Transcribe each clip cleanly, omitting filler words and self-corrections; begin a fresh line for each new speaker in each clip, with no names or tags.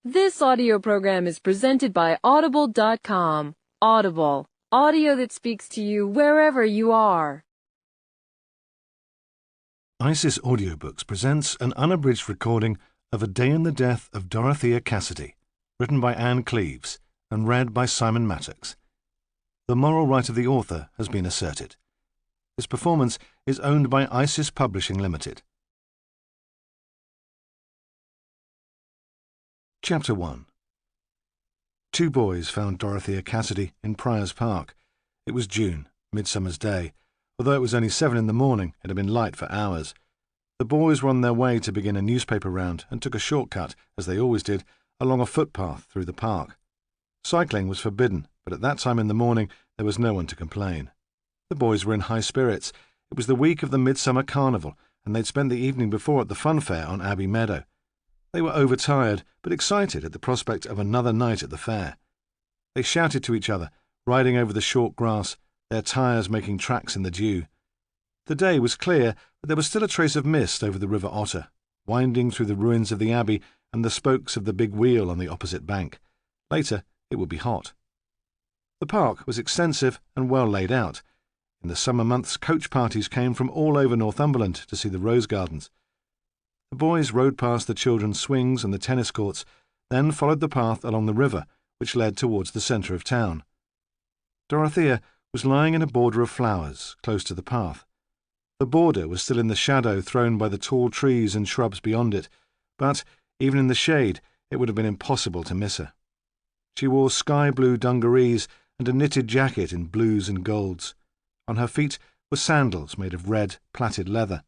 This audio program is presented by Audible.com. Audible, audio that speaks to you wherever you are.
ISIS Audiobooks presents an unabridged recording of A Day in the Death of Dorothea Cassidy, written by Cleeves and read by Simon Mattox. The moral right of the author has been asserted. This performance is owned by ISIS Publishing Limited. Chapter 1. Two boys found Dorothea Cassidy in Prior's Park. It was June, Midsummer's Day. Although it was only 7 in the morning, it had been light for hours. The boys were on their way to begin a newspaper round and took a shortcut, as they always did, along a footpath through the park. Cycling was forbidden, but at that time in the morning there was no one to complain. The boys were in high spirits. It was the week of the Midsummer Carnival, and they'd spent the evening before at the fun fair on Abbey Meadow. They were overtired, but excited at the prospect of another night at the fair. They shouted to each other, riding over the short grass, their tyres making tracks in the dew. The day was clear, but there was still a trace of mist over the River Otter, winding through the ruins of the abbey and the spokes of the big wheel on the opposite bank. Later, it would be hot. The park was extensive and well laid out. In the summer months, coach parties came from all over Northumberland to see the rose gardens. The boys rode past the children's swings and the tennis courts, then followed the path along the river, which led towards the centre of town. Dorothea was lying in a border of flowers, close to the path. The border was still in the shadow thrown by the tall trees and shrubs beyond it, but, even in the shade, it would have been impossible to miss her. She wore sky-blue dungarees and a knitted jacket in blues and golds. On her feet were sandals made of red, plaited leather.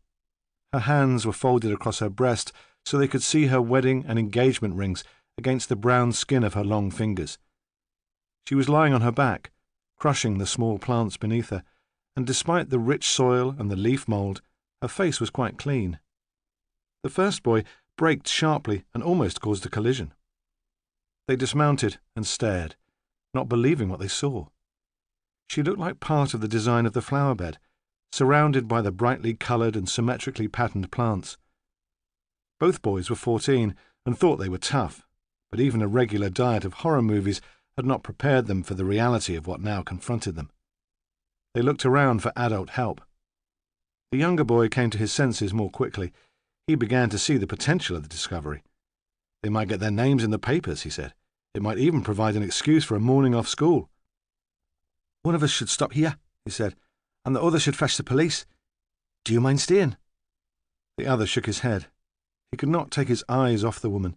Her hands were folded across her breast so they could see her wedding and engagement rings against the brown skin of her long fingers. She was lying on her back, crushing the small plants beneath her, and despite the rich soil and the leaf mould, her face was quite clean. The first boy braked sharply and almost caused a collision. They dismounted and stared, not believing what they saw. She looked like part of the design of the flower bed, surrounded by the brightly coloured and symmetrically patterned plants. Both boys were 14 and thought they were tough, but even a regular diet of horror movies had not prepared them for the reality of what now confronted them. They looked around for adult help. The younger boy came to his senses more quickly. He began to see the potential of the discovery. They might get their names in the papers, he said. It might even provide an excuse for a morning off school. One of us should stop here, he said, and the other should fetch the police. Do you mind staying? The other shook his head. He could not take his eyes off the woman.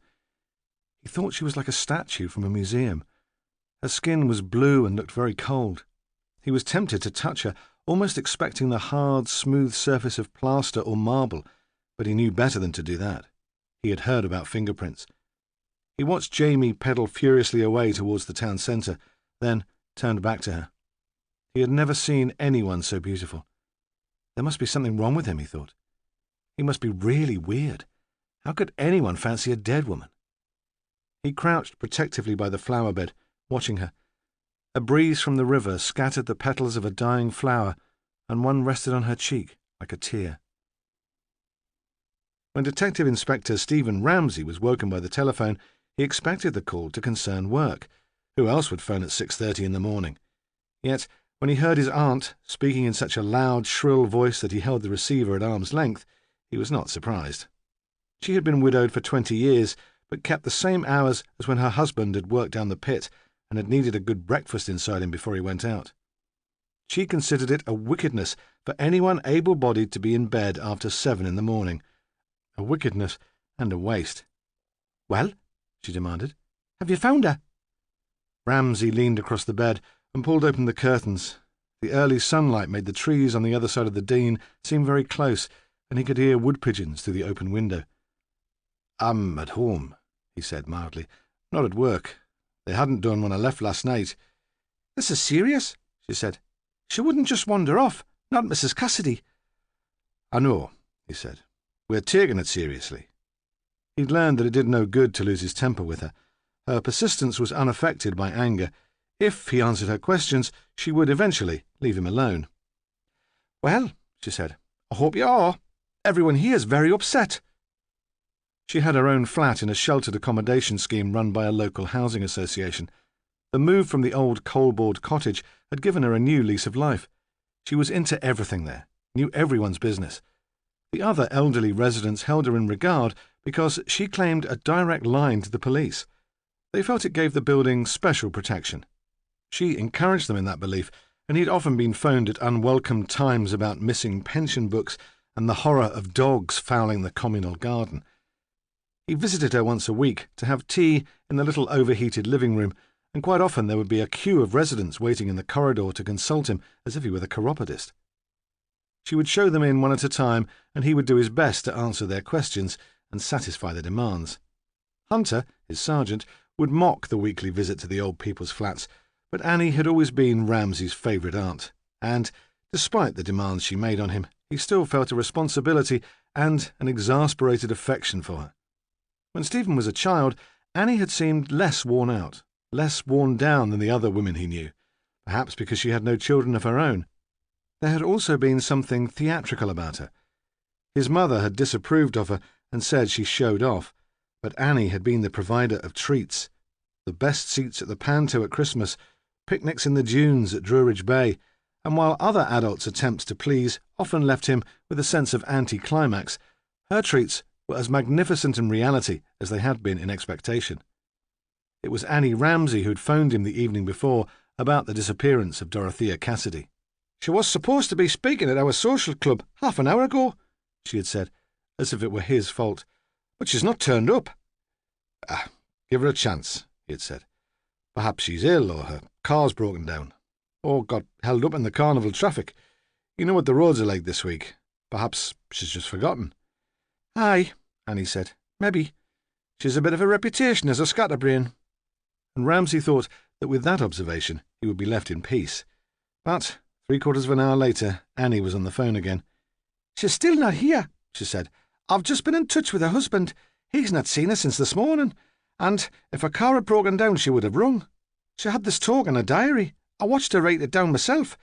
He thought she was like a statue from a museum. Her skin was blue and looked very cold. He was tempted to touch her, almost expecting the hard, smooth surface of plaster or marble, but he knew better than to do that. He had heard about fingerprints. He watched Jamie pedal furiously away towards the town centre, then turned back to her. He had never seen anyone so beautiful. There must be something wrong with him, he thought. He must be really weird. How could anyone fancy a dead woman? He crouched protectively by the flower bed, watching her. A breeze from the river scattered the petals of a dying flower, and one rested on her cheek like a tear. When Detective Inspector Stephen Ramsay was woken by the telephone, he expected the call to concern work. Who else would phone at 6:30 in the morning? Yet, when he heard his aunt speaking in such a loud, shrill voice that he held the receiver at arm's length, he was not surprised. She had been widowed for 20 years, but kept the same hours as when her husband had worked down the pit and had needed a good breakfast inside him before he went out. She considered it a wickedness for anyone able-bodied to be in bed after 7 in the morning. A wickedness and a waste. "Well," she demanded, "have you found her?" Ramsay leaned across the bed and pulled open the curtains. The early sunlight made the trees on the other side of the Dean seem very close, and he could hear wood-pigeons through the open window. "I'm at home," he said mildly. "Not at work. They hadn't done when I left last night." "This is serious," she said. "She wouldn't just wander off, not Mrs. Cassidy." "I know," he said. "We're taking it seriously." He'd learned that it did no good to lose his temper with her. Her persistence was unaffected by anger. If he answered her questions, she would eventually leave him alone. "Well," she said, "I hope you are. Everyone here is very upset." She had her own flat in a sheltered accommodation scheme run by a local housing association. The move from the old coal-board cottage had given her a new lease of life. She was into everything there, knew everyone's business. The other elderly residents held her in regard because she claimed a direct line to the police. They felt it gave the building special protection. She encouraged them in that belief, and he'd often been phoned at unwelcome times about missing pension books and the horror of dogs fouling the communal garden. He visited her once a week to have tea in the little overheated living room, and quite often there would be a queue of residents waiting in the corridor to consult him as if he were the chiropodist. She would show them in one at a time, and he would do his best to answer their questions and satisfy their demands. Hunter, his sergeant, would mock the weekly visit to the old people's flats, but Annie had always been Ramsay's favourite aunt, and, despite the demands she made on him, he still felt a responsibility and an exasperated affection for her. When Stephen was a child, Annie had seemed less worn out, less worn down than the other women he knew, perhaps because she had no children of her own. There had also been something theatrical about her. His mother had disapproved of her and said she showed off, but Annie had been the provider of treats. The best seats at the Panto at Christmas, picnics in the dunes at Druridge Bay, and while other adults' attempts to please often left him with a sense of anti-climax, her treats were as magnificent in reality as they had been in expectation. It was Annie Ramsay who'd phoned him the evening before about the disappearance of Dorothea Cassidy. "She was supposed to be speaking at our social club half an hour ago," she had said, as if it were his fault, "but she's not turned up." Give her a chance," he had said. "Perhaps she's ill, or her car's broken down, or got held up in the carnival traffic. You know what the roads are like this week. Perhaps she's just forgotten." "Aye," Annie said. "Maybe. She's a bit of a reputation as a scatterbrain." And Ramsay thought that with that observation he would be left in peace. But 3/4 of an hour later, Annie was on the phone again. "She's still not here," she said. "I've just been in touch with her husband. He's not seen her since this morning, and if her car had broken down she would have rung. She had this talk in her diary. I watched her write it down myself.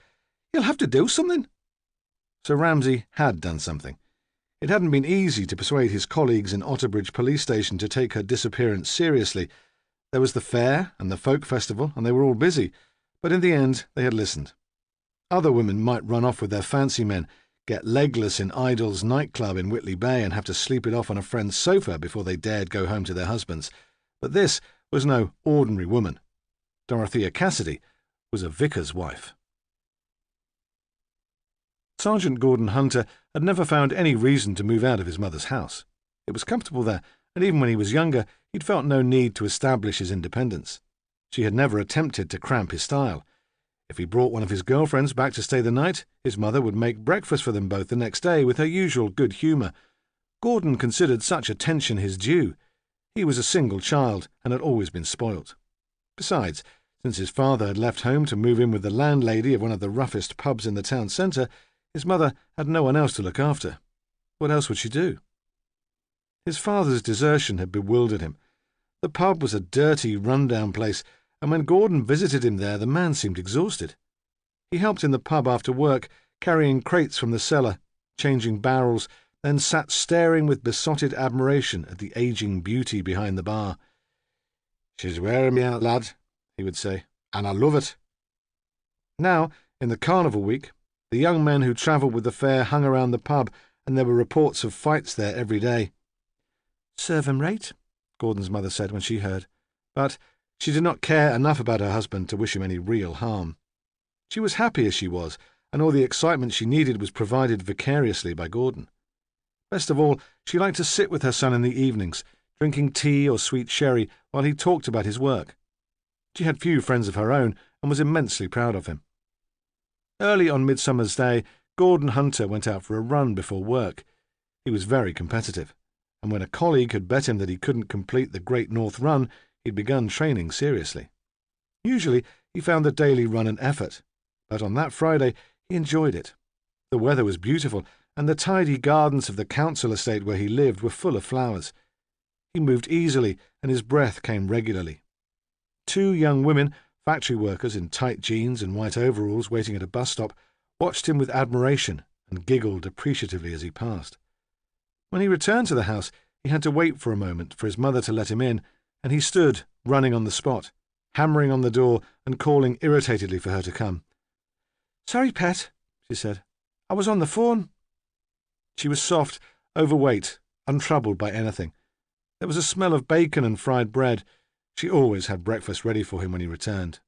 You'll have to do something." So Ramsay had done something. It hadn't been easy to persuade his colleagues in Otterbridge police station to take her disappearance seriously. There was the fair and the folk festival, and they were all busy, but in the end they had listened. Other women might run off with their fancy men, get legless in Idol's nightclub in Whitley Bay and have to sleep it off on a friend's sofa before they dared go home to their husbands. But this was no ordinary woman. Dorothea Cassidy was a vicar's wife. Sergeant Gordon Hunter had never found any reason to move out of his mother's house. It was comfortable there, and even when he was younger, he'd felt no need to establish his independence. She had never attempted to cramp his style. If he brought one of his girlfriends back to stay the night, his mother would make breakfast for them both the next day with her usual good humour. Gordon considered such attention his due. He was a single child and had always been spoilt. Besides, since his father had left home to move in with the landlady of one of the roughest pubs in the town centre, his mother had no one else to look after. What else would she do? His father's desertion had bewildered him. The pub was a dirty, run-down place, and when Gordon visited him there, the man seemed exhausted. He helped in the pub after work, carrying crates from the cellar, changing barrels, then sat staring with besotted admiration at the ageing beauty behind the bar. "She's wearing me out, lad," he would say, "and I love it." Now, in the carnival week, the young men who travelled with the fair hung around the pub, and there were reports of fights there every day. "Serve 'em right," Gordon's mother said when she heard, but she did not care enough about her husband to wish him any real harm. She was happy as she was, and all the excitement she needed was provided vicariously by Gordon. Best of all, she liked to sit with her son in the evenings, drinking tea or sweet sherry while he talked about his work. She had few friends of her own and was immensely proud of him. Early on Midsummer's Day, Gordon Hunter went out for a run before work. He was very competitive, and when a colleague had bet him that he couldn't complete the Great North Run, he'd begun training seriously. Usually he found the daily run an effort, but on that Friday he enjoyed it. The weather was beautiful, and the tidy gardens of the council estate where he lived were full of flowers. He moved easily, and his breath came regularly. 2 young women, factory workers in tight jeans and white overalls waiting at a bus stop, watched him with admiration and giggled appreciatively as he passed. When he returned to the house, He had to wait for a moment for his mother to let him in, and he stood, running on the spot, hammering on the door and calling irritatedly for her to come. "Sorry, Pet," she said. "I was on the phone." She was soft, overweight, untroubled by anything. There was a smell of bacon and fried bread. She always had breakfast ready for him when he returned.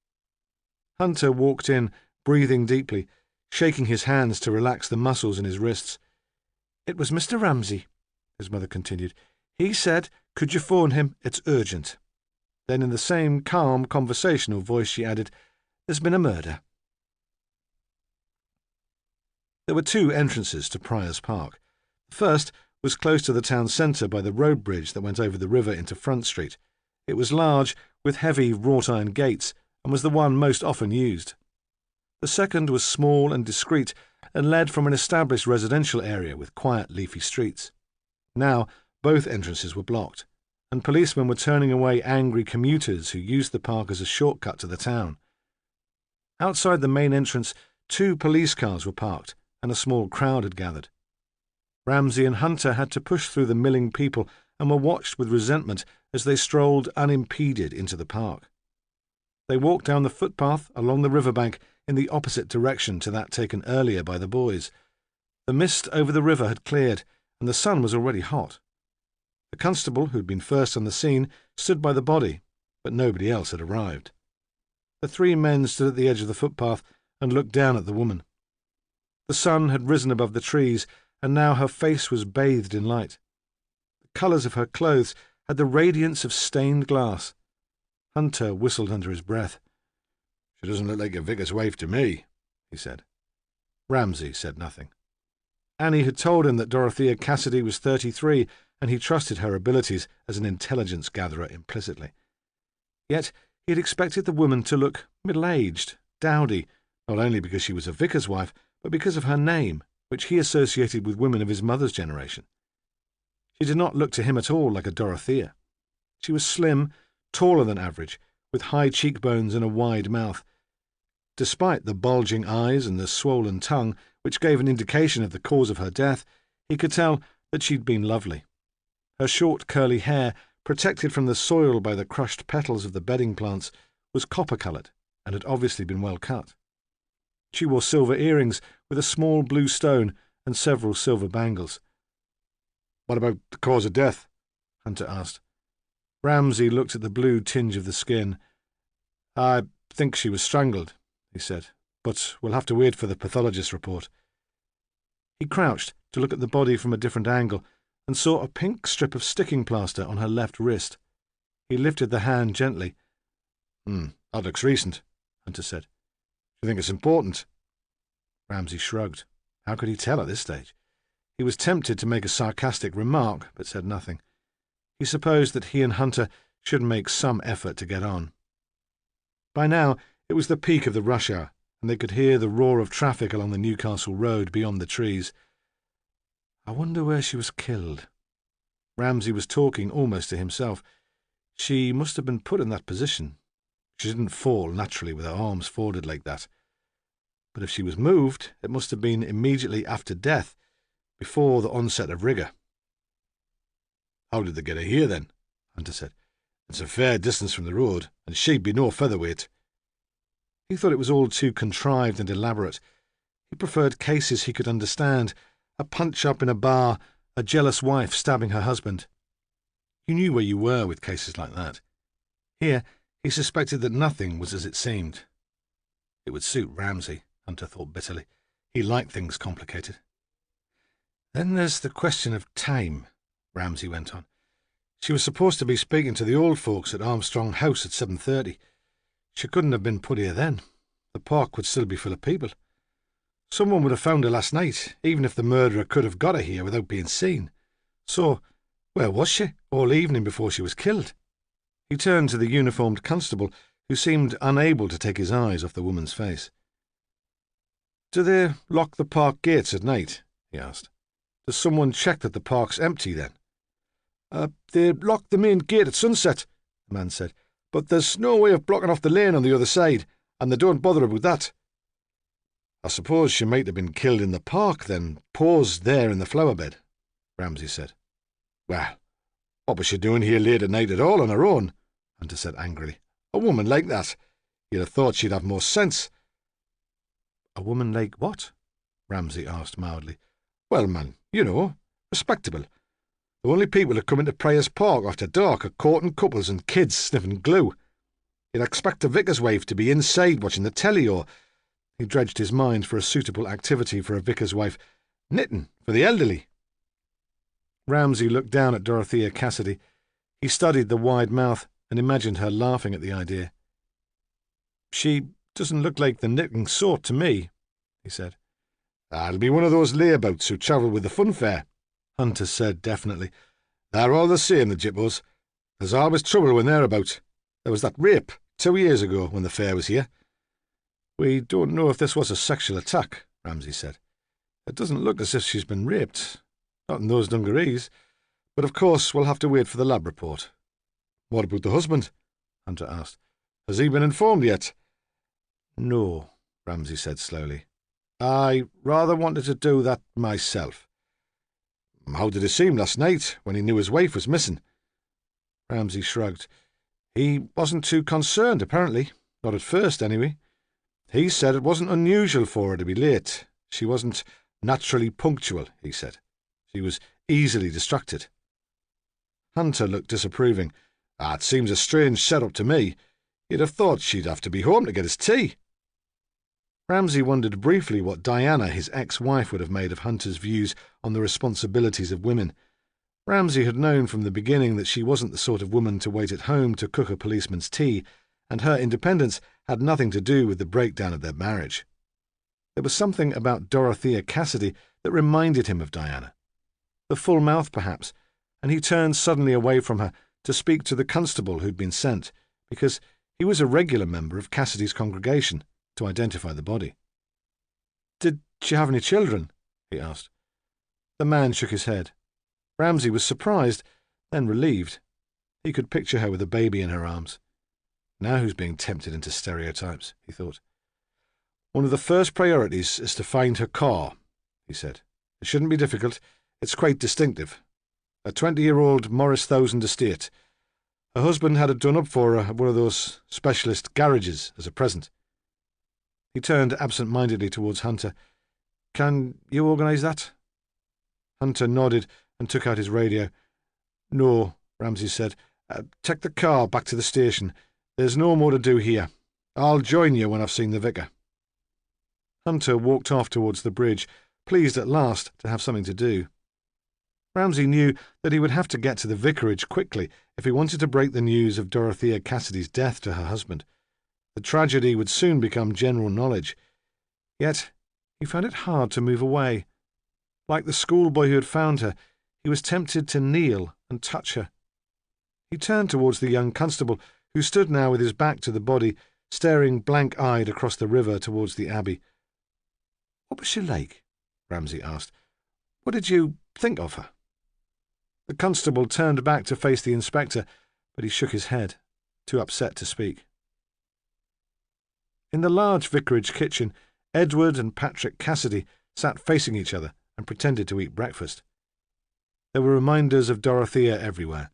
Hunter walked in, breathing deeply, shaking his hands to relax the muscles in his wrists. "It was Mr. Ramsay," his mother continued. "He said, 'Could you phone him? It's urgent.'" Then in the same calm, conversational voice she added, "There's been a murder." There were two entrances to Prior's Park. The first was close to the town centre by the road bridge that went over the river into Front Street. It was large, with heavy wrought-iron gates, and was the one most often used. The second was small and discreet, and led from an established residential area with quiet, leafy streets. Now both entrances were blocked, and policemen were turning away angry commuters who used the park as a shortcut to the town. Outside the main entrance, 2 police cars were parked, and a small crowd had gathered. Ramsay and Hunter had to push through the milling people and were watched with resentment as they strolled unimpeded into the park. They walked down the footpath along the riverbank in the opposite direction to that taken earlier by the boys. The mist over the river had cleared, and the sun was already hot. The constable, who'd been first on the scene, stood by the body, but nobody else had arrived. The 3 men stood at the edge of the footpath and looked down at the woman. The sun had risen above the trees, and now her face was bathed in light. The colours of her clothes had the radiance of stained glass. Hunter whistled under his breath. "She doesn't look like a vicar's wife to me," he said. Ramsay said nothing. Annie had told him that Dorothea Cassidy was 33, and he trusted her abilities as an intelligence gatherer implicitly. Yet he had expected the woman to look middle-aged, dowdy, not only because she was a vicar's wife, but because of her name, which he associated with women of his mother's generation. She did not look to him at all like a Dorothea. She was slim, taller than average, with high cheekbones and a wide mouth. Despite the bulging eyes and the swollen tongue, which gave an indication of the cause of her death, he could tell that she'd been lovely. Her short curly hair, protected from the soil by the crushed petals of the bedding plants, was copper-coloured and had obviously been well cut. She wore silver earrings with a small blue stone and several silver bangles. "What about the cause of death?" Hunter asked. Ramsay looked at the blue tinge of the skin. "I think she was strangled," he said, "but we'll have to wait for the pathologist's report." He crouched to look at the body from a different angle and saw a pink strip of sticking plaster on her left wrist. He lifted the hand gently. "That looks recent," Hunter said. "Do you think it's important?" Ramsay shrugged. How could he tell at this stage? He was tempted to make a sarcastic remark, but said nothing. He supposed that he and Hunter should make some effort to get on. By now it was the peak of the rush hour, and they could hear the roar of traffic along the Newcastle road beyond the trees. "I wonder where she was killed." Ramsay was talking almost to himself. She must have been put in that position. She didn't fall naturally with her arms folded like that. But if she was moved, it must have been immediately after death, before the onset of rigour. "How did they get her here, then?" Hunter said. "It's a fair distance from the road, and she'd be no featherweight." He thought it was all too contrived and elaborate. He preferred cases he could understand, a punch-up in a bar, a jealous wife stabbing her husband. You knew where you were with cases like that. Here, he suspected that nothing was as it seemed. It would suit Ramsay, Hunter thought bitterly. He liked things complicated. "Then there's the question of time," Ramsay went on. "She was supposed to be speaking to the old folks at Armstrong House at 7:30. She couldn't have been put here then. The park would still be full of people. Someone would have found her last night, even if the murderer could have got her here without being seen. So, where was she all evening before she was killed?" He turned to the uniformed constable, who seemed unable to take his eyes off the woman's face. "Do they lock the park gates at night?" he asked. "Does someone check that the park's empty then?" They lock the main gate at sunset," the man said, "but there's no way of blocking off the lane on the other side, and they don't bother about that." "I suppose she might have been killed in the park, then paused there in the flower bed," Ramsay said. "Well, "What was she doing here late at night at all on her own?" Hunter said angrily. "A woman like that. You'd have thought she'd have more sense." "A woman like what?" Ramsay asked mildly. "Well, man, you know, respectable. The only people that come into Prior's Park after dark are courting couples and kids sniffing glue. You'd expect a vicar's wife to be inside watching the telly, or—" He dredged his mind for a suitable activity for a vicar's wife. "Knitting for the elderly." Ramsay looked down at Dorothea Cassidy. He studied the wide mouth and imagined her laughing at the idea. "She doesn't look like the knitting sort to me," he said. "That'll be one of those layabouts who travel with the fun fair," Hunter said definitely. "They're all the same, the Jippos. There's always trouble when they're about. There was that rape 2 years ago when the fair was here." "We don't know if this was a sexual attack," Ramsay said. "It doesn't look as if she's been raped. Not in those dungarees. But of course we'll have to wait for the lab report." "What about the husband?" Hunter asked. "Has he been informed yet?" "No," Ramsay said slowly. "I rather wanted to do that myself." "How did it seem last night when he knew his wife was missing?" Ramsay shrugged. "He wasn't too concerned, apparently. Not at first, anyway. He said it wasn't unusual for her to be late. She wasn't naturally punctual, he said. She was easily distracted." Hunter looked disapproving. "It seems a strange setup to me. You'd have thought she'd have to be home to get his tea." Ramsay wondered briefly what Diana, his ex-wife, would have made of Hunter's views on the responsibilities of women. Ramsay had known from the beginning that she wasn't the sort of woman to wait at home to cook a policeman's tea, and her independence had nothing to do with the breakdown of their marriage. There was something about Dorothea Cassidy that reminded him of Diana. The full mouth, perhaps, and he turned suddenly away from her to speak to the constable who'd been sent, because he was a regular member of Cassidy's congregation, to identify the body. "Did she have any children?" he asked. The man shook his head. Ramsay was surprised, then relieved. He could picture her with a baby in her arms. Now who's being tempted into stereotypes, he thought. "One of the first priorities is to find her car," he said. "It shouldn't be difficult. It's quite distinctive. A 20-year-old Morris 1000 estate. Her husband had it done up for her at one of those specialist garages as a present." He turned absent-mindedly towards Hunter. "Can you organise that?" Hunter nodded and took out his radio. "No," Ramsay said. "Take the car back to the station. There's no more to do here. I'll join you when I've seen the vicar." Hunter walked off towards the bridge, pleased at last to have something to do. Ramsay knew that he would have to get to the vicarage quickly if he wanted to break the news of Dorothea Cassidy's death to her husband. The tragedy would soon become general knowledge. Yet he found it hard to move away. Like the schoolboy who had found her, he was tempted to kneel and touch her. He turned towards the young constable, who stood now with his back to the body, staring blank-eyed across the river towards the abbey. "What was she like?" Ramsay asked. "What did you think of her?" The constable turned back to face the inspector, but he shook his head, too upset to speak. In the large vicarage kitchen, Edward and Patrick Cassidy sat facing each other and pretended to eat breakfast. There were reminders of Dorothea everywhere,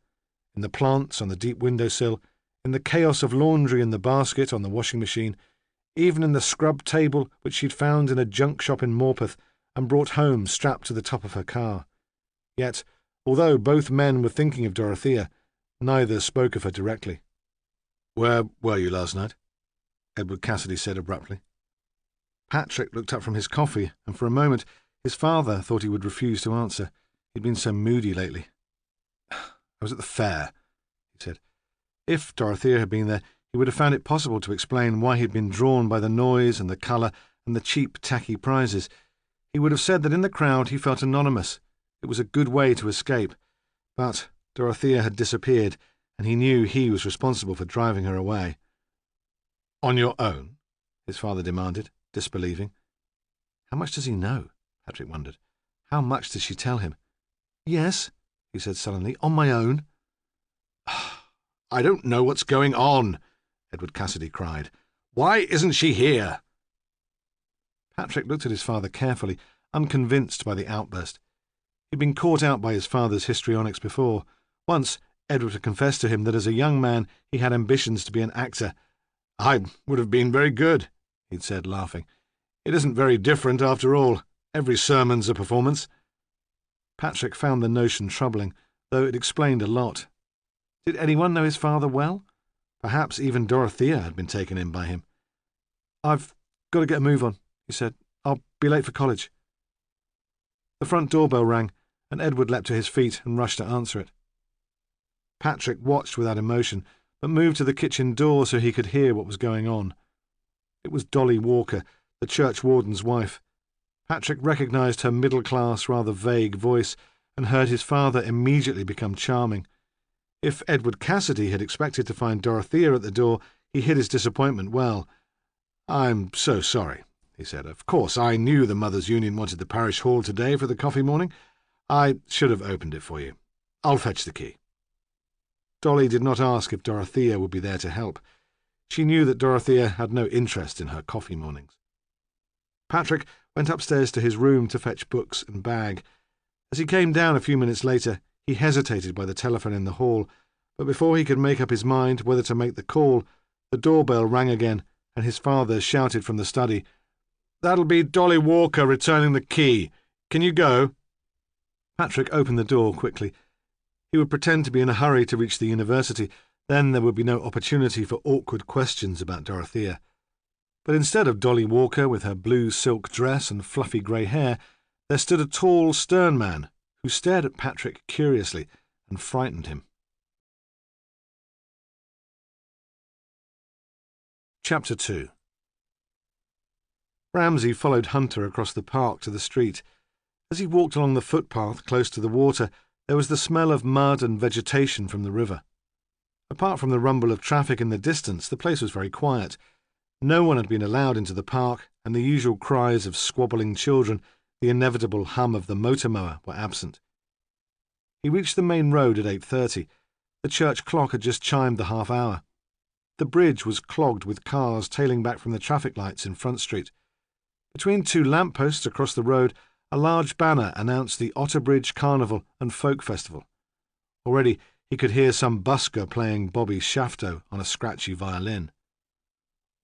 in the plants on the deep windowsill, in the chaos of laundry in the basket on the washing machine, even in the scrub table which she'd found in a junk shop in Morpeth and brought home strapped to the top of her car. Yet, although both men were thinking of Dorothea, neither spoke of her directly. "Where were you last night?" Edward Cassidy said abruptly. Patrick looked up from his coffee, and for a moment his father thought he would refuse to answer. He'd been so moody lately. "I was at the fair," he said. If Dorothea had been there, he would have found it possible to explain why he'd been drawn by the noise and the colour and the cheap, tacky prizes. He would have said that in the crowd he felt anonymous. It was a good way to escape. But Dorothea had disappeared, and he knew he was responsible for driving her away. "On your own?" his father demanded, disbelieving. How much does he know? Patrick wondered. How much did she tell him? "Yes," he said sullenly, "on my own." "I don't know what's going on," Edward Cassidy cried. "Why isn't she here?" Patrick looked at his father carefully, unconvinced by the outburst. He'd been caught out by his father's histrionics before. Once, Edward had confessed to him that as a young man he had ambitions to be an actor. "I would have been very good," he'd said, laughing. "It isn't very different, after all. Every sermon's a performance." Patrick found the notion troubling, though it explained a lot. Did anyone know his father well? Perhaps even Dorothea had been taken in by him. "I've got to get a move on," he said. "I'll be late for college." The front doorbell rang, and Edward leapt to his feet and rushed to answer it. Patrick watched without emotion, but moved to the kitchen door so he could hear what was going on. It was Dolly Walker, the churchwarden's wife. Patrick recognised her middle-class, rather vague voice, and heard his father immediately become charming. If Edward Cassidy had expected to find Dorothea at the door, he hid his disappointment well. "I'm so sorry," he said. "Of course, I knew the Mothers' Union wanted the parish hall today for the coffee morning. I should have opened it for you. I'll fetch the key." Dolly did not ask if Dorothea would be there to help. She knew that Dorothea had no interest in her coffee mornings. Patrick went upstairs to his room to fetch books and bag. As he came down a few minutes later, he hesitated by the telephone in the hall, but before he could make up his mind whether to make the call, the doorbell rang again, and his father shouted from the study, "That'll be Dolly Walker returning the key. Can you go?" Patrick opened the door quickly. He would pretend to be in a hurry to reach the university. Then there would be no opportunity for awkward questions about Dorothea. But instead of Dolly Walker with her blue silk dress and fluffy grey hair, there stood a tall, stern man who stared at Patrick curiously and frightened him. Chapter 2. Ramsay followed Hunter across the park to the street. As he walked along the footpath close to the water, there was the smell of mud and vegetation from the river. Apart from the rumble of traffic in the distance, the place was very quiet. No one had been allowed into the park, and the usual cries of squabbling children, the inevitable hum of the motor mower, were absent. He reached the main road at 8:30. The church clock had just chimed the half-hour. The bridge was clogged with cars tailing back from the traffic lights in Front Street. Between two lampposts across the road, a large banner announced the Otterbridge Carnival and Folk Festival. Already he could hear some busker playing Bobby Shafto on a scratchy violin.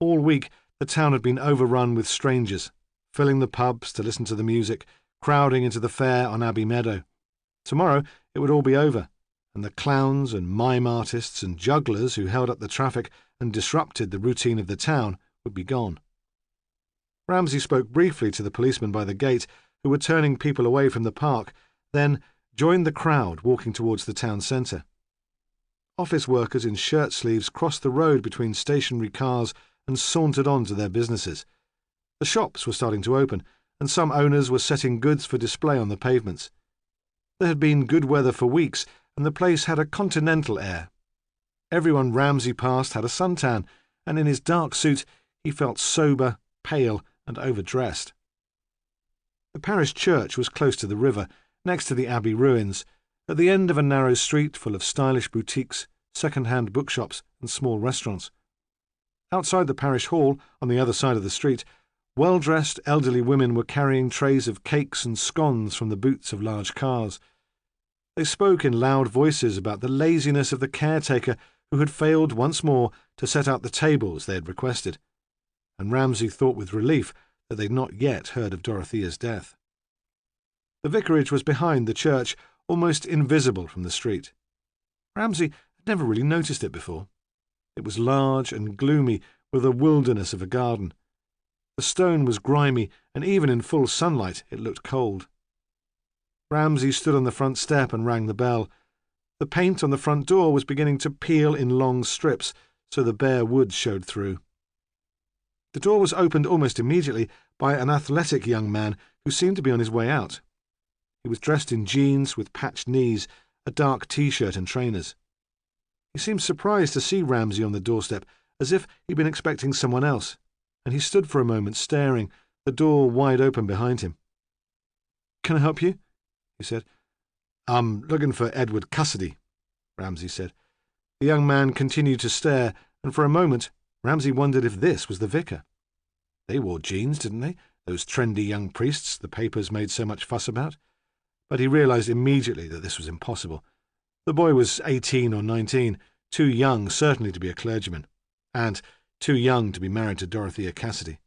All week the town had been overrun with strangers, filling the pubs to listen to the music, crowding into the fair on Abbey Meadow. Tomorrow it would all be over, and the clowns and mime artists and jugglers who held up the traffic and disrupted the routine of the town would be gone. Ramsay spoke briefly to the policemen by the gate, who were turning people away from the park, then joined the crowd walking towards the town centre. Office workers in shirt sleeves crossed the road between stationary cars and sauntered on to their businesses. The shops were starting to open, and some owners were setting goods for display on the pavements. There had been good weather for weeks, and the place had a continental air. Everyone Ramsay passed had a suntan, and in his dark suit he felt sober, pale, and overdressed. The parish church was close to the river, next to the abbey ruins, at the end of a narrow street full of stylish boutiques, second-hand bookshops, and small restaurants. Outside the parish hall, on the other side of the street, well-dressed elderly women were carrying trays of cakes and scones from the boots of large cars. They spoke in loud voices about the laziness of the caretaker who had failed once more to set out the tables they had requested, and Ramsay thought with relief that they had not yet heard of Dorothea's death. The vicarage was behind the church, almost invisible from the street. Ramsay had never really noticed it before. It was large and gloomy, with a wilderness of a garden. The stone was grimy, and even in full sunlight it looked cold. Ramsay stood on the front step and rang the bell. The paint on the front door was beginning to peel in long strips, so the bare wood showed through. The door was opened almost immediately by an athletic young man who seemed to be on his way out. He was dressed in jeans with patched knees, a dark T-shirt and trainers. He seemed surprised to see Ramsay on the doorstep, as if he'd been expecting someone else, and he stood for a moment staring, the door wide open behind him. "Can I help you?" he said. "I'm looking for Edward Cassidy," Ramsay said. The young man continued to stare, and for a moment Ramsay wondered if this was the vicar. They wore jeans, didn't they, those trendy young priests the papers made so much fuss about? But he realised immediately that this was impossible. The boy was 18 or 19, too young certainly to be a clergyman, and too young to be married to Dorothea Cassidy.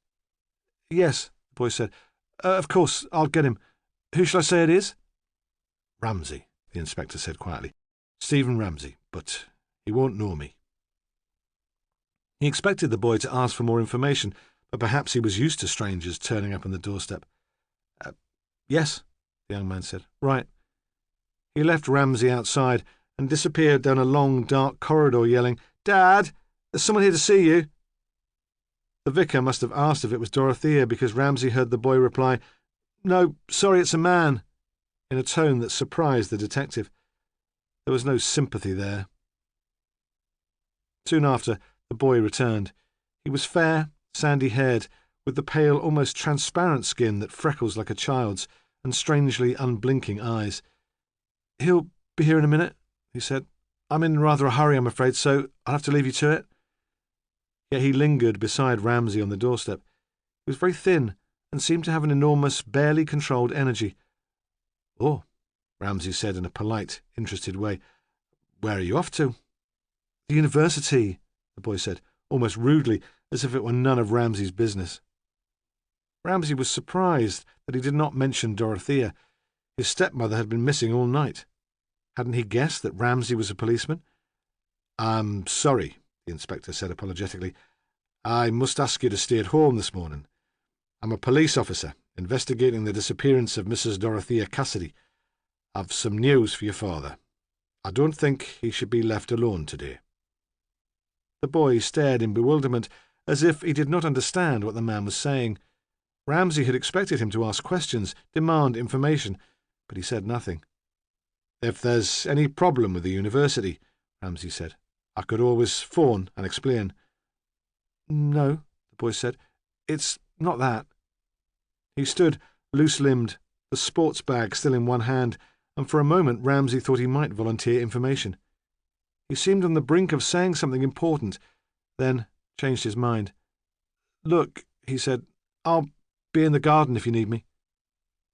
"Yes," the boy said. "Of course, I'll get him. Who shall I say it is?" "Ramsay," the inspector said quietly. "Stephen Ramsay, but he won't know me." He expected the boy to ask for more information, but perhaps he was used to strangers turning up on the doorstep. "Yes," the young man said. "Right." He left Ramsay outside and disappeared down a long, dark corridor yelling, "Dad, there's someone here to see you." The vicar must have asked if it was Dorothea, because Ramsay heard the boy reply, "No, sorry, it's a man," in a tone that surprised the detective. There was no sympathy there. Soon after, the boy returned. He was fair, sandy-haired, with the pale, almost transparent skin that freckles like a child's, and strangely unblinking eyes. "He'll be here in a minute," he said. "I'm in rather a hurry, I'm afraid, so I'll have to leave you to it." Yet he lingered beside Ramsay on the doorstep. He was very thin and seemed to have an enormous, barely controlled energy. "Oh," Ramsay said in a polite, interested way. "Where are you off to?" "The university," the boy said, almost rudely, as if it were none of Ramsay's business. Ramsay was surprised that he did not mention Dorothea. His stepmother had been missing all night. Hadn't he guessed that Ramsay was a policeman? "I'm sorry," the inspector said apologetically. "I must ask you to stay at home this morning. I'm a police officer, investigating the disappearance of Mrs. Dorothea Cassidy. I've some news for your father. I don't think he should be left alone today." The boy stared in bewilderment, as if he did not understand what the man was saying. Ramsay had expected him to ask questions, demand information, but he said nothing. "If there's any problem with the university," Ramsay said, "I could always phone and explain." "No," the boy said, "it's not that." He stood, loose-limbed, the sports bag still in one hand, and for a moment Ramsay thought he might volunteer information. He seemed on the brink of saying something important, then changed his mind. "Look," he said, "I'll be in the garden if you need me."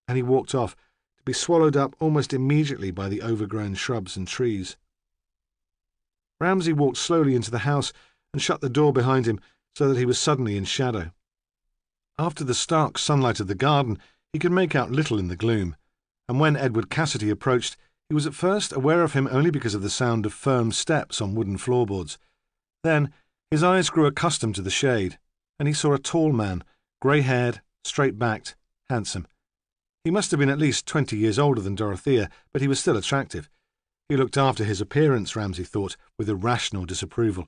And he walked off, to be swallowed up almost immediately by the overgrown shrubs and trees. Ramsay walked slowly into the house and shut the door behind him so that he was suddenly in shadow. After the stark sunlight of the garden, he could make out little in the gloom, and when Edward Cassidy approached, he was at first aware of him only because of the sound of firm steps on wooden floorboards. Then his eyes grew accustomed to the shade, and he saw a tall man, grey-haired, straight-backed, handsome. He must have been at least 20 years older than Dorothea, but he was still attractive. He looked after his appearance, Ramsay thought, with irrational disapproval,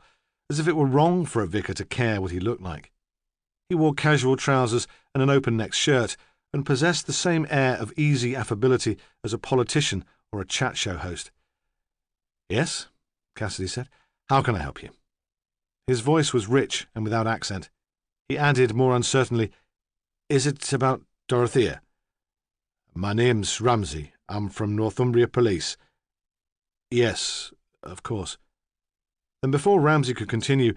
as if it were wrong for a vicar to care what he looked like. He wore casual trousers and an open-necked shirt, and possessed the same air of easy affability as a politician or a chat show host. "Yes," Cassidy said. "How can I help you?" His voice was rich and without accent. He added more uncertainly, "Is it about Dorothea?" "My name's Ramsay. I'm from Northumbria Police." "Yes, of course." Then before Ramsay could continue,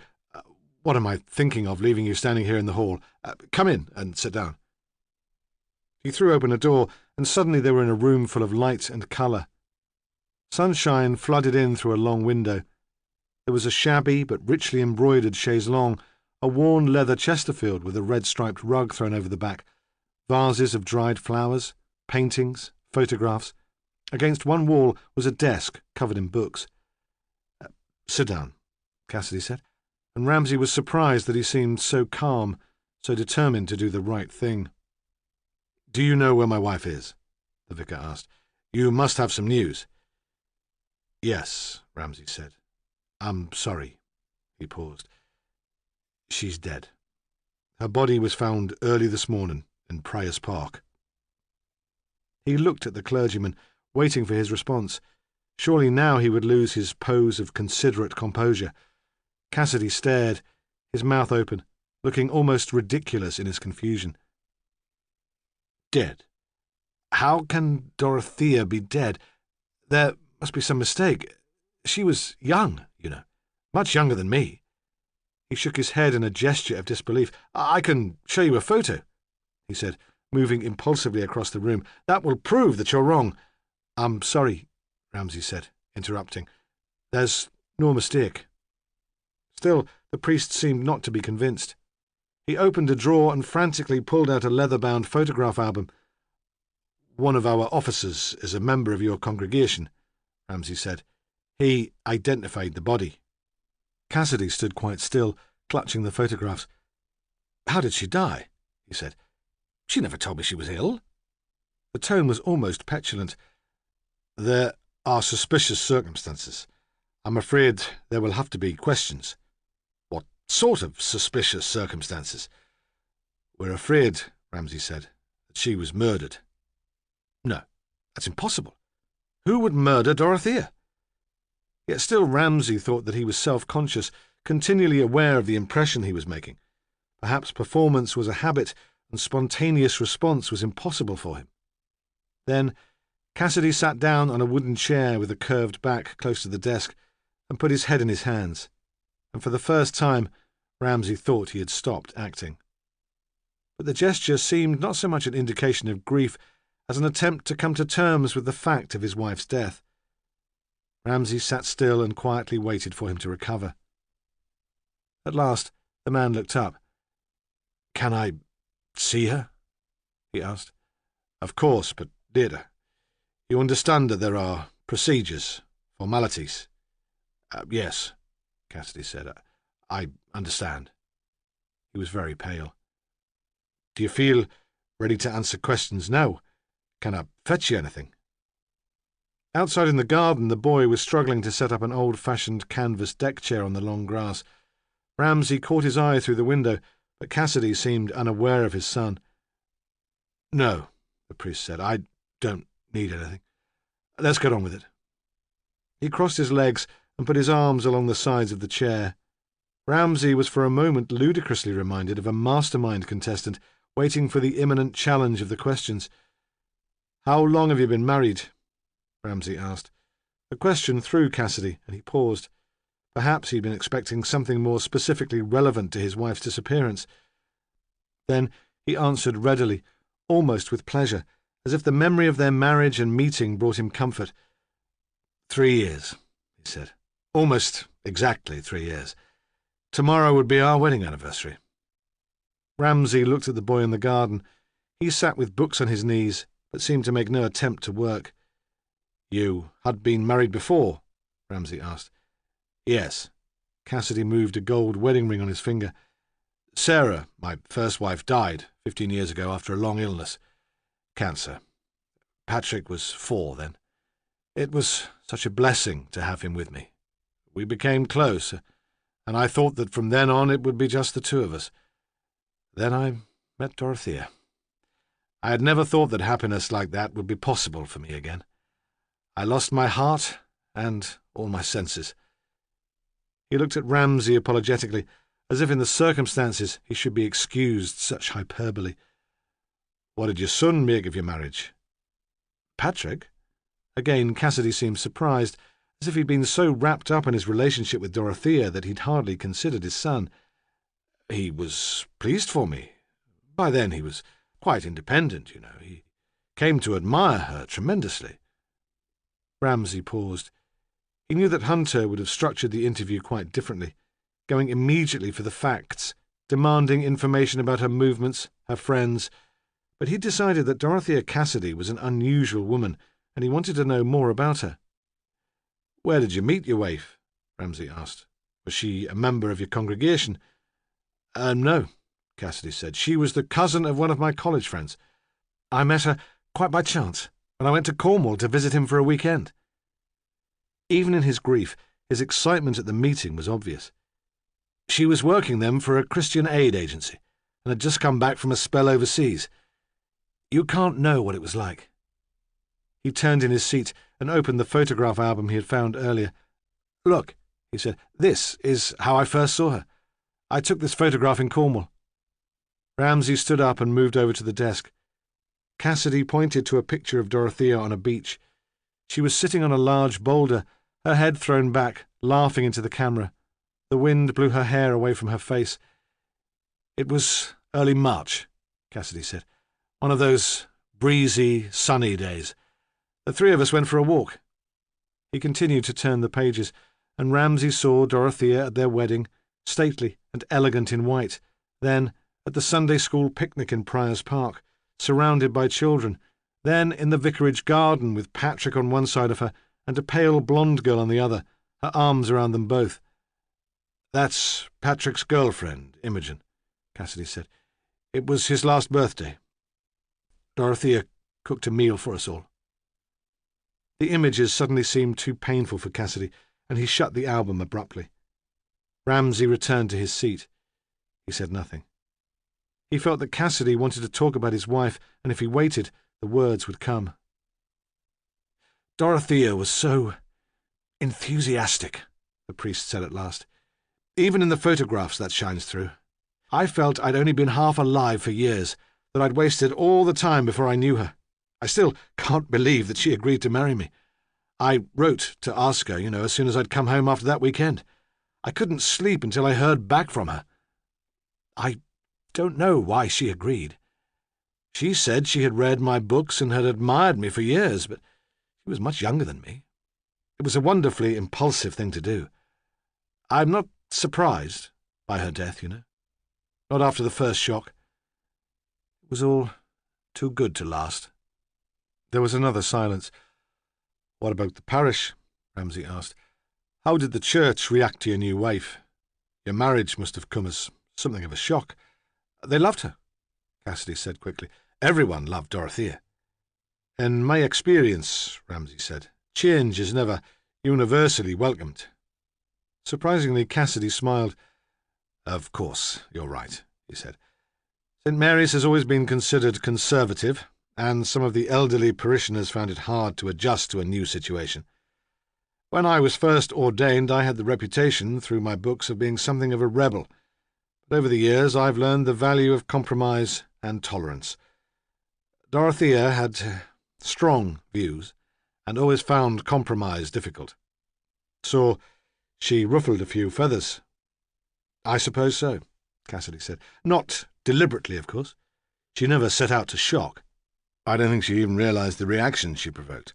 "What am I thinking of, leaving you standing here in the hall? Come in and sit down." He threw open a door, and suddenly they were in a room full of light and colour. Sunshine flooded in through a long window. There was a shabby but richly embroidered chaise longue, a worn leather Chesterfield with a red-striped rug thrown over the back, vases of dried flowers, paintings, photographs. Against one wall was a desk covered in books. "Sit down," Cassidy said, and Ramsay was surprised that he seemed so calm, so determined to do the right thing. "Do you know where my wife is?" the vicar asked. "You must have some news." "Yes," Ramsay said. "I'm sorry." He paused. "She's dead. Her body was found early this morning in Prior's Park." He looked at the clergyman, waiting for his response. Surely now he would lose his pose of considerate composure. Cassidy stared, his mouth open, looking almost ridiculous in his confusion. "Dead? How can Dorothea be dead? There must be some mistake. She was young, you know, much younger than me." He shook his head in a gesture of disbelief. "I can show you a photo," he said, moving impulsively across the room. "That will prove that you're wrong." "I'm sorry," Ramsay said, interrupting. "There's no mistake." Still, the priest seemed not to be convinced. He opened a drawer and frantically pulled out a leather-bound photograph album. "One of our officers is a member of your congregation," Ramsay said. "He identified the body." Cassidy stood quite still, clutching the photographs. "How did she die?" he said. "She never told me she was ill." The tone was almost petulant. "There are suspicious circumstances. I'm afraid there will have to be questions." "What sort of suspicious circumstances?" "We're afraid," Ramsay said, "that she was murdered." "No, that's impossible. Who would murder Dorothea?" Yet still Ramsay thought that he was self-conscious, continually aware of the impression he was making. Perhaps performance was a habit, and spontaneous response was impossible for him. Then Cassidy sat down on a wooden chair with a curved back close to the desk and put his head in his hands, and for the first time Ramsay thought he had stopped acting. But the gesture seemed not so much an indication of grief as an attempt to come to terms with the fact of his wife's death. Ramsay sat still and quietly waited for him to recover. At last the man looked up. "Can I see her?" he asked. "Of course, but, dear, you understand that there are procedures, formalities." Yes," Cassidy said. I understand." He was very pale. "Do you feel ready to answer questions now? Can I fetch you anything?" Outside in the garden, the boy was struggling to set up an old-fashioned canvas deck chair on the long grass. Ramsay caught his eye through the window, but Cassidy seemed unaware of his son. "No," the priest said. "I don't need anything. Let's get on with it." He crossed his legs and put his arms along the sides of the chair. Ramsay was for a moment ludicrously reminded of a mastermind contestant waiting for the imminent challenge of the questions. "How long have you been married?" Ramsay asked. The question threw Cassidy, and he paused. Perhaps he had been expecting something more specifically relevant to his wife's disappearance. Then he answered readily, almost with pleasure, as if the memory of their marriage and meeting brought him comfort. 3 years, he said. "Almost exactly 3 years. Tomorrow would be our wedding anniversary." Ramsay looked at the boy in the garden. He sat with books on his knees, but seemed to make no attempt to work. "You had been married before?" Ramsay asked. "Yes." Cassidy moved a gold wedding ring on his finger. "Sarah, my first wife, died 15 years ago after a long illness. Cancer. Patrick was 4 then. It was such a blessing to have him with me. We became close, and I thought that from then on it would be just the two of us. Then I met Dorothea. I had never thought that happiness like that would be possible for me again. I lost my heart and all my senses." He looked at Ramsay apologetically, as if in the circumstances he should be excused such hyperbole. "What did your son make of your marriage?" "Patrick?" Again Cassidy seemed surprised, as if he'd been so wrapped up in his relationship with Dorothea that he'd hardly considered his son. "He was pleased for me. By then he was quite independent, you know. He came to admire her tremendously." Ramsay paused. He knew that Hunter would have structured the interview quite differently, going immediately for the facts, demanding information about her movements, her friends, but he decided that Dorothea Cassidy was an unusual woman, and he wanted to know more about her. "Where did you meet your wife?" Ramsay asked. "Was she a member of your congregation?" No," Cassidy said. "She was the cousin of one of my college friends. I met her quite by chance when I went to Cornwall to visit him for a weekend." Even in his grief, his excitement at the meeting was obvious. "She was working then for a Christian aid agency, and had just come back from a spell overseas. You can't know what it was like." He turned in his seat and opened the photograph album he had found earlier. "Look," he said, "this is how I first saw her. I took this photograph in Cornwall." Ramsay stood up and moved over to the desk. Cassidy pointed to a picture of Dorothea on a beach. She was sitting on a large boulder, her head thrown back, laughing into the camera. The wind blew her hair away from her face. "It was early March," Cassidy said. "One of those breezy, sunny days. The 3 of us went for a walk." He continued to turn the pages, and Ramsay saw Dorothea at their wedding, stately and elegant in white, then at the Sunday school picnic in Prior's Park, surrounded by children, then in the vicarage garden with Patrick on one side of her and a pale blonde girl on the other, her arms around them both. "That's Patrick's girlfriend, Imogen," Cassidy said. "It was his last birthday. Dorothea cooked a meal for us all." The images suddenly seemed too painful for Cassidy, and he shut the album abruptly. Ramsay returned to his seat. He said nothing. He felt that Cassidy wanted to talk about his wife, and if he waited, the words would come. "Dorothea was so enthusiastic," the priest said at last. "Even in the photographs that shines through. I felt I'd only been half alive for years, that I'd wasted all the time before I knew her. I still can't believe that she agreed to marry me. I wrote to ask her, as soon as I'd come home after that weekend. I couldn't sleep until I heard back from her. I don't know why she agreed. She said she had read my books and had admired me for years, but she was much younger than me. It was a wonderfully impulsive thing to do. I'm not surprised by her death, Not after the first shock. It was all too good to last." There was another silence. "What about the parish?" Ramsay asked. "How did the church react to your new wife? Your marriage must have come as something of a shock." "They loved her," Cassidy said quickly. "Everyone loved Dorothea." "In my experience," Ramsay said, "change is never universally welcomed." Surprisingly, Cassidy smiled. "Of course, you're right," he said. "St. Mary's has always been considered conservative, and some of the elderly parishioners found it hard to adjust to a new situation. When I was first ordained, I had the reputation, through my books, of being something of a rebel, but over the years I've learned the value of compromise and tolerance. Dorothea had strong views, and always found compromise difficult. So she ruffled a few feathers." "I suppose so," Cassidy said. "Not deliberately, of course. She never set out to shock. I don't think she even realized the reaction she provoked."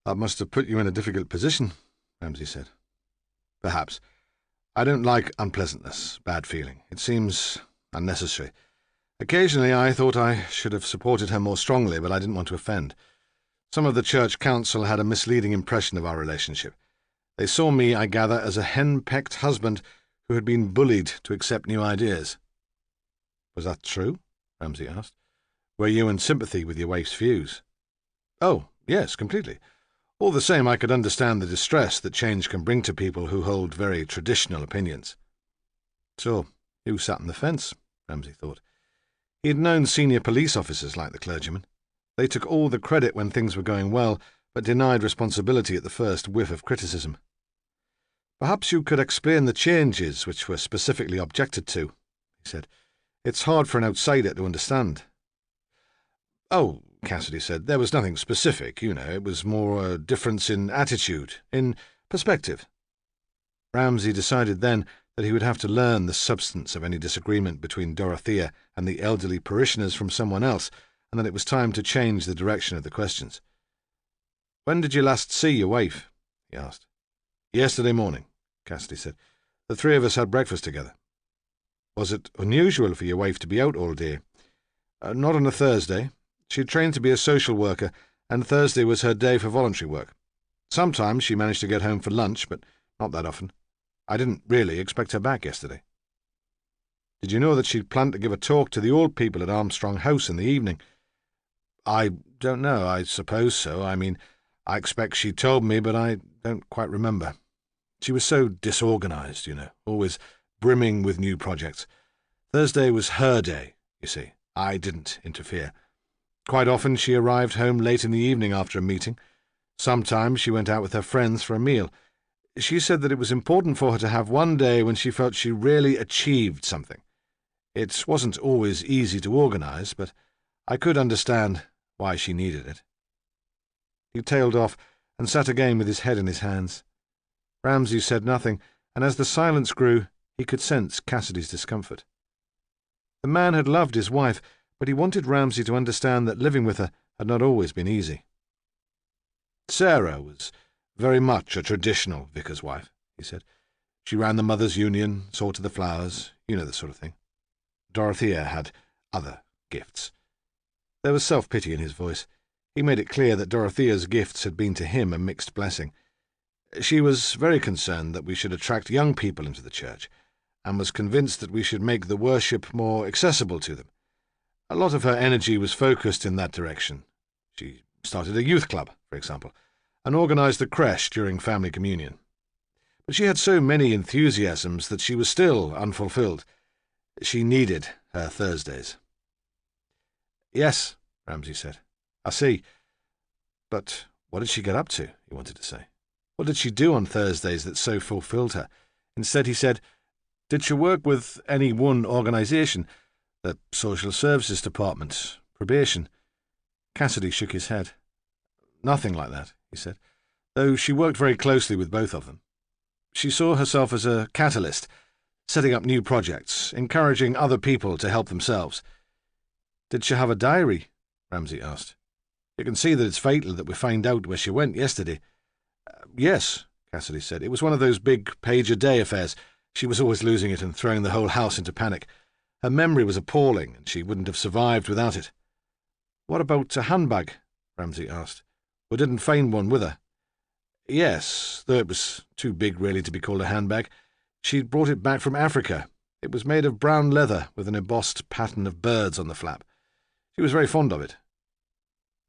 "That must have put you in a difficult position," Ramsay said. "Perhaps. I don't like unpleasantness, bad feeling. It seems unnecessary. Occasionally I thought I should have supported her more strongly, but I didn't want to offend. Some of the church council had a misleading impression of our relationship. They saw me, I gather, as a hen-pecked husband who had been bullied to accept new ideas." "Was that true?" Ramsay asked. "Were you in sympathy with your wife's views?" "Oh, yes, completely. All the same, I could understand the distress that change can bring to people who hold very traditional opinions." So, you sat on the fence, Ramsay thought. He had known senior police officers like the clergyman. They took all the credit when things were going well, but denied responsibility at the first whiff of criticism. "Perhaps you could explain the changes which were specifically objected to," he said. "It's hard for an outsider to understand." "Oh," Cassidy said, "there was nothing specific, It was more a difference in attitude, in perspective." Ramsay decided then that he would have to learn the substance of any disagreement between Dorothea and the elderly parishioners from someone else, and that it was time to change the direction of the questions. "When did you last see your wife?" he asked. "Yesterday morning," Cassidy said. "The three of us had breakfast together." "Was it unusual for your wife to be out all day?" "Not on a Thursday. She trained to be a social worker, and Thursday was her day for voluntary work. Sometimes she managed to get home for lunch, but not that often. I didn't really expect her back yesterday." "Did you know that she'd planned to give a talk to the old people at Armstrong House in the evening?" "I don't know. I suppose so. I expect she told me, but I don't quite remember. She was so disorganized, always brimming with new projects. Thursday was her day, you see. I didn't interfere. Quite often she arrived home late in the evening after a meeting. Sometimes she went out with her friends for a meal. She said that it was important for her to have one day when she felt she really achieved something. It wasn't always easy to organize, but I could understand why she needed it." He tailed off and sat again with his head in his hands. Ramsay said nothing, and as the silence grew, he could sense Cassidy's discomfort. The man had loved his wife, but he wanted Ramsay to understand that living with her had not always been easy. "Sarah was Very much a traditional vicar's wife," he said. "She ran the Mothers' Union, saw to the flowers, you know the sort of thing. Dorothea had other gifts." There was self-pity in his voice. He made it clear that Dorothea's gifts had been to him a mixed blessing. "She was very concerned that we should attract young people into the church, and was convinced that we should make the worship more accessible to them. A lot of her energy was focused in that direction. She started a youth club, for example, and organised the creche during family communion. But she had so many enthusiasms that she was still unfulfilled. She needed her Thursdays." "Yes," Ramsay said. "I see. But what did she get up to?" he wanted to say. What did she do on Thursdays that so fulfilled her? Instead he said, "Did she work with any one organisation? The Social Services Department? Probation?" Cassidy shook his head. "Nothing like that," he said, though she worked very closely with both of them. She saw herself as a catalyst, setting up new projects, encouraging other people to help themselves. "Did she have a diary?" Ramsay asked. "You can see that it's fatal that we find out where she went yesterday." "Yes," Cassidy said. "It was one of those big page-a-day affairs. She was always losing it and throwing the whole house into panic. Her memory was appalling, and she wouldn't have survived without it." "What about a handbag?" Ramsay asked. "We didn't find one with her." "Yes, though it was too big really to be called a handbag. She'd brought it back from Africa. It was made of brown leather with an embossed pattern of birds on the flap. She was very fond of it."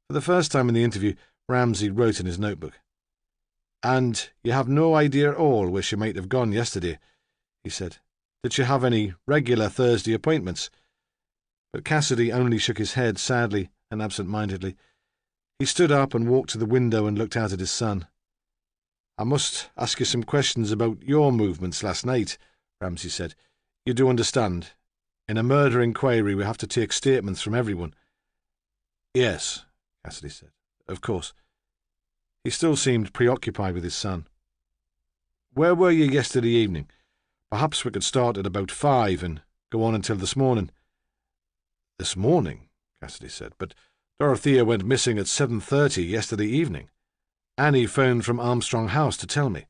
For the first time in the interview, Ramsay wrote in his notebook. "And you have no idea at all where she might have gone yesterday," he said. "Did she have any regular Thursday appointments?" But Cassidy only shook his head sadly and absent-mindedly. He stood up and walked to the window and looked out at his son. "I must ask you some questions about your movements last night," Ramsay said. "You do understand. In a murder inquiry we have to take statements from everyone." "Yes," Cassidy said. "Of course." He still seemed preoccupied with his son. "Where were you yesterday evening? Perhaps we could start at about 5 and go on until this morning." "This morning?" Cassidy said. "But Dorothea went missing at 7:30 yesterday evening. Annie phoned from Armstrong House to tell me."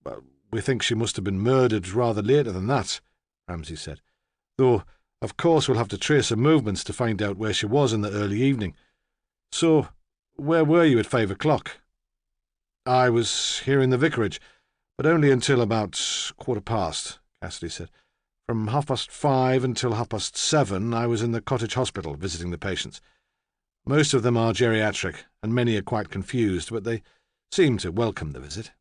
"Well, we think she must have been murdered rather later than that," Ramsay said. "Though, of course, we'll have to trace her movements to find out where she was in the early evening. So, where were you at 5 o'clock?" "I was here in the vicarage, but only until about 7:15, Cassidy said. "From 5:30 until 7:30 I was in the cottage hospital visiting the patients. Most of them are geriatric, and many are quite confused, but they seem to welcome the visit.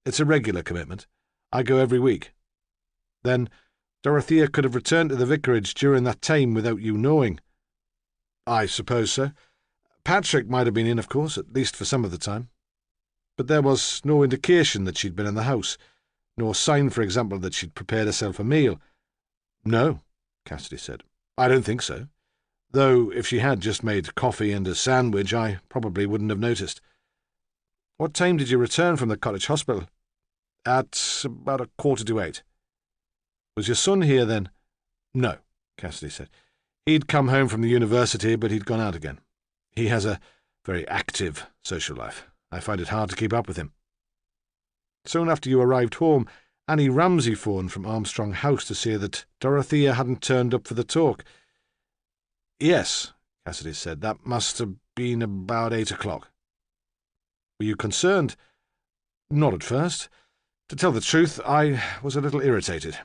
It's a regular commitment. I go every week." "Then Dorothea could have returned to the vicarage during that time without you knowing?" "I suppose so. Patrick might have been in, of course, at least for some of the time. But there was no indication that she'd been in the house. No sign, for example, that she'd prepared herself a meal." "No," Cassidy said. "I don't think so. Though if she had just made coffee and a sandwich, I probably wouldn't have noticed." "What time did you return from the cottage hospital?" "At about 7:15. "Was your son here then?" "No," Cassidy said. "He'd come home from the university, but he'd gone out again. He has a very active social life. I find it hard to keep up with him." "Soon after you arrived home, Annie Ramsay phoned from Armstrong House to say that Dorothea hadn't turned up for the talk." "Yes," Cassidy said. "That must have been about 8 o'clock. "Were you concerned?" "Not at first. To tell the truth, I was a little irritated.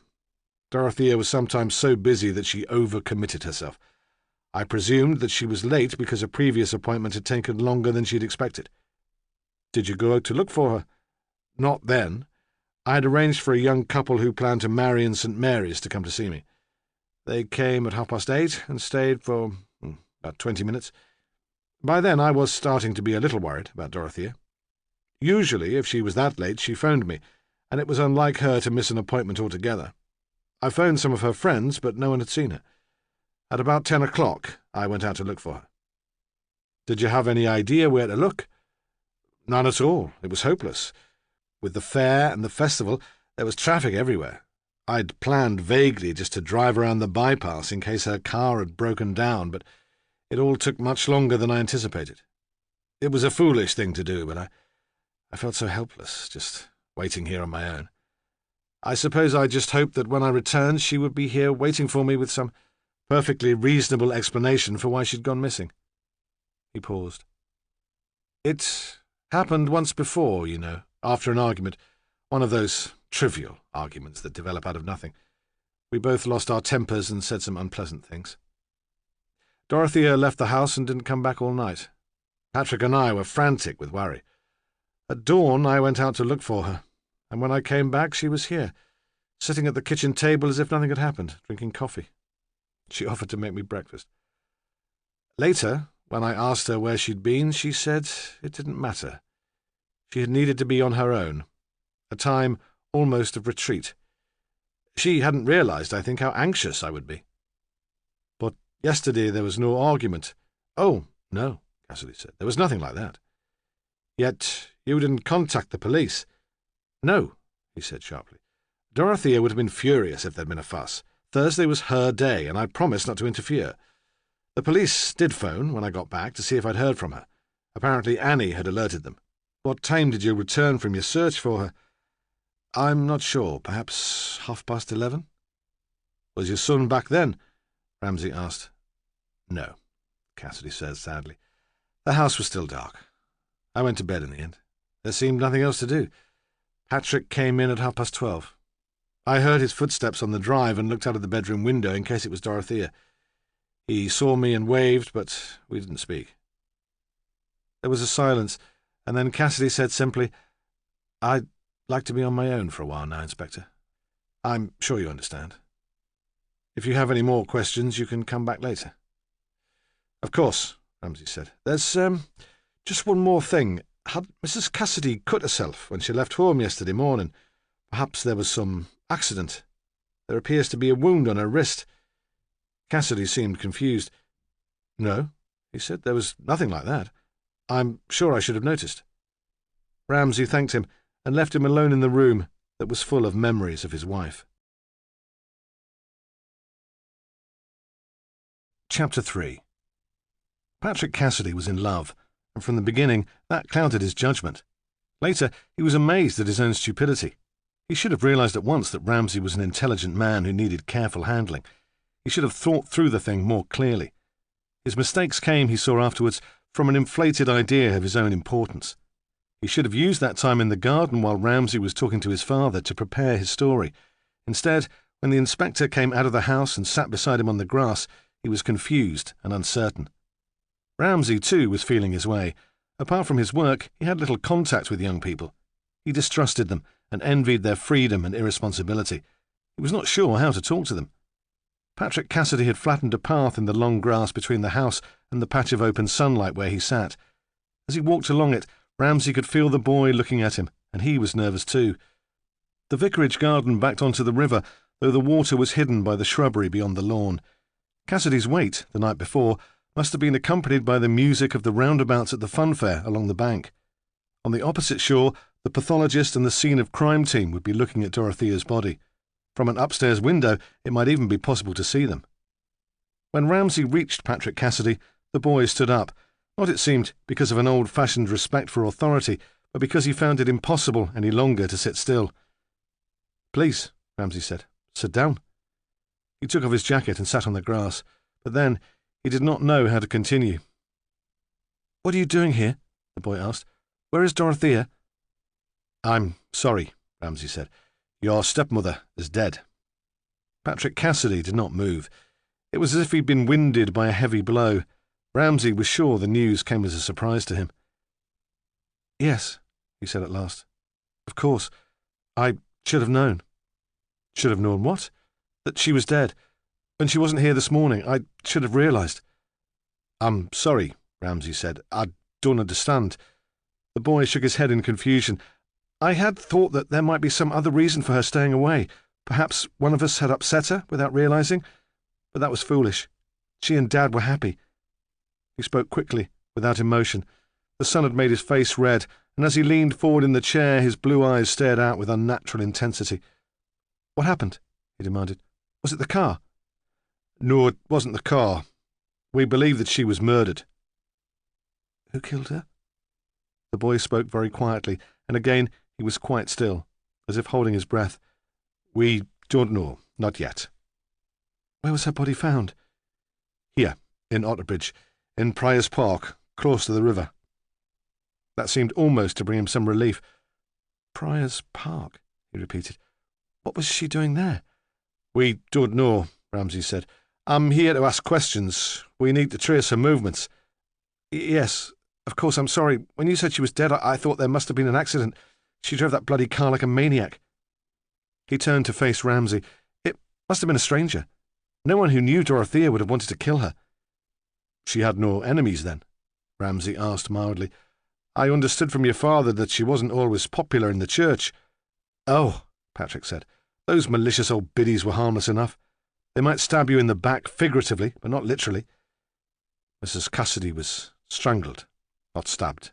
Dorothea was sometimes so busy that she overcommitted herself. I presumed that she was late because a previous appointment had taken longer than she'd expected." "Did you go out to look for her?" "Not then. I had arranged for a young couple who planned to marry in St. Mary's to come to see me. They came at 8:30 and stayed for about 20 minutes. By then I was starting to be a little worried about Dorothea. Usually, if she was that late, she phoned me, and it was unlike her to miss an appointment altogether. I phoned some of her friends, but no one had seen her. At about 10 o'clock, I went out to look for her." "Did you have any idea where to look?" "None at all. It was hopeless. With the fair and the festival, there was traffic everywhere. I'd planned vaguely just to drive around the bypass in case her car had broken down, but it all took much longer than I anticipated. It was a foolish thing to do, but I felt so helpless, just waiting here on my own. I suppose I just hoped that when I returned she would be here waiting for me with some perfectly reasonable explanation for why she'd gone missing. He paused. It happened once before, you know, after an argument, one of those trivial arguments that develop out of nothing. We both lost our tempers and said some unpleasant things. Dorothea left the house and didn't come back all night. Patrick and I were frantic with worry. At dawn I went out to look for her, and when I came back she was here, sitting at the kitchen table as if nothing had happened, drinking coffee. She offered to make me breakfast. Later, when I asked her where she'd been, she said it didn't matter. She had needed to be on her own, a time almost of retreat. She hadn't realized, I think, how anxious I would be. But yesterday there was no argument. Oh, no, Cassidy said. There was nothing like that. Yet you didn't contact the police. No, he said sharply. Dorothea would have been furious if there'd been a fuss. Thursday was her day, and I promised not to interfere. The police did phone when I got back to see if I'd heard from her. Apparently Annie had alerted them. What time did you return from your search for her? I'm not sure. Perhaps 11:30? Was your son back then? Ramsay asked. No, Cassidy said sadly. The house was still dark. I went to bed in the end. There seemed nothing else to do. Patrick came in at 12:30. I heard his footsteps on the drive and looked out of the bedroom window in case it was Dorothea. He saw me and waved, but we didn't speak. There was a silence, and then Cassidy said simply, I'd like to be on my own for a while now, Inspector. I'm sure you understand. If you have any more questions, you can come back later. Of course, Ramsay said. There's just one more thing. Had Mrs. Cassidy cut herself when she left home yesterday morning? Perhaps there was some accident. There appears to be a wound on her wrist. Cassidy seemed confused. No, he said. There was nothing like that. I'm sure I should have noticed. Ramsay thanked him and left him alone in the room that was full of memories of his wife. Chapter 3. Patrick Cassidy was in love, and from the beginning that clouded his judgment. Later, he was amazed at his own stupidity. He should have realized at once that Ramsay was an intelligent man who needed careful handling. He should have thought through the thing more clearly. His mistakes came, he saw afterwards, from an inflated idea of his own importance. He should have used that time in the garden while Ramsay was talking to his father to prepare his story. Instead, when the inspector came out of the house and sat beside him on the grass, he was confused and uncertain. Ramsay, too, was feeling his way. Apart from his work, he had little contact with young people. He distrusted them and envied their freedom and irresponsibility. He was not sure how to talk to them. Patrick Cassidy had flattened a path in the long grass between the house and the patch of open sunlight where he sat. As he walked along it, Ramsay could feel the boy looking at him, and he was nervous too. The vicarage garden backed onto the river, though the water was hidden by the shrubbery beyond the lawn. Cassidy's wait, the night before, must have been accompanied by the music of the roundabouts at the funfair along the bank. On the opposite shore, the pathologist and the scene of crime team would be looking at Dorothea's body. From an upstairs window, it might even be possible to see them. When Ramsay reached Patrick Cassidy, the boy stood up, not, it seemed, because of an old-fashioned respect for authority, but because he found it impossible any longer to sit still. Please, Ramsay said, sit down. He took off his jacket and sat on the grass, but then he did not know how to continue. What are you doing here? The boy asked. Where is Dorothea? I'm sorry, Ramsay said. Your stepmother is dead. Patrick Cassidy did not move. It was as if he'd been winded by a heavy blow. Ramsay was sure the news came as a surprise to him. Yes, he said at last. Of course. I should have known. Should have known what? That she was dead. When she wasn't here this morning, I should have realized. I'm sorry, Ramsay said. I don't understand. The boy shook his head in confusion. I had thought that there might be some other reason for her staying away. Perhaps one of us had upset her without realizing. But that was foolish. She and Dad were happy. He spoke quickly, without emotion. The sun had made his face red, and as he leaned forward in the chair, his blue eyes stared out with unnatural intensity. What happened? He demanded. Was it the car? No, it wasn't the car. We believe that she was murdered. Who killed her? The boy spoke very quietly, and again he was quite still, as if holding his breath. "We don't know, not yet." "Where was her body found?" "Here, in Otterbridge, in Prior's Park, close to the river." That seemed almost to bring him some relief. "Prior's Park," he repeated. "What was she doing there?" "We don't know," Ramsay said. "I'm here to ask questions. We need to trace her movements." "Yes, of course, I'm sorry. When you said she was dead, I thought there must have been an accident. She drove that bloody car like a maniac." He turned to face Ramsay. "It must have been a stranger. No one who knew Dorothea would have wanted to kill her." "She had no enemies, then?" Ramsay asked mildly. "I understood from your father that she wasn't always popular in the church." "Oh," Patrick said, "those malicious old biddies were harmless enough. They might stab you in the back figuratively, but not literally." "Mrs. Cassidy was strangled, not stabbed,"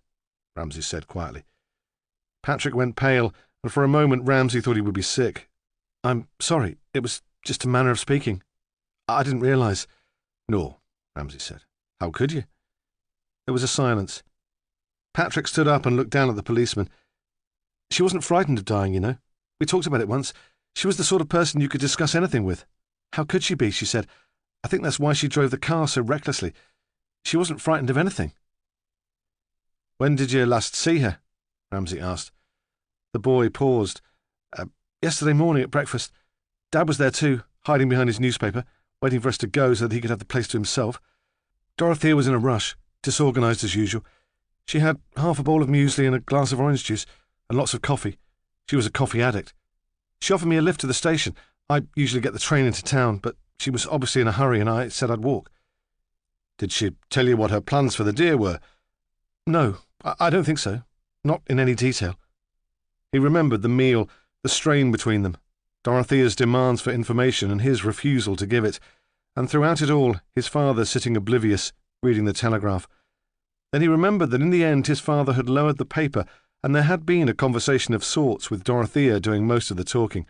Ramsay said quietly. Patrick went pale, and for a moment Ramsay thought he would be sick. "I'm sorry. It was just a manner of speaking. I didn't realise." "No," Ramsay said. "How could you?" There was a silence. Patrick stood up and looked down at the policeman. "She wasn't frightened of dying, you know. We talked about it once. She was the sort of person you could discuss anything with. How could she be, she said. I think that's why she drove the car so recklessly. She wasn't frightened of anything." "When did you last see her?" Ramsay asked. The boy paused. Yesterday morning at breakfast. Dad was there too, hiding behind his newspaper, waiting for us to go so that he could have the place to himself. Dorothea was in a rush, disorganised as usual. She had half a bowl of muesli and a glass of orange juice, and lots of coffee. She was a coffee addict. She offered me a lift to the station. I usually get the train into town, but she was obviously in a hurry and I said I'd walk." "Did she tell you what her plans for the day were?" "No, I don't think so. Not in any detail." He remembered the meal, the strain between them, Dorothea's demands for information and his refusal to give it, and throughout it all his father sitting oblivious, reading the Telegraph. Then he remembered that in the end his father had lowered the paper, and there had been a conversation of sorts with Dorothea doing most of the talking.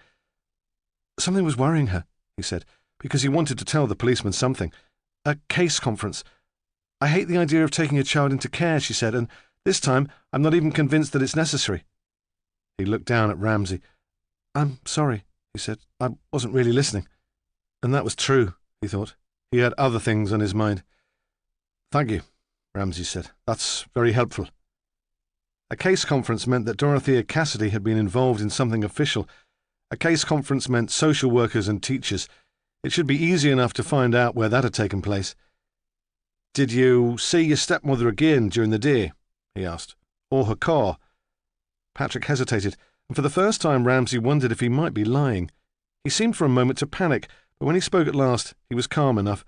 "Something was worrying her," he said, "because he wanted to tell the policeman something. A case conference. I hate the idea of taking a child into care," she said, "and this time I'm not even convinced that it's necessary." He looked down at Ramsay. "I'm sorry," he said. "I wasn't really listening." And that was true, he thought. He had other things on his mind. "Thank you," Ramsay said. "That's very helpful." A case conference meant that Dorothea Cassidy had been involved in something official. A case conference meant social workers and teachers. It should be easy enough to find out where that had taken place. "Did you see your stepmother again during the day?" he asked. "Or her car?" Patrick hesitated, and for the first time Ramsay wondered if he might be lying. He seemed for a moment to panic, but when he spoke at last, he was calm enough.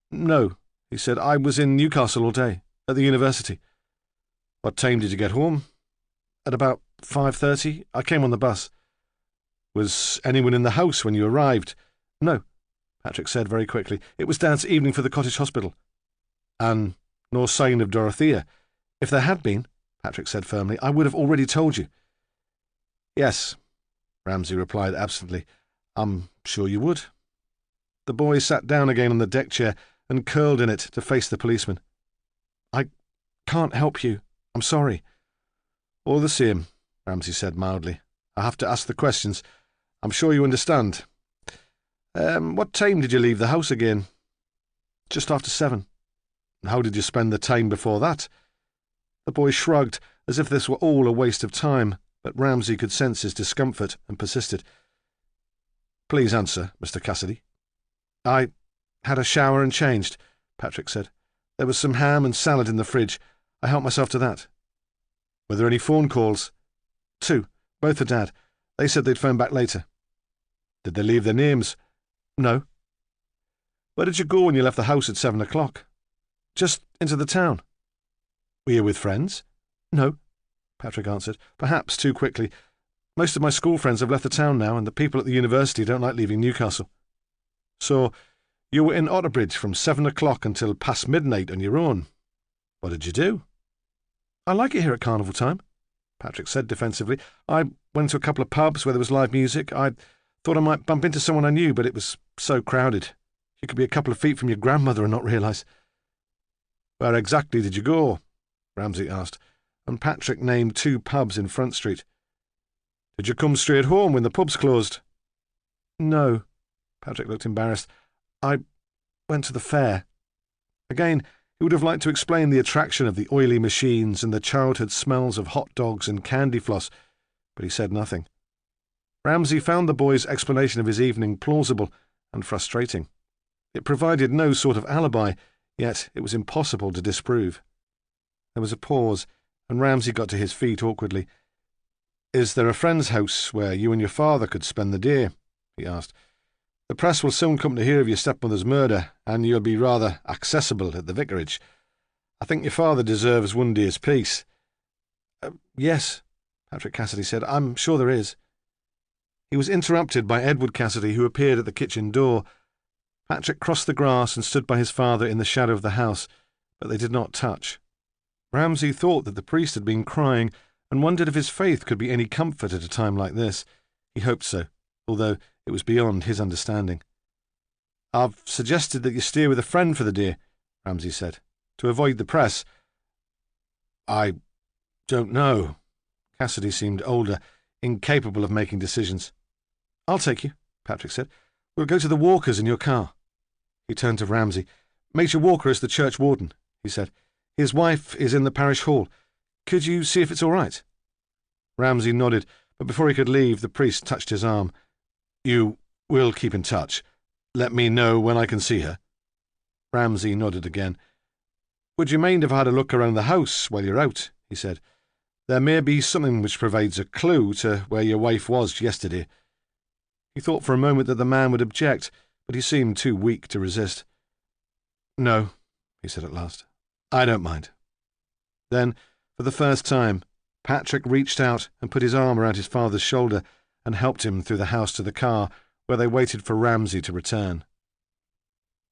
"No," he said. "I was in Newcastle all day, at the university." "What time did you get home?" "At about 5:30. I came on the bus." "Was anyone in the house when you arrived?" "No," Patrick said very quickly. "It was Dad's evening for the cottage hospital." "And no sign of Dorothea?" "If there had been," Patrick said firmly, "I would have already told you." "Yes," Ramsay replied absently. "I'm sure you would." The boy sat down again on the deck chair and curled in it to face the policeman. "I can't help you. I'm sorry." "All the same," Ramsay said mildly, "I have to ask the questions. I'm sure you understand. What time did you leave the house again?" "Just after 7. "How did you spend the time before that?" The boy shrugged, as if this were all a waste of time, but Ramsay could sense his discomfort and persisted. "Please answer, Mr. Cassidy." "I had a shower and changed," Patrick said. "There was some ham and salad in the fridge. I helped myself to that." "Were there any phone calls?" "2, both for Dad. They said they'd phone back later." "Did they leave their names?" "No." "Where did you go when you left the house at 7 o'clock?" "Just into the town." "Were you with friends?" "No," Patrick answered, perhaps too quickly. "Most of my school friends have left the town now, and the people at the university don't like leaving Newcastle." "So you were in Otterbridge from 7 o'clock until past midnight on your own. What did you do?" "I like it here at carnival time," Patrick said defensively. "I went to a couple of pubs where there was live music. I thought I might bump into someone I knew, but it was so crowded. You could be a couple of feet from your grandmother and not realise." "Where exactly did you go?" Ramsay asked. and Patrick named 2 pubs in Front Street. "Did you come straight home when the pubs closed?" "No." Patrick looked embarrassed. "I went to the fair." Again, he would have liked to explain the attraction of the oily machines and the childhood smells of hot dogs and candy floss, but he said nothing. Ramsay found the boy's explanation of his evening plausible and frustrating. It provided no sort of alibi, yet it was impossible to disprove. There was a pause, and Ramsay got to his feet awkwardly. "Is there a friend's house where you and your father could spend the day?" he asked. "The press will soon come to hear of your stepmother's murder, and you'll be rather accessible at the vicarage. I think your father deserves one day's peace." "Yes," Patrick Cassidy said. "I'm sure there is." He was interrupted by Edward Cassidy, who appeared at the kitchen door. Patrick crossed the grass and stood by his father in the shadow of the house, but they did not touch. Ramsay thought that the priest had been crying and wondered if his faith could be any comfort at a time like this. He hoped so, although it was beyond his understanding. "I've suggested that you stay with a friend for the day," Ramsay said, "to avoid the press." "I don't know." Cassidy seemed older, incapable of making decisions. "I'll take you," Patrick said. "We'll go to the Walkers in your car." He turned to Ramsay. "Major Walker is the church warden," he said. "His wife is in the parish hall. Could you see if it's all right?" Ramsay nodded, but before he could leave, the priest touched his arm. "You will keep in touch. Let me know when I can see her." Ramsay nodded again. "Would you mind if I had a look around the house while you're out?" he said. "There may be something which provides a clue to where your wife was yesterday." He thought for a moment that the man would object, but he seemed too weak to resist. "No," he said at last. "I don't mind." Then, for the first time, Patrick reached out and put his arm around his father's shoulder and helped him through the house to the car, where they waited for Ramsay to return.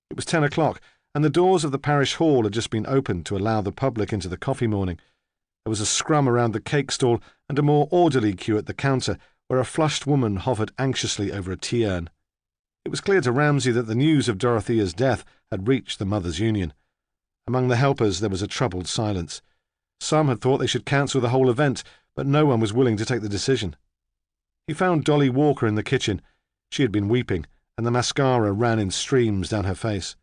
It was 10 o'clock, and the doors of the parish hall had just been opened to allow the public into the coffee morning. There was a scrum around the cake stall and a more orderly queue at the counter, where a flushed woman hovered anxiously over a tea urn. It was clear to Ramsay that the news of Dorothea's death had reached the Mothers' Union. Among the helpers there was a troubled silence. Some had thought they should cancel the whole event, but no one was willing to take the decision. He found Dolly Walker in the kitchen. She had been weeping, and the mascara ran in streams down her face.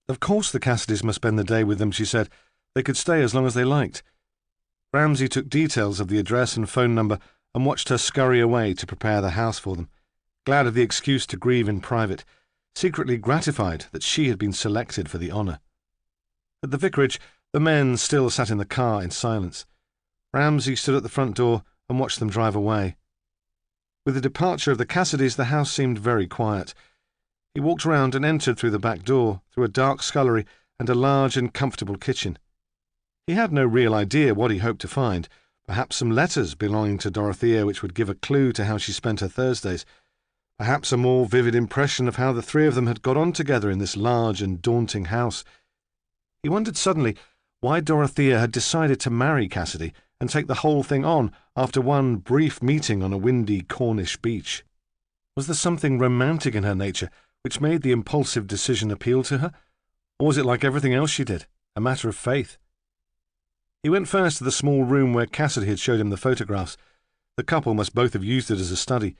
Of course the Cassidys must spend the day with them, she said. They could stay as long as they liked. Ramsay took details of the address and phone number and watched her scurry away to prepare the house for them, glad of the excuse to grieve in private, secretly gratified that she had been selected for the honour. At the vicarage, the men still sat in the car in silence. Ramsay stood at the front door and watched them drive away. With the departure of the Cassidys, the house seemed very quiet. He walked round and entered through the back door, through a dark scullery and a large and comfortable kitchen. He had no real idea what he hoped to find, perhaps some letters belonging to Dorothea which would give a clue to how she spent her Thursdays, perhaps a more vivid impression of how the 3 of them had got on together in this large and daunting house. He wondered suddenly why Dorothea had decided to marry Cassidy and take the whole thing on after one brief meeting on a windy Cornish beach. Was there something romantic in her nature which made the impulsive decision appeal to her, or was it like everything else she did, a matter of faith? He went first to the small room where Cassidy had showed him the photographs. The couple must both have used it as a study.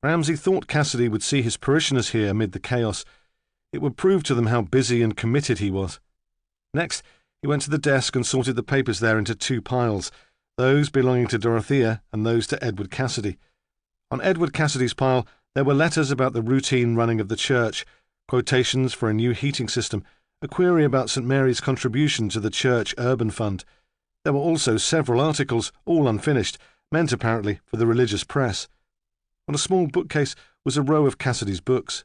Ramsay thought Cassidy would see his parishioners here amid the chaos. It would prove to them how busy and committed he was. Next, he went to the desk and sorted the papers there into 2 piles, those belonging to Dorothea and those to Edward Cassidy. On Edward Cassidy's pile there were letters about the routine running of the church, quotations for a new heating system, a query about St. Mary's contribution to the church urban fund. There were also several articles, all unfinished, meant apparently for the religious press. On a small bookcase was a row of Cassidy's books.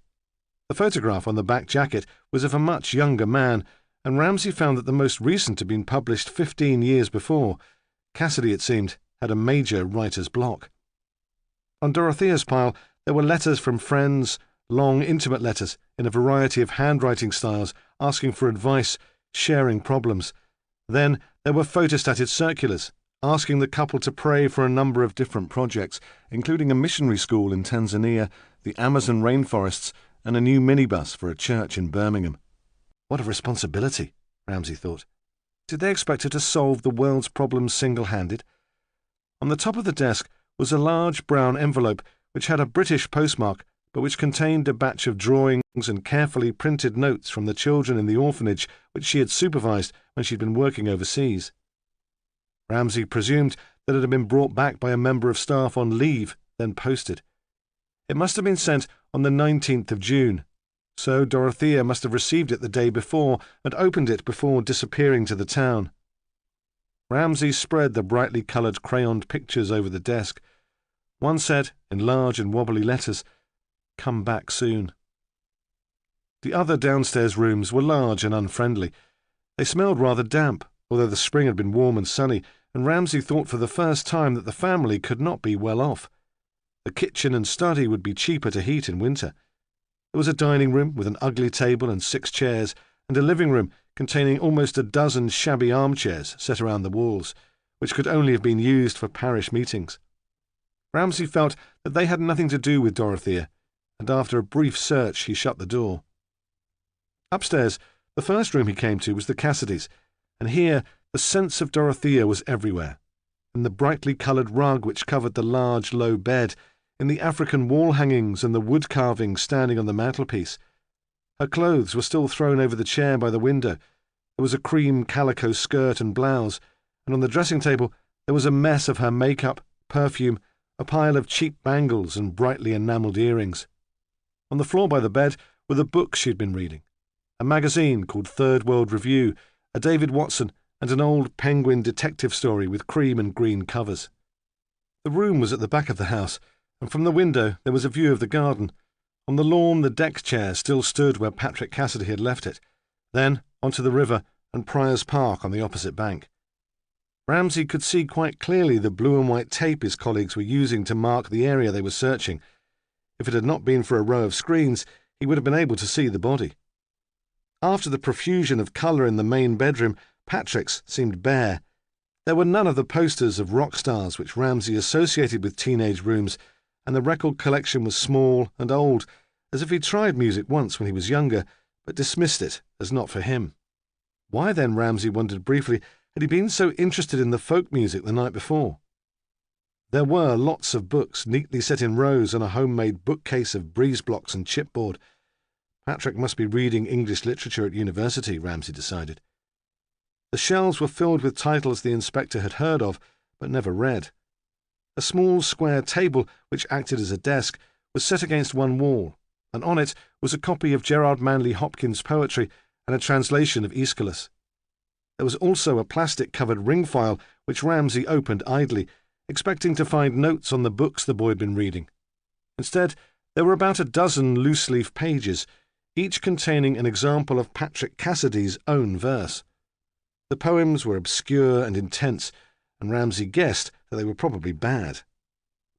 The photograph on the back jacket was of a much younger man, and Ramsay found that the most recent had been published 15 years before. Cassidy, it seemed, had a major writer's block. On Dorothea's pile there were letters from friends, long, intimate letters in a variety of handwriting styles, asking for advice, sharing problems. Then there were photostated circulars, asking the couple to pray for a number of different projects, including a missionary school in Tanzania, the Amazon rainforests, and a new minibus for a church in Birmingham. What a responsibility, Ramsay thought. Did they expect her to solve the world's problems single-handed? On the top of the desk was a large brown envelope which had a British postmark, but which contained a batch of drawings and carefully printed notes from the children in the orphanage which she had supervised when she'd been working overseas. Ramsay presumed that it had been brought back by a member of staff on leave, then posted. It must have been sent on the 19th of June, so Dorothea must have received it the day before and opened it before disappearing to the town. Ramsay spread the brightly coloured crayoned pictures over the desk. One said, in large and wobbly letters, "Come back soon." The other downstairs rooms were large and unfriendly. They smelled rather damp, although the spring had been warm and sunny, and Ramsay thought for the first time that the family could not be well off. The kitchen and study would be cheaper to heat in winter. There was a dining room with an ugly table and 6 chairs, and a living room containing almost a dozen shabby armchairs set around the walls, which could only have been used for parish meetings. Ramsay felt that they had nothing to do with Dorothea, and after a brief search he shut the door. Upstairs, the first room he came to was the Cassidys, and here the sense of Dorothea was everywhere, in the brightly coloured rug which covered the large low bed, in the African wall hangings and the wood carvings standing on the mantelpiece. Her clothes were still thrown over the chair by the window. There was a cream calico skirt and blouse, and on the dressing table there was a mess of her makeup, perfume, a pile of cheap bangles and brightly enamelled earrings. On the floor by the bed were the books she had been reading, a magazine called Third World Review, a David Watson, and an old Penguin detective story with cream and green covers. The room was at the back of the house, and from the window there was a view of the garden. On the lawn the deck chair still stood where Patrick Cassidy had left it, then onto the river and Prior's Park on the opposite bank. Ramsay could see quite clearly the blue and white tape his colleagues were using to mark the area they were searching. If it had not been for a row of screens, he would have been able to see the body. After the profusion of colour in the main bedroom, Patrick's seemed bare. There were none of the posters of rock stars which Ramsay associated with teenage rooms, and the record collection was small and old, as if he'd tried music once when he was younger, but dismissed it as not for him. Why then, Ramsay wondered briefly, had he been so interested in the folk music the night before? There were lots of books neatly set in rows on a homemade bookcase of breeze blocks and chipboard. Patrick must be reading English literature at university, Ramsay decided. The shelves were filled with titles the inspector had heard of, but never read. A small square table, which acted as a desk, was set against one wall, and on it was a copy of Gerard Manley Hopkins' poetry and a translation of Aeschylus. There was also a plastic-covered ring file, which Ramsay opened idly, expecting to find notes on the books the boy had been reading. Instead, there were about a dozen loose-leaf pages, each containing an example of Patrick Cassidy's own verse. The poems were obscure and intense, and Ramsay guessed that they were probably bad.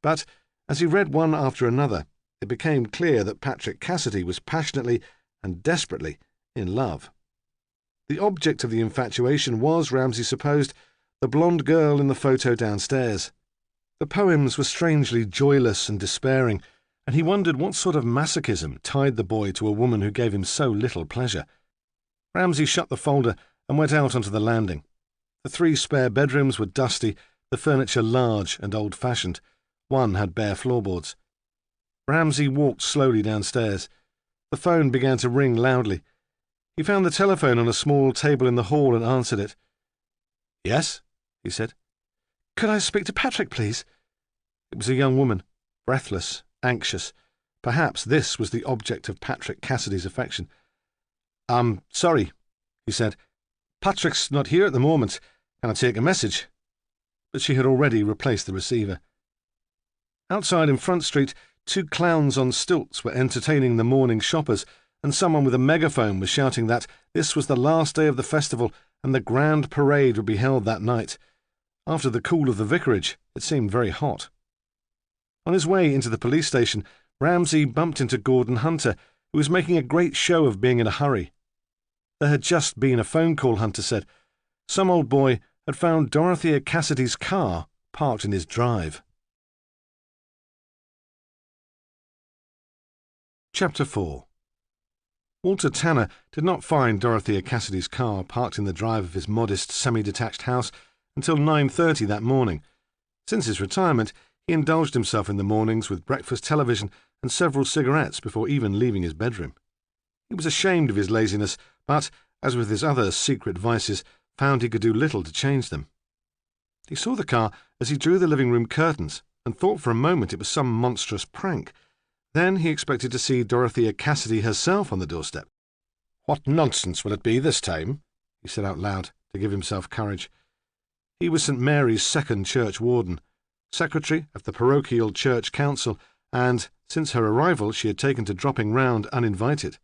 But, as he read one after another, it became clear that Patrick Cassidy was passionately and desperately in love. The object of the infatuation was, Ramsay supposed, the blonde girl in the photo downstairs. The poems were strangely joyless and despairing, and he wondered what sort of masochism tied the boy to a woman who gave him so little pleasure. Ramsay shut the folder and went out onto the landing. The 3 spare bedrooms were dusty, the furniture large and old-fashioned. One had bare floorboards. Ramsay walked slowly downstairs. The phone began to ring loudly. He found the telephone on a small table in the hall and answered it. "Yes?" he said. "Could I speak to Patrick, please?" It was a young woman, breathless, anxious. Perhaps this was the object of Patrick Cassidy's affection. "I'm sorry," he said. "Patrick's not here at the moment. Can I take a message?" But she had already replaced the receiver. Outside in Front Street, 2 clowns on stilts were entertaining the morning shoppers, and someone with a megaphone was shouting that this was the last day of the festival and the grand parade would be held that night. After the cool of the vicarage, it seemed very hot. On his way into the police station, Ramsay bumped into Gordon Hunter, who was making a great show of being in a hurry. There had just been a phone call, Hunter said. Some old boy had found Dorothea Cassidy's car parked in his drive. Chapter 4. Walter Tanner did not find Dorothea Cassidy's car parked in the drive of his modest, semi-detached house until 9:30 that morning. Since his retirement, he indulged himself in the mornings with breakfast television and several cigarettes before even leaving his bedroom. He was ashamed of his laziness, but, as with his other secret vices, found he could do little to change them. He saw the car as he drew the living-room curtains and thought for a moment it was some monstrous prank. Then he expected to see Dorothea Cassidy herself on the doorstep. "What nonsense will it be this time?" he said out loud to give himself courage. He was St. Mary's second church warden, secretary of the parochial church council, and, since her arrival, she had taken to dropping round uninvited.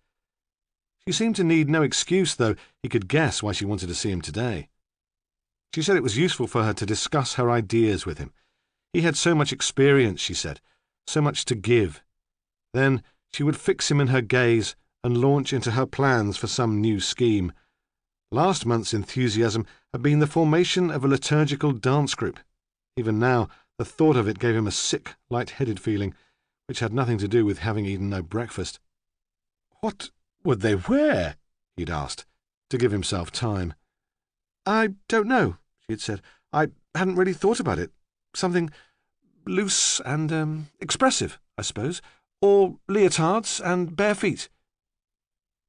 She seemed to need no excuse, though he could guess why she wanted to see him today. She said it was useful for her to discuss her ideas with him. He had so much experience, she said, so much to give. Then she would fix him in her gaze and launch into her plans for some new scheme. Last month's enthusiasm had been the formation of a liturgical dance group. Even now, the thought of it gave him a sick, light-headed feeling, which had nothing to do with having eaten no breakfast. "What would they wear?" he'd asked, to give himself time. "I don't know," she had said. "I hadn't really thought about it. Something loose and expressive, I suppose. Or leotards and bare feet."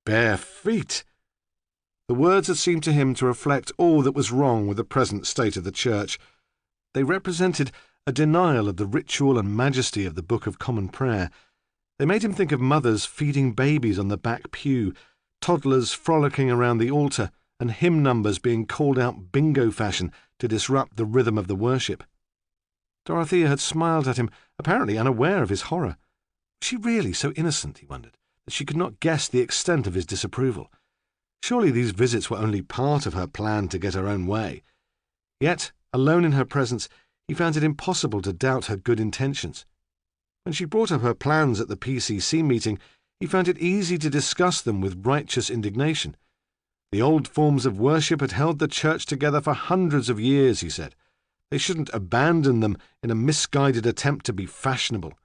Bare feet! The words had seemed to him to reflect all that was wrong with the present state of the church. They represented a denial of the ritual and majesty of the Book of Common Prayer. They made him think of mothers feeding babies on the back pew, toddlers frolicking around the altar, and hymn numbers being called out bingo fashion to disrupt the rhythm of the worship. Dorothea had smiled at him, apparently unaware of his horror. Was she really so innocent, he wondered, that she could not guess the extent of his disapproval? Surely these visits were only part of her plan to get her own way. Yet, alone in her presence, he found it impossible to doubt her good intentions. When she brought up her plans at the PCC meeting, he found it easy to discuss them with righteous indignation. The old forms of worship had held the church together for hundreds of years, he said. They shouldn't abandon them in a misguided attempt to be fashionable.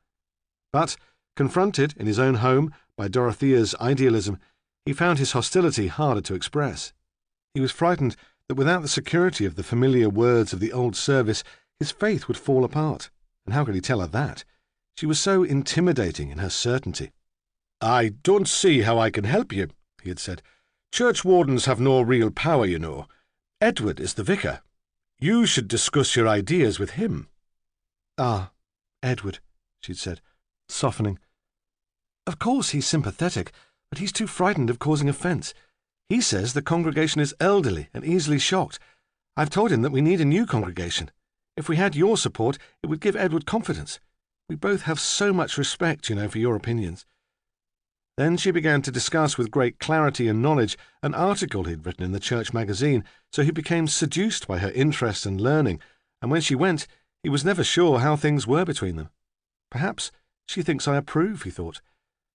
But, confronted in his own home by Dorothea's idealism, he found his hostility harder to express. He was frightened that without the security of the familiar words of the old service, his faith would fall apart. And how could he tell her that? She was so intimidating in her certainty. "I don't see how I can help you," he had said. "Churchwardens have no real power, you know. Edward is the vicar. You should discuss your ideas with him." "Ah, Edward," she'd said, softening. "Of course he's sympathetic, but he's too frightened of causing offence. He says the congregation is elderly and easily shocked. I've told him that we need a new congregation. If we had your support, it would give Edward confidence. We both have so much respect, you know, for your opinions." Then she began to discuss with great clarity and knowledge an article he'd written in the church magazine, so he became seduced by her interest and learning, and when she went, he was never sure how things were between them. Perhaps she thinks I approve, he thought,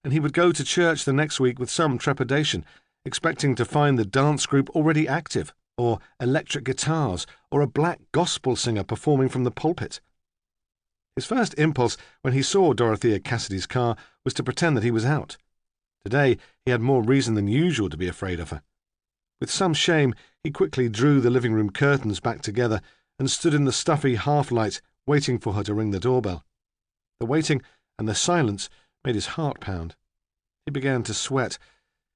and he would go to church the next week with some trepidation, expecting to find the dance group already active, or electric guitars, or a black gospel singer performing from the pulpit. His first impulse when he saw Dorothea Cassidy's car was to pretend that he was out. Today he had more reason than usual to be afraid of her. With some shame, he quickly drew the living-room curtains back together and stood in the stuffy half-light, waiting for her to ring the doorbell. The waiting and the silence made his heart pound. He began to sweat.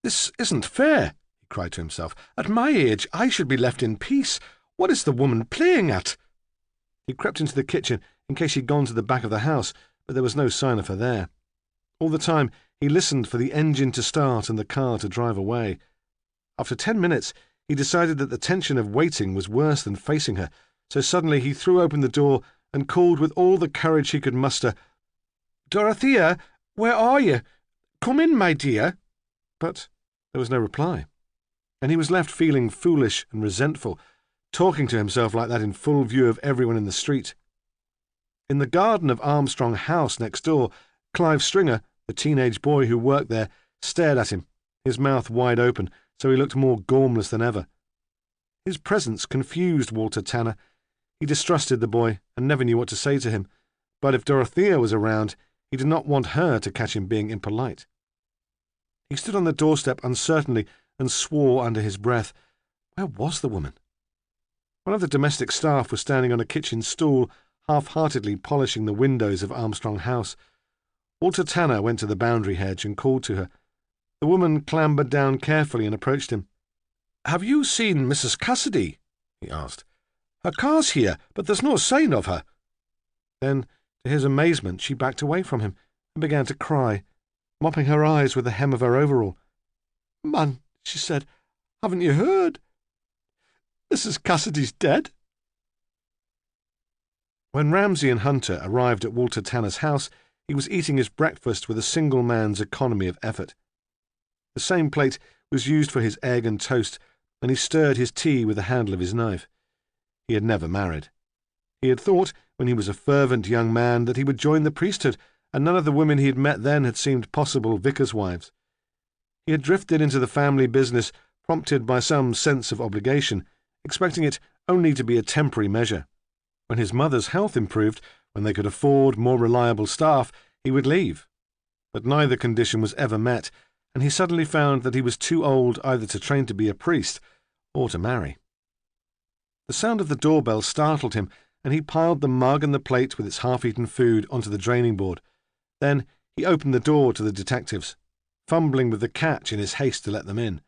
"This isn't fair," he cried to himself. "At my age, I should be left in peace. What is the woman playing at?" He crept into the kitchen in case she'd gone to the back of the house, but there was no sign of her there. All the time, he listened for the engine to start and the car to drive away. After 10 minutes, he decided that the tension of waiting was worse than facing her, so suddenly he threw open the door and called with all the courage he could muster, "Dorothea, where are you? Come in, my dear." But there was no reply, and he was left feeling foolish and resentful, talking to himself like that in full view of everyone in the street. In the garden of Armstrong House next door, Clive Stringer, the teenage boy who worked there, stared at him, his mouth wide open, so he looked more gormless than ever. His presence confused Walter Tanner. He distrusted the boy and never knew what to say to him, but if Dorothea was around, he did not want her to catch him being impolite. He stood on the doorstep uncertainly and swore under his breath. Where was the woman? One of the domestic staff was standing on a kitchen stool, half-heartedly polishing the windows of Armstrong House. Walter Tanner went to the boundary hedge and called to her. The woman clambered down carefully and approached him. "Have you seen Mrs. Cassidy?" he asked. "Her car's here, but there's no sign of her." Then, to his amazement, she backed away from him and began to cry, mopping her eyes with the hem of her overall. "Man," she said, "haven't you heard? Mrs. Cassidy's dead." When Ramsay and Hunter arrived at Walter Tanner's house, he was eating his breakfast with a single man's economy of effort. The same plate was used for his egg and toast, and he stirred his tea with the handle of his knife. He had never married. He had thought, when he was a fervent young man, that he would join the priesthood, and none of the women he had met then had seemed possible vicars' wives. He had drifted into the family business, prompted by some sense of obligation, expecting it only to be a temporary measure. When his mother's health improved, when they could afford more reliable staff, he would leave. But neither condition was ever met, and he suddenly found that he was too old either to train to be a priest or to marry. The sound of the doorbell startled him, and he piled the mug and the plate with its half-eaten food onto the draining board. Then he opened the door to the detectives, fumbling with the catch in his haste to let them in.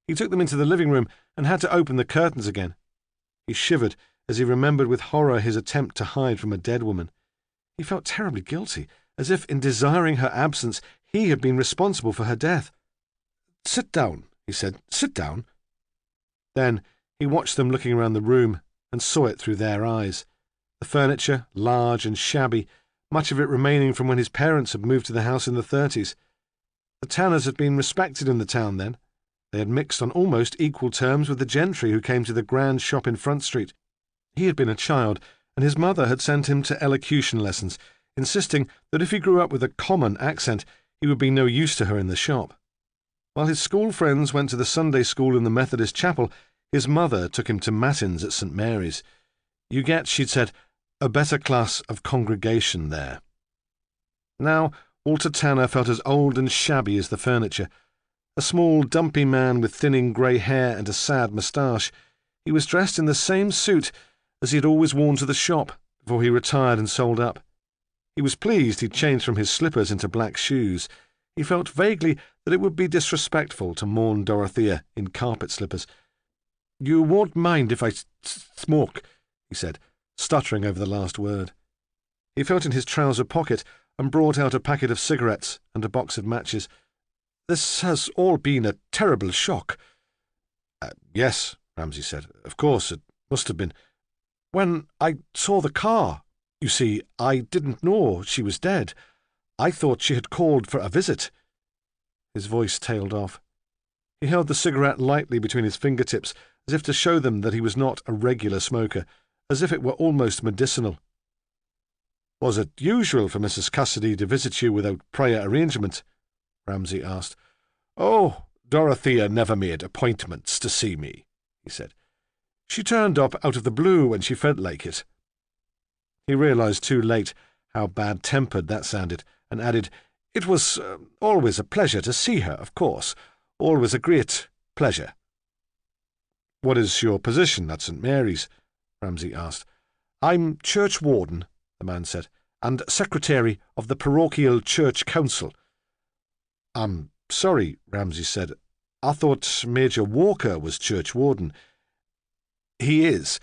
He took them into the living room and had to open the curtains again. He shivered as he remembered with horror his attempt to hide from a dead woman. He felt terribly guilty, as if in desiring her absence he had been responsible for her death. "Sit down," he said. "Sit down." Then he watched them looking around the room and saw it through their eyes. The furniture, large and shabby, much of it remaining from when his parents had moved to the house in the 30s. The Tanners had been respected in the town then. They had mixed on almost equal terms with the gentry who came to the grand shop in Front Street. He had been a child, and his mother had sent him to elocution lessons, insisting that if he grew up with a common accent, he would be no use to her in the shop. While his school friends went to the Sunday school in the Methodist chapel, his mother took him to matins at St. Mary's. You get, she'd said, a better class of congregation there. Now Walter Tanner felt as old and shabby as the furniture. A small, dumpy man with thinning grey hair and a sad moustache, he was dressed in the same suit as he had always worn to the shop before he retired and sold up. He was pleased he'd changed from his slippers into black shoes. He felt vaguely that it would be disrespectful to mourn Dorothea in carpet slippers. "You won't mind if I smoke," he said, stuttering over the last word. He felt in his trouser pocket and brought out a packet of cigarettes and a box of matches. "This has all been a terrible shock." Yes," Ramsay said. "Of course, it must have been. When I saw the car, you see, I didn't know she was dead. I thought she had called for a visit." His voice tailed off. He held the cigarette lightly between his fingertips, as if to show them that he was not a regular smoker, as if it were almost medicinal. "Was it usual for Mrs. Cassidy to visit you without prior arrangement?" Ramsay asked. "Oh, Dorothea never made appointments to see me," he said. "She turned up out of the blue when she felt like it." He realized too late how bad-tempered that sounded, and added, "It was always a pleasure to see her, of course. Always a great pleasure." "What is your position at St. Mary's?" Ramsay asked. "I'm church warden," the man said, "and secretary of the parochial church council." "I'm sorry," Ramsay said. "I thought Major Walker was church warden." "He is.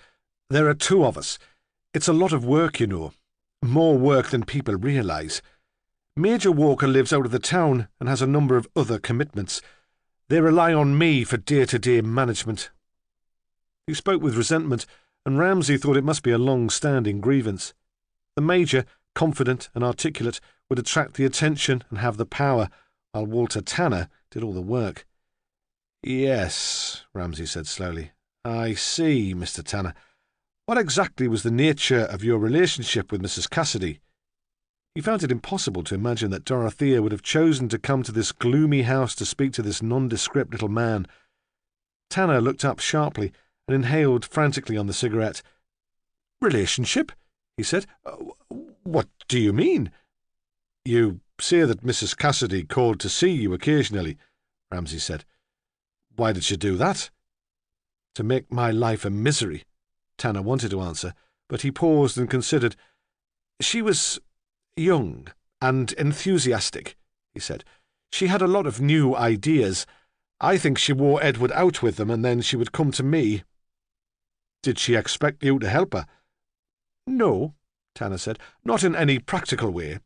There are two of us. It's a lot of work, you know. More work than people realise. Major Walker lives out of the town and has a number of other commitments. They rely on me for day-to-day management." He spoke with resentment, and Ramsay thought it must be a long-standing grievance. The Major, confident and articulate, would attract the attention and have the power, while Walter Tanner did all the work. "Yes," Ramsay said slowly. "I see, Mr. Tanner. What exactly was the nature of your relationship with Mrs. Cassidy?" He found it impossible to imagine that Dorothea would have chosen to come to this gloomy house to speak to this nondescript little man. Tanner looked up sharply and inhaled frantically on the cigarette. " 'Relationship?' he said. 'What do you mean?' You say that Mrs. Cassidy called to see you occasionally, Ramsay said. Why did she do that? To make my life a misery, Tanner wanted to answer, but he paused and considered. She was young and enthusiastic, he said. She had a lot of new ideas. I think she wore Edward out with them, and then she would come to me. Did she expect you to help her? No, Tanner said, not in any practical way.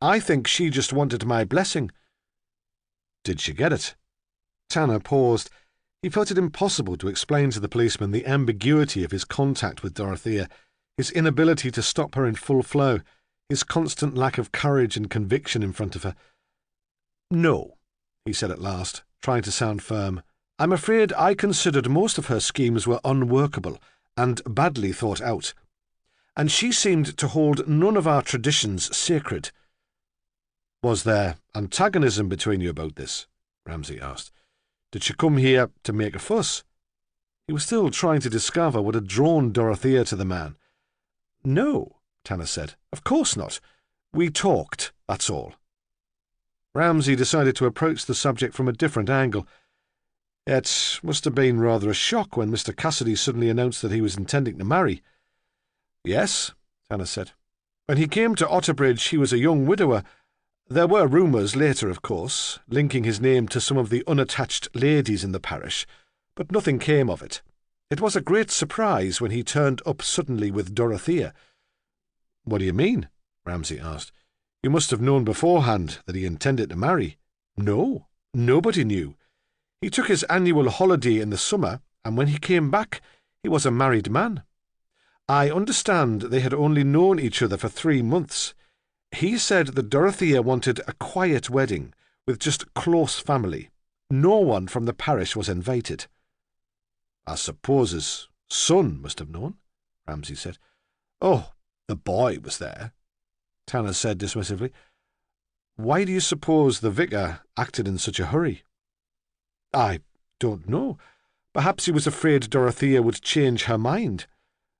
I think she just wanted my blessing. Did she get it? Tanner paused. He felt it impossible to explain to the policeman the ambiguity of his contact with Dorothea, his inability to stop her in full flow, his constant lack of courage and conviction in front of her. No, he said at last, trying to sound firm. I'm afraid I considered most of her schemes were unworkable and badly thought out. And she seemed to hold none of our traditions sacred. Was there antagonism between you about this? Ramsay asked. Did she come here to make a fuss? He was still trying to discover what had drawn Dorothea to the man. No, Tanner said. Of course not. We talked, that's all. Ramsay decided to approach the subject from a different angle. It must have been rather a shock when Mr. Cassidy suddenly announced that he was intending to marry. Yes, Tanner said. When he came to Otterbridge, he was a young widower. There were rumours later, of course, linking his name to some of the unattached ladies in the parish, but nothing came of it. It was a great surprise when he turned up suddenly with Dorothea. What do you mean? Ramsay asked. You must have known beforehand that he intended to marry. No, nobody knew. He took his annual holiday in the summer, and when he came back, he was a married man. I understand they had only known each other for 3 months. He said that Dorothea wanted a quiet wedding, with just close family. No one from the parish was invited. I suppose his son must have known, Ramsay said. Oh, the boy was there, Tanner said dismissively. Why do you suppose the vicar acted in such a hurry? I don't know. Perhaps he was afraid Dorothea would change her mind.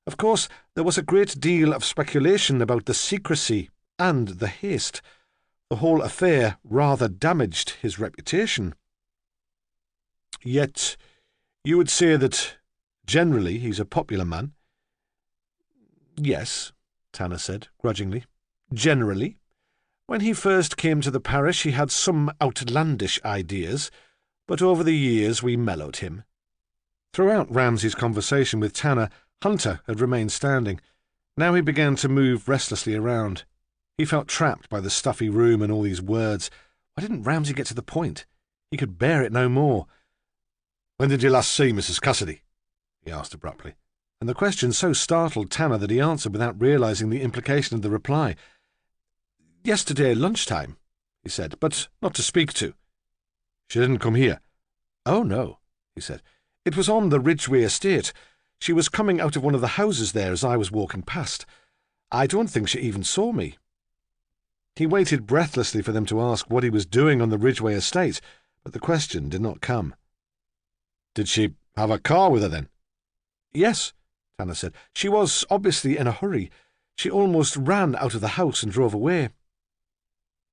Of course, there was a great deal of speculation about the secrecy and the haste. The whole affair rather damaged his reputation. Yet, you would say that, generally, he's a popular man? Yes, Tanner said, grudgingly. Generally. When he first came to the parish, he had some outlandish ideas, but over the years we mellowed him. Throughout Ramsay's conversation with Tanner, Hunter had remained standing. Now he began to move restlessly around. He felt trapped by the stuffy room and all these words. Why didn't Ramsay get to the point? He could bear it no more. When did you last see Mrs. Cassidy? He asked abruptly, and the question so startled Tanner that he answered without realizing the implication of the reply. Yesterday lunchtime, he said, but not to speak to. She didn't come here? Oh, no, he said. It was on the Ridgeway estate. She was coming out of one of the houses there as I was walking past. I don't think she even saw me. He waited breathlessly for them to ask what he was doing on the Ridgeway estate, but the question did not come. Did she have a car with her then? Yes, Tanner said. She was obviously in a hurry. She almost ran out of the house and drove away.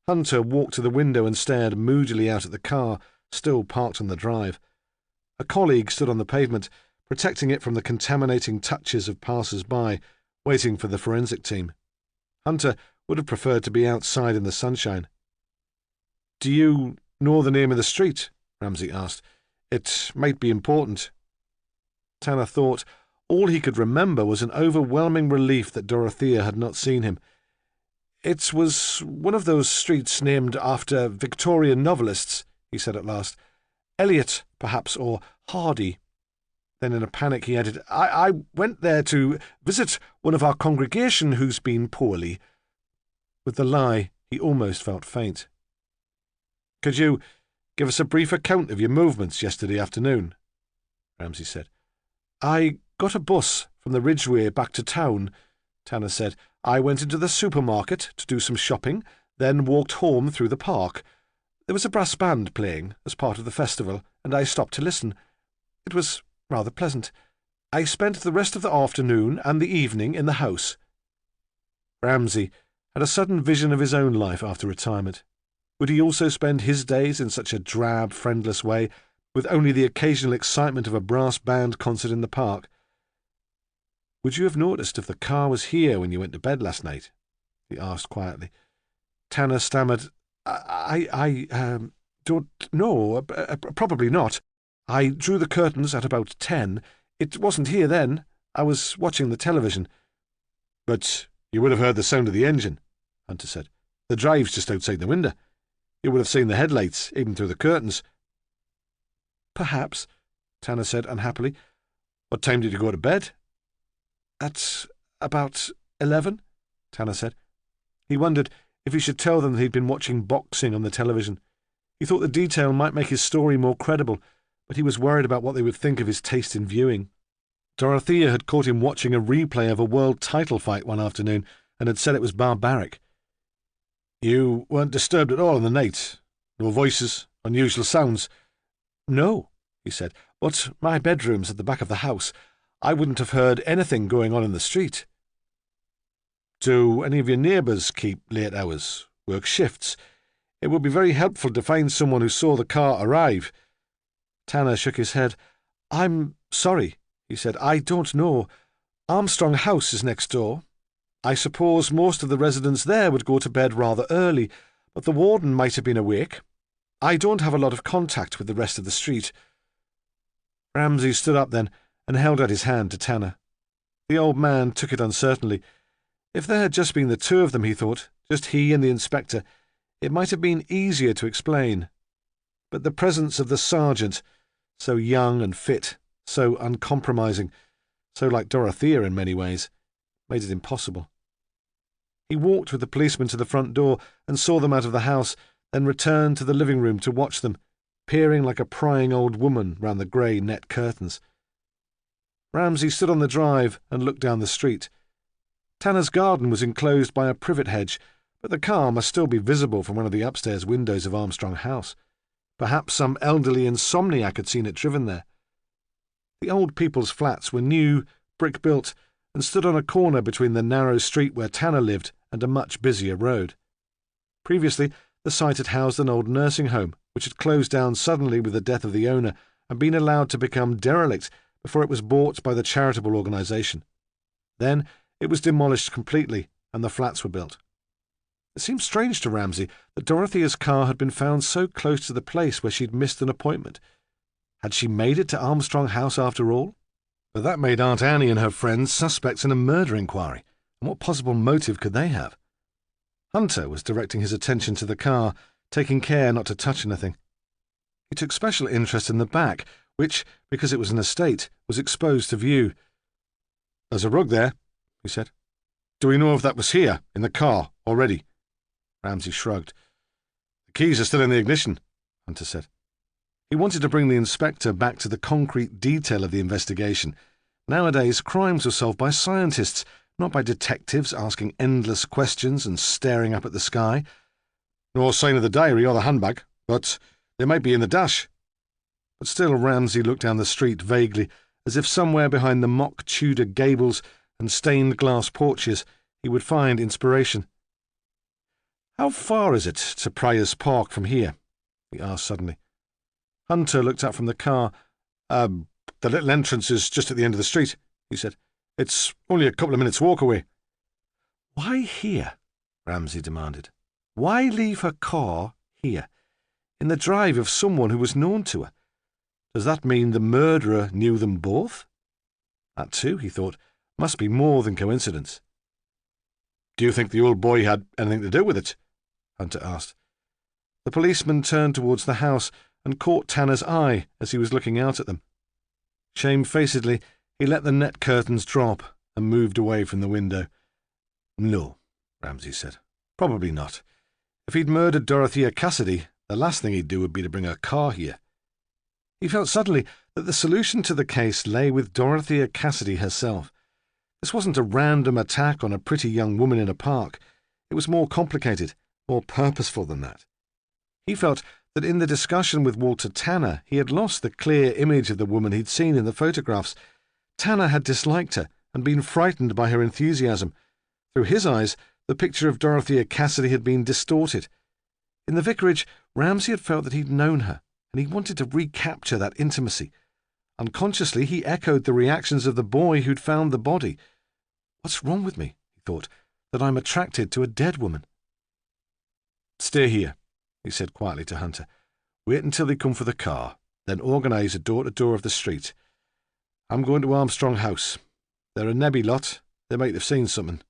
Hunter walked to the window and stared moodily out at the car, still parked on the drive. A colleague stood on the pavement, protecting it from the contaminating touches of passers-by, waiting for the forensic team. Hunter would have preferred to be outside in the sunshine. Do you know the name of the street? Ramsay asked. It might be important. Tanner thought. All he could remember was an overwhelming relief that Dorothea had not seen him. It was one of those streets named after Victorian novelists, he said at last. Eliot, perhaps, or Hardy. Then in a panic he added, I went there to visit one of our congregation who's been poorly. With the lie, he almost felt faint. Could you give us a brief account of your movements yesterday afternoon? Ramsay said. I got a bus from the Ridgeway back to town, Tanner said. I went into the supermarket to do some shopping, then walked home through the park. There was a brass band playing as part of the festival, and I stopped to listen. It was rather pleasant. I spent the rest of the afternoon and the evening in the house. Ramsay had a sudden vision of his own life after retirement. Would he also spend his days in such a drab, friendless way, with only the occasional excitement of a brass band concert in the park? "Would you have noticed if the car was here when you went to bed last night?" he asked quietly. Tanner stammered, I don't know. Probably not. I drew the curtains at about 10. It wasn't here then. I was watching the television." "But you would have heard the sound of the engine," Hunter said. "The drive's just outside the window. You would have seen the headlights, even through the curtains."
"Perhaps,"
Tanner said unhappily. "What time did you go to bed?"
"At about 11,
Tanner said. He wondered if he should tell them that he'd been watching boxing on the television. He thought the detail might make his story more credible, but he was worried about what they would think of his taste in viewing. Dorothea had caught him watching a replay of a world title fight one afternoon and had said it was barbaric. "You weren't disturbed at all in the night? No voices, unusual sounds?"
"No," he said, "but my bedroom's at the back of the house. I wouldn't have heard anything going on in the street."
"Do any of your neighbours keep late hours, work shifts? It would be very helpful to find someone who saw the car arrive."
Tanner shook his head. "I'm sorry," he said. "I don't know. Armstrong House is next door. I suppose most of the residents there would go to bed rather early, but the warden might have been awake. I don't have a lot of contact with the rest of the street."
Ramsay stood up then and held out his hand to Tanner. The old man took it uncertainly. If there had just been the two of them, he thought, just he and the inspector, it might have been easier to explain. But the presence of the sergeant, so young and fit, so uncompromising, so like Dorothea in many ways, made it impossible. He walked with the policeman to the front door and saw them out of the house, then returned to the living room to watch them, peering like a prying old woman round the grey net curtains. Ramsay stood on the drive and looked down the street. Tanner's garden was enclosed by a privet hedge, but the car must still be visible from one of the upstairs windows of Armstrong House. Perhaps some elderly insomniac had seen it driven there. The old people's flats were new, brick-built, and stood on a corner between the narrow street where Tanner lived and a much busier road. Previously, the site had housed an old nursing home, which had closed down suddenly with the death of the owner and been allowed to become derelict before it was bought by the charitable organisation. Then it was demolished completely, and the flats were built. It seemed strange to Ramsay that Dorothea's car had been found so close to the place where she'd missed an appointment. Had she made it to Armstrong House after all? But that made Aunt Annie and her friends suspects in a murder inquiry, and what possible motive could they have? Hunter was directing his attention to the car, taking care not to touch anything. He took special interest in the back, which, because it was an estate, was exposed to view. "There's a rug there," he said. "Do we know if that was here, in the car, already?" Ramsay shrugged. "The keys are still in the ignition," Hunter said. He wanted to bring the inspector back to the concrete detail of the investigation. Nowadays, crimes were solved by scientists, not by detectives asking endless questions and staring up at the sky. "No sign of the diary or the handbag, but they might be in the dash." But still Ramsay looked down the street vaguely, as if somewhere behind the mock Tudor gables and stained glass porches he would find inspiration. "How far is it to Prior's Park from here?" he asked suddenly. Hunter looked up from the car. The little entrance is just at the end of the street," he said. "It's only a couple of minutes' walk away."
"Why here?" Ramsay demanded. "Why leave her car here, in the drive of someone who was known to her? Does that mean the murderer knew them both? That, too, he thought, must be more than coincidence."
"Do you think the old boy had anything to do with it?" Hunter asked.
The policeman turned towards the house and caught Tanner's eye as he was looking out at them. Shamefacedly, he let the net curtains drop and moved away from the window.
"No," Ramsay said. "Probably not. If he'd murdered Dorothea Cassidy, the last thing he'd do would be to bring her car here."
He felt suddenly that the solution to the case lay with Dorothea Cassidy herself. This wasn't a random attack on a pretty young woman in a park. It was more complicated, more purposeful than that. He felt that in the discussion with Walter Tanner he had lost the clear image of the woman he'd seen in the photographs. Tanner had disliked her and been frightened by her enthusiasm. Through his eyes, The picture of Dorothea Cassidy had been distorted. In the vicarage, Ramsay had felt that he'd known her, and he wanted to recapture that intimacy. Unconsciously, he echoed the reactions of the boy who'd found the body. What's wrong with me, he thought, that I'm attracted to a dead woman? Stay here, he said quietly to Hunter. Wait until they come for the car, then organise a door-to-door of the street. I'm going to Armstrong House. They're a nebby lot. They might have seen something.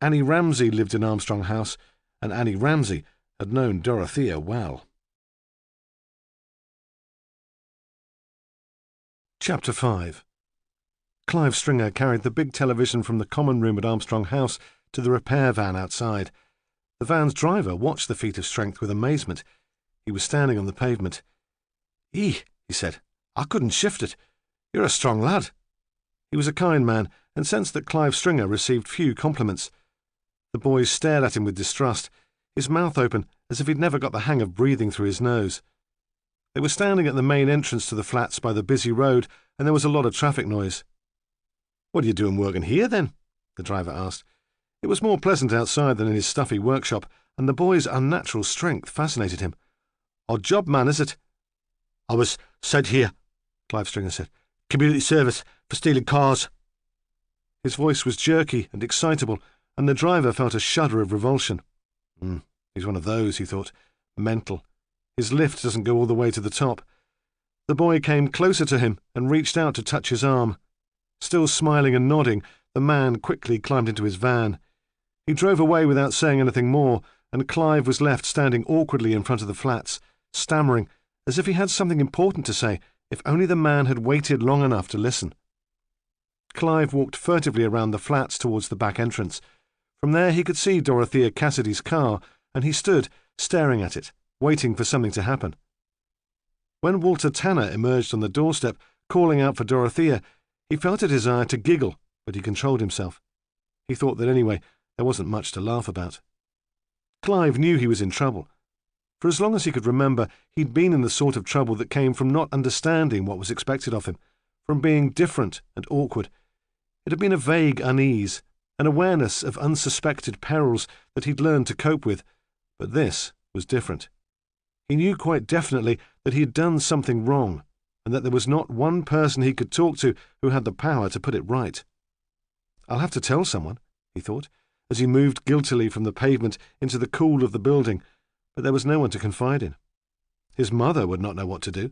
Annie Ramsay lived in Armstrong House, and Annie Ramsay had known Dorothea well. Chapter 5. Clive Stringer carried the big television from the common room at Armstrong House to the repair van outside. The van's driver watched the feat of strength with amazement. He was standing on the pavement. He said, I couldn't shift it. You're a strong lad. He was a kind man, and sensed that Clive Stringer received few compliments. The boys stared at him with distrust, his mouth open as if he'd never got the hang of breathing through his nose. They were standing at the main entrance to the flats by the busy road, and there was a lot of traffic noise. What are you doing working here, then? The driver asked. It was more pleasant outside than in his stuffy workshop, and the boy's unnatural strength fascinated him. Odd job, man, is it? I was sent here, Clive Stringer said. Community service for stealing cars. His voice was jerky and excitable, and the driver felt a shudder of revulsion. He's one of those, he thought. Mental. His lift doesn't go all the way to the top. The boy came closer to him and reached out to touch his arm. Still smiling and nodding, the man quickly climbed into his van. He drove away without saying anything more, and Clive was left standing awkwardly in front of the flats, stammering, as if he had something important to say, if only the man had waited long enough to listen. Clive walked furtively around the flats towards the back entrance. From there he could see Dorothea Cassidy's car, and he stood, staring at it, waiting for something to happen. When Walter Tanner emerged on the doorstep, calling out for Dorothea, he felt a desire to giggle, but he controlled himself. He thought that anyway, there wasn't much to laugh about. Clive knew he was in trouble. For as long as he could remember, he'd been in the sort of trouble that came from not understanding what was expected of him, from being different and awkward. It had been a vague unease, an awareness of unsuspected perils that he'd learned to cope with, but this was different. He knew quite definitely that he had done something wrong, and that there was not one person he could talk to who had the power to put it right. I'll have to tell someone, he thought, as he moved guiltily from the pavement into the cool of the building, but there was no one to confide in. His mother would not know what to do.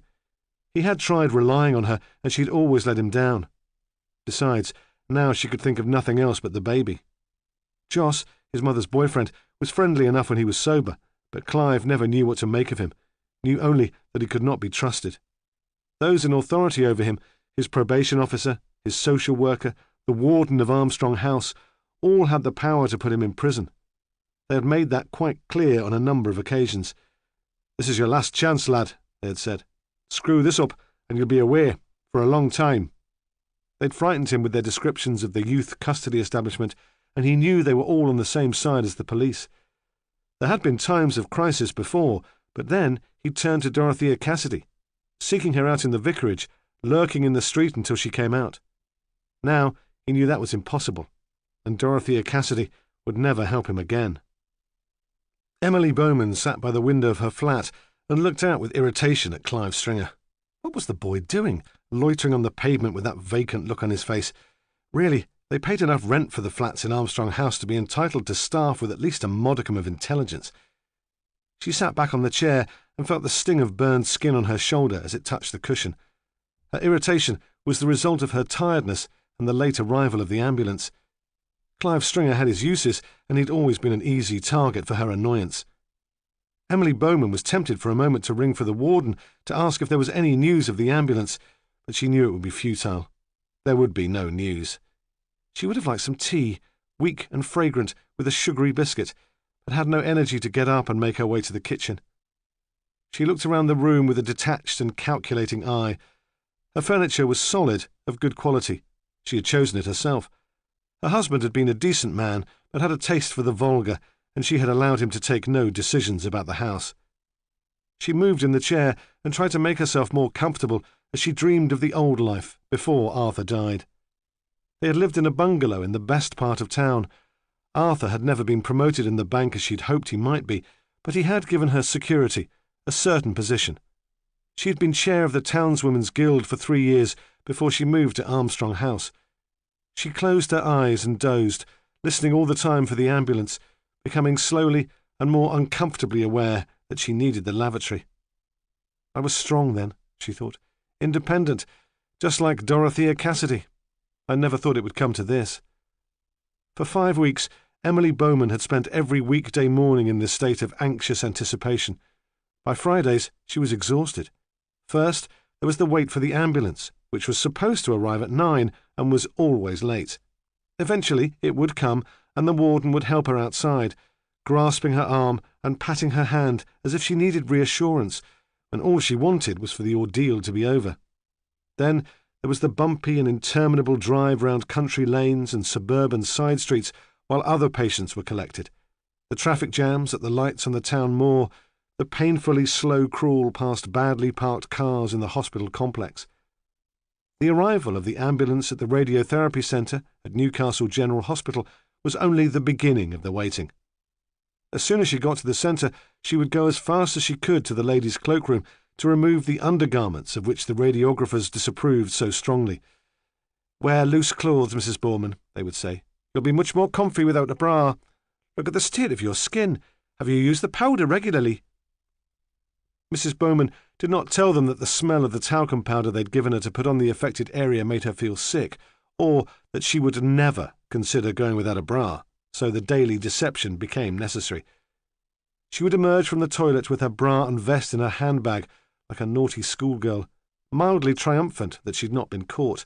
He had tried relying on her, and she'd always let him down. Besides, now she could think of nothing else but the baby. Joss, his mother's boyfriend, was friendly enough when he was sober, but Clive never knew what to make of him, knew only that he could not be trusted. Those in authority over him, his probation officer, his social worker, the warden of Armstrong House, all had the power to put him in prison. They had made that quite clear on a number of occasions. "This is your last chance, lad," they had said. "Screw this up, and you'll be away for a long time." They'd frightened him with their descriptions of the youth custody establishment, and he knew they were all on the same side as the police. There had been times of crisis before, but then he'd turned to Dorothea Cassidy, seeking her out in the vicarage, lurking in the street until she came out. Now he knew that was impossible, and Dorothea Cassidy would never help him again. Emily Bowman sat by the window of her flat and looked out with irritation at Clive Stringer. What was the boy doing, loitering on the pavement with that vacant look on his face? Really, they paid enough rent for the flats in Armstrong House to be entitled to staff with at least a modicum of intelligence. She sat back on the chair and felt the sting of burned skin on her shoulder as it touched the cushion. Her irritation was the result of her tiredness and the late arrival of the ambulance. Clive Stringer had his uses, and he'd always been an easy target for her annoyance. Emily Bowman was tempted for a moment to ring for the warden to ask if there was any news of the ambulance, but she knew it would be futile. There would be no news. She would have liked some tea, weak and fragrant, with a sugary biscuit, but had no energy to get up and make her way to the kitchen. She looked around the room with a detached and calculating eye. Her furniture was solid, of good quality. She had chosen it herself. Her husband had been a decent man, but had a taste for the vulgar, and she had allowed him to take no decisions about the house. She moved in the chair and tried to make herself more comfortable as she dreamed of the old life before Arthur died. They had lived in a bungalow in the best part of town, Arthur had never been promoted in the bank as she'd hoped he might be, but he had given her security, a certain position. She had been chair of the Townswomen's Guild for 3 years before she moved to Armstrong House. She closed her eyes and dozed, listening all the time for the ambulance, becoming slowly and more uncomfortably aware that she needed the lavatory. I was strong then, she thought, independent, just like Dorothea Cassidy. I never thought it would come to this. For 5 weeks, Emily Bowman had spent every weekday morning in this state of anxious anticipation. By Fridays, she was exhausted. First, there was the wait for the ambulance, which was supposed to arrive at 9 and was always late. Eventually, it would come, and the warden would help her outside, grasping her arm and patting her hand as if she needed reassurance, and all she wanted was for the ordeal to be over. Then there was the bumpy and interminable drive round country lanes and suburban side streets while other patients were collected, the traffic jams at the lights on the town moor, the painfully slow crawl past badly parked cars in the hospital complex. The arrival of the ambulance at the radiotherapy centre at Newcastle General Hospital was only the beginning of the waiting. As soon as she got to the centre, she would go as fast as she could to the ladies' cloakroom to remove the undergarments of which the radiographers disapproved so strongly. "Wear loose clothes, Mrs. Bowman," they would say. "You'll be much more comfy without a bra. Look at the state of your skin. Have you used the powder regularly?" Mrs. Bowman did not tell them that the smell of the talcum powder they'd given her to put on the affected area made her feel sick, or that she would never consider going without a bra, so the daily deception became necessary. She would emerge from the toilet with her bra and vest in her handbag, like a naughty schoolgirl, mildly triumphant that she'd not been caught,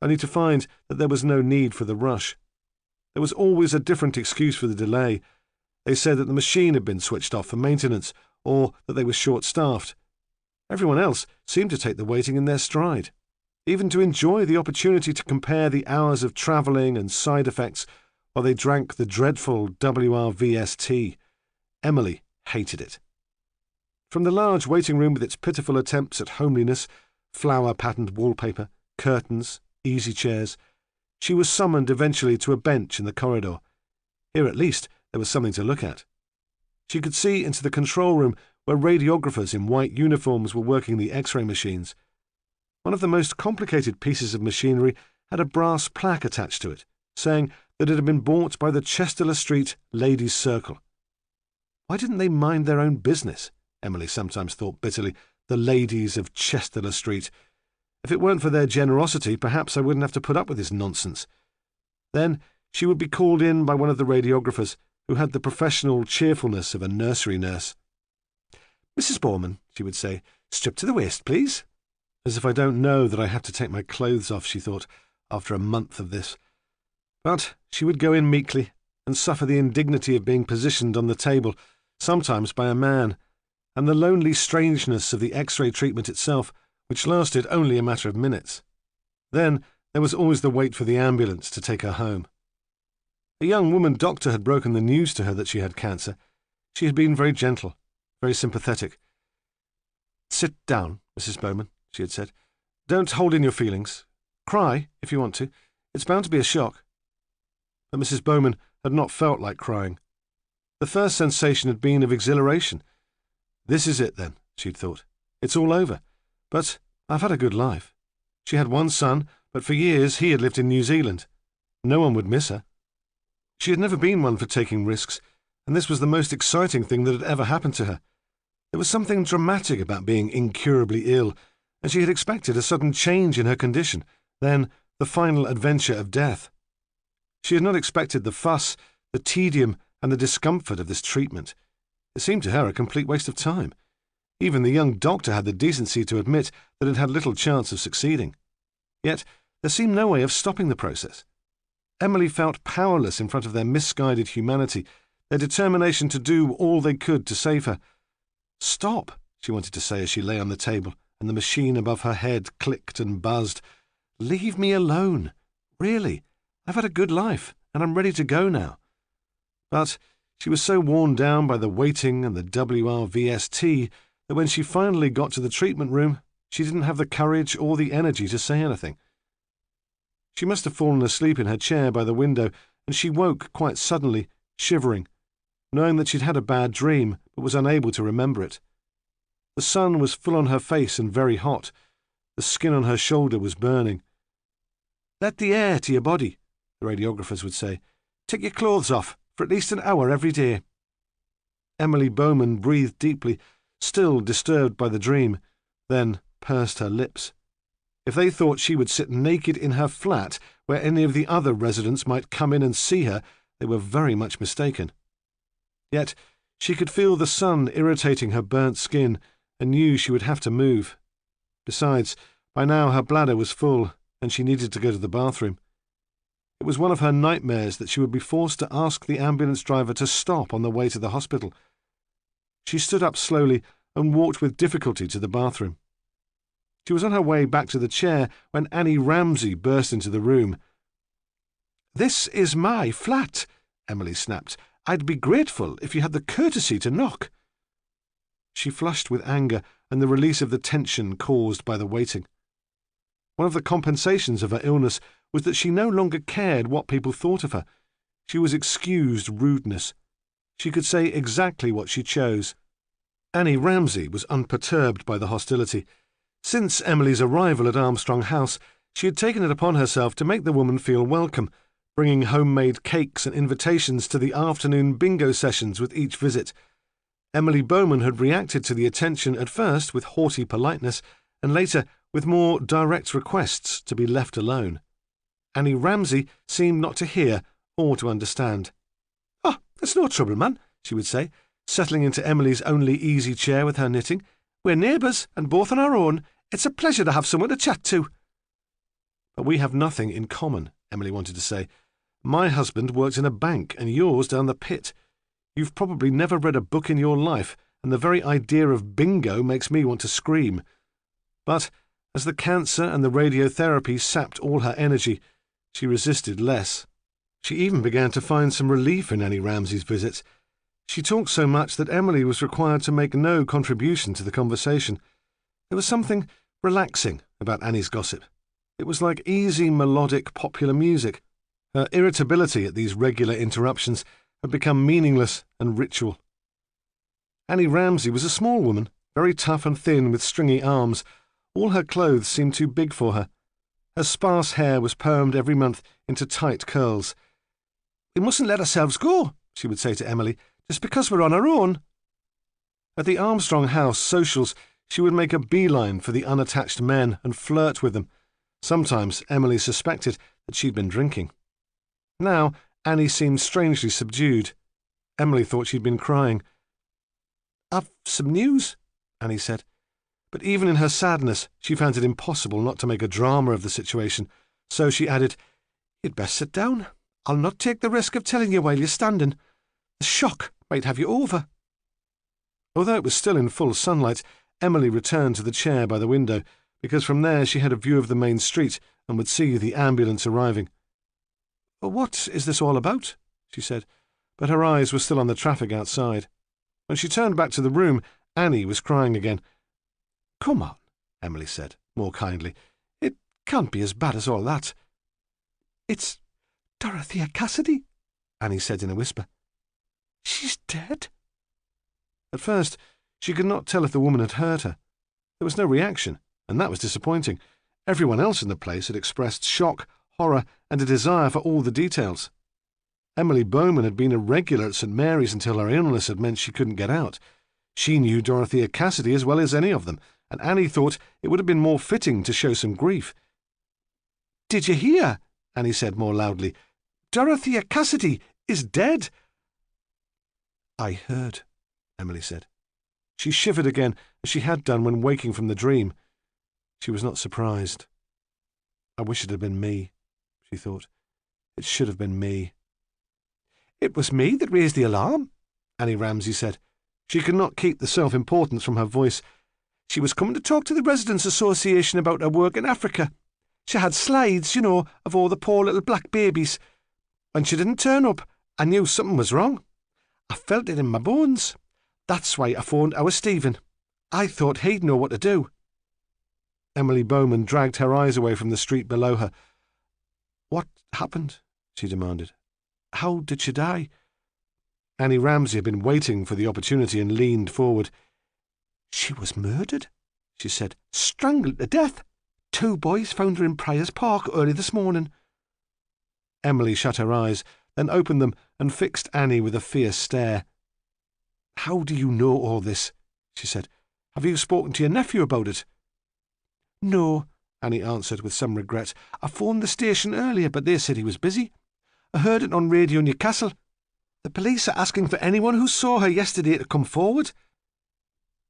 only to find that there was no need for the rush. There was always a different excuse for the delay. They said that the machine had been switched off for maintenance, or that they were short-staffed. Everyone else seemed to take the waiting in their stride, even to enjoy the opportunity to compare the hours of travelling and side effects while they drank the dreadful WRVS tea. Emily hated it. From the large waiting room with its pitiful attempts at homeliness, flower-patterned wallpaper, curtains, easy chairs, she was summoned eventually to a bench in the corridor. Here at least there was something to look at. She could see into the control room where radiographers in white uniforms were working the X-ray machines. One of the most complicated pieces of machinery had a brass plaque attached to it, saying that it had been bought by the Chesterler Street Ladies' Circle. Why didn't they mind their own business? Emily sometimes thought bitterly. The ladies of Chesterler Street. If it weren't for their generosity, perhaps I wouldn't have to put up with this nonsense. Then she would be called in by one of the radiographers, who had the professional cheerfulness of a nursery nurse. "Mrs. Bowman," she would say, "strip to the waist, please." As if I don't know that I have to take my clothes off, she thought, after a month of this. But she would go in meekly and suffer the indignity of being positioned on the table, sometimes by a man, and the lonely strangeness of the X-ray treatment itself, which lasted only a matter of minutes. Then there was always the wait for the ambulance to take her home. A young woman doctor had broken the news to her that she had cancer. She had been very gentle, very sympathetic. "Sit down, Mrs. Bowman," she had said. "Don't hold in your feelings. Cry, if you want to. It's bound to be a shock." But Mrs. Bowman had not felt like crying. The first sensation had been of exhilaration. This is it, then, she'd thought. It's all over. But I've had a good life. She had one son, but for years he had lived in New Zealand. No one would miss her. She had never been one for taking risks, and this was the most exciting thing that had ever happened to her. There was something dramatic about being incurably ill, and she had expected a sudden change in her condition, then the final adventure of death. She had not expected the fuss, the tedium, and the discomfort of this treatment. It seemed to her a complete waste of time. Even the young doctor had the decency to admit that it had little chance of succeeding. Yet there seemed no way of stopping the process. Emily felt powerless in front of their misguided humanity, their determination to do all they could to save her. "Stop," she wanted to say as she lay on the table, and the machine above her head clicked and buzzed. "Leave me alone. Really, I've had a good life, and I'm ready to go now." But she was so worn down by the waiting and the WRVST that when she finally got to the treatment room, she didn't have the courage or the energy to say anything. She must have fallen asleep in her chair by the window,
and she woke quite suddenly, shivering, knowing that she'd had a bad dream but was unable to remember it. The sun was full on her face and very hot. The skin on her shoulder was burning. "Let the air to your body," the radiographers would say. "Take your clothes off for at least an hour every day." Emily Bowman breathed deeply, still disturbed by the dream, then pursed her lips. If they thought she would sit naked in her flat where any of the other residents might come in and see her, they were very much mistaken. Yet she could feel the sun irritating her burnt skin and knew she would have to move. Besides, by now her bladder was full and she needed to go to the bathroom. It was one of her nightmares that she would be forced to ask the ambulance driver to stop on the way to the hospital. She stood up slowly and walked with difficulty to the bathroom. She was on her way back to the chair when Annie Ramsay burst into the room. "This is my flat," Emily snapped. "I'd be grateful if you had the courtesy to knock." She flushed with anger and the release of the tension caused by the waiting. One of the compensations of her illness was that she no longer cared what people thought of her. She was excused rudeness. She could say exactly what she chose. Annie Ramsay was unperturbed by the hostility. Since Emily's arrival at Armstrong House, she had taken it upon herself to make the woman feel welcome, bringing homemade cakes and invitations to the afternoon bingo sessions with each visit. Emily Bowman had reacted to the attention at first with haughty politeness, and later with more direct requests to be left alone. Annie Ramsay seemed not to hear or to understand. "Oh, there's no trouble, man," she would say, settling into Emily's only easy chair with her knitting. "We're neighbours, and both on our own. It's a pleasure to have someone to chat to." "But we have nothing in common," Emily wanted to say. "My husband works in a bank, and yours down the pit. You've probably never read a book in your life, and the very idea of bingo makes me want to scream." But as the cancer and the radiotherapy sapped all her energy, she resisted less. She even began to find some relief in Annie Ramsay's visits. She talked so much that Emily was required to make no contribution to the conversation. There was something relaxing about Annie's gossip. It was like easy, melodic, popular music. Her irritability at these regular interruptions had become meaningless and ritual. Annie Ramsay was a small woman, very tough and thin with stringy arms. All her clothes seemed too big for her. Her sparse hair was permed every month into tight curls. "We mustn't let ourselves go," she would say to Emily, "just because we're on our own." At the Armstrong House socials, she would make a beeline for the unattached men and flirt with them. Sometimes Emily suspected that she'd been drinking. Now Annie seemed strangely subdued. Emily thought she'd been crying. "I've some news," Annie said. But even in her sadness, she found it impossible not to make a drama of the situation, so she added, "You'd best sit down. I'll not take the risk of telling you while you're standing. The shock might have you over." Although it was still in full sunlight, Emily returned to the chair by the window, because from there she had a view of the main street and would see the ambulance arriving. "What is this all about?" she said, but her eyes were still on the traffic outside. When she turned back to the room, Annie was crying again. "Come on," Emily said, more kindly. "It can't be as bad as all that." "It's Dorothea Cassidy," Annie said in a whisper. "She's dead." At first, she could not tell if the woman had heard her. There was no reaction, and that was disappointing. Everyone else in the place had expressed shock, horror, and a desire for all the details. Emily Bowman had been a regular at St. Mary's until her illness had meant she couldn't get out. She knew Dorothea Cassidy as well as any of them, and Annie thought it would have been more fitting to show some grief. "Did you hear?" Annie said more loudly. "Dorothea Cassidy is dead." "I heard," Emily said. She shivered again, as she had done when waking from the dream. She was not surprised. "I wish it had been me," she thought. "It should have been me." "It was me that raised the alarm," Annie Ramsay said. She could not keep the self-importance from her voice. "She was coming to talk to the Residents' Association about her work in Africa. She had slides, you know, of all the poor little black babies. When she didn't turn up, I knew something was wrong. I felt it in my bones. That's why I phoned our Stephen. I thought he'd know what to do." Emily Bowman dragged her eyes away from the street below her. "What happened?" she demanded.
How did she die?" Annie Ramsay had been waiting for the opportunity and leaned forward. "She was murdered," she said. "Strangled to death. 2 boys found her in Prior's Park early this morning." Emily shut her eyes, then opened them and fixed Annie with a fierce stare. "How do you know all this?" she said. "Have you spoken to your nephew about it?" "No," Annie answered with some regret. "I phoned the station earlier, but they said he was busy. I heard it on Radio Newcastle. The police are asking for anyone who saw her yesterday to come forward."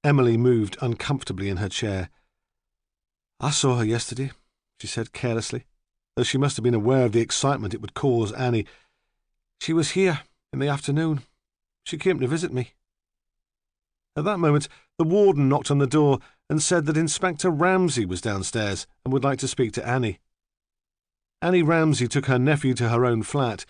Emily moved uncomfortably in her chair. "I saw her yesterday," she said carelessly, though she must have been aware of the excitement it would cause Annie. "She was here in the afternoon. She came to visit me." At that moment, the warden knocked on the door and said that Inspector Ramsay was downstairs and would like to speak to Annie. Annie Ramsay took her nephew to her own flat.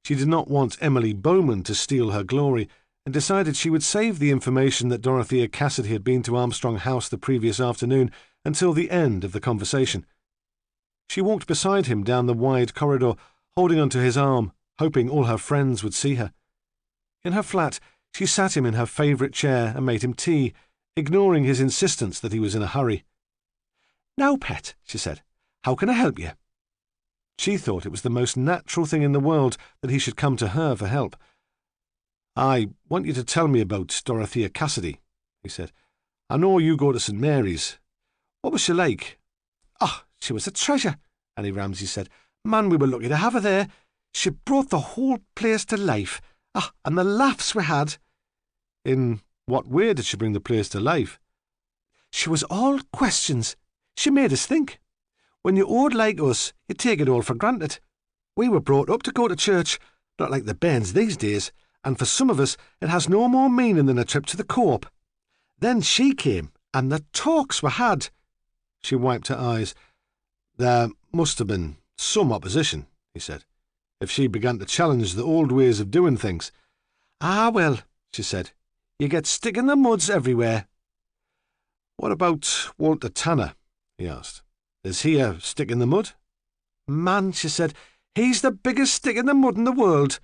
She did not want Emily Bowman to steal her glory, and decided she would save the information that Dorothea Cassidy had been to Armstrong House the previous afternoon until the end of the conversation. She walked beside him down the wide corridor, holding onto his arm, hoping all her friends would see her. In her flat, she sat him in her favourite chair and made him tea, ignoring his insistence that he was in a hurry. "Now, pet," she said, "how can I help you?" She thought it was the most natural thing in the world that he should come to her for help. "I want you to tell me about Dorothea Cassidy," he said. "I know you go to St. Mary's. What was she like?" "Oh, she was a treasure," Annie Ramsay said. "Man, we were lucky to have her there. She brought the whole place to life. Ah, and the laughs we had." "In what way did she bring the place to life?" "She was all questions. She made us think. When you're old like us, you take it all for granted. We were brought up to go to church, not like the bairns these days, and for some of us it has no more meaning than a trip to the Co-op. Then she came, and the talks we had." She wiped her eyes. "There must have been some opposition," he said, "if she began to challenge the old ways of doing things." "Ah, well," she said, "you get stick in the muds everywhere." "What about Walter Tanner?" he asked. "Is he a stick in the mud?" "Man," she said, "he's the biggest stick in the mud in the world."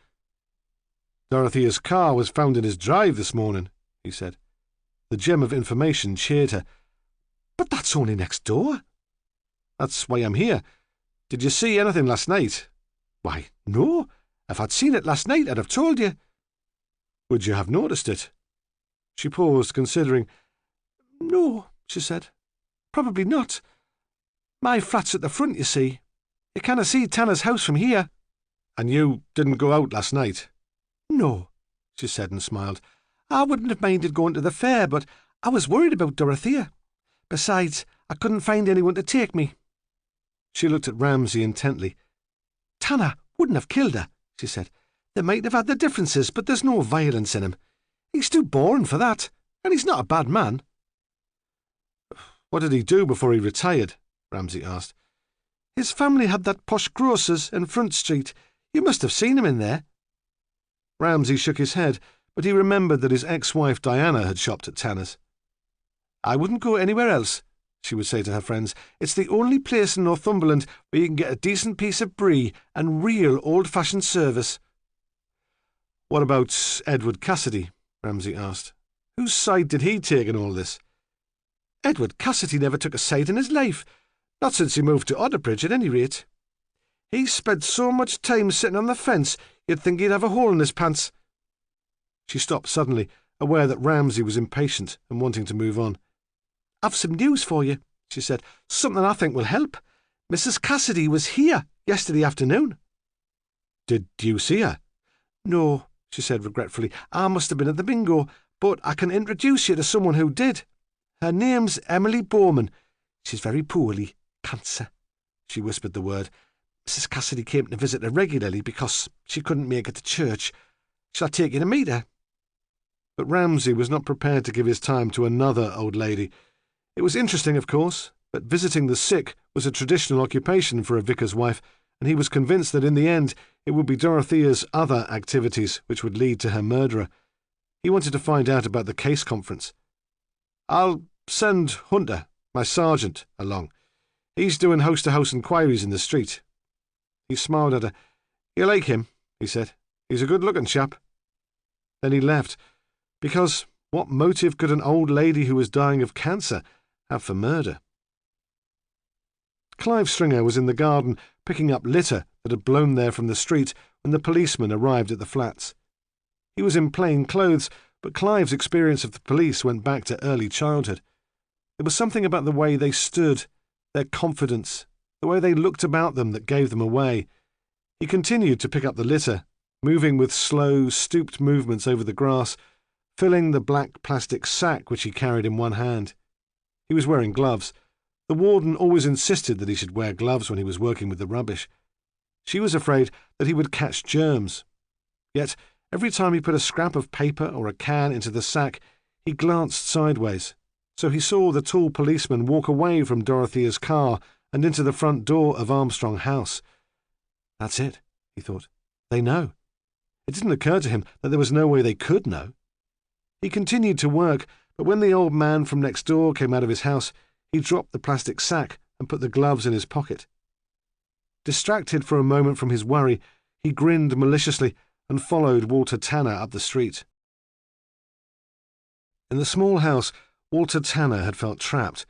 "Dorothea's car was found in his drive this morning," he said. The gem of information cheered her. "But that's only next door." "That's why I'm here. Did you see anything last night?" "Why, no. If I'd seen it last night, I'd have told you." "Would you have noticed it?" She paused, considering. "No," she said. "Probably not. My flat's at the front, you see. You can't see Tanner's house from here." "And you didn't go out last night?" "No," she said and smiled. "I wouldn't have minded going to the fair, but I was worried about Dorothea. Besides, I couldn't find anyone to take me." She looked at Ramsay intently. "Tanner wouldn't have killed her," she said. "They might have had their differences, but there's no violence in him. He's too boring for that, and he's not a bad man."
"What did he do before he retired?" Ramsay asked.
"His family had that posh grocer's in Front Street. You must have seen him in there."
Ramsay shook his head, but he remembered that his ex-wife Diana had shopped at Tanner's.
"I wouldn't go anywhere else," she would say to her friends. "It's the only place in Northumberland where you can get a decent piece of brie and real old-fashioned service."
"What about Edward Cassidy?" Ramsay asked. "Whose side did he take in all this?"
"Edward Cassidy never took a side in his life. Not since he moved to Otterbridge, at any rate. He spent so much time sitting on the fence, you'd think he'd have a hole in his pants."
She stopped suddenly, aware that Ramsay was impatient and wanting to move on.
"I've some news for you," she said. "Something I think will help. Mrs. Cassidy was here yesterday afternoon."
"Did you see her?"
"No," she said regretfully. "I must have been at the bingo, but I can introduce you to someone who did. Her name's Emily Bowman. She's very poorly. Cancer." She whispered the word. "Mrs. Cassidy came to visit her regularly because she couldn't make it to church. Shall I take you to meet her?"
But Ramsay was not prepared to give his time to another old lady. It was interesting, of course, but visiting the sick was a traditional occupation for a vicar's wife, and he was convinced that in the end it would be Dorothea's other activities which would lead to her murderer. He wanted to find out about the case conference. "I'll send Hunter, my sergeant, along. He's doing house-to-house inquiries in the street." He smiled at her. "You like him?" he said.
He's a good-looking chap." Then he left, because what motive could an old lady who was dying of cancer have for murder? Clive Stringer was in the garden picking up litter that had blown there from the street when the policeman arrived at the flats. He was in plain clothes, but Clive's experience of the police went back to early childhood. There was something about the way they stood, their confidence, the way they looked about them that gave them away. He continued to pick up the litter, moving with slow, stooped movements over the grass, filling the black plastic sack which he carried in one hand. He was wearing gloves. The warden always insisted that he should wear gloves when he was working with the rubbish. She was afraid that he would catch germs. Yet, every time he put a scrap of paper or a can into the sack, he glanced sideways, so he saw the tall policeman walk away from Dorothea's car and into the front door of Armstrong House. That's it, he thought. They know. It didn't occur to him that there was no way they could know. He continued to work, but when the old man from next door came out of his house, he dropped the plastic sack and put the gloves in his pocket. Distracted for a moment from his worry, he grinned maliciously and followed Walter Tanner up the street. In the small house, Walter Tanner had felt trapped.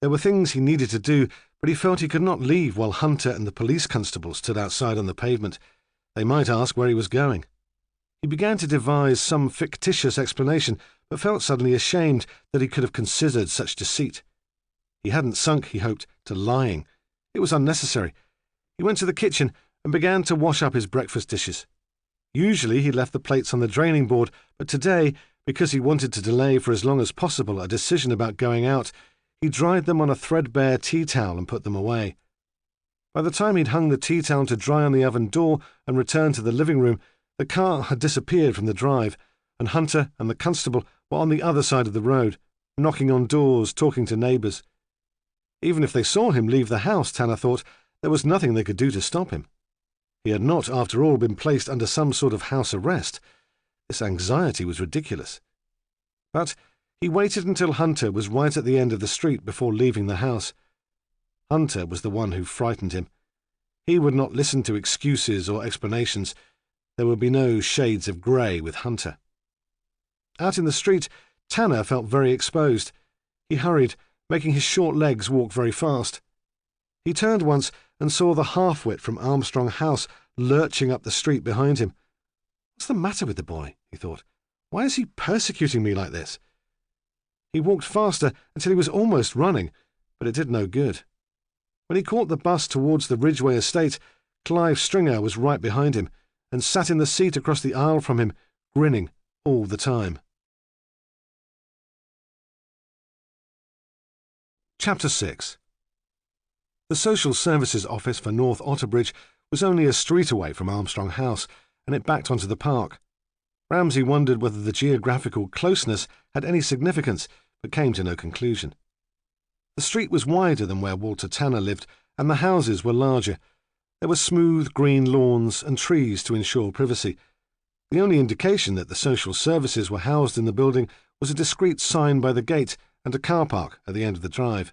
There were things he needed to do, but he felt he could not leave while Hunter and the police constable stood outside on the pavement. They might ask where he was going. He began to devise some fictitious explanation, but felt suddenly ashamed that he could have considered such deceit. He hadn't sunk, he hoped, to lying. It was unnecessary. He went to the kitchen and began to wash up his breakfast dishes. Usually he left the plates on the draining board, but today, because he wanted to delay for as long as possible a decision about going out, he dried them on a threadbare tea towel and put them away. By the time he'd hung the tea towel to dry on the oven door and returned to the living room, the car had disappeared from the drive, and Hunter and the constable were on the other side of the road, knocking on doors, talking to neighbours. Even if they saw him leave the house, Tanner thought, there was nothing they could do to stop him. He had not, after all, been placed under some sort of house arrest. This anxiety was ridiculous. But he waited until Hunter was right at the end of the street before leaving the house. Hunter was the one who frightened him. He would not listen to excuses or explanations. There would be no shades of grey with Hunter. Out in the street, Tanner felt very exposed. He hurried, making his short legs walk very fast. He turned once and saw the half-wit from Armstrong House lurching up the street behind him. What's the matter with the boy? He thought. Why is he persecuting me like this? He walked faster until he was almost running, but it did no good. When he caught the bus towards the Ridgeway estate, Clive Stringer was right behind him and sat in the seat across the aisle from him, grinning all the time. Chapter 6. The Social Services Office for North Otterbridge was only a street away from Armstrong House, and it backed onto the park. Ramsay wondered whether the geographical closeness had any significance, but came to no conclusion. The street was wider than where Walter Tanner lived, and the houses were larger. There were smooth green lawns and trees to ensure privacy. The only indication that the social services were housed in the building was a discreet sign by the gate and a car park at the end of the drive.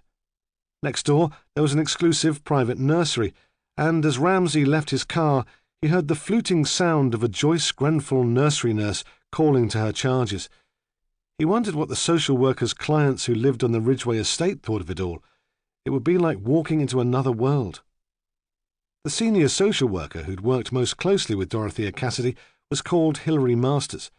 Next door there was an exclusive private nursery, and as Ramsay left his car, he heard the fluting sound of a Joyce Grenfell nursery nurse calling to her charges. He wondered what the social worker's clients who lived on the Ridgeway estate thought of it all. It would be like walking into another world. The senior social worker who'd worked most closely with Dorothea Cassidy was called Hilary Masters.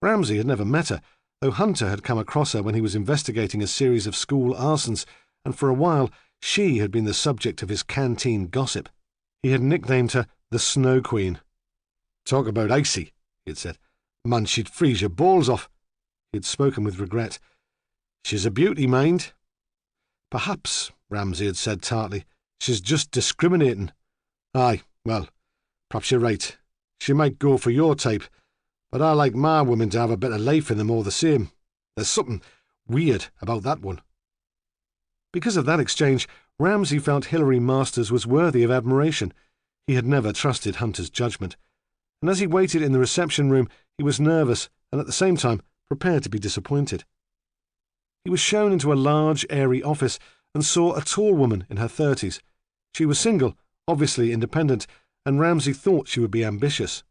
Ramsay had never met her, though Hunter had come across her when he was investigating a series of school arsons, and for a while she had been the subject of his canteen gossip. He had nicknamed her the Snow Queen. "Talk about icy," he had said. "Man, she'd freeze your balls off." He had spoken with regret. "She's a beauty, mind." "Perhaps," Ramsay had said tartly, "she's just discriminating." "Aye, well, perhaps you're right. She might go for your type, but I like my women to have a bit of life in them all the same. There's something weird about that one." Because of that exchange, Ramsay felt Hilary Masters was worthy of admiration. He had never trusted Hunter's judgment, and as he waited in the reception room, he was nervous and at the same time prepared to be disappointed. He was shown into a large, airy office and saw a tall woman in her 30s. She was single, obviously independent, and Ramsay thought she would be ambitious.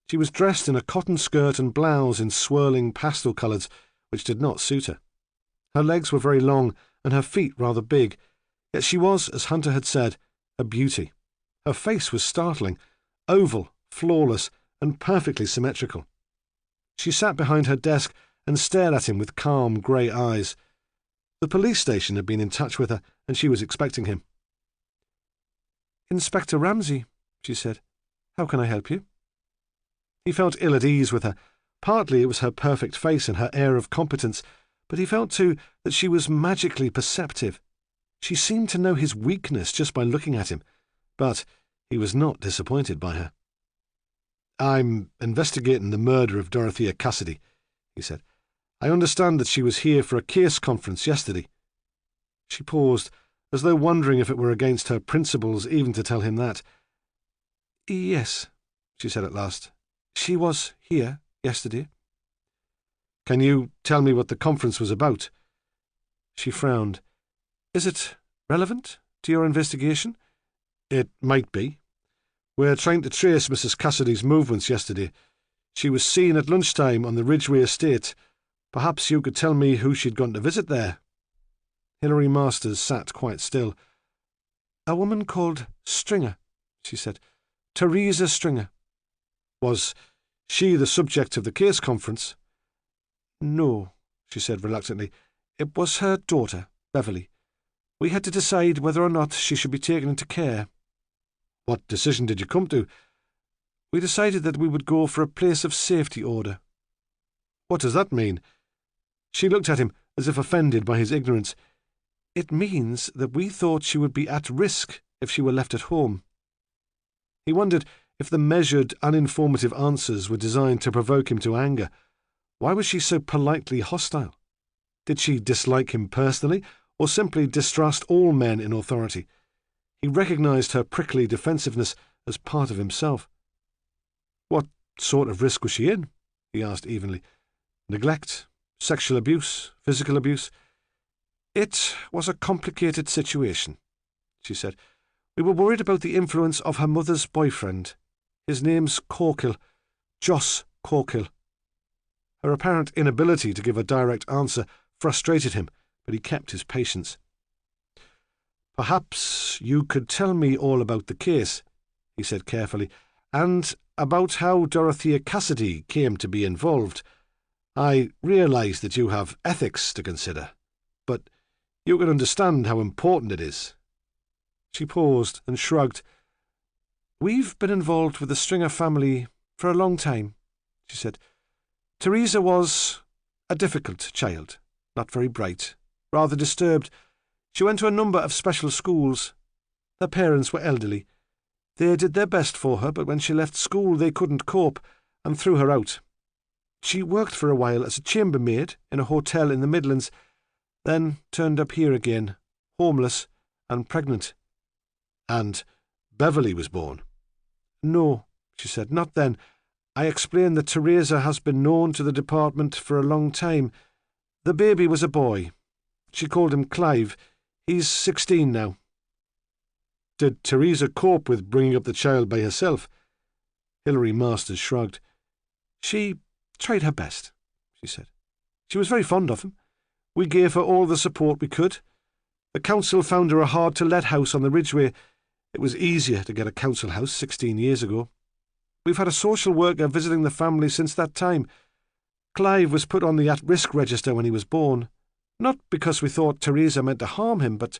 She was dressed in a cotton skirt and blouse in swirling pastel colours, which did not suit her. Her legs were very long and her feet rather big, yet she was, as Hunter had said, a beauty. Her face was startling, oval, flawless, and perfectly symmetrical. She sat behind her desk and stared at him with calm grey eyes. The police station had been in touch with her, and she was expecting him. "Inspector Ramsay," she said. "How can I help you?" He felt ill at ease with her. Partly it was her perfect face and her air of competence, but he felt too that she was magically perceptive. She seemed to know his weakness just by looking at him, but he was not disappointed by her. "I'm investigating the murder of Dorothea Cassidy," he said. "I understand that she was here for a case conference yesterday." She paused, as though wondering if it were against her principles even to tell him that. "Yes," she said at last. "She was here yesterday." "Can you tell me what the conference was about?" She frowned. "Is it relevant to your investigation?" "It might be. We're trying to trace Mrs. Cassidy's movements yesterday. She was seen at lunchtime on the Ridgeway estate. Perhaps you could tell me who she'd gone to visit there." Hilary Masters sat quite still. "A woman called Stringer," she said. "Teresa Stringer." "Was she the subject of the case conference?" "No," she said reluctantly. "It was her daughter, Beverly. We had to decide whether or not she should be taken into care." "What decision did you come to?" "We decided that we would go for a place of safety order." "What does that mean?" She looked at him as if offended by his ignorance. "It means that we thought she would be at risk if she were left at home." He wondered if the measured, uninformative answers were designed to provoke him to anger. Why was she so politely hostile? Did she dislike him personally, or simply distrust all men in authority? He recognized her prickly defensiveness as part of himself. "What sort of risk was she in?" he asked evenly. "Neglect? Sexual abuse? Physical abuse?" "It was a complicated situation," she said. "We were worried about the influence of her mother's boyfriend. His name's Corkill, Joss Corkill." Her apparent inability to give a direct answer frustrated him, but he kept his patience. "Perhaps you could tell me all about the case," he said carefully, "and about how Dorothea Cassidy came to be involved. I realize that you have ethics to consider, but you can understand how important it is." She paused and shrugged. "We've been involved with the Stringer family for a long time," she said. "Teresa was a difficult child, not very bright, rather disturbed. She went to a number of special schools. Her parents were elderly. They did their best for her, but when she left school they couldn't cope and threw her out. She worked for a while as a chambermaid in a hotel in the Midlands, then turned up here again, homeless and pregnant." "And Beverly was born?" "No," she said, "not then. I explained that Teresa has been known to the department for a long time. The baby was a boy. She called him Clive. He's 16 now." "Did Teresa cope with bringing up the child by herself?" Hilary Masters shrugged. "She tried her best," she said. "She was very fond of him. We gave her all the support we could. The council found her a hard-to-let house on the Ridgeway. It was easier to get a council house 16 years ago. We've had a social worker visiting the family since that time. Clive was put on the at-risk register when he was born, not because we thought Teresa meant to harm him, but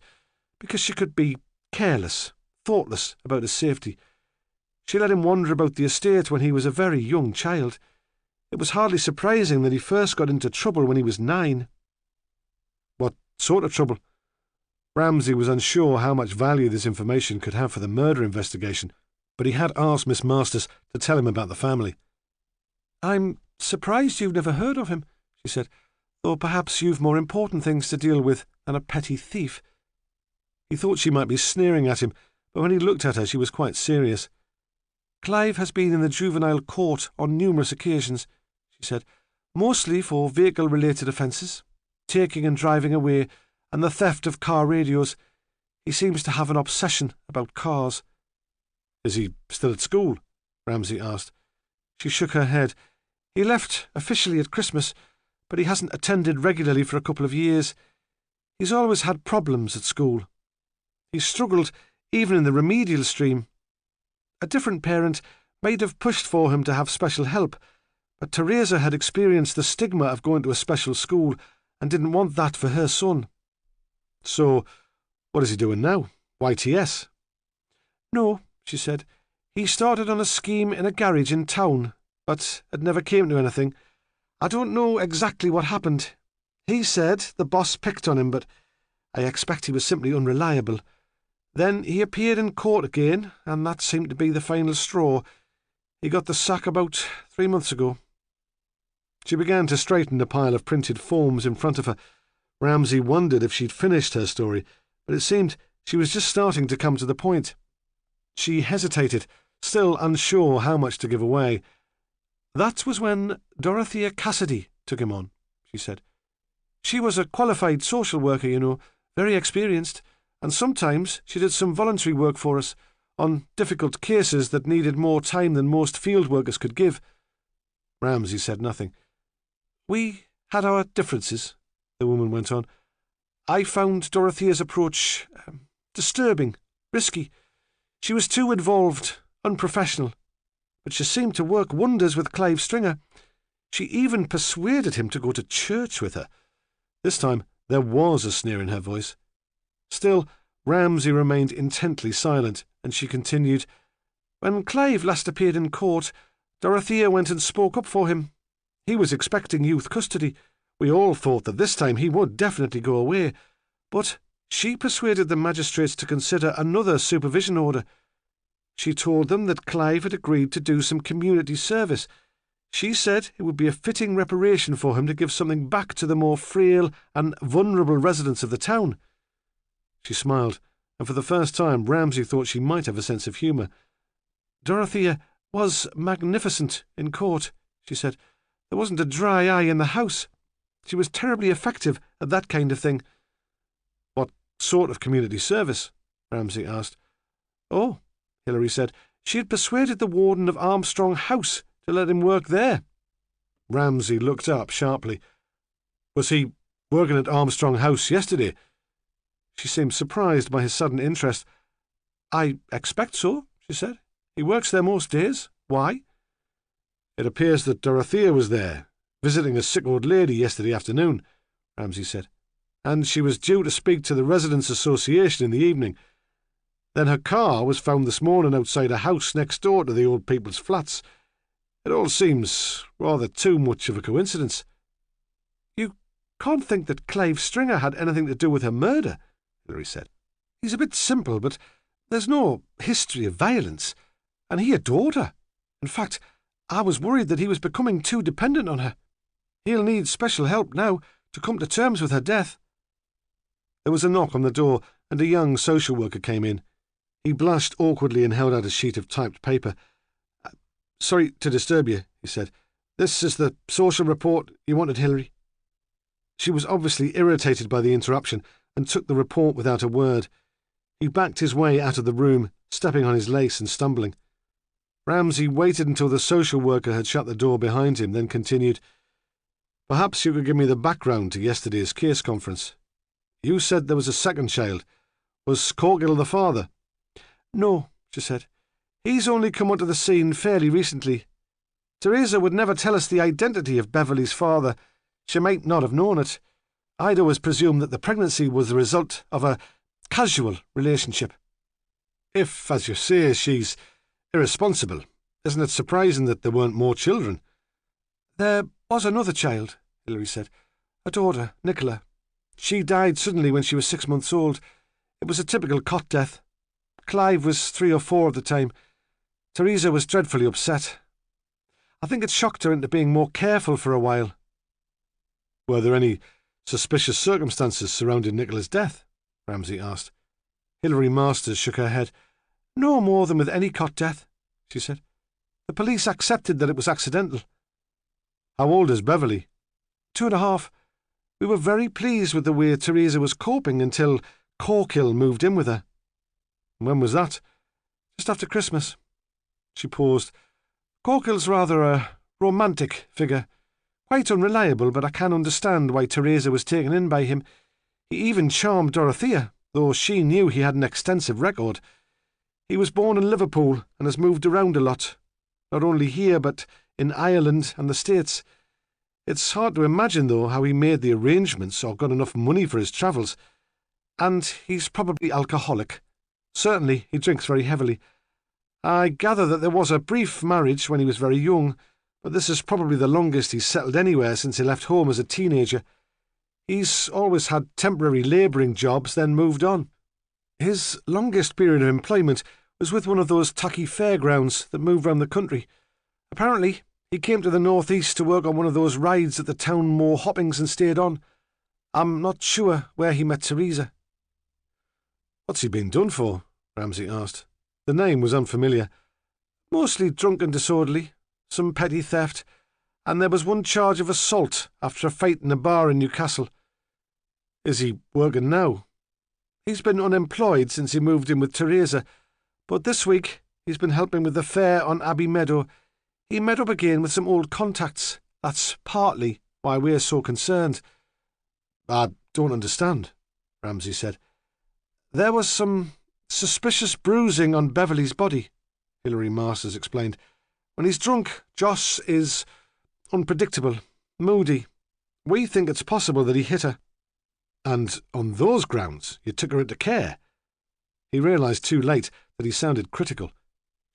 because she could be careless, thoughtless about his safety. She let him wander about the estate when he was a very young child. It was hardly surprising that he first got into trouble when he was 9. "What sort of trouble?" Ramsay was unsure how much value this information could have for the murder investigation, but he had asked Miss Masters to tell him about the family. "I'm surprised you've never heard of him," she said, "though perhaps you've more important things to deal with than a petty thief." He thought she might be sneering at him, but when he looked at her she was quite serious. "Clive has been in the juvenile court on numerous occasions," she said, "mostly for vehicle-related offences, taking and driving away, and the theft of car radios. He seems to have an obsession about cars." "Is he still at school?" Ramsay asked. She shook her head. "He left officially at Christmas, but he hasn't attended regularly for a couple of years. He's always had problems at school. He's struggled even in the remedial stream. A different parent might have pushed for him to have special help, but Teresa had experienced the stigma of going to a special school and didn't want that for her son." "So, what is he doing now? YTS?" "No," she said. "He started on a scheme in a garage in town, but it never came to anything. I don't know exactly what happened. He said the boss picked on him, but I expect he was simply unreliable. Then he appeared in court again, and that seemed to be the final straw. He got the sack about 3 months ago." She began to straighten the pile of printed forms in front of her. Ramsay wondered if she'd finished her story, but it seemed she was just starting to come to the point. She hesitated, still unsure how much to give away. "That was when Dorothea Cassidy took him on," she said. "She was a qualified social worker, you know, very experienced, and sometimes she did some voluntary work for us, on difficult cases that needed more time than most field workers could give." Ramsay said nothing. "We had our differences," the woman went on. "I found Dorothea's approach disturbing, risky. She was too involved, unprofessional. But she seemed to work wonders with Clive Stringer. She even persuaded him to go to church with her." This time there was a sneer in her voice. Still, Ramsay remained intently silent, and she continued, "When Clive last appeared in court, Dorothea went and spoke up for him. He was expecting youth custody. We all thought that this time he would definitely go away, but she persuaded the magistrates to consider another supervision order. She told them that Clive had agreed to do some community service. She said it would be a fitting reparation for him to give something back to the more frail and vulnerable residents of the town." She smiled, and for the first time Ramsay thought she might have a sense of humour. "Dorothea was magnificent in court," she said. "There wasn't a dry eye in the house. She was terribly effective at that kind of thing." "What sort of community service?" Ramsay asked. "Oh," Hilary said, "she had persuaded the warden of Armstrong House to let him work there." Ramsay looked up sharply. "Was he working at Armstrong House yesterday?" She seemed surprised by his sudden interest. "I expect so," she said. "He works there most days. Why?" "It appears that Dorothea was there, visiting a sick old lady yesterday afternoon," Ramsay said, "and she was due to speak to the Residents' Association in the evening. Then her car was found this morning outside a house next door to the old people's flats. It all seems rather too much of a coincidence." "You can't think that Clive Stringer had anything to do with her murder," Hilary said. "He's a bit simple, but there's no history of violence, and he adored her. In fact, I was worried that he was becoming too dependent on her. He'll need special help now to come to terms with her death." There was a knock on the door, and a young social worker came in. He blushed awkwardly and held out a sheet of typed paper. "Sorry to disturb you," he said. "This is the social report you wanted, Hilary." She was obviously irritated by the interruption and took the report without a word. He backed his way out of the room, stepping on his lace and stumbling. Ramsay waited until the social worker had shut the door behind him, then continued, "Perhaps you could give me the background to yesterday's case conference. You said there was a second child. Was Corgill the father?" "No," she said. "He's only come onto the scene fairly recently. Teresa would never tell us the identity of Beverly's father. She might not have known it. I'd always presumed that the pregnancy was the result of a casual relationship." "If, as you say, she's irresponsible, isn't it surprising that there weren't more children?" "There was another child," Hilary said. "A daughter, Nicola. She died suddenly when she was 6 months old. It was a typical cot death. Clive was 3 or 4 at the time. Teresa was dreadfully upset. I think it shocked her into being more careful for a while." "Were there any suspicious circumstances surrounding Nicola's death?" Ramsay asked. Hilary Masters shook her head. "No more than with any cot death," she said. "The police accepted that it was accidental." "How old is Beverly?" 2.5. We were very pleased with the way Teresa was coping until Corkill moved in with her." "When was that?" "Just after Christmas." She paused. Corkill's rather a romantic figure. Quite unreliable, but I can understand why Teresa was taken in by him. He even charmed Dorothea, though she knew he had an extensive record. He was born in Liverpool and has moved around a lot, not only here but in Ireland and the States. It's hard to imagine, though, how he made the arrangements or got enough money for his travels. And he's probably alcoholic. Certainly he drinks very heavily. I gather that there was a brief marriage when he was very young, but this is probably the longest he's settled anywhere since he left home as a teenager. He's always had temporary labouring jobs, then moved on. His longest period of employment was with one of those tacky fairgrounds that move round the country. Apparently, he came to the northeast to work on one of those rides at the town moor hoppings and stayed on. I'm not sure where he met Teresa.
What's he been done for? Ramsay asked.
The name was unfamiliar. Mostly drunk and disorderly, some petty theft, and there was one charge of assault after a fight in a bar in Newcastle.
Is he working now?
He's been unemployed since he moved in with Teresa, but this week he's been helping with the fair on Abbey Meadow. He met up again with some old contacts. That's partly why we're so concerned.
I don't understand, Ramsay said.
There was some suspicious bruising on Beverley's body, Hilary Masters explained. When he's drunk, Joss is unpredictable, moody. We think it's possible that he hit her.
And on those grounds, you took her into care? He realised too late that he sounded critical.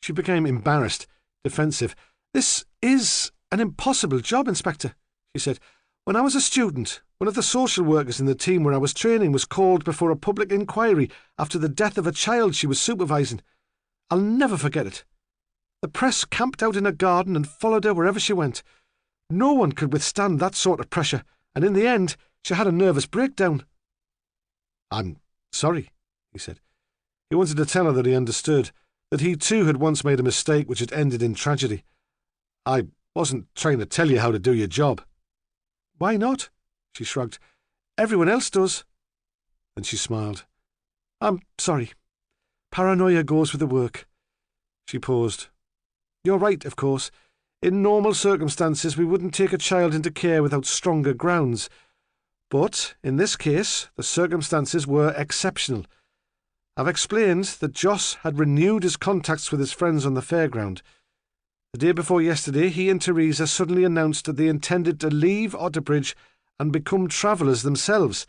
She became embarrassed, defensive. This is an impossible job, Inspector, she said. When I was a student, one of the social workers in the team where I was training was called before a public inquiry after the death of a child she was supervising. I'll never forget it. The press camped out in her garden and followed her wherever she went. No one could withstand that sort of pressure, and in the end, she had a nervous breakdown.
I'm sorry, he said. He wanted to tell her that he understood, that he too had once made a mistake which had ended in tragedy. I wasn't trying to tell you how to do your job.
Why not? She shrugged. Everyone else does.
Then she smiled.
I'm sorry. Paranoia goes with the work. She paused. You're right, of course. In normal circumstances, we wouldn't take a child into care without stronger grounds. But, in this case, the circumstances were exceptional. I've explained that Joss had renewed his contacts with his friends on the fairground. The day before yesterday, he and Teresa suddenly announced that they intended to leave Otterbridge and become travellers themselves,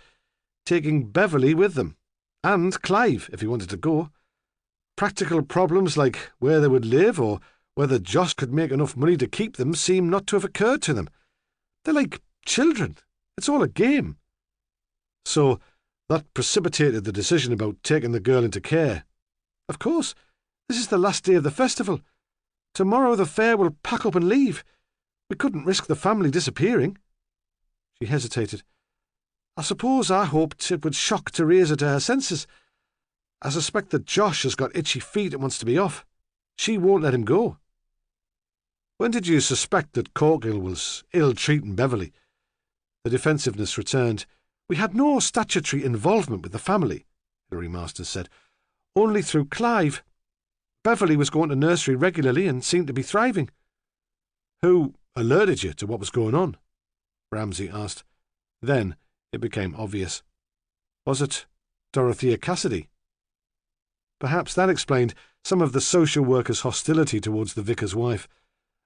taking Beverley with them, and Clive, if he wanted to go. Practical problems like where they would live or whether Joss could make enough money to keep them seem not to have occurred to them. They're like children. It's all a game.
So that precipitated the decision about taking the girl into care.
Of course. This is the last day of the festival. Tomorrow the fair will pack up and leave. We couldn't risk the family disappearing. She hesitated. I suppose I hoped it would shock Teresa to her senses. I suspect that Josh has got itchy feet and wants to be off. She won't let him go.
When did you suspect that Corkill was ill-treating Beverley?
The defensiveness returned. We had no statutory involvement with the family, Hilary Masters said. Only through Clive. Beverley was going to nursery regularly and seemed to be thriving.
Who alerted you to what was going on? Ramsay asked. Then it became obvious. Was it Dorothea Cassidy?
Perhaps that explained some of the social worker's hostility towards the vicar's wife.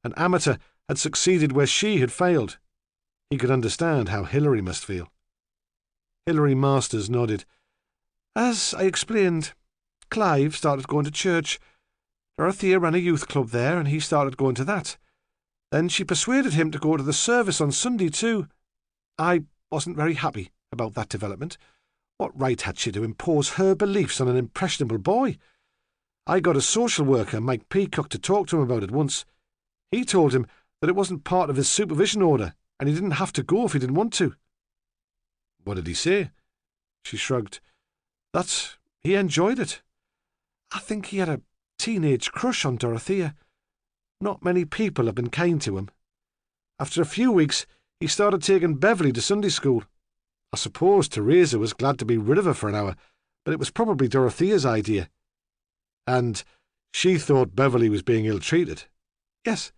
An amateur had succeeded where she had failed. He could understand how Hilary must feel. Hilary Masters nodded. As I explained, Clive started going to church. Dorothea ran a youth club there, and he started going to that. Then she persuaded him to go to the service on Sunday too. I wasn't very happy about that development. What right had she to impose her beliefs on an impressionable boy? I got a social worker, Mike Peacock, to talk to him about it once. He told him that it wasn't part of his supervision order, and he didn't have to go if he didn't want to.
What did he say?
She shrugged. That he enjoyed it. I think he had a teenage crush on Dorothea. Not many people have been kind to him. After a few weeks, he started taking Beverley to Sunday school. I suppose Teresa was glad to be rid of her for an hour, but it was probably Dorothea's idea.
And she thought Beverley was being ill-treated?
Yes,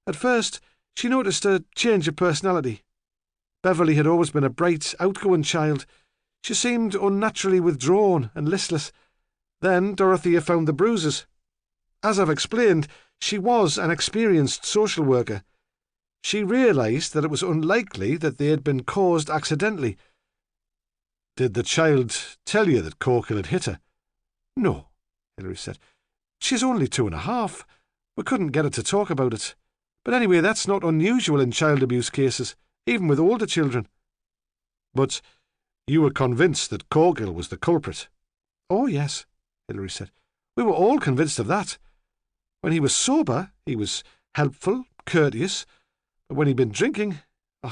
At first, she noticed a change of personality. Beverly had always been a bright, outgoing child. She seemed unnaturally withdrawn and listless. Then Dorothea found the bruises. As I've explained, she was an experienced social worker. She realised that it was unlikely that they had been caused accidentally.
Did the child tell you that Corkill had hit her?
No, Hilary said. She's only 2.5. We couldn't get her to talk about it. But anyway, that's not unusual in child abuse cases, even with older children.
But you were convinced that Corkill was the culprit?
Oh, yes, Hilary said. We were all convinced of that. When he was sober, he was helpful, courteous. But when he'd been drinking, he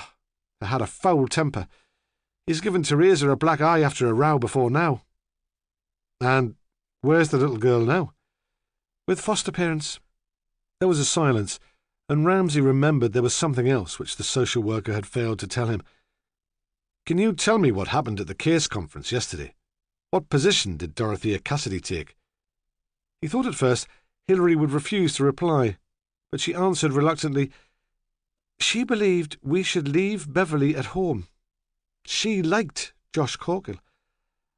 had a foul temper. He's given Teresa a black eye after a row before now.
And where's the little girl now?
With foster parents.
There was a silence, and Ramsay remembered there was something else which the social worker had failed to tell him. Can you tell me what happened at the case conference yesterday? What position did Dorothea Cassidy take?
He thought at first Hilary would refuse to reply, but she answered reluctantly, She believed we should leave Beverly at home. She liked Josh Corkill.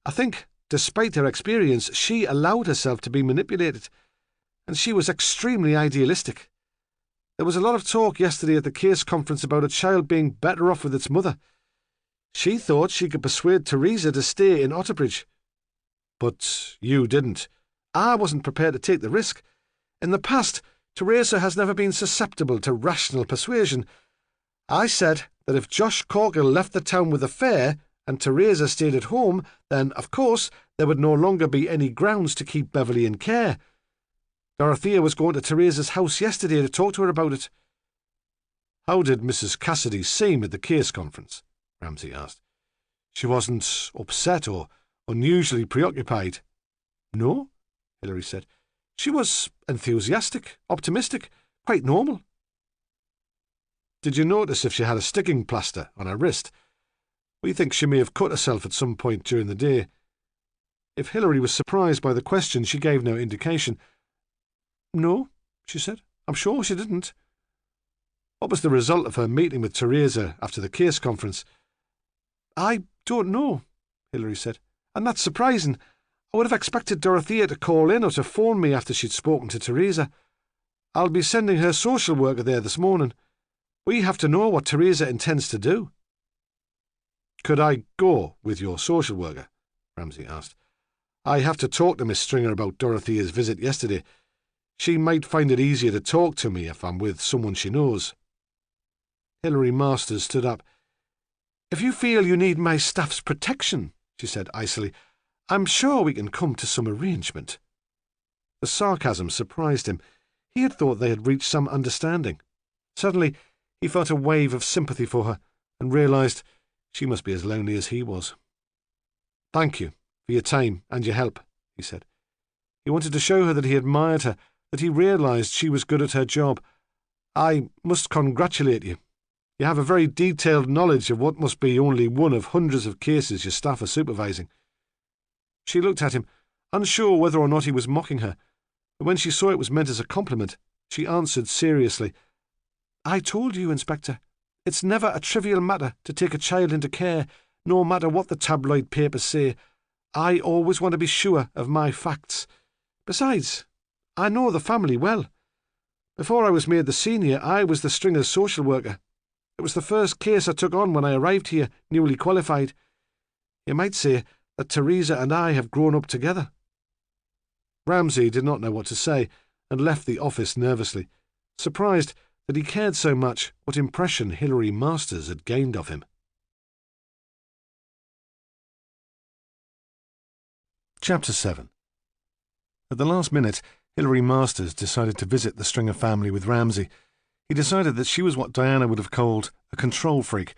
I think, despite her experience, she allowed herself to be manipulated, and she was extremely idealistic. There was a lot of talk yesterday at the case conference about a child being better off with its mother. She thought she could persuade Teresa to stay in Otterbridge.
But you didn't.
I wasn't prepared to take the risk. In the past, Teresa has never been susceptible to rational persuasion. I said that if Josh Corkill left the town with a fare and Teresa stayed at home, then, of course, there would no longer be any grounds to keep Beverly in care. Dorothea was going to Teresa's house yesterday to talk to her about it.
How did Mrs. Cassidy seem at the case conference? Ramsay asked.
She wasn't upset or unusually preoccupied.
No,
Hilary said. She was enthusiastic, optimistic, quite normal.
Did you notice if she had a sticking plaster on her wrist? We think she may have cut herself at some point during the day.
If Hilary was surprised by the question, she gave no indication. No, she said. I'm sure she didn't.
What was the result of her meeting with Teresa after the case conference?
I don't know, Hilary said. And that's surprising. I would have expected Dorothea to call in or to phone me after she'd spoken to Teresa. I'll be sending her social worker there this morning. We have to know what Teresa intends to do.
Could I go with your social worker? Ramsay asked. I have to talk to Miss Stringer about Dorothea's visit yesterday. She might find it easier to talk to me if I'm with someone she knows.
Hilary Masters stood up. If you feel you need my staff's protection, she said icily, I'm sure we can come to some arrangement.
The sarcasm surprised him. He had thought they had reached some understanding. Suddenly, he felt a wave of sympathy for her and realised she must be as lonely as he was.
Thank you for your time and your help, he said. He wanted to show her that he admired her, that he realised she was good at her job. I must congratulate you. You have a very detailed knowledge of what must be only one of hundreds of cases your staff are supervising. She looked at him, unsure whether or not he was mocking her, but when she saw it was meant as a compliment, she answered seriously, I told you, Inspector, it's never a trivial matter to take a child into care, no matter what the tabloid papers say. I always want to be sure of my facts. Besides, I know the family well. Before I was made the senior, I was the Stringers' social worker. It was the first case I took on when I arrived here, newly qualified. You might say that Teresa and I have grown up together.
Ramsay did not know what to say, and left the office nervously, surprised that he cared so much what impression Hilary Masters had gained of him. Chapter 7. At the last minute, Hilary Masters decided to visit the Stringer family with Ramsay. He decided that she was what Diana would have called a control freak.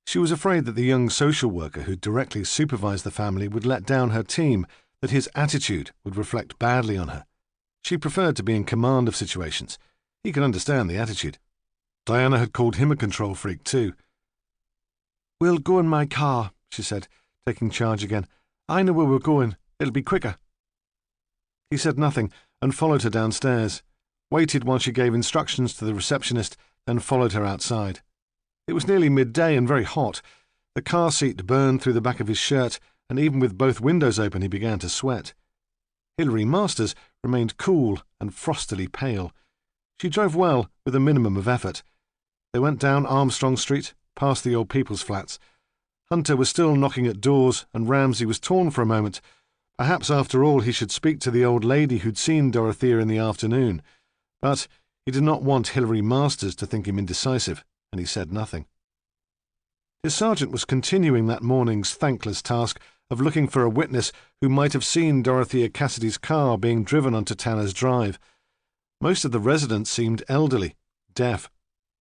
She was afraid that the young social worker who directly supervised the family would let down her team, that his attitude would reflect badly on her. She preferred to be in command of situations. He could understand the attitude. Diana had called him a control freak too.
We'll go in my car, she said, taking charge again. I know where we're going. It'll be quicker.
He said nothing and followed her downstairs. waited while she gave instructions to the receptionist, then followed her outside. It was nearly midday and very hot. The car seat burned through the back of his shirt, and even with both windows open he began to sweat. Hilary Masters remained cool and frostily pale. She drove well, with a minimum of effort. They went down Armstrong Street, past the old people's flats. Hunter was still knocking at doors, and Ramsay was torn for a moment. Perhaps, after all, he should speak to the old lady who'd seen Dorothea in the afternoon. But he did not want Hilary Masters to think him indecisive, and he said nothing. His sergeant was continuing that morning's thankless task of looking for a witness who might have seen Dorothea Cassidy's car being driven onto Tanner's Drive. Most of the residents seemed elderly, deaf.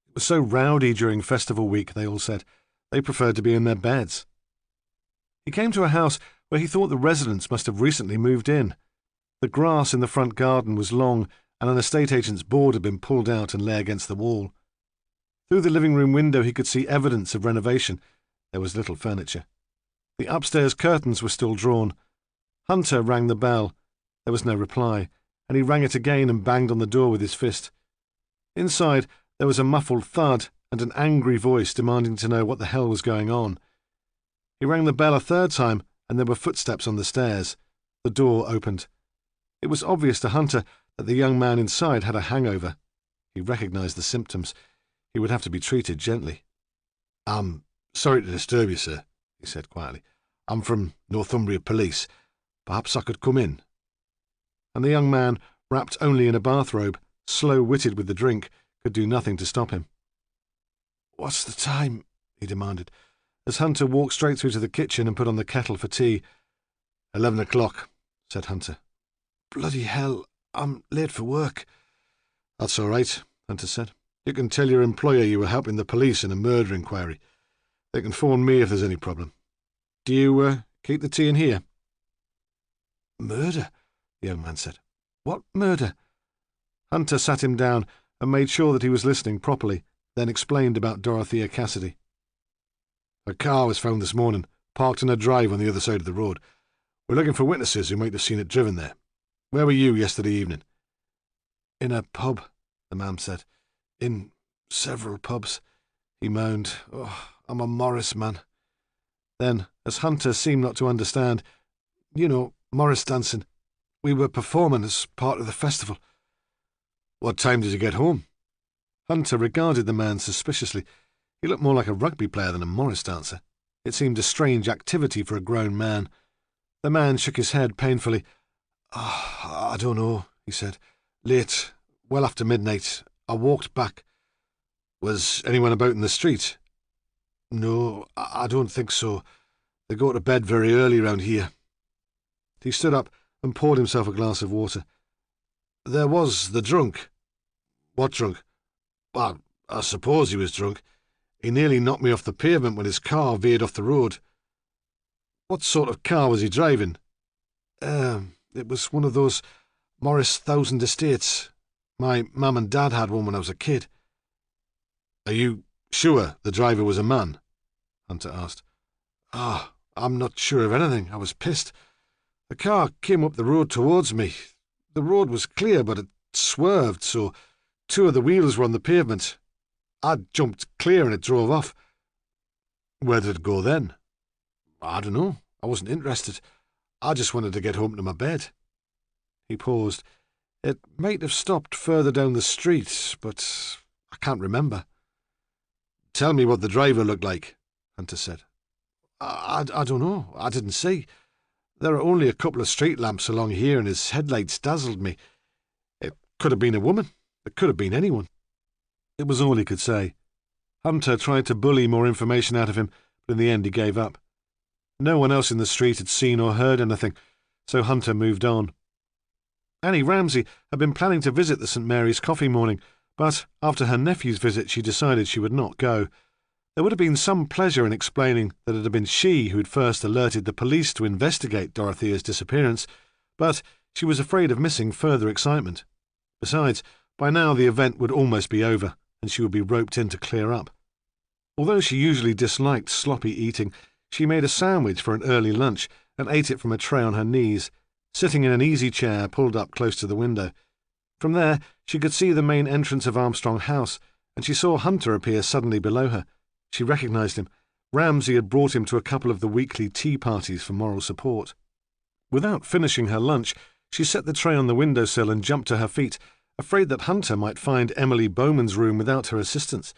It was so rowdy during festival week, they all said. They preferred to be in their beds. He came to a house where he thought the residents must have recently moved in. The grass in the front garden was long, and an estate agent's board had been pulled out and lay against the wall. Through the living room window he could see evidence of renovation. There was little furniture. The upstairs curtains were still drawn. Hunter rang the bell. There was no reply, and he rang it again and banged on the door with his fist. Inside there was a muffled thud and an angry voice demanding to know what the hell was going on. He rang the bell a third time, and there were footsteps on the stairs. The door opened. It was obvious to Hunter that the young man inside had a hangover. He recognized the symptoms. He would have to be treated gently. "I'm sorry to disturb you, sir," he said quietly. "I'm from Northumbria Police. Perhaps I could come in." And the young man, wrapped only in a bathrobe, slow-witted with the drink, could do nothing to stop him. "What's the time?" he demanded, as Hunter walked straight through to the kitchen and put on the kettle for tea. 11 o'clock, said Hunter. "Bloody hell, I'm late for work." "That's all right," Hunter said. "You can tell your employer you were helping the police in a murder inquiry. They can phone me if there's any problem. Do you keep the tea in here?" "Murder?" the young man said. "What murder?" Hunter sat him down and made sure that he was listening properly, then explained about Dorothea Cassidy. "Her car was found this morning, parked in a drive on the other side of the road. We're looking for witnesses who might have seen it driven there. Where were you yesterday evening?" "In a pub," the man said. "In several pubs," he moaned. "Oh, I'm a Morris man." Then, as Hunter seemed not to understand, "You know, Morris dancing. We were performing as part of the festival." "What time did you get home?" Hunter regarded the man suspiciously. He looked more like a rugby player than a Morris dancer. It seemed a strange activity for a grown man. The man shook his head painfully. "I don't know," he said. "Late, well after midnight. I walked back." "Was anyone about in the street?" "No, I don't think so. They go to bed very early round here." He stood up and poured himself a glass of water. "There was the drunk." "What drunk?" "Well, I suppose he was drunk. He nearly knocked me off the pavement when his car veered off the road." "What sort of car was he driving?" It was one of those Morris 1000 Estates. My mum and dad had one when I was a kid." "Are you sure the driver was a man?" Hunter asked. I'm not sure of anything. I was pissed. The car came up the road towards me. The road was clear, but it swerved, so 2 of the wheels were on the pavement. I jumped clear and it drove off." "Where did it go then?" "I don't know. I wasn't interested. I just wanted to get home to my bed." He paused. "It might have stopped further down the street, but I can't remember." "Tell me what the driver looked like," Hunter said. I don't know. I didn't see. There are only a couple of street lamps along here, and his headlights dazzled me. It could have been a woman. It could have been anyone." It was all he could say. Hunter tried to bully more information out of him, but in the end he gave up. No one else in the street had seen or heard anything, so Hunter moved on. Annie Ramsay had been planning to visit the St. Mary's coffee morning, but after her nephew's visit she decided she would not go. There would have been some pleasure in explaining that it had been she who had first alerted the police to investigate Dorothea's disappearance, but she was afraid of missing further excitement. Besides, by now the event would almost be over, and she would be roped in to clear up. Although she usually disliked sloppy eating, she made a sandwich for an early lunch and ate it from a tray on her knees, sitting in an easy chair pulled up close to the window. From there, she could see the main entrance of Armstrong House, and she saw Hunter appear suddenly below her. She recognised him. Ramsay had brought him to a couple of the weekly tea parties for moral support. Without finishing her lunch, she set the tray on the windowsill and jumped to her feet, afraid that Hunter might find Emily Bowman's room without her assistance.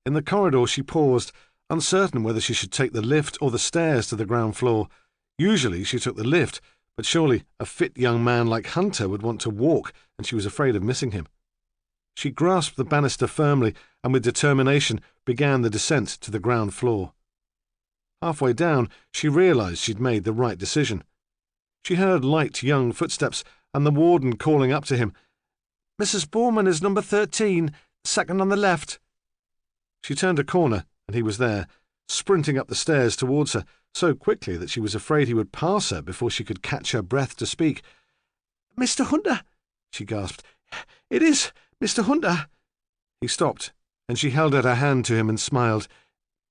In the corridor she paused, uncertain whether she should take the lift or the stairs to the ground floor. Usually she took the lift, but surely a fit young man like Hunter would want to walk, and she was afraid of missing him. She grasped the banister firmly and with determination began the descent to the ground floor. Halfway down, she realised she'd made the right decision. She heard light young footsteps and the warden calling up to him, "Mrs. Bowman is number 13, second on the left." She turned a corner, and he was there, sprinting up the stairs towards her, so quickly that she was afraid he would pass her before she could catch her breath to speak. "Mr. Hunter," she gasped. "It is Mr. Hunter." He stopped, and she held out her hand to him and smiled.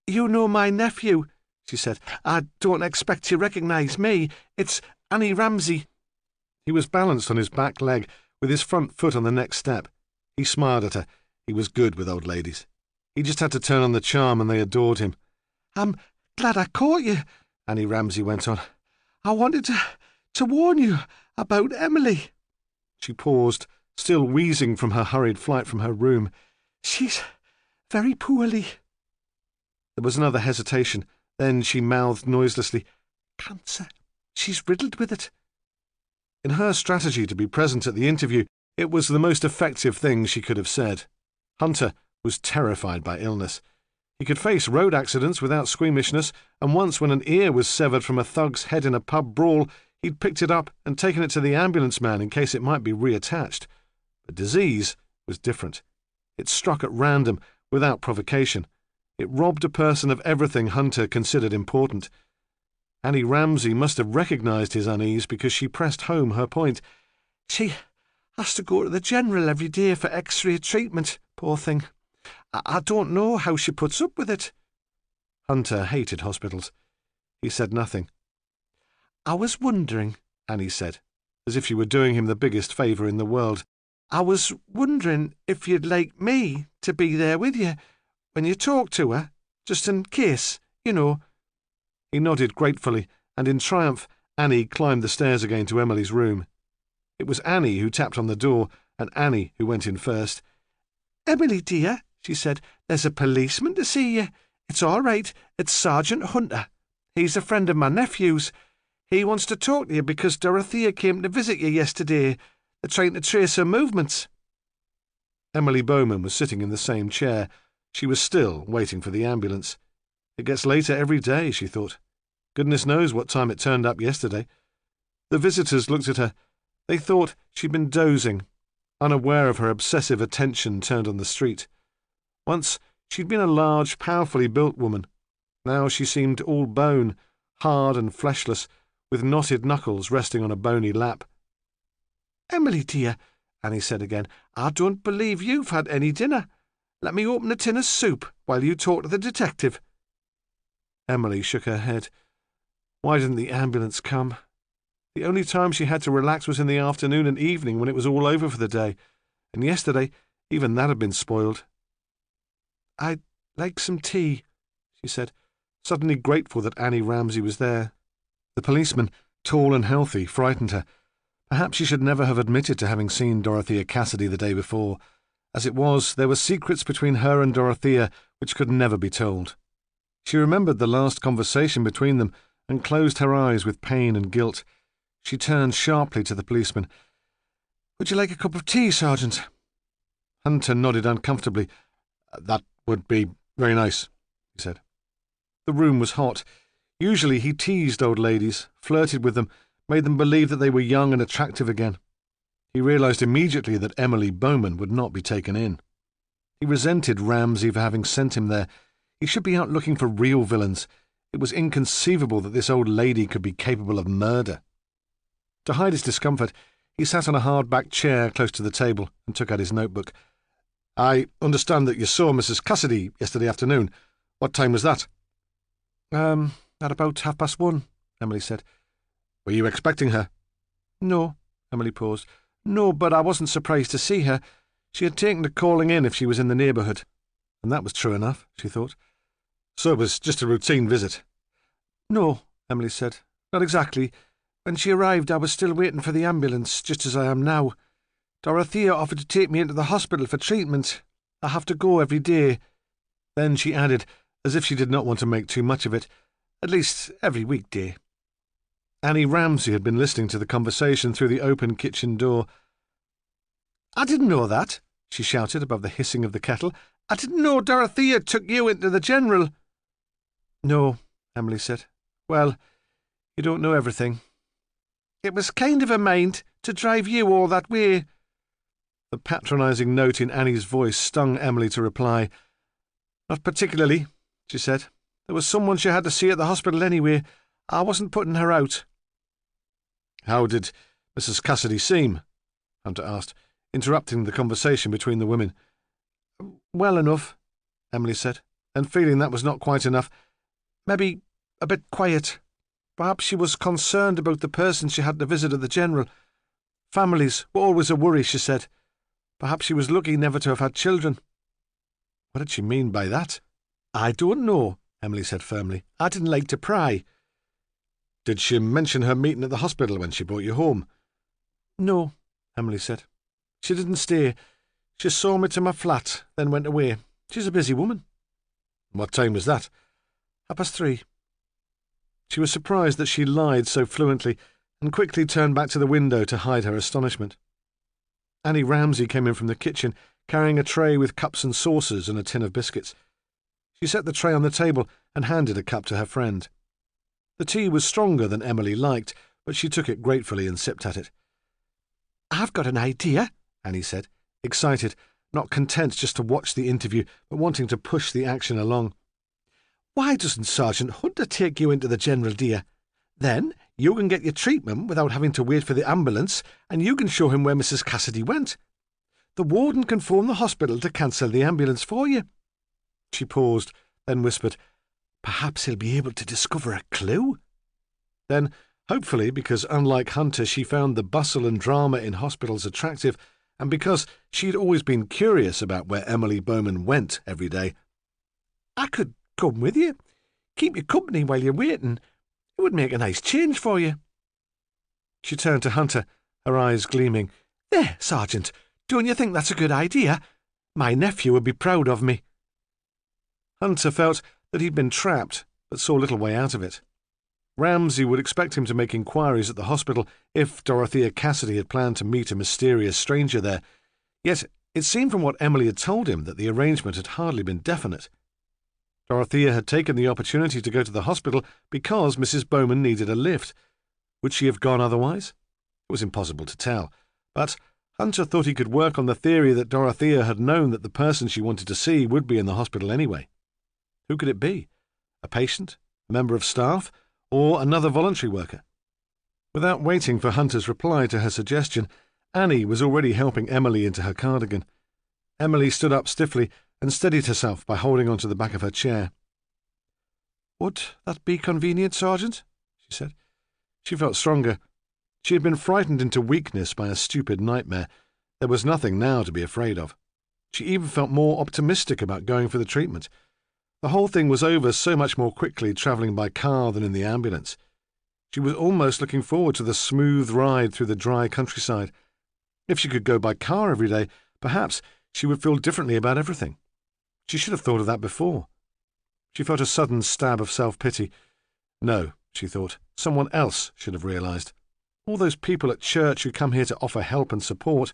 "You know my nephew," she said. "I don't expect you recognise me. It's Annie Ramsay." He was balanced on his back leg, with his front foot on the next step. He smiled at her. He was good with old ladies. He just had to turn on the charm, and they adored him. "I'm glad I caught you," Annie Ramsay went on. "I wanted to warn you about Emily." She paused, still wheezing from her hurried flight from her room. "She's very poorly." There was another hesitation. Then she mouthed noiselessly, "Cancer. She's riddled with it." In her strategy to be present at the interview, it was the most effective thing she could have said. Hunter was terrified by illness. He could face road accidents without squeamishness, and once when an ear was severed from a thug's head in a pub brawl, he'd picked it up and taken it to the ambulance man in case it might be reattached. But disease was different. It struck at random, without provocation. It robbed a person of everything Hunter considered important. Annie Ramsay must have recognised his unease because she pressed home her point. "She has to go to the general every day for X-ray treatment, poor thing. I don't know how she puts up with it." Hunter hated hospitals. He said nothing. "I was wondering," Annie said, as if she were doing him the biggest favour in the world. "I was wondering if you'd like me to be there with you when you talk to her, just in case, you know." He nodded gratefully, and in triumph, Annie climbed the stairs again to Emily's room. It was Annie who tapped on the door, and Annie who went in first. "Emily, dear," she said, "there's a policeman to see you. It's all right. It's Sergeant Hunter. He's a friend of my nephew's. He wants to talk to you because Dorothea came to visit you yesterday. They're trying to trace her movements." Emily Bowman was sitting in the same chair. She was still waiting for the ambulance. It gets later every day, she thought. Goodness knows what time it turned up yesterday. The visitors looked at her. They thought she'd been dozing, unaware of her obsessive attention turned on the street. Once she'd been a large, powerfully built woman. Now she seemed all bone, hard and fleshless, with knotted knuckles resting on a bony lap. "Emily, dear," Annie said again, "I don't believe you've had any dinner. Let me open a tin of soup while you talk to the detective." Emily shook her head. Why didn't the ambulance come? The only time she had to relax was in the afternoon and evening when it was all over for the day, and yesterday even that had been spoiled. "I'd like some tea," she said, suddenly grateful that Annie Ramsay was there. The policeman, tall and healthy, frightened her. Perhaps she should never have admitted to having seen Dorothea Cassidy the day before. As it was, there were secrets between her and Dorothea which could never be told. She remembered the last conversation between them and closed her eyes with pain and guilt. She turned sharply to the policeman. "Would you like a cup of tea, Sergeant?" Hunter nodded uncomfortably. "That would be very nice," he said. The room was hot. Usually he teased old ladies, flirted with them, made them believe that they were young and attractive again. He realised immediately that Emily Bowman would not be taken in. He resented Ramsay for having sent him there. He should be out looking for real villains. It was inconceivable that this old lady could be capable of murder. To hide his discomfort, he sat on a hard-backed chair close to the table and took out his notebook. "I understand that you saw Mrs. Cassidy yesterday afternoon. What time was that?" At about 1:30, Emily said. "Were you expecting her?" "No," Emily paused.
No, but I wasn't surprised to see her. She had taken to calling in if she was in the neighbourhood. And that was true enough, she thought. So it was just a routine visit. No, Emily said. Not exactly. When she arrived, I was still waiting for the ambulance, just as I am now. Dorothea offered to take me into the hospital for treatment. I have to go every day. Then she added, as if she did not want to make too much of it, at least every weekday. Annie Ramsay had been listening to the conversation through the open kitchen door. I didn't know that, she shouted above the hissing of the kettle. I didn't know Dorothea took you into the general. No, Emily said. Well, you don't know everything. It was kind of a mind to drive you all that way. The patronising note in Annie's voice stung Emily to reply. Not particularly, she said. There was someone she had to see at the hospital anyway. I wasn't putting her out. How did Mrs. Cassidy seem? Hunter asked, interrupting the conversation between the women. Well enough, Emily said, and feeling that was not quite enough. Maybe a bit quiet. Perhaps she was concerned about the person she had to visit at the general. Families were always a worry, she said. Perhaps she was lucky never to have had children. What did she mean by that? I don't know, Emily said firmly. I didn't like to pry. Did she mention her meeting at the hospital when she brought you home? No, Emily said. She didn't stay. She saw me to my flat, then went away. She's a busy woman. What time was that? 3:30. She was surprised that she lied so fluently, and quickly turned back to the window to hide her astonishment. Annie Ramsay came in from the kitchen, carrying a tray with cups and saucers and a tin of biscuits. She set the tray on the table and handed a cup to her friend. The tea was stronger than Emily liked, but she took it gratefully and sipped at it. I've got an idea, Annie said, excited, not content just to watch the interview, but wanting to push the action along. Why doesn't Sergeant Hunter take you into the general, dear? Then you can get your treatment without having to wait for the ambulance, and you can show him where Mrs. Cassidy went. The warden can phone the hospital to cancel the ambulance for you. She paused, then whispered, Perhaps he'll be able to discover a clue. Then, hopefully, because unlike Hunter she found the bustle and drama in hospitals attractive, and because she'd always been curious about where Emily Bowman went every day, I could come with you. Keep you company while you're waiting. It would make a nice change for you. She turned to Hunter, her eyes gleaming. There, Sergeant, don't you think that's a good idea? My nephew would be proud of me. Hunter felt that he'd been trapped, but saw little way out of it. Ramsay would expect him to make inquiries at the hospital if Dorothea Cassidy had planned to meet a mysterious stranger there, yet it seemed from what Emily had told him that the arrangement had hardly been definite. Dorothea had taken the opportunity to go to the hospital because Mrs. Bowman needed a lift. Would she have gone otherwise? It was impossible to tell, but Hunter thought he could work on the theory that Dorothea had known that the person she wanted to see would be in the hospital anyway. Who could it be? A patient? A member of staff? Or another voluntary worker? Without waiting for Hunter's reply to her suggestion, Annie was already helping Emily into her cardigan. Emily stood up stiffly and steadied herself by holding onto the back of her chair. Would that be convenient, Sergeant? She said. She felt stronger. She had been frightened into weakness by a stupid nightmare. There was nothing now to be afraid of. She even felt more optimistic about going for the treatment. The whole thing was over so much more quickly travelling by car than in the ambulance. She was almost looking forward to the smooth ride through the dry countryside. If she could go by car every day, perhaps she would feel differently about everything. She should have thought of that before. She felt a sudden stab of self-pity. No, she thought, someone else should have realised. All those people at church who come here to offer help and support,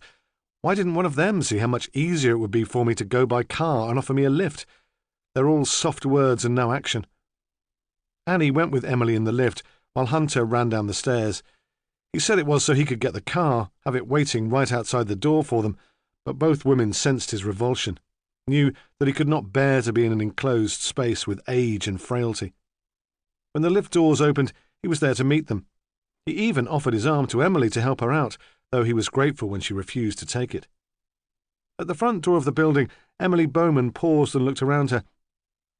why didn't one of them see how much easier it would be for me to go by car and offer me a lift? They're all soft words and no action. Annie went with Emily in the lift, while Hunter ran down the stairs. He said it was so he could get the car, have it waiting right outside the door for them, but both women sensed his revulsion, knew that he could not bear to be in an enclosed space with age and frailty. When the lift doors opened, he was there to meet them. He even offered his arm to Emily to help her out, though he was grateful when she refused to take it. At the front door of the building, Emily Bowman paused and looked around her.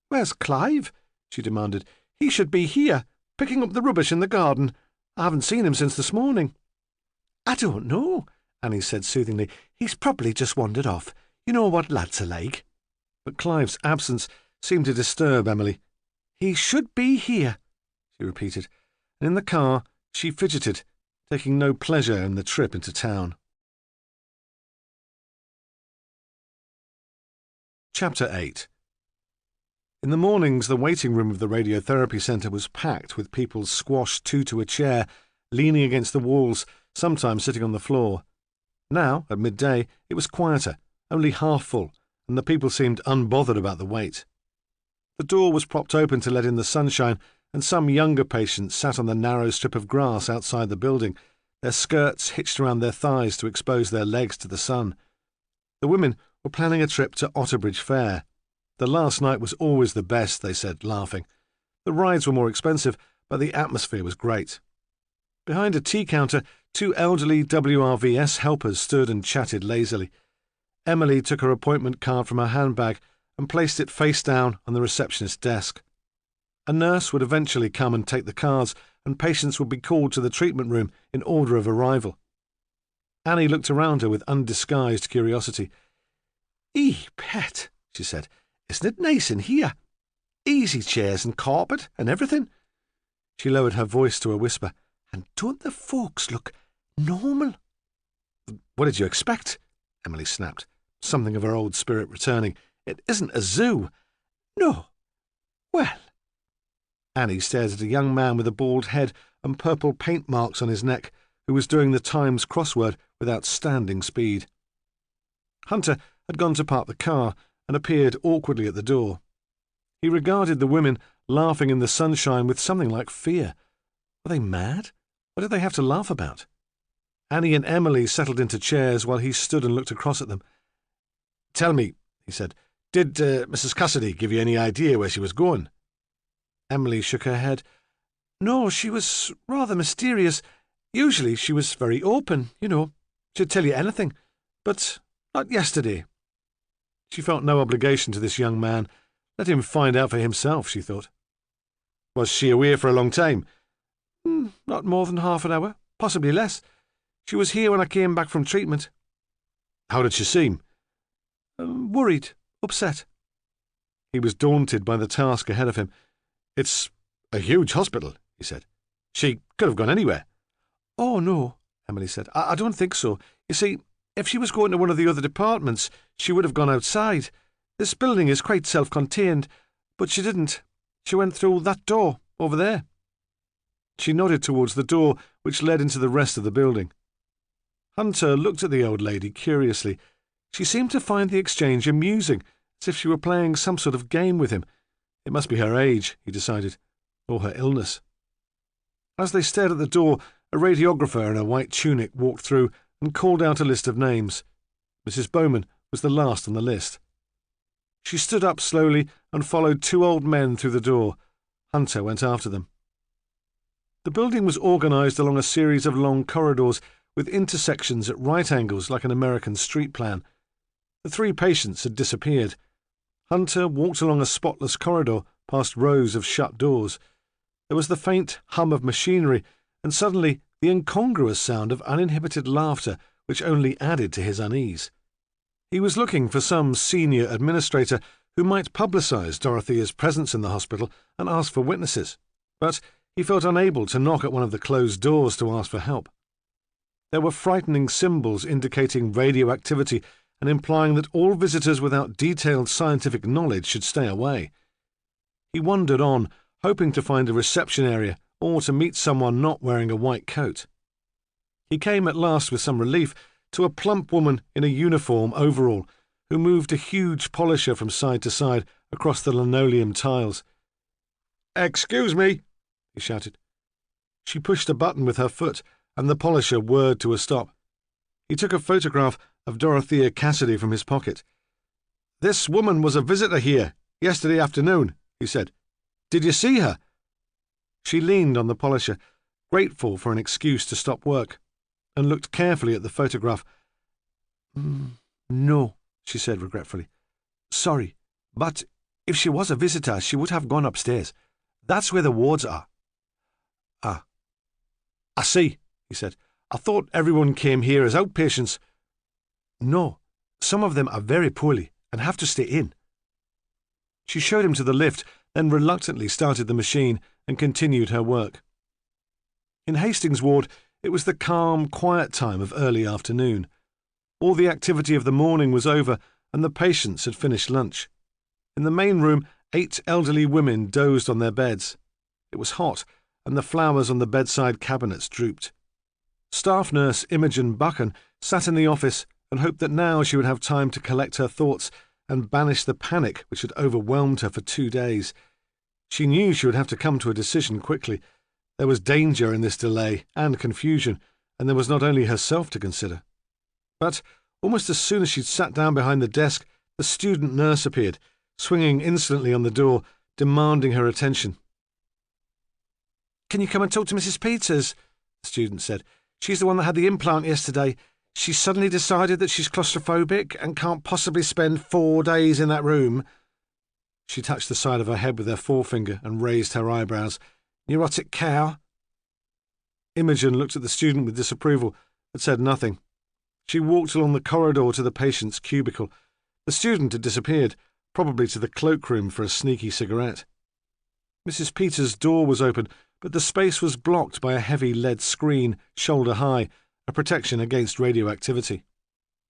"Where's Clive?" she demanded. "He should be here, picking up the rubbish in the garden. I haven't seen him since this morning." "I don't know," Annie said soothingly. "He's probably just wandered off. You know what lads are like." But Clive's absence seemed to disturb Emily. "He should be here," she repeated, and in the car she fidgeted, taking no pleasure in the trip into town. Chapter 8. In the mornings, the waiting room of the radiotherapy centre was packed with people squashed two to a chair, leaning against the walls, sometimes sitting on the floor. Now, at midday, it was quieter, only half full, and the people seemed unbothered about the wait. The door was propped open to let in the sunshine, and some younger patients sat on the narrow strip of grass outside the building, their skirts hitched around their thighs to expose their legs to the sun. The women were planning a trip to Otterbridge Fair. The last night was always the best, they said, laughing. The rides were more expensive, but the atmosphere was great. Behind a tea counter, two elderly WRVS helpers stood and chatted lazily. Emily took her appointment card from her handbag and placed it face down on the receptionist's desk. A nurse would eventually come and take the cards, and patients would be called to the treatment room in order of arrival. Annie looked around her with undisguised curiosity. Pet," she said, "isn't it nice in here? Easy chairs and carpet and everything." She lowered her voice to a whisper. "And don't the folks look normal?" "What did you expect?" Emily snapped, something of her old spirit returning. "It isn't a zoo." "No. Well." Annie stared at a young man with a bald head and purple paint marks on his neck, who was doing the Times crossword with outstanding speed. Hunter had gone to park the car and appeared awkwardly at the door. He regarded the women laughing in the sunshine with something like fear. Were they mad? What did they have to laugh about? Annie and Emily settled into chairs while he stood and looked across at them. "Tell me," he said, "did Mrs. Cassidy give you any idea where she was going?" Emily shook her head. "No, she was rather mysterious. Usually she was very open, you know. She'd tell you anything. But not yesterday." She felt no obligation to this young man. Let him find out for himself, she thought. "Was she away for a long time?" "Not more than half an hour, possibly less. She was here when I came back from treatment." "How did she seem?" "Worried, upset." He was daunted by the task ahead of him. "It's a huge hospital," he said. "She could have gone anywhere." "Oh, no," Emily said. I don't think so. You see, if she was going to one of the other departments, she would have gone outside. This building is quite self-contained, but she didn't. She went through that door, over there." She nodded towards the door which led into the rest of the building. Hunter looked at the old lady curiously. She seemed to find the exchange amusing, as if she were playing some sort of game with him. It must be her age, he decided, or her illness. As they stared at the door, a radiographer in a white tunic walked through and called out a list of names. Mrs. Bowman was the last on the list. She stood up slowly and followed two old men through the door. Hunter went after them. The building was organised along a series of long corridors with intersections at right angles like an American street plan. The three patients had disappeared. Hunter walked along a spotless corridor past rows of shut doors. There was the faint hum of machinery, and suddenly the incongruous sound of uninhibited laughter which only added to his unease. He was looking for some senior administrator who might publicise Dorothea's presence in the hospital and ask for witnesses, but he felt unable to knock at one of the closed doors to ask for help. There were frightening symbols indicating radioactivity and implying that all visitors without detailed scientific knowledge should stay away. He wandered on, hoping to find a reception area or to meet someone not wearing a white coat. He came at last with some relief to a plump woman in a uniform overall who moved a huge polisher from side to side across the linoleum tiles. "Excuse me," he shouted. She pushed a button with her foot, and the polisher whirred to a stop. He took a photograph of Dorothea Cassidy from his pocket. "This woman was a visitor here yesterday afternoon," he said. "Did you see her?" She leaned on the polisher, grateful for an excuse to stop work, and looked carefully at the photograph. "No," she said regretfully. "Sorry, but if she was a visitor, she would have gone upstairs. That's where the wards are." "Ah, I see," he said. I thought everyone came here as outpatients." "No, some of them are very poorly and have to stay in." She showed him to the lift, then reluctantly started the machine and continued her work. In Hastings Ward, it was the calm, quiet time of early afternoon. All the activity of the morning was over, and the patients had finished lunch. In the main room, 8 elderly women dozed on their beds. It was hot, and the flowers on the bedside cabinets drooped. Staff nurse Imogen Buchan sat in the office and hoped that now she would have time to collect her thoughts and banish the panic which had overwhelmed her for 2 days. She knew she would have to come to a decision quickly. There was danger in this delay and confusion, and there was not only herself to consider. But almost as soon as she'd sat down behind the desk, the student nurse appeared, swinging insolently on the door, demanding her attention. "Can you come and talk to Mrs. Peters?" the student said. "She's the one that had the implant yesterday. She suddenly decided that she's claustrophobic and can't possibly spend 4 days in that room." She touched the side of her head with her forefinger and raised her eyebrows. "Neurotic cow." Imogen looked at the student with disapproval, but said nothing. She walked along the corridor to the patient's cubicle. The student had disappeared, probably to the cloakroom for a sneaky cigarette. Mrs. Peters' door was open, but the space was blocked by a heavy lead screen, shoulder high, a protection against radioactivity.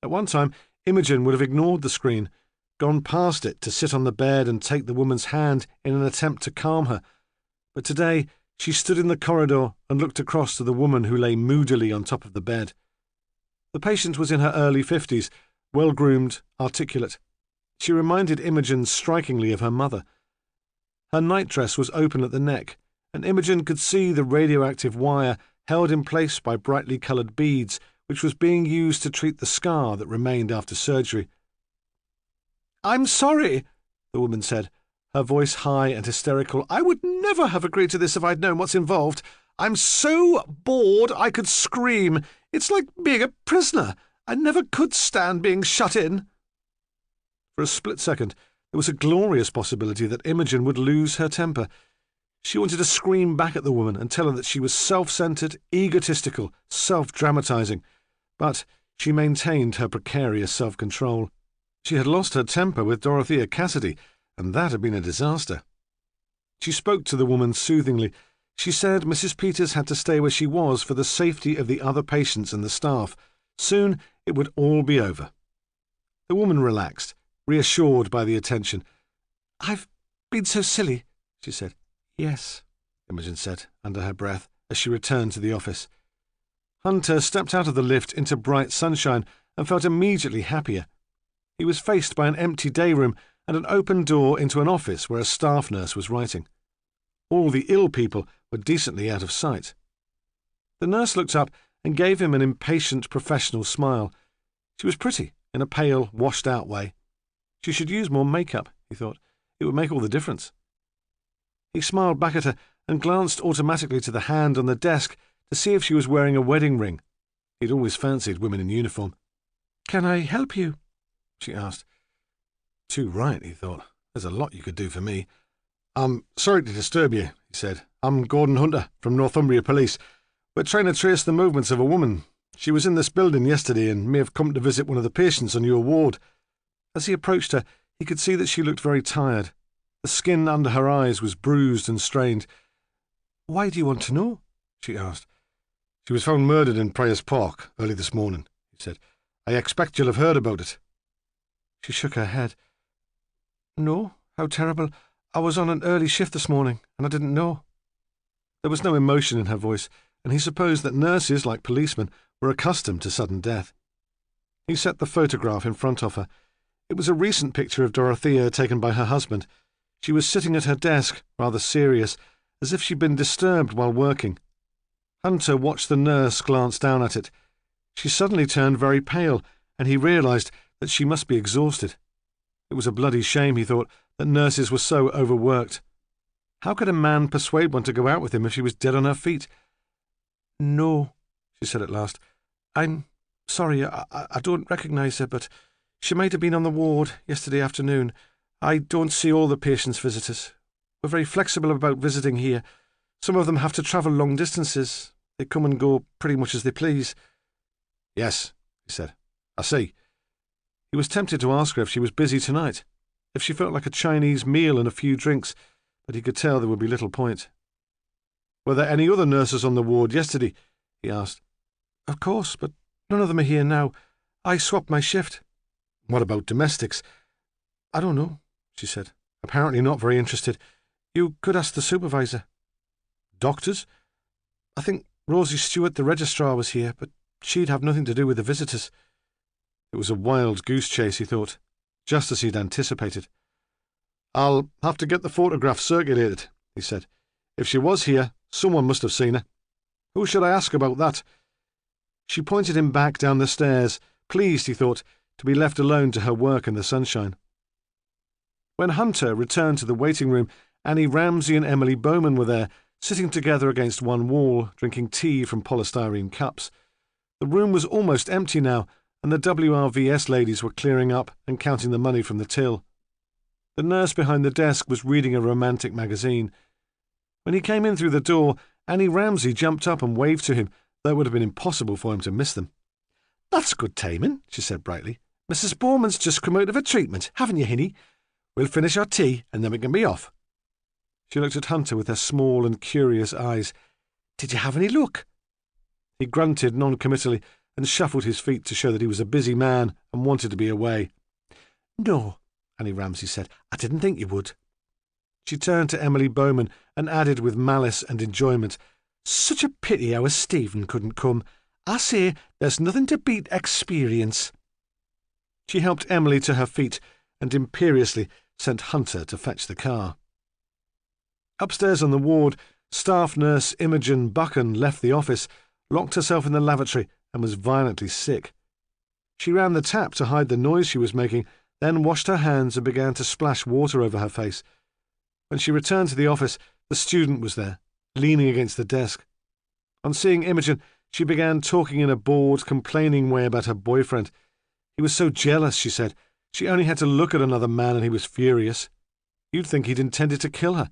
At one time, Imogen would have ignored the screen, gone past it to sit on the bed and take the woman's hand in an attempt to calm her. But today, she stood in the corridor and looked across to the woman who lay moodily on top of the bed. The patient was in her early 50s, well-groomed, articulate. She reminded Imogen strikingly of her mother. Her nightdress was open at the neck, and Imogen could see the radioactive wire held in place by brightly coloured beads, which was being used to treat the scar that remained after surgery. "I'm sorry," the woman said, her voice high and hysterical. "I would never have agreed to this if I'd known what's involved. I'm so bored I could scream. It's like being a prisoner. I never could stand being shut in." For a split second, there was a glorious possibility that Imogen would lose her temper. She wanted to scream back at the woman and tell her that she was self-centred, egotistical, self-dramatising. But she maintained her precarious self-control. She had lost her temper with Dorothea Cassidy, and that had been a disaster. She spoke to the woman soothingly. She said Mrs. Peters had to stay where she was for the safety of the other patients and the staff. Soon it would all be over. The woman relaxed, reassured by the attention. "I've been so silly," she said. "Yes," Imogen said under her breath as she returned to the office. Hunter stepped out of the lift into bright sunshine and felt immediately happier. He was faced by an empty day room and an open door into an office where a staff nurse was writing. All the ill people were decently out of sight. The nurse looked up and gave him an impatient professional smile. She was pretty, in a pale, washed-out way. She should use more makeup, he thought. It would make all the difference. He smiled back at her and glanced automatically to the hand on the desk to see if she was wearing a wedding ring. He'd always fancied women in uniform. "Can I help you?" she asked. Too right, he thought. There's a lot you could do for me. "I'm sorry to disturb you," he said. "I'm Gordon Hunter from Northumbria Police. We're trying to trace the movements of a woman. She was in this building yesterday and may have come to visit one of the patients on your ward." As he approached her, he could see that she looked very tired. The skin under her eyes was bruised and strained. "Why do you want to know?" she asked. "She was found murdered in Prior's Park early this morning," he said. "I expect you'll have heard about it." She shook her head. "No, how terrible. I was on an early shift this morning, and I didn't know." There was no emotion in her voice, and he supposed that nurses, like policemen, were accustomed to sudden death. He set the photograph in front of her. It was a recent picture of Dorothea taken by her husband. She was sitting at her desk, rather serious, as if she'd been disturbed while working. Hunter watched the nurse glance down at it. She suddenly turned very pale, and he realised that she must be exhausted. It was a bloody shame, he thought, that nurses were so overworked. How could a man persuade one to go out with him if she was dead on her feet? "No," she said at last. "I'm sorry, I don't recognise her, but she might have been on the ward yesterday afternoon. I don't see all the patients' visitors. We're very flexible about visiting here. Some of them have to travel long distances. They come and go pretty much as they please."
"Yes," he said. "I see." He was tempted to ask her if she was busy tonight, if she felt like a Chinese meal and a few drinks, but he could tell there would be little point. "Were there any other nurses on the ward yesterday?" he asked.
"Of course, but none of them are here now. I swapped my shift."
"What about domestics?"
"I don't know," she said, apparently not very interested. "You could ask the supervisor."
"Doctors?"
"I think Rosie Stewart, the registrar, was here, but she'd have nothing to do with the visitors."
It was a wild goose chase, he thought, just as he'd anticipated. "I'll have to get the photograph circulated," he said. "If she was here, someone must have seen her. Who should I ask about that?" She pointed him back down the stairs, pleased, he thought, to be left alone to her work in the sunshine. When Hunter returned to the waiting room, Annie Ramsay and Emily Bowman were there, sitting together against one wall, drinking tea from polystyrene cups. The room was almost empty now, and the WRVS ladies were clearing up and counting the money from the till. The nurse behind the desk was reading a romantic magazine. When he came in through the door, Annie Ramsay jumped up and waved to him, though it would have been impossible for him to miss them.
"That's good timing," she said brightly. "Mrs. Bowman's just come out of her treatment, haven't you, Hinny? We'll finish our tea, and then we can be off."
She looked at Hunter with her small and curious eyes.
"Did you have any luck?"
He grunted non-committally and shuffled his feet to show that he was a busy man and wanted to be away.
"No," Annie Ramsay said. "I didn't think you would."
She turned to Emily Bowman and added with malice and enjoyment,
"Such a pity our Stephen couldn't come. I say there's nothing to beat experience."
She helped Emily to her feet and imperiously sent Hunter to fetch the car. Upstairs on the ward, staff nurse Imogen Buchan left the office, locked herself in the lavatory, and was violently sick. She ran the tap to hide the noise she was making, then washed her hands and began to splash water over her face. When she returned to the office, the student was there, leaning against the desk. On seeing Imogen, she began talking in a bored, complaining way about her boyfriend. He was so jealous, she said. She only had to look at another man and he was furious. You'd think he'd intended to kill her.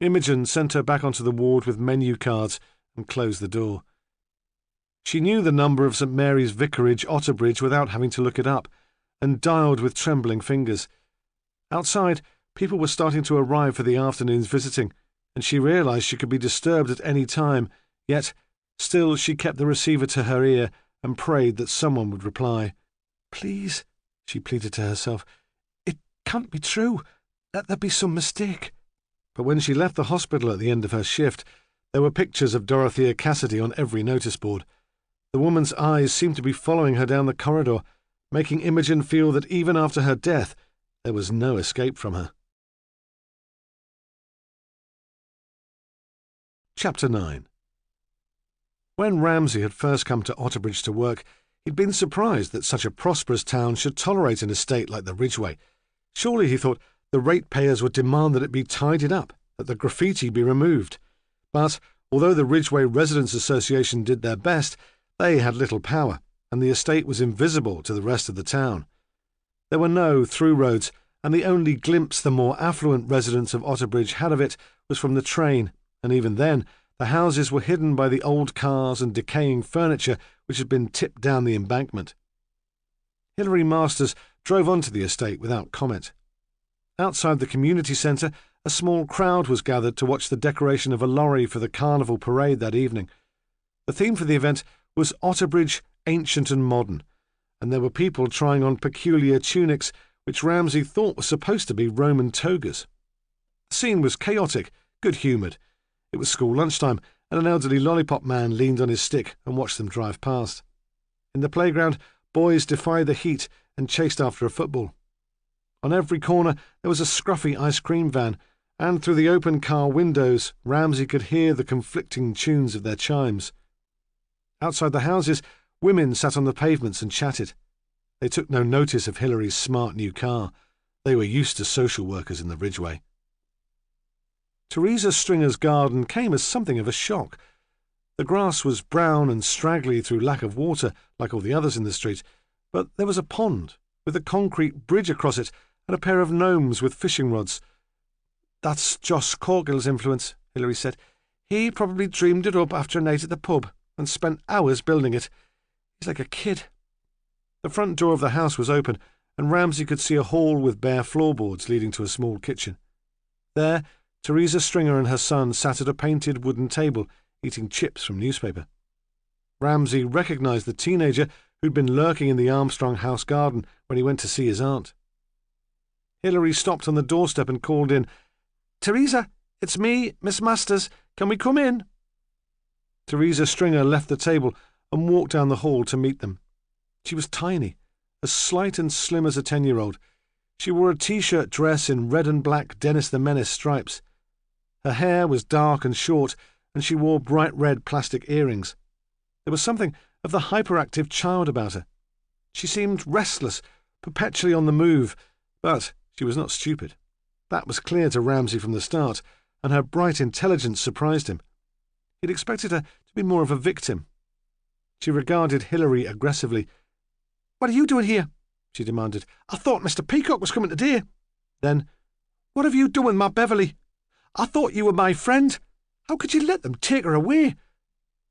Imogen sent her back onto the ward with menu cards and closed the door. She knew the number of St. Mary's Vicarage, Otterbridge, without having to look it up, and dialed with trembling fingers. Outside, people were starting to arrive for the afternoon's visiting, and she realised she could be disturbed at any time, yet still she kept the receiver to her ear and prayed that someone would reply.
"Please," she pleaded to herself, "it can't be true. Let there be some mistake."
But when she left the hospital at the end of her shift, there were pictures of Dorothea Cassidy on every notice board. The woman's eyes seemed to be following her down the corridor, making Imogen feel that even after her death, there was no escape from her. Chapter 9. When Ramsay had first come to Otterbridge to work, he'd been surprised that such a prosperous town should tolerate an estate like the Ridgeway. Surely, he thought, the ratepayers would demand that it be tidied up, that the graffiti be removed. But, although the Ridgeway Residents' Association did their best, they had little power, and the estate was invisible to the rest of the town. There were no through roads, and the only glimpse the more affluent residents of Otterbridge had of it was from the train, and even then the houses were hidden by the old cars and decaying furniture which had been tipped down the embankment. Hilary Masters drove onto the estate without comment. Outside the community centre, a small crowd was gathered to watch the decoration of a lorry for the carnival parade that evening. The theme for the event was Otterbridge, Ancient and Modern, and there were people trying on peculiar tunics which Ramsay thought were supposed to be Roman togas. The scene was chaotic, good-humoured. It was school lunchtime, and an elderly lollipop man leaned on his stick and watched them drive past. In the playground, boys defied the heat and chased after a football. On every corner there was a scruffy ice cream van, and through the open car windows Ramsay could hear the conflicting tunes of their chimes. Outside the houses, women sat on the pavements and chatted. They took no notice of Hilary's smart new car. They were used to social workers in the Ridgeway. Teresa Stringer's garden came as something of a shock. The grass was brown and straggly through lack of water, like all the others in the street, but there was a pond, with a concrete bridge across it, and a pair of gnomes with fishing rods.
"That's Josh Corgill's influence," Hilary said. He probably dreamed it up after a night at the pub and spent hours building it. He's like a kid. The front door of the house was open, and Ramsay could see a hall with bare floorboards leading to a small kitchen. There, Teresa Stringer and her son sat at a painted wooden table, eating chips from newspaper. Ramsay recognised the teenager who'd been lurking in the Armstrong house garden when he went to see his aunt. Hilary stopped on the doorstep and called in, "Teresa, it's me, Miss Masters. Can we come in?" Teresa Stringer left the table and walked down the hall to meet them. She was tiny, as slight and slim as a 10-year-old. She wore a T-shirt dress in red and black Dennis the Menace stripes. Her hair was dark and short, and she wore bright red plastic earrings. There was something of the hyperactive child about her. She seemed restless, perpetually on the move, but she was not stupid. That was clear to Ramsay from the start, and her bright intelligence surprised him. He'd expected her to be more of a victim. She regarded Hilary aggressively. "What are you doing here?" she demanded. "I thought Mr. Peacock was coming today." Then, "What have you done with my Beverly? I thought you were my friend. How could you let them take her away?"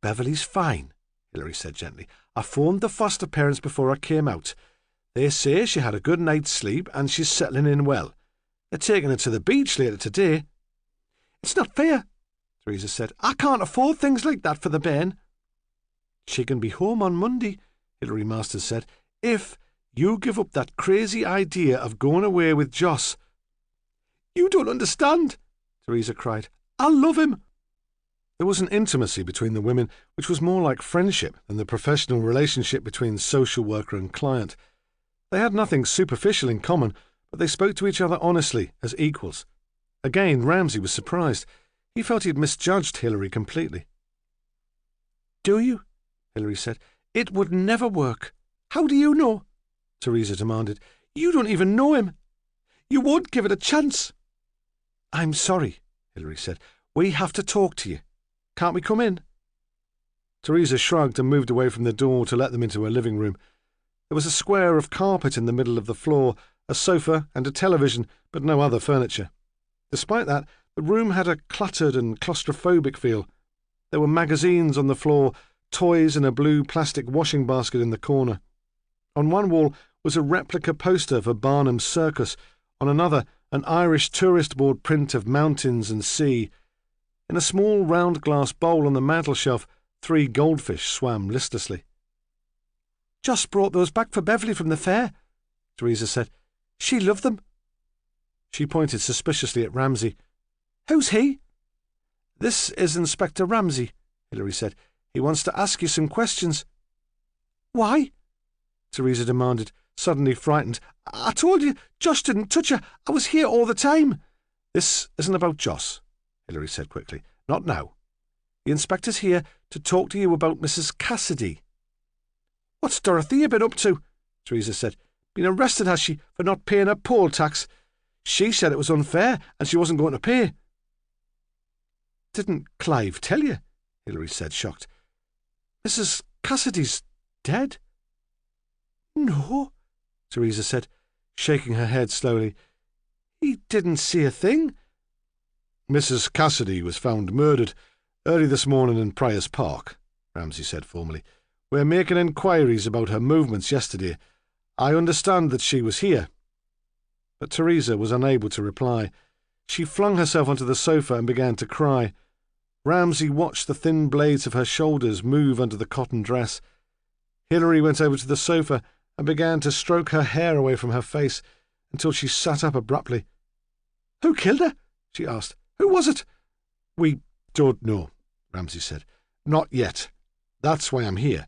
"Beverly's fine," Hilary said gently. "I phoned the foster parents before I came out. They say she had a good night's sleep and she's settling in well. They're taking her to the beach later today." "It's not fair," Teresa said. "I can't afford things like that for the bairn." "She can be home on Monday," Hilary Masters said, "if you give up that crazy idea of going away with Joss." "You don't understand," Teresa cried. "I love him." There was an intimacy between the women which was more like friendship than the professional relationship between social worker and client. They had nothing superficial in common, but they spoke to each other honestly, as equals. Again, Ramsay was surprised. He felt he'd misjudged Hilary completely. "Do you?" Hilary said. "It would never work." "How do you know?" Teresa demanded. "You don't even know him. You won't give it a chance." "I'm sorry," Hilary said. "We have to talk to you. Can't we come in?" Teresa shrugged and moved away from the door to let them into her living room. There was a square of carpet in the middle of the floor, a sofa and a television, but no other furniture. Despite that, the room had a cluttered and claustrophobic feel. There were magazines on the floor, toys in a blue plastic washing basket in the corner. On one wall was a replica poster for Barnum's Circus, on another an Irish tourist board print of mountains and sea. In a small round glass bowl on the mantelshelf, 3 goldfish swam listlessly. "Just brought those back for Beverly from the fair," Teresa said. "She loved them." She pointed suspiciously at Ramsay. "Who's he?" "This is Inspector Ramsay," Hilary said. "He wants to ask you some questions." "Why?" Teresa demanded, suddenly frightened. "I told you, Josh didn't touch her. I was here all the time." "This isn't about Joss," Hilary said quickly. "Not now. The inspector's here to talk to you about Mrs. Cassidy." "What's Dorothea been up to?" Teresa said. "Been arrested, has she, for not paying her poll tax? She said it was unfair and she wasn't going to pay." "Didn't Clive tell you?" Hilary said, shocked. "Mrs. Cassidy's dead?" "No," Teresa said, shaking her head slowly. "He didn't see a thing." "Mrs. Cassidy was found murdered early this morning in Prior's Park," Ramsay said formally. "We're making inquiries about her movements yesterday. I understand that she was here." But Teresa was unable to reply. She flung herself onto the sofa and began to cry. Ramsay watched the thin blades of her shoulders move under the cotton dress. Hilary went over to the sofa and began to stroke her hair away from her face until she sat up abruptly. "Who killed her?" she asked. "Who was it?" "We don't know," Ramsay said. "Not yet. That's why I'm here.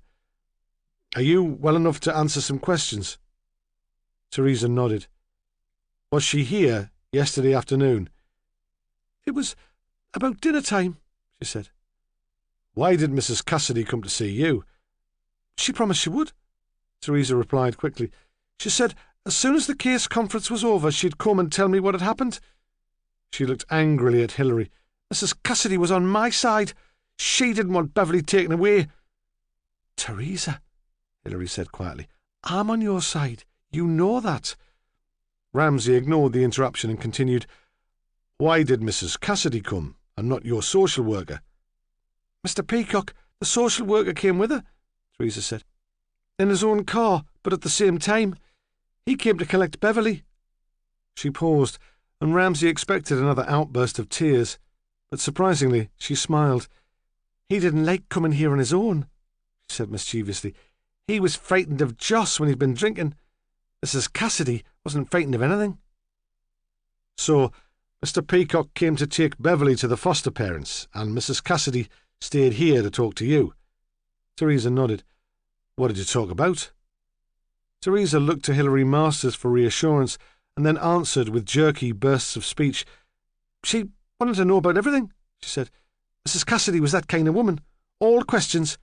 Are you well enough to answer some questions?" Teresa nodded. "Was she here yesterday afternoon?" "It was about dinner time," she said. "Why did Mrs. Cassidy come to see you?" "She promised she would," Teresa replied quickly. "She said as soon as the case conference was over she'd come and tell me what had happened." She looked angrily at Hilary. "Mrs. Cassidy was on my side. She didn't want Beverly taken away." "Teresa," Hilary said quietly, "I'm on your side. You know that." Ramsay ignored the interruption and continued, "Why did Mrs. Cassidy come, and not your social worker? Mr. Peacock, the social worker, came with her," Teresa said. "In his own car, but at the same time. He came to collect Beverly." She paused, and Ramsay expected another outburst of tears, but surprisingly she smiled. "He didn't like coming here on his own," she said mischievously. "He was frightened of Joss when he'd been drinking. Mrs. Cassidy wasn't frightened of anything." "So, Mr. Peacock came to take Beverly to the foster parents, and Mrs. Cassidy stayed here to talk to you?" Teresa nodded. "What did you talk about?" Teresa looked to Hilary Masters for reassurance, and then answered with jerky bursts of speech. "She wanted to know about everything," she said. "Mrs. Cassidy was that kind of woman. All questions.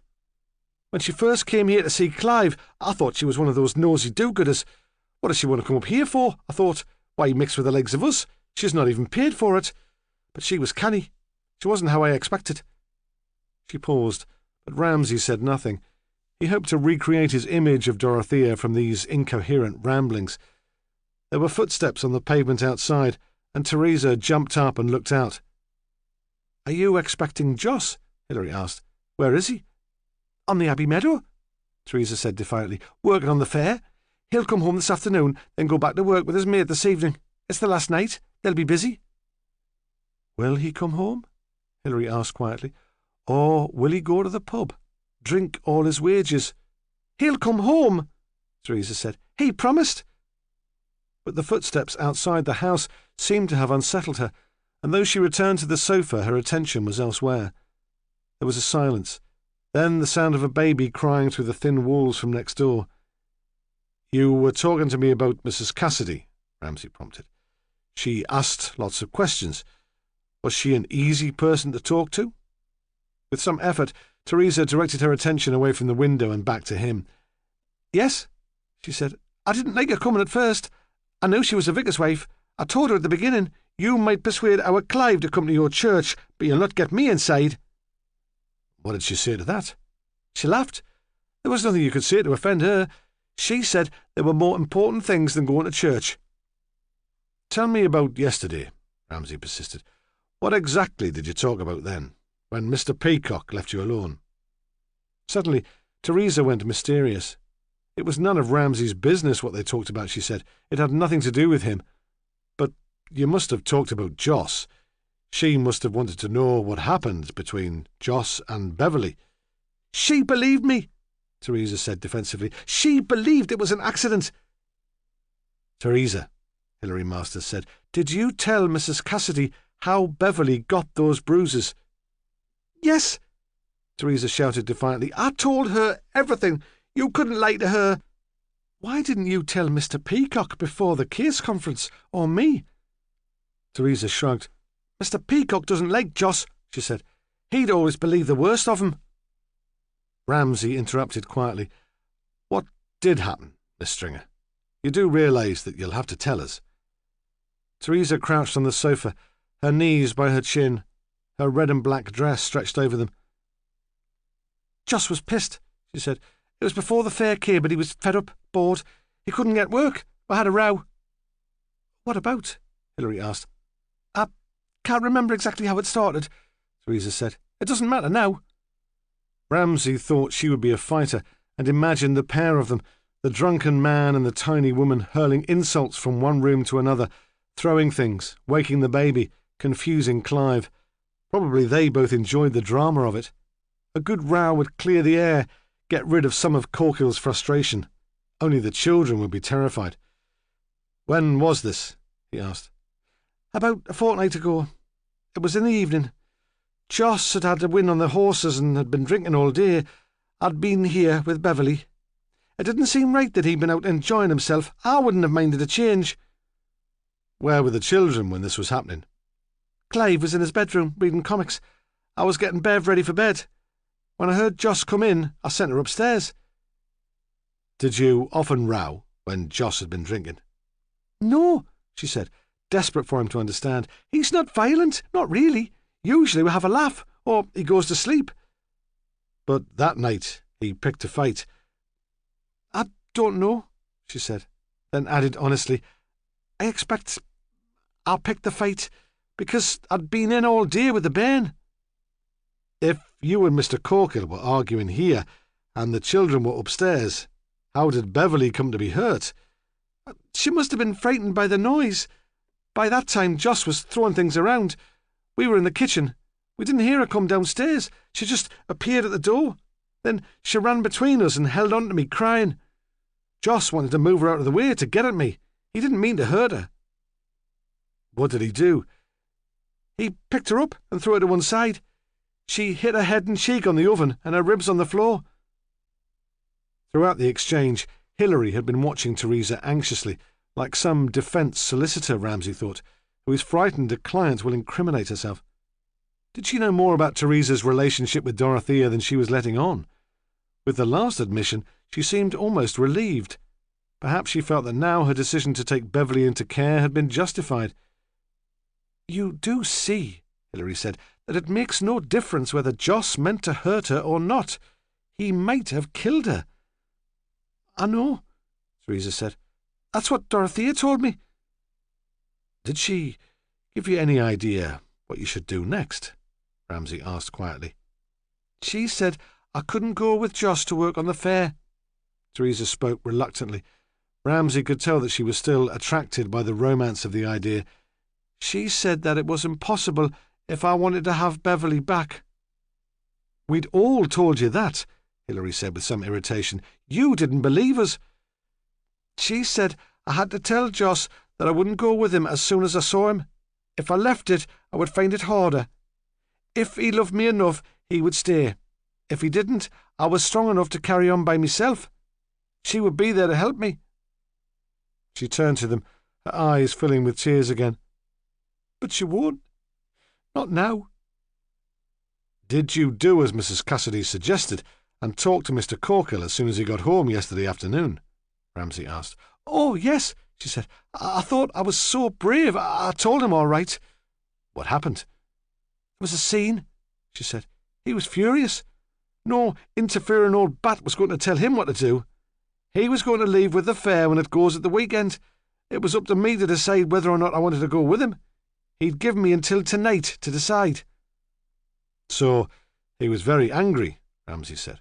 When she first came here to see Clive, I thought she was one of those nosy do-gooders. What does she want to come up here for? I thought, why mix with the legs of us? She's not even paid for it. But she was canny. She wasn't how I expected." She paused, but Ramsay said nothing. He hoped to recreate his image of Dorothea from these incoherent ramblings. There were footsteps on the pavement outside, and Teresa jumped up and looked out. "Are you expecting Joss?" Hilary asked. "Where is he?" "On the Abbey Meadow," Teresa said defiantly. "Working on the fair. He'll come home this afternoon, then go back to work with his mate this evening. It's the last night. They'll be busy." "Will he come home?" Hilary asked quietly. "Or will he go to the pub? Drink all his wages?" "He'll come home," Teresa said. "He promised." But the footsteps outside the house seemed to have unsettled her, and though she returned to the sofa, her attention was elsewhere. There was a silence, then the sound of a baby crying through the thin walls from next door. "You were talking to me about Mrs. Cassidy," Ramsay prompted. "She asked lots of questions. Was she an easy person to talk to?" With some effort, Teresa directed her attention away from the window and back to him. "Yes," she said. "I didn't like her coming at first. I knew she was a vicar's wife. I told her at the beginning, you might persuade our Clive to come to your church, but you'll not get me inside." "What did she say to that?" "She laughed. There was nothing you could say to offend her. She said there were more important things than going to church." "Tell me about yesterday," Ramsay persisted. "What exactly did you talk about then, when Mr. Peacock left you alone?" Suddenly, Teresa went mysterious. It was none of Ramsay's business what they talked about, she said. It had nothing to do with him. "But you must have talked about Joss. She must have wanted to know what happened between Joss and Beverly." "She believed me," Teresa said defensively. "She believed it was an accident." "Teresa," Hilary Masters said, "did you tell Mrs. Cassidy how Beverly got those bruises?" "Yes," Teresa shouted defiantly. "I told her everything. You couldn't lie to her." "Why didn't you tell Mr. Peacock before the case conference, or me?" Teresa shrugged. "Mr. Peacock doesn't like Joss," she said. "He'd always believe the worst of him." Ramsay interrupted quietly. "What did happen, Miss Stringer? You do realise that you'll have to tell us." Teresa crouched on the sofa, her knees by her chin, her red and black dress stretched over them. "Joss was pissed," she said. "It was before the fair came, but he was fed up, bored. He couldn't get work. We had a row." "What about?" Hilary asked. "I can't remember exactly how it started," Teresa said. "It doesn't matter now." Ramsay thought she would be a fighter, and imagined the pair of them, the drunken man and the tiny woman, hurling insults from one room to another, throwing things, waking the baby, confusing Clive. Probably they both enjoyed the drama of it. A good row would clear the air, get rid of some of Corkill's frustration. Only the children would be terrified. "When was this?" he asked. "About a fortnight ago. It was in the evening. Joss had had a win on the horses and had been drinking all day. I'd been here with Beverly. It didn't seem right that he'd been out enjoying himself. I wouldn't have minded a change." "Where were the children when this was happening?" "Clive was in his bedroom, reading comics. I was getting Bev ready for bed. When I heard Joss come in, I sent her upstairs." "Did you often row when Joss had been drinking?" "No," she said, desperate for him to understand. "He's not violent, not really. Usually we have a laugh, or he goes to sleep." "But that night he picked a fight." "I don't know," she said, then added honestly, "I expect I picked the fight because I'd been in all day with the bairn." If you and Mr. Corkill were arguing here, and the children were upstairs, how did Beverly come to be hurt?"
"She must have been frightened by the noise. By that time Joss was throwing things around. We were in the kitchen. We didn't hear her come downstairs. She just appeared at the door. Then she ran between us and held on to me, crying. Joss wanted to move her out of the way to get at me. He didn't mean to hurt her."
"What did he do?"
"He picked her up and threw her to one side. She hit her head and cheek on the oven and her ribs on the floor."
Throughout the exchange, Hilary had been watching Teresa anxiously, like some defence solicitor, Ramsay thought, who is frightened a client will incriminate herself. Did she know more about Teresa's relationship with Dorothea than she was letting on? With the last admission, she seemed almost relieved. Perhaps she felt that now her decision to take Beverly into care had been justified.
"You do see," Hilary said, "that it makes no difference whether Joss meant to hurt her or not. He might have killed her." "I know," Teresa said. "That's what Dorothea told me."
"Did she give you any idea what you should do next?" Ramsay asked quietly.
"She said I couldn't go with Joss to work on the fair."
Teresa spoke reluctantly. Ramsay could tell that she was still attracted by the romance of the idea.
"She said that it was impossible if I wanted to have Beverly back."
"We'd all told you that," Hilary said with some irritation. "You didn't believe us."
"She said I had to tell Joss that I wouldn't go with him as soon as I saw him. If I left it, I would find it harder. If he loved me enough, he would stay. If he didn't, I was strong enough to carry on by myself. She would be there to help me."
She turned to them, her eyes filling with tears again.
"But she won't. Not now."
"Did you do as Mrs. Cassidy suggested and talk to Mr. Corkill as soon as he got home yesterday afternoon?" Ramsay asked.
"Oh, yes," she said. I thought I was so brave. I told him all right."
"What happened?"
"There was a scene," she said. "He was furious. No interfering old bat was going to tell him what to do. He was going to leave with the fair when it goes at the weekend. It was up to me to decide whether or not I wanted to go with him. He'd given me until tonight to decide."
"So he was very angry," Ramsay said.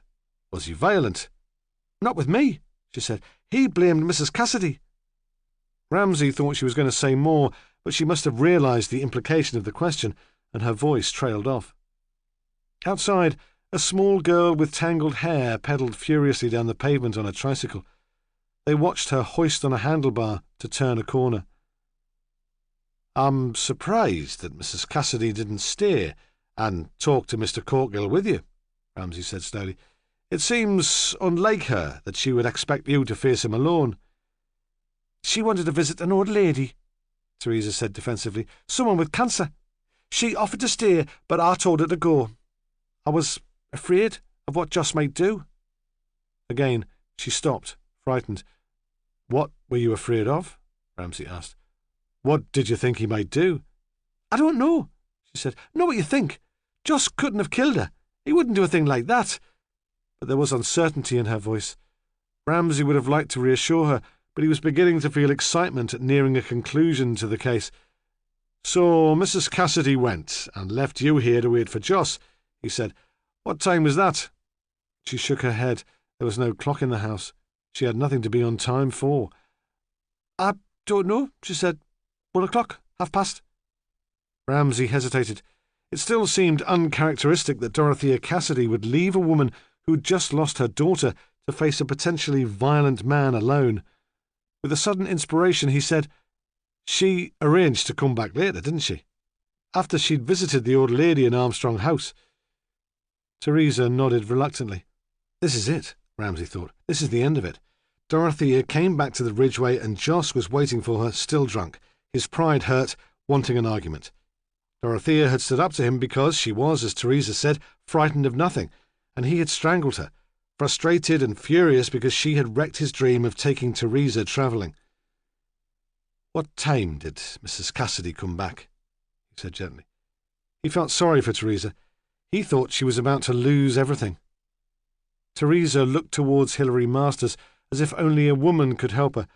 "Was he violent?"
"Not with me," she said. "He blamed Mrs. Cassidy."
Ramsay thought she was going to say more, but she must have realised the implication of the question, and her voice trailed off. Outside, a small girl with tangled hair pedalled furiously down the pavement on a tricycle. They watched her hoist on a handlebar to turn a corner. "I'm surprised that Mrs. Cassidy didn't stay and talk to Mr. Corkill with you," Ramsay said slowly. "It seems unlike her that she would expect you to face him alone."
"She wanted to visit an old lady," Teresa said defensively. "Someone with cancer. She offered to stay, but I told her to go. I was afraid of what Joss might do."
Again, she stopped, frightened. "What were you afraid of?" Ramsay asked. "What did you think he might do?"
"I don't know," she said. "Not what you think. Joss couldn't have killed her. He wouldn't do a thing like that."
But there was uncertainty in her voice. Ramsay would have liked to reassure her, but he was beginning to feel excitement at nearing a conclusion to the case. "So Mrs. Cassidy went and left you here to wait for Joss," he said. "What time was that?" She shook her head. There was no clock in the house. She had nothing to be on time for.
"I don't know," she said. 1 o'clock, 1:30.
Ramsay hesitated. It still seemed uncharacteristic that Dorothea Cassidy would leave a woman who'd just lost her daughter to face a potentially violent man alone. With a sudden inspiration, he said, "She arranged to come back later, didn't she? After she'd visited the old lady in Armstrong House." Teresa nodded reluctantly. This is it, Ramsay thought. This is the end of it. Dorothea came back to the Ridgeway and Joss was waiting for her, still drunk, his pride hurt, wanting an argument. Dorothea had stood up to him because she was, as Teresa said, frightened of nothing, and he had strangled her, frustrated and furious because she had wrecked his dream of taking Teresa travelling. "What time did Mrs. Cassidy come back?" he said gently. He felt sorry for Teresa. He thought she was about to lose everything. Teresa looked towards Hilary Masters as if only a woman could help her,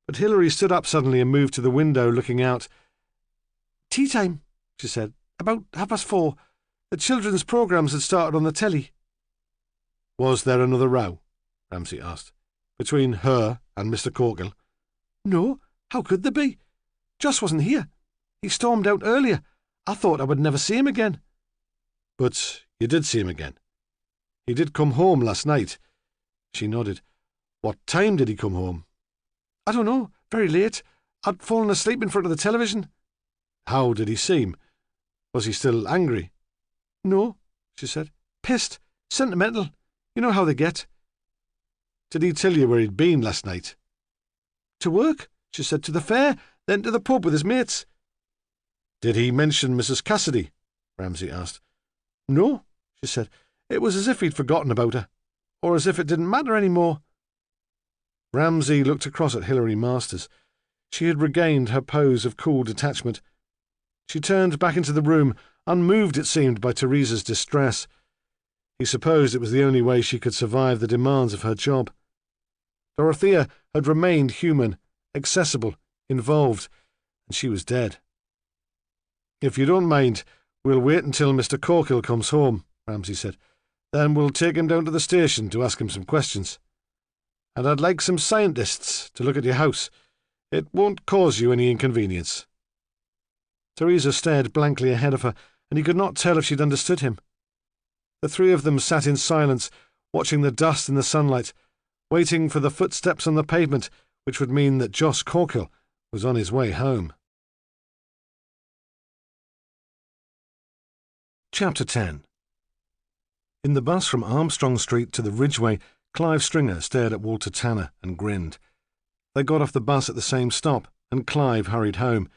but Hilary stood up suddenly and moved to the window, looking out.
"Tea time," she said. "About 4:30. The children's programmes had started on the telly.
Was there another row? Ramsay asked. Between her and Mr. Corkill?
No, how could there be? Joss wasn't here. He stormed out earlier. I thought I would never see him again.
But you did see him again. He did come home last night. She nodded. What time did he come home?
I don't know. Very late. I'd fallen asleep in front of the television.
How did he seem? Was he still angry?
No, she said. Pissed. Sentimental. You know how they get.
Did he tell you where he'd been last night?
To work, she said. To the fair, then to the pub with his mates.
Did he mention Mrs. Cassidy? Ramsay asked.
No, she said. It was as if he'd forgotten about her, or as if it didn't matter any more.
Ramsay looked across at Hilary Masters. She had regained her pose of cool detachment. She turned back into the room, unmoved, it seemed, by Teresa's distress. He supposed it was the only way she could survive the demands of her job. Dorothea had remained human, accessible, involved, and she was dead. If you don't mind, we'll wait until Mr. Corkill comes home, Ramsay said. Then we'll take him down to the station to ask him some questions. And I'd like some scientists to look at your house. It won't cause you any inconvenience. Teresa stared blankly ahead of her, and he could not tell if she'd understood him. The three of them sat in silence, watching the dust in the sunlight, waiting for the footsteps on the pavement, which would mean that Joss Corkill was on his way home. Chapter 10. In the bus from Armstrong Street to the Ridgeway, Clive Stringer stared at Walter Tanner and grinned. They got off the bus at the same stop, and Clive hurried home.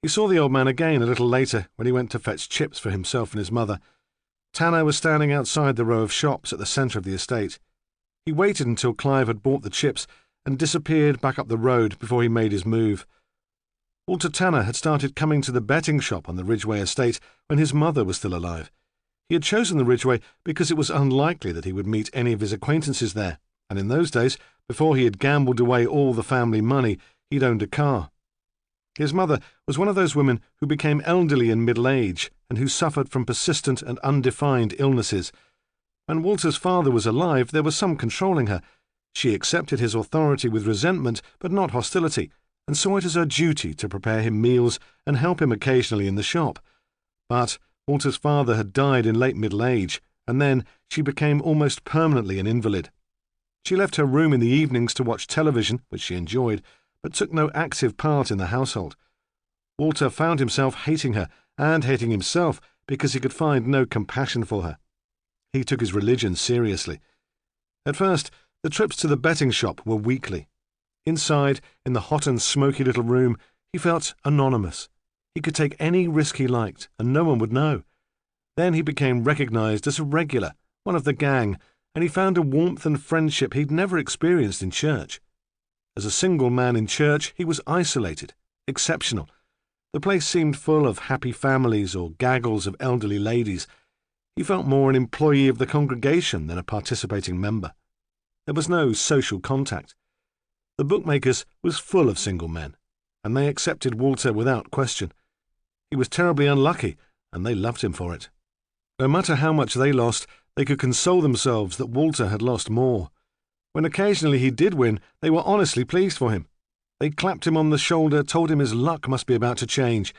He saw the old man again a little later when he went to fetch chips for himself and his mother. Tanner was standing outside the row of shops at the centre of the estate. He waited until Clive had bought the chips and disappeared back up the road before he made his move. Walter Tanner had started coming to the betting shop on the Ridgeway estate when his mother was still alive. He had chosen the Ridgeway because it was unlikely that he would meet any of his acquaintances there, and in those days, before he had gambled away all the family money, he'd owned a car. His mother was one of those women who became elderly in middle age and who suffered from persistent and undefined illnesses. When Walter's father was alive, there was some controlling her. She accepted his authority with resentment, but not hostility, and saw it as her duty to prepare him meals and help him occasionally in the shop. But Walter's father had died in late middle age, and then she became almost permanently an invalid. She left her room in the evenings to watch television, which she enjoyed, but took no active part in the household. Walter found himself hating her and hating himself because he could find no compassion for her. He took his religion seriously. At first, the trips to the betting shop were weekly. Inside, in the hot and smoky little room, he felt anonymous. He could take any risk he liked, and no one would know. Then he became recognised as a regular, one of the gang, and he found a warmth and friendship he'd never experienced in church. As a single man in church, he was isolated, exceptional. The place seemed full of happy families or gaggles of elderly ladies. He felt more an employee of the congregation than a participating member. There was no social contact. The bookmakers was full of single men, and they accepted Walter without question. He was terribly unlucky, and they loved him for it. No matter how much they lost, they could console themselves that Walter had lost more. When occasionally he did win, they were honestly pleased for him. They clapped him on the shoulder, told him his luck must be about to change.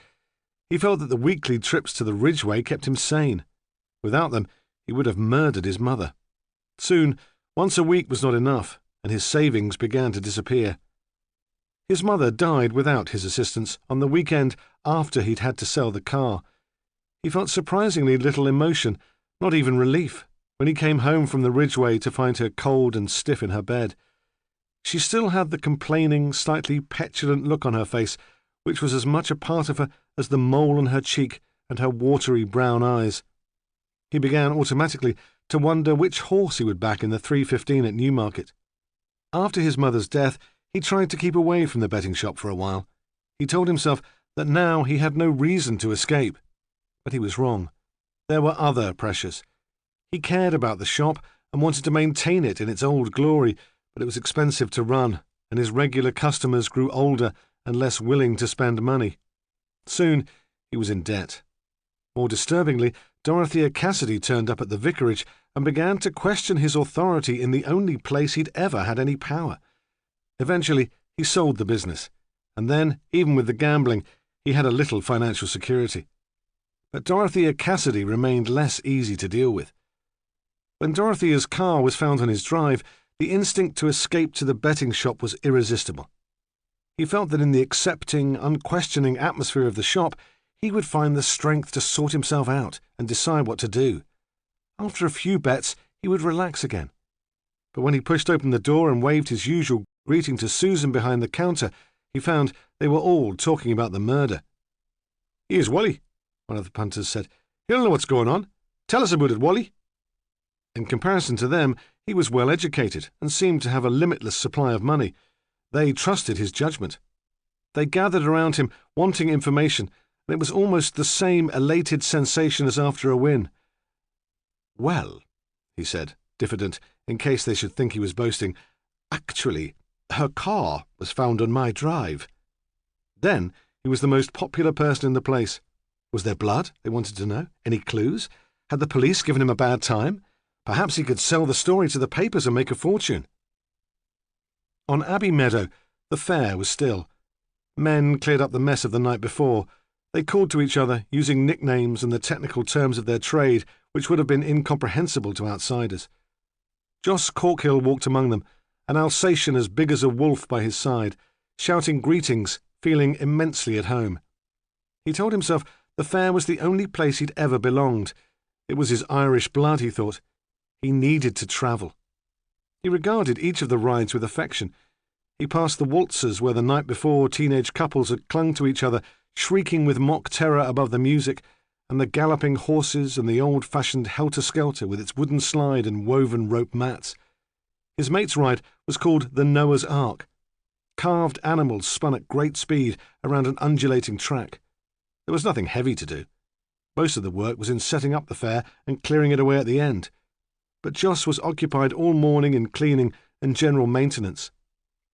He felt that the weekly trips to the Ridgeway kept him sane. Without them, he would have murdered his mother. Soon, once a week was not enough, and his savings began to disappear. His mother died without his assistance on the weekend after he'd had to sell the car. He felt surprisingly little emotion, not even relief, when he came home from the Ridgeway to find her cold and stiff in her bed. She still had the complaining, slightly petulant look on her face, which was as much a part of her as the mole on her cheek and her watery brown eyes. He began automatically to wonder which horse he would back in the 3:15 at Newmarket. After his mother's death, he tried to keep away from the betting shop for a while. He told himself that now he had no reason to escape. But he was wrong. There were other pressures. He cared about the shop and wanted to maintain it in its old glory, but it was expensive to run, and his regular customers grew older and less willing to spend money. Soon he was in debt. More disturbingly, Dorothea Cassidy turned up at the vicarage and began to question his authority in the only place he'd ever had any power. Eventually, he sold the business, and then, even with the gambling, he had a little financial security. But Dorothea Cassidy remained less easy to deal with. When Dorothea's car was found on his drive, the instinct to escape to the betting shop was irresistible. He felt that in the accepting, unquestioning atmosphere of the shop, he would find the strength to sort himself out and decide what to do. After a few bets, he would relax again. But when he pushed open the door and waved his usual greeting to Susan behind the counter, he found they were all talking about the murder. "Here's Wally," one of the punters said. "He'll know what's going on. Tell us about it, Wally." In comparison to them, he was well educated and seemed to have a limitless supply of money. They trusted his judgment. They gathered around him, wanting information, and it was almost the same elated sensation as after a win. "Well," he said, diffident, in case they should think he was boasting, "actually, her car was found on my drive." Then he was the most popular person in the place. Was there blood? They wanted to know. Any clues? Had the police given him a bad time? Perhaps he could sell the story to the papers and make a fortune. On Abbey Meadow, the fair was still. Men cleared up the mess of the night before. They called to each other, using nicknames and the technical terms of their trade, which would have been incomprehensible to outsiders. Joss Corkhill walked among them, an Alsatian as big as a wolf by his side, shouting greetings, feeling immensely at home. He told himself the fair was the only place he'd ever belonged. It was his Irish blood, he thought. He needed to travel. He regarded each of the rides with affection. He passed the waltzes where the night before teenage couples had clung to each other, shrieking with mock terror above the music, and the galloping horses and the old-fashioned helter-skelter with its wooden slide and woven rope mats. His mate's ride was called the Noah's Ark. Carved animals spun at great speed around an undulating track. There was nothing heavy to do. Most of the work was in setting up the fair and clearing it away at the end. But Joss was occupied all morning in cleaning and general maintenance.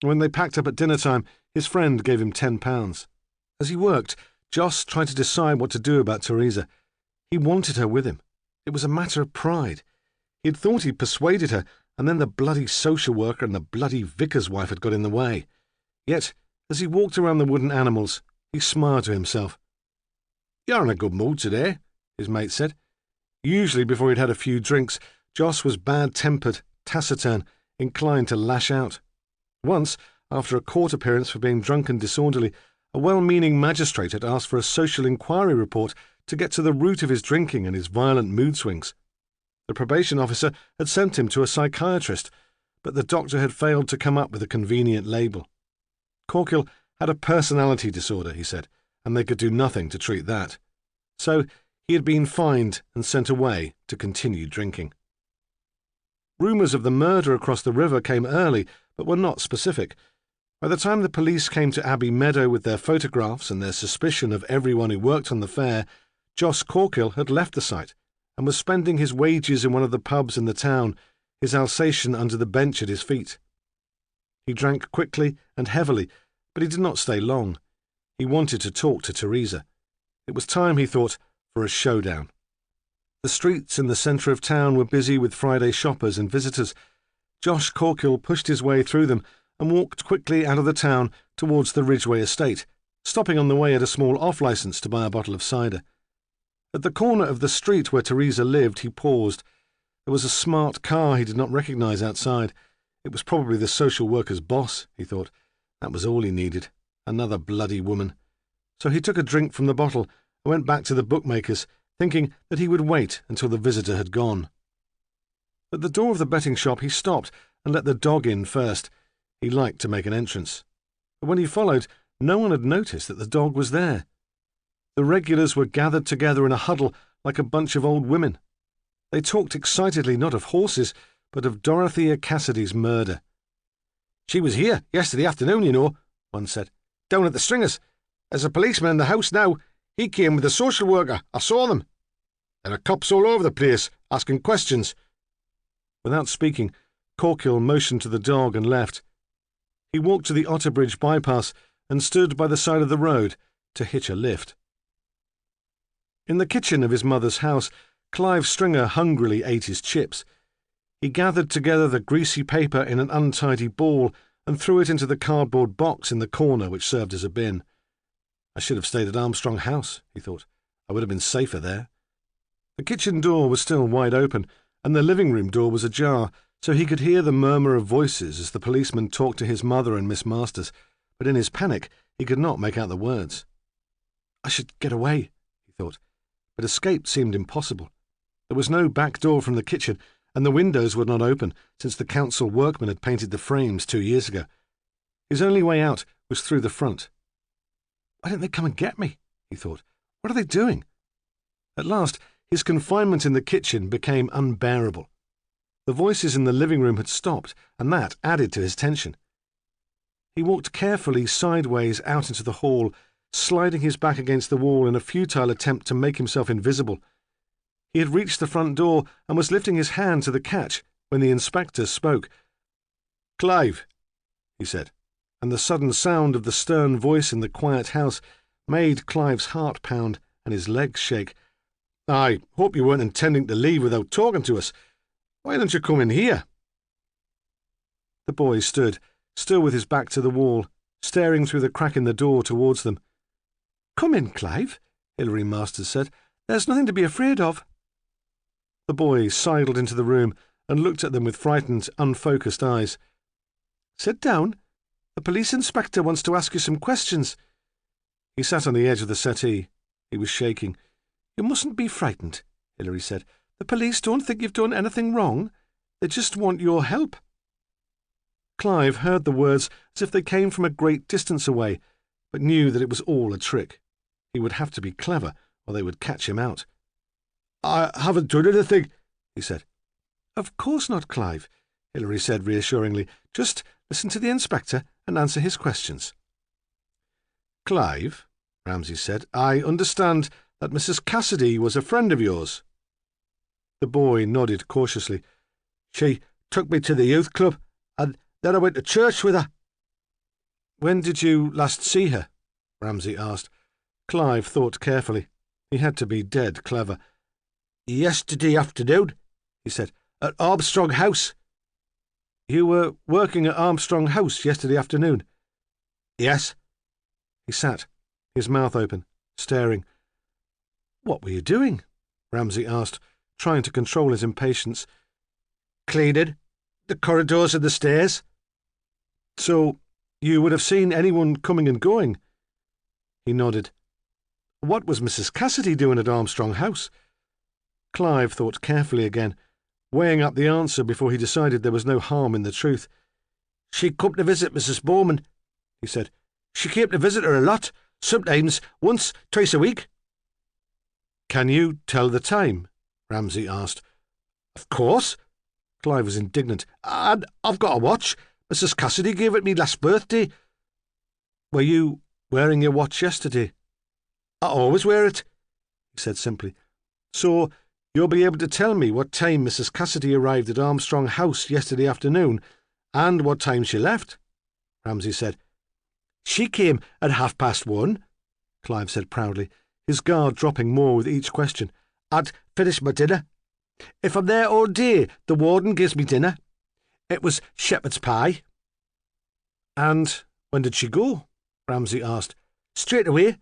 When they packed up at dinner time, his friend gave him £10. As he worked, Joss tried to decide what to do about Teresa. He wanted her with him. It was a matter of pride. He'd thought he'd persuaded her, and then the bloody social worker and the bloody vicar's wife had got in the way. Yet, as he walked around the wooden animals, he smiled to himself. "You're in a good mood today," his mate said. Usually, before he'd had a few drinks, Joss was bad-tempered, taciturn, inclined to lash out. Once, after a court appearance for being drunk and disorderly, a well-meaning magistrate had asked for a social inquiry report to get to the root of his drinking and his violent mood swings. The probation officer had sent him to a psychiatrist, but the doctor had failed to come up with a convenient label. Corkhill had a personality disorder, he said, and they could do nothing to treat that. So he had been fined and sent away to continue drinking. Rumours of the murder across the river came early, but were not specific. By the time the police came to Abbey Meadow with their photographs and their suspicion of everyone who worked on the fair, Joss Corkhill had left the site and was spending his wages in one of the pubs in the town, his Alsatian under the bench at his feet. He drank quickly and heavily, but he did not stay long. He wanted to talk to Teresa. It was time, he thought, for a showdown. The streets in the centre of town were busy with Friday shoppers and visitors. Josh Corkhill pushed his way through them and walked quickly out of the town towards the Ridgeway estate, stopping on the way at a small off-licence to buy a bottle of cider. At the corner of the street where Teresa lived, he paused. There was a smart car he did not recognise outside. It was probably the social worker's boss, he thought. That was all he needed. Another bloody woman. So he took a drink from the bottle and went back to the bookmaker's, thinking that he would wait until the visitor had gone. At the door of the betting shop he stopped and let the dog in first. He liked to make an entrance. But when he followed, no one had noticed that the dog was there. The regulars were gathered together in a huddle like a bunch of old women. They talked excitedly not of horses, but of Dorothea Cassidy's murder. "She was here yesterday afternoon, you know," one said. "Down at the Stringers. There's a policeman in the house now. He came with a social worker. I saw them. There are cops all over the place, asking questions." Without speaking, Corkhill motioned to the dog and left. He walked to the Otterbridge bypass and stood by the side of the road to hitch a lift. In the kitchen of his mother's house, Clive Stringer hungrily ate his chips. He gathered together the greasy paper in an untidy ball and threw it into the cardboard box in the corner which served as a bin. I should have stayed at Armstrong House, he thought. I would have been safer there. The kitchen door was still wide open, and the living-room door was ajar, so he could hear the murmur of voices as the policeman talked to his mother and Miss Masters, but in his panic he could not make out the words. I should get away, he thought, but escape seemed impossible. There was no back door from the kitchen, and the windows were not open, since the council workmen had painted the frames 2 years ago. His only way out was through the front. Why didn't they come and get me? He thought. What are they doing? At last, his confinement in the kitchen became unbearable. The voices in the living room had stopped, and that added to his tension. He walked carefully sideways out into the hall, sliding his back against the wall in a futile attempt to make himself invisible. He had reached the front door and was lifting his hand to the catch when the inspector spoke. "Clive," he said, and the sudden sound of the stern voice in the quiet house made Clive's heart pound and his legs shake. "I hope you weren't intending to leave without talking to us. Why don't you come in here?" The boy stood, still with his back to the wall, staring through the crack in the door towards them. "Come in, Clive," Hilary Masters said. "There's nothing to be afraid of." The boy sidled into the room and looked at them with frightened, unfocused eyes. "Sit down. The police inspector wants to ask you some questions." He sat on the edge of the settee. He was shaking. "You mustn't be frightened," Hilary said. "The police don't think you've done anything wrong. They just want your help." Clive heard the words as if they came from a great distance away, but knew that it was all a trick. He would have to be clever, or they would catch him out. "I haven't done anything," he said. "Of course not, Clive," Hilary said reassuringly. "Just listen to the inspector and answer his questions." "Clive," Ramsay said, "I understand that Mrs. Cassidy was a friend of yours." The boy nodded cautiously. "She took me to the youth club, and then I went to church with her." "When did you last see her?" Ramsay asked. Clive thought carefully. He had to be dead clever. "Yesterday afternoon," he said, "at Armstrong House." "You were working at Armstrong House yesterday afternoon?" "Yes." He sat, his mouth open, staring. "What were you doing?" Ramsay asked, trying to control his impatience. "Cleaning the corridors and the stairs." "So you would have seen anyone coming and going?" He nodded. "What was Mrs. Cassidy doing at Armstrong House?" Clive thought carefully again, weighing up the answer before he decided there was no harm in the truth. "She come to visit Mrs. Bowman," he said. "She came to visit her a lot, sometimes once, twice a week." "Can you tell the time?" Ramsay asked. "Of course." Clive was indignant. "And I've got a watch. Mrs. Cassidy gave it me last birthday." "Were you wearing your watch yesterday?" "I always wear it," he said simply. "So you'll be able to tell me what time Mrs. Cassidy arrived at Armstrong House yesterday afternoon, and what time she left?" Ramsay said. "She came at 1:30, Clive said proudly, his guard dropping more with each question. "I'd finished my dinner. If I'm there all day, the warden gives me dinner. It was shepherd's pie." "And when did she go?" Ramsay asked. "Straight away,"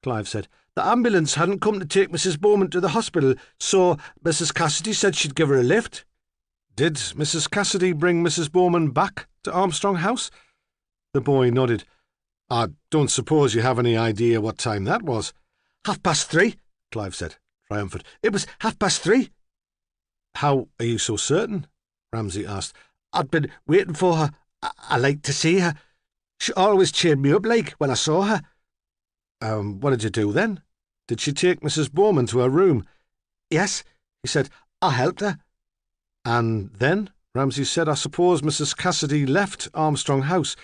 Clive said. "The ambulance hadn't come to take Mrs. Bowman to the hospital, so Mrs. Cassidy said she'd give her a lift." "Did Mrs. Cassidy bring Mrs. Bowman back to Armstrong House?" The boy nodded. "I don't suppose you have any idea what time that was?" 3:30, Clive said, triumphant. "It was 3:30. "How are you so certain?" Ramsay asked. "I'd been waiting for her. I liked to see her. She always cheered me up like when I saw her." What did you do then? Did she take Mrs. Bowman to her room?" "Yes," he said. "I helped her." "And then?" Ramsay said. "I suppose Mrs. Cassidy left Armstrong House?"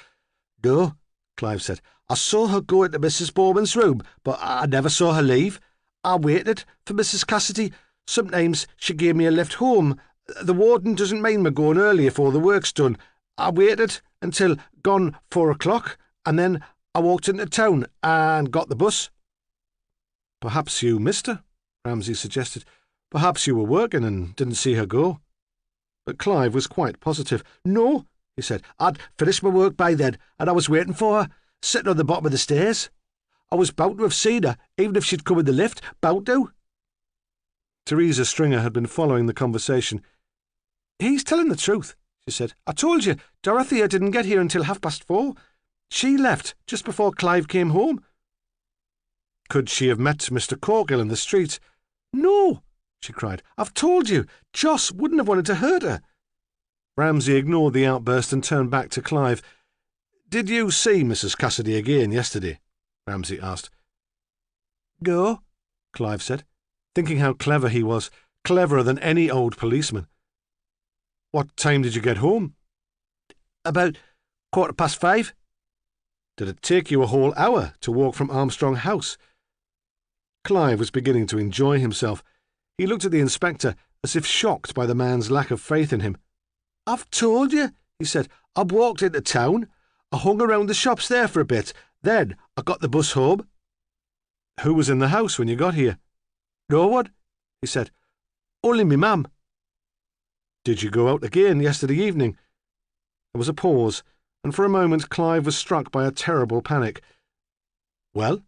"No," Clive said. "I saw her go into Mrs. Bowman's room, but I never saw her leave. I waited for Mrs. Cassidy. Sometimes she gave me a lift home. The warden doesn't mind me going early if all the work's done. I waited until gone 4 o'clock, and then I walked into town and got the bus." "Perhaps you missed her?" Ramsay suggested. "Perhaps you were working and didn't see her go." But Clive was quite positive. "No," he said. "I'd finished my work by then, and I was waiting for her, sitting on the bottom of the stairs. I was bound to have seen her, even if she'd come in the lift. Bound to." Teresa Stringer had been following the conversation. "He's telling the truth," she said. "I told you, Dorothea didn't get here until 4:30. She left just before Clive came home." "Could she have met Mr. Corkill in the street?" "No," she cried. "I've told you, Joss wouldn't have wanted to hurt her." Ramsay ignored the outburst and turned back to Clive. "Did you see Mrs. Cassidy again yesterday?" Ramsay asked. "No," Clive said, thinking how clever he was, cleverer than any old policeman. "What time did you get home?" "About 5:15. "Did it take you a whole hour to walk from Armstrong House?" Clive was beginning to enjoy himself. He looked at the inspector as if shocked by the man's lack of faith in him. "I've told you," he said. "I walked into town. I hung around the shops there for a bit. Then I got the bus home." "Who was in the house when you got here?" "No one," he said. "Only me mum." "Did you go out again yesterday evening?" There was a pause, and for a moment Clive was struck by a terrible panic. "Well,"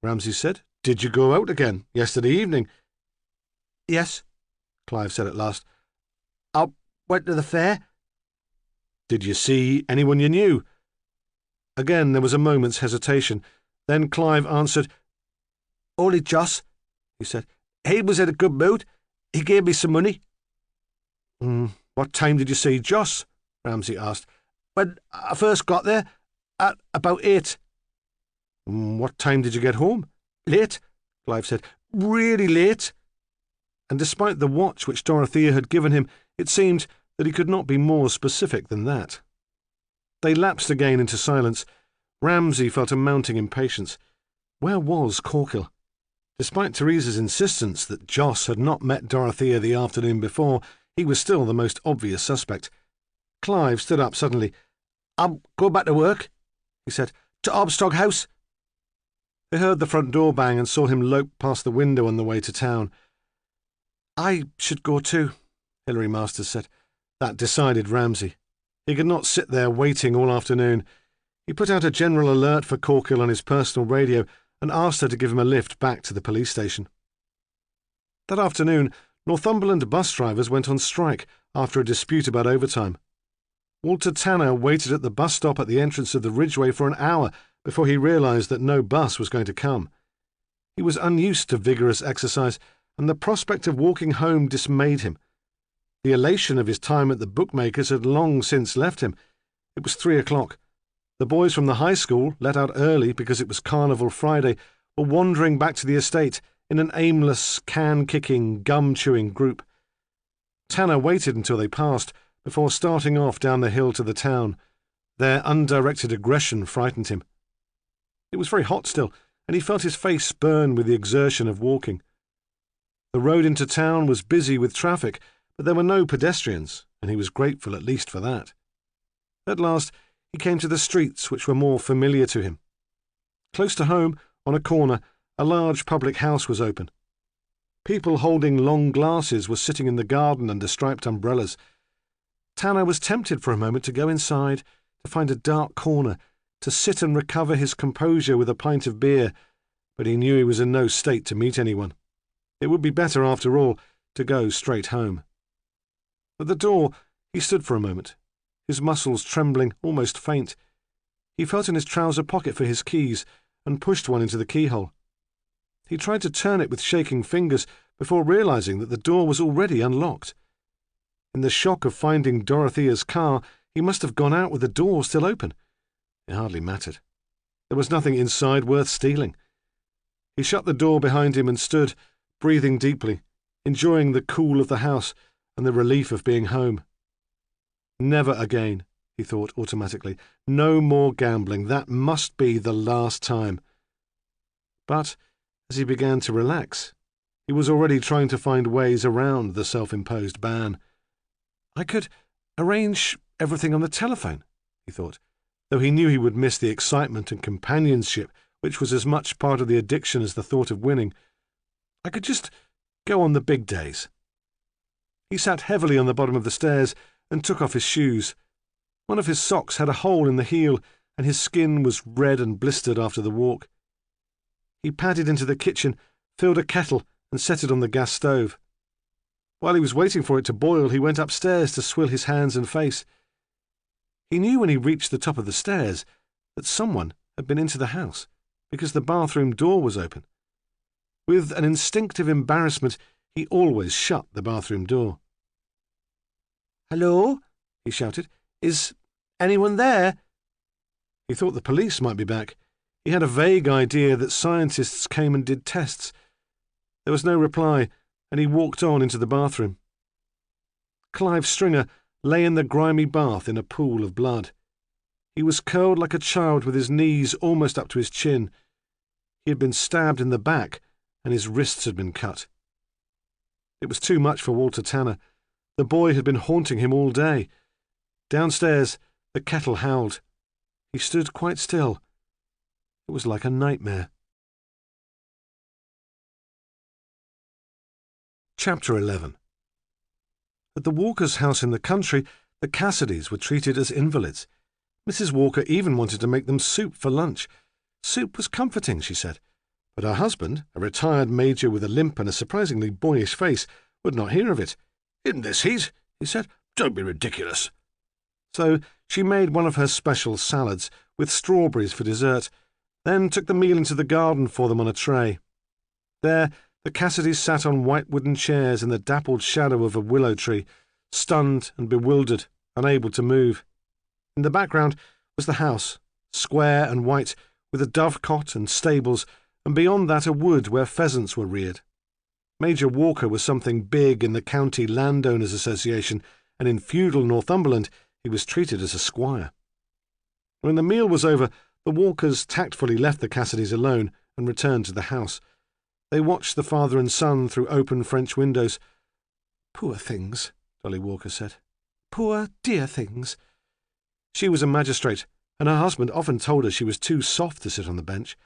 Ramsay said, "did you go out again yesterday evening?" "Yes," Clive said at last. "I went to the fair." "Did you see anyone you knew?" Again there was a moment's hesitation. Then Clive answered. "Only Joss," he said. "He was in a good mood. He gave me some money." "What time did you see Joss?" Ramsay asked. "When I first got there, at about 8. "What time did you get home?" "Late," Clive said. "Really late." And despite the watch which Dorothea had given him, it seemed that he could not be more specific than that. They lapsed again into silence. Ramsay felt a mounting impatience. Where was Corkill? Despite Teresa's insistence that Joss had not met Dorothea the afternoon before, he was still the most obvious suspect. Clive stood up suddenly. "I'm going back to work," he said. "To Armstrong House." They heard the front door bang and saw him lope past the window on the way to town. "I should go too," Hilary Masters said. That decided Ramsay. He could not sit there waiting all afternoon. He put out a general alert for Corkill on his personal radio and asked her to give him a lift back to the police station. That afternoon, Northumberland bus drivers went on strike after a dispute about overtime. Walter Tanner waited at the bus stop at the entrance of the Ridgeway for an hour before he realised that no bus was going to come. He was unused to vigorous exercise, and the prospect of walking home dismayed him. The elation of his time at the bookmaker's had long since left him. It was 3:00. The boys from the high school, let out early because it was Carnival Friday, were wandering back to the estate in an aimless, can-kicking, gum-chewing group. Tanner waited until they passed before starting off down the hill to the town. Their undirected aggression frightened him. It was very hot still, and he felt his face burn with the exertion of walking. The road into town was busy with traffic, but there were no pedestrians, and he was grateful at least for that. At last, he came to the streets which were more familiar to him. Close to home, on a corner, a large public house was open. People holding long glasses were sitting in the garden under striped umbrellas. Tanner was tempted for a moment to go inside, to find a dark corner, to sit and recover his composure with a pint of beer, but he knew he was in no state to meet anyone. It would be better, after all, to go straight home. At the door, he stood for a moment, his muscles trembling, almost faint. He felt in his trouser pocket for his keys and pushed one into the keyhole. He tried to turn it with shaking fingers before realising that the door was already unlocked. In the shock of finding Dorothea's car, he must have gone out with the door still open. It hardly mattered. There was nothing inside worth stealing. He shut the door behind him and stood, breathing deeply, enjoying the cool of the house and the relief of being home. Never again, he thought automatically. No more gambling. That must be the last time. But as he began to relax, he was already trying to find ways around the self-imposed ban. I could arrange everything on the telephone, he thought, though he knew he would miss the excitement and companionship which was as much part of the addiction as the thought of winning. I could just Go on the big days. He sat heavily on the bottom of the stairs and took off his shoes. One of his socks had a hole in the heel, and his skin was red and blistered after the walk. He padded into the kitchen, filled a kettle, and set it on the gas stove. While he was waiting for it to boil, he went upstairs to swill his hands and face. He knew when he reached the top of the stairs that someone had been into the house, because the bathroom door was open. With an instinctive embarrassment, he always shut the bathroom door. "Hello?" he shouted. "Is anyone there?" He thought the police might be back. He had a vague idea that scientists came and did tests. There was no reply, and he walked on into the bathroom. Clive Stringer lay in the grimy bath in a pool of blood. He was curled like a child with his knees almost up to his chin. He had been stabbed in the back, and his wrists had been cut. It was too much for Walter Tanner. The boy had been haunting him all day. Downstairs, the kettle howled. He stood quite still. It was like a nightmare. Chapter 11. At the Walkers' house in the country, the Cassidys were treated as invalids. Mrs. Walker even wanted to make them soup for lunch. Soup was comforting, she said. But her husband, a retired major with a limp and a surprisingly boyish face, would not hear of it. "In this heat," he said. "Don't be ridiculous." So she made one of her special salads, with strawberries for dessert, then took the meal into the garden for them on a tray. There, the Cassidys sat on white wooden chairs in the dappled shadow of a willow tree, stunned and bewildered, unable to move. In the background was the house, square and white, with a dovecot and stables, and beyond that a wood where pheasants were reared. Major Walker was something big in the County Landowners Association, and in feudal Northumberland he was treated as a squire. When the meal was over, the Walkers tactfully left the Cassidys alone and returned to the house. They watched the father and son through open French windows. "Poor things," Dolly Walker said. "Poor, dear things." She was a magistrate, and her husband often told her she was too soft to sit on the bench.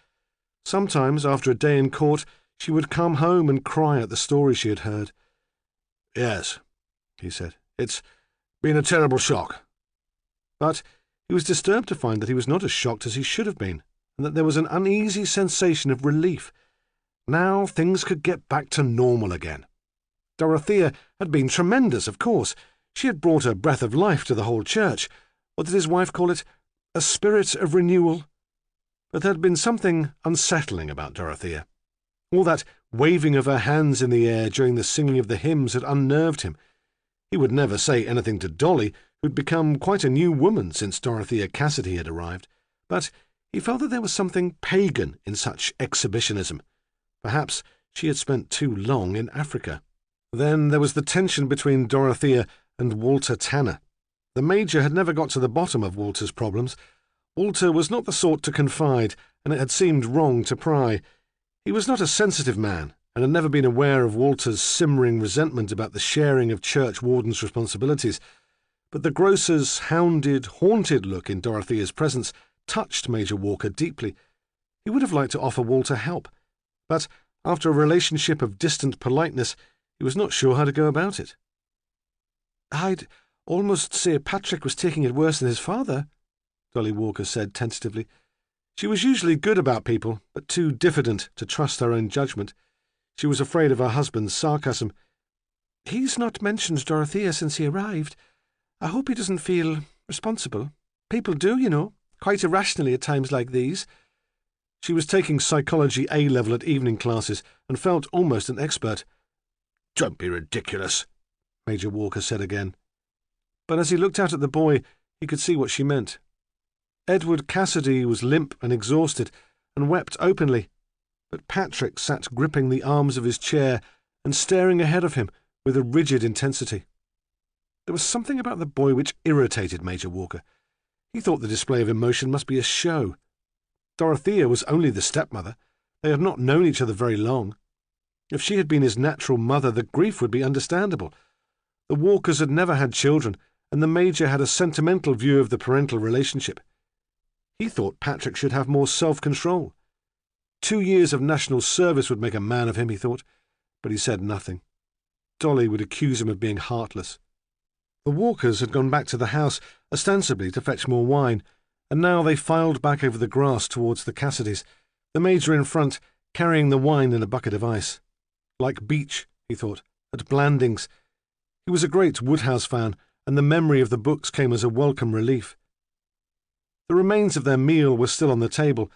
Sometimes, after a day in court, she would come home and cry at the story she had heard. "Yes," he said, "it's been a terrible shock." But he was disturbed to find that he was not as shocked as he should have been, and that there was an uneasy sensation of relief. Now things could get back to normal again. Dorothea had been tremendous, of course. She had brought a breath of life to the whole church. What did his wife call it? A spirit of renewal. But there had been something unsettling about Dorothea. All that waving of her hands in the air during the singing of the hymns had unnerved him. He would never say anything to Dolly, who'd become quite a new woman since Dorothea Cassidy had arrived, but he felt that there was something pagan in such exhibitionism. Perhaps she had spent too long in Africa. Then there was the tension between Dorothea and Walter Tanner. The Major had never got to the bottom of Walter's problems. Walter was not the sort to confide, and it had seemed wrong to pry. He was not a sensitive man, and had never been aware of Walter's simmering resentment about the sharing of church wardens' responsibilities. But the grocer's hounded, haunted look in Dorothea's presence touched Major Walker deeply. He would have liked to offer Walter help, but after a relationship of distant politeness, he was not sure how to go about it. "I'd almost say Patrick was taking it worse than his father," Dolly Walker said tentatively. She was usually good about people, but too diffident to trust her own judgment. She was afraid of her husband's sarcasm. "He's not mentioned Dorothea since he arrived. I hope he doesn't feel responsible. People do, you know, quite irrationally at times like these." She was taking psychology A-level at evening classes and felt almost an expert. "Don't be ridiculous," Major Walker said again. But as he looked out at the boy, he could see what she meant. Edward Cassidy was limp and exhausted, and wept openly, but Patrick sat gripping the arms of his chair and staring ahead of him with a rigid intensity. There was something about the boy which irritated Major Walker. He thought the display of emotion must be a show. Dorothea was only the stepmother. They had not known each other very long. If she had been his natural mother, the grief would be understandable. The Walkers had never had children, and the Major had a sentimental view of the parental relationship. He thought Patrick should have more self-control. 2 years of national service would make a man of him, he thought. but he said nothing. Dolly would accuse him of being heartless. The Walkers had gone back to the house, ostensibly to fetch more wine, and now they filed back over the grass towards the Cassidys, the Major in front, carrying the wine in a bucket of ice. Like Beach, he thought, at Blandings. He was a great Woodhouse fan, and the memory of the books came as a welcome relief. The remains of their meal were still on the table.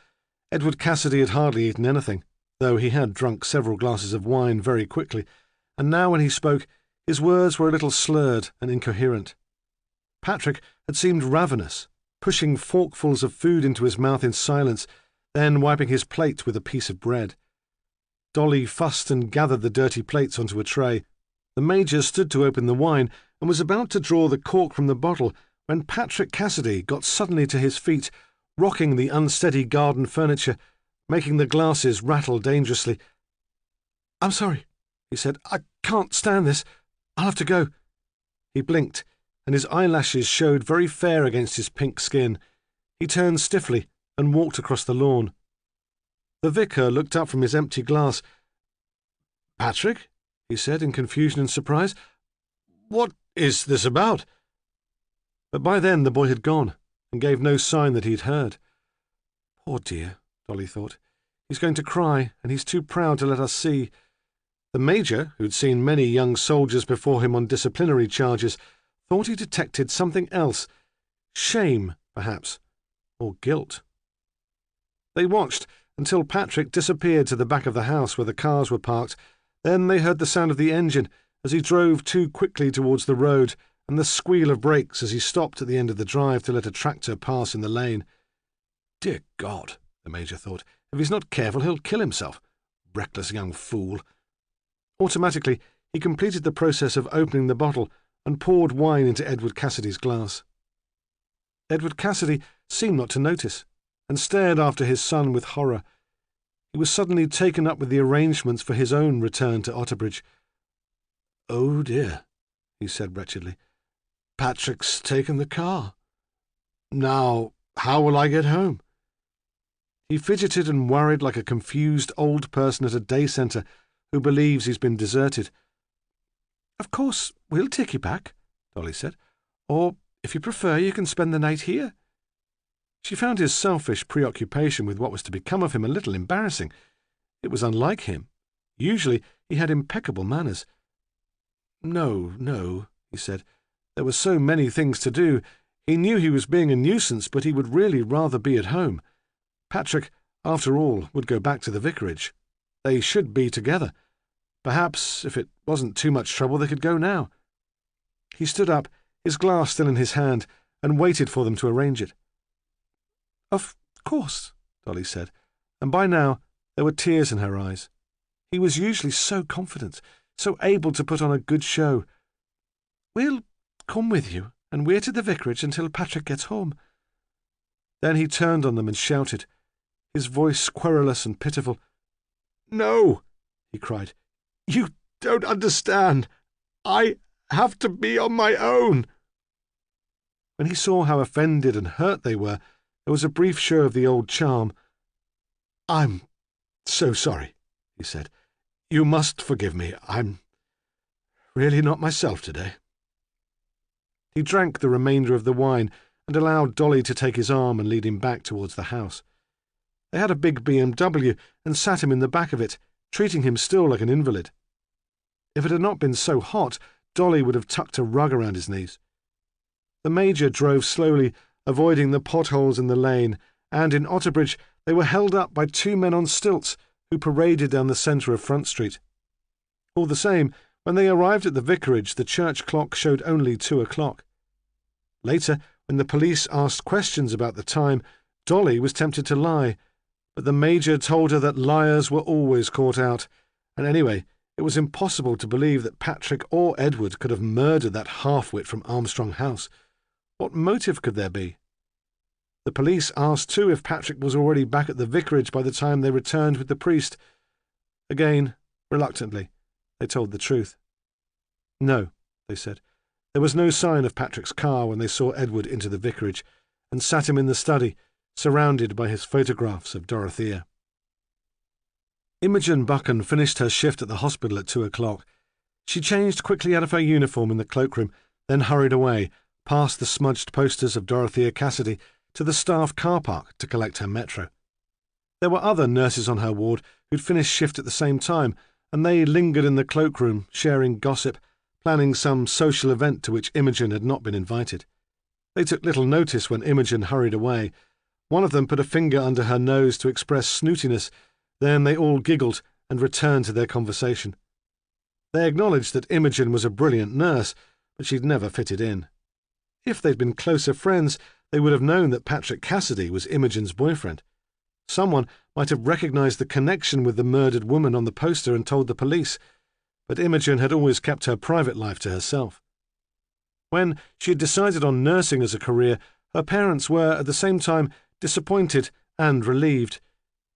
Edward Cassidy had hardly eaten anything, though he had drunk several glasses of wine very quickly, and now when he spoke, his words were a little slurred and incoherent. Patrick had seemed ravenous, pushing forkfuls of food into his mouth in silence, then wiping his plate with a piece of bread. Dolly fussed and gathered the dirty plates onto a tray. The Major stood to open the wine and was about to draw the cork from the bottle when Patrick Cassidy got suddenly to his feet, rocking the unsteady garden furniture, making the glasses rattle dangerously. "I'm sorry," he said. "I can't stand this. I'll have to go." He blinked, and his eyelashes showed very fair against his pink skin. He turned stiffly and walked across the lawn. The vicar looked up from his empty glass. "Patrick?" he said in confusion and surprise. "What is this about?" But by then the boy had gone, and gave no sign that he had heard. "Poor dear," Dolly thought. "He's going to cry, and he's too proud to let us see." The Major, who'd seen many young soldiers before him on disciplinary charges, thought he detected something else. Shame, perhaps, or guilt. They watched until Patrick disappeared to the back of the house where the cars were parked. Then they heard the sound of the engine as he drove too quickly towards the road, and the squeal of brakes as he stopped at the end of the drive to let a tractor pass in the lane. "Dear God," the Major thought, "if he's not careful he'll kill himself. Reckless young fool." Automatically, he completed the process of opening the bottle and poured wine into Edward Cassidy's glass. Edward Cassidy seemed not to notice, and stared after his son with horror. He was suddenly taken up with the arrangements for his own return to Otterbridge. "Oh dear," he said wretchedly. "Patrick's taken the car. Now, how will I get home?" He fidgeted and worried like a confused old person at a day centre who believes he's been deserted. "Of course, we'll take you back," Dolly said. "Or, if you prefer, you can spend the night here." She found his selfish preoccupation with what was to become of him a little embarrassing. It was unlike him. Usually he had impeccable manners. No, he said. There were so many things to do. He knew he was being a nuisance, but he would really rather be at home. Patrick, after all, would go back to the vicarage. They should be together. Perhaps, if it wasn't too much trouble, they could go now. He stood up, his glass still in his hand, and waited for them to arrange it. "Of course," Dolly said, and by now there were tears in her eyes. He was usually so confident, so able to put on a good show. "We'll come with you and wait at the vicarage until Patrick gets home." Then he turned on them and shouted, his voice querulous and pitiful. "No," he cried. "You don't understand. I have to be on my own." When he saw how offended and hurt they were, there was a brief show of the old charm. "I'm so sorry," he said. "You must forgive me. I'm really not myself today." He drank the remainder of the wine and allowed Dolly to take his arm and lead him back towards the house. They had a big BMW and sat him in the back of it, treating him still like an invalid. If it had not been so hot, Dolly would have tucked a rug around his knees. The Major drove slowly, avoiding the potholes in the lane, and in Otterbridge they were held up by two men on stilts who paraded down the centre of Front Street. All the same, when they arrived at the vicarage, the church clock showed only 2:00. Later, when the police asked questions about the time, Dolly was tempted to lie, but the Major told her that liars were always caught out, and anyway, it was impossible to believe that Patrick or Edward could have murdered that half-wit from Armstrong House. What motive could there be? The police asked too if Patrick was already back at the vicarage by the time they returned with the priest. Again, reluctantly, they told the truth. No, they said. There was no sign of Patrick's car when they saw Edward into the vicarage, and sat him in the study, surrounded by his photographs of Dorothea. Imogen Buchan finished her shift at the hospital at 2:00. She changed quickly out of her uniform in the cloakroom, then hurried away, past the smudged posters of Dorothea Cassidy, to the staff car park to collect her metro. There were other nurses on her ward who'd finished shift at the same time, and they lingered in the cloakroom, sharing gossip, planning some social event to which Imogen had not been invited. They took little notice when Imogen hurried away. One of them put a finger under her nose to express snootiness. Then they all giggled and returned to their conversation. They acknowledged that Imogen was a brilliant nurse, but she'd never fitted in. If they'd been closer friends, they would have known that Patrick Cassidy was Imogen's boyfriend. Someone might have recognized the connection with the murdered woman on the poster and told the police, but Imogen had always kept her private life to herself. When she had decided on nursing as a career, her parents were, at the same time, disappointed and relieved.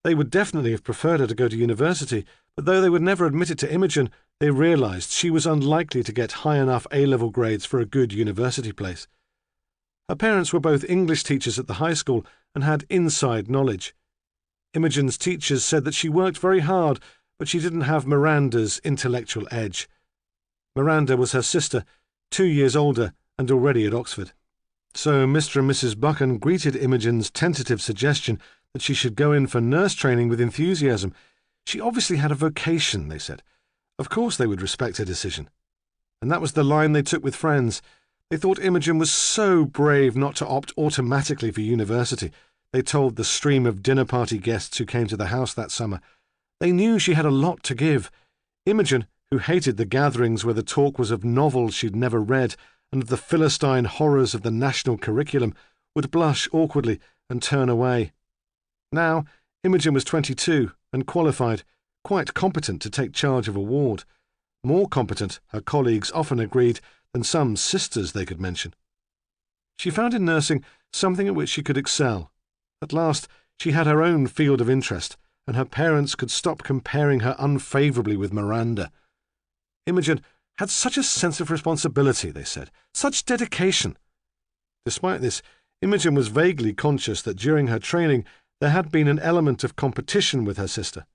They would definitely have preferred her to go to university, but though they would never admit it to Imogen, they realized she was unlikely to get high enough A-level grades for a good university place. Her parents were both English teachers at the high school and had inside knowledge. Imogen's teachers said that she worked very hard, but she didn't have Miranda's intellectual edge. Miranda was her sister, 2 years older and already at Oxford. So Mr. and Mrs. Buchan greeted Imogen's tentative suggestion that she should go in for nurse training with enthusiasm. She obviously had a vocation, they said. Of course they would respect her decision. And that was the line they took with friends. They thought Imogen was so brave not to opt automatically for university, they told the stream of dinner party guests who came to the house that summer. They knew she had a lot to give. Imogen, who hated the gatherings where the talk was of novels she'd never read and of the Philistine horrors of the national curriculum, would blush awkwardly and turn away. Now, Imogen was 22 and qualified, quite competent to take charge of a ward. More competent, her colleagues often agreed, than some sisters they could mention. She found in nursing something at which she could excel. At last, she had her own field of interest, and her parents could stop comparing her unfavourably with Miranda. Imogen had such a sense of responsibility, they said, such dedication. Despite this, Imogen was vaguely conscious that during her training there had been an element of competition with her sister,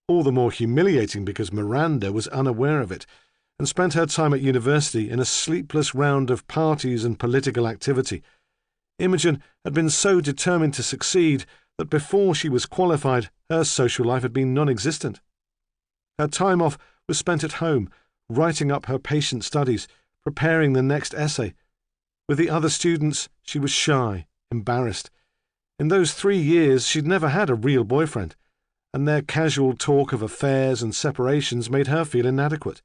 all the more humiliating because Miranda was unaware of it, and spent her time at university in a sleepless round of parties and political activity. Imogen had been so determined to succeed that before she was qualified, her social life had been non-existent. Her time off was spent at home, writing up her patient studies, preparing the next essay. With the other students, she was shy, embarrassed. In those 3 years, she'd never had a real boyfriend, and their casual talk of affairs and separations made her feel inadequate.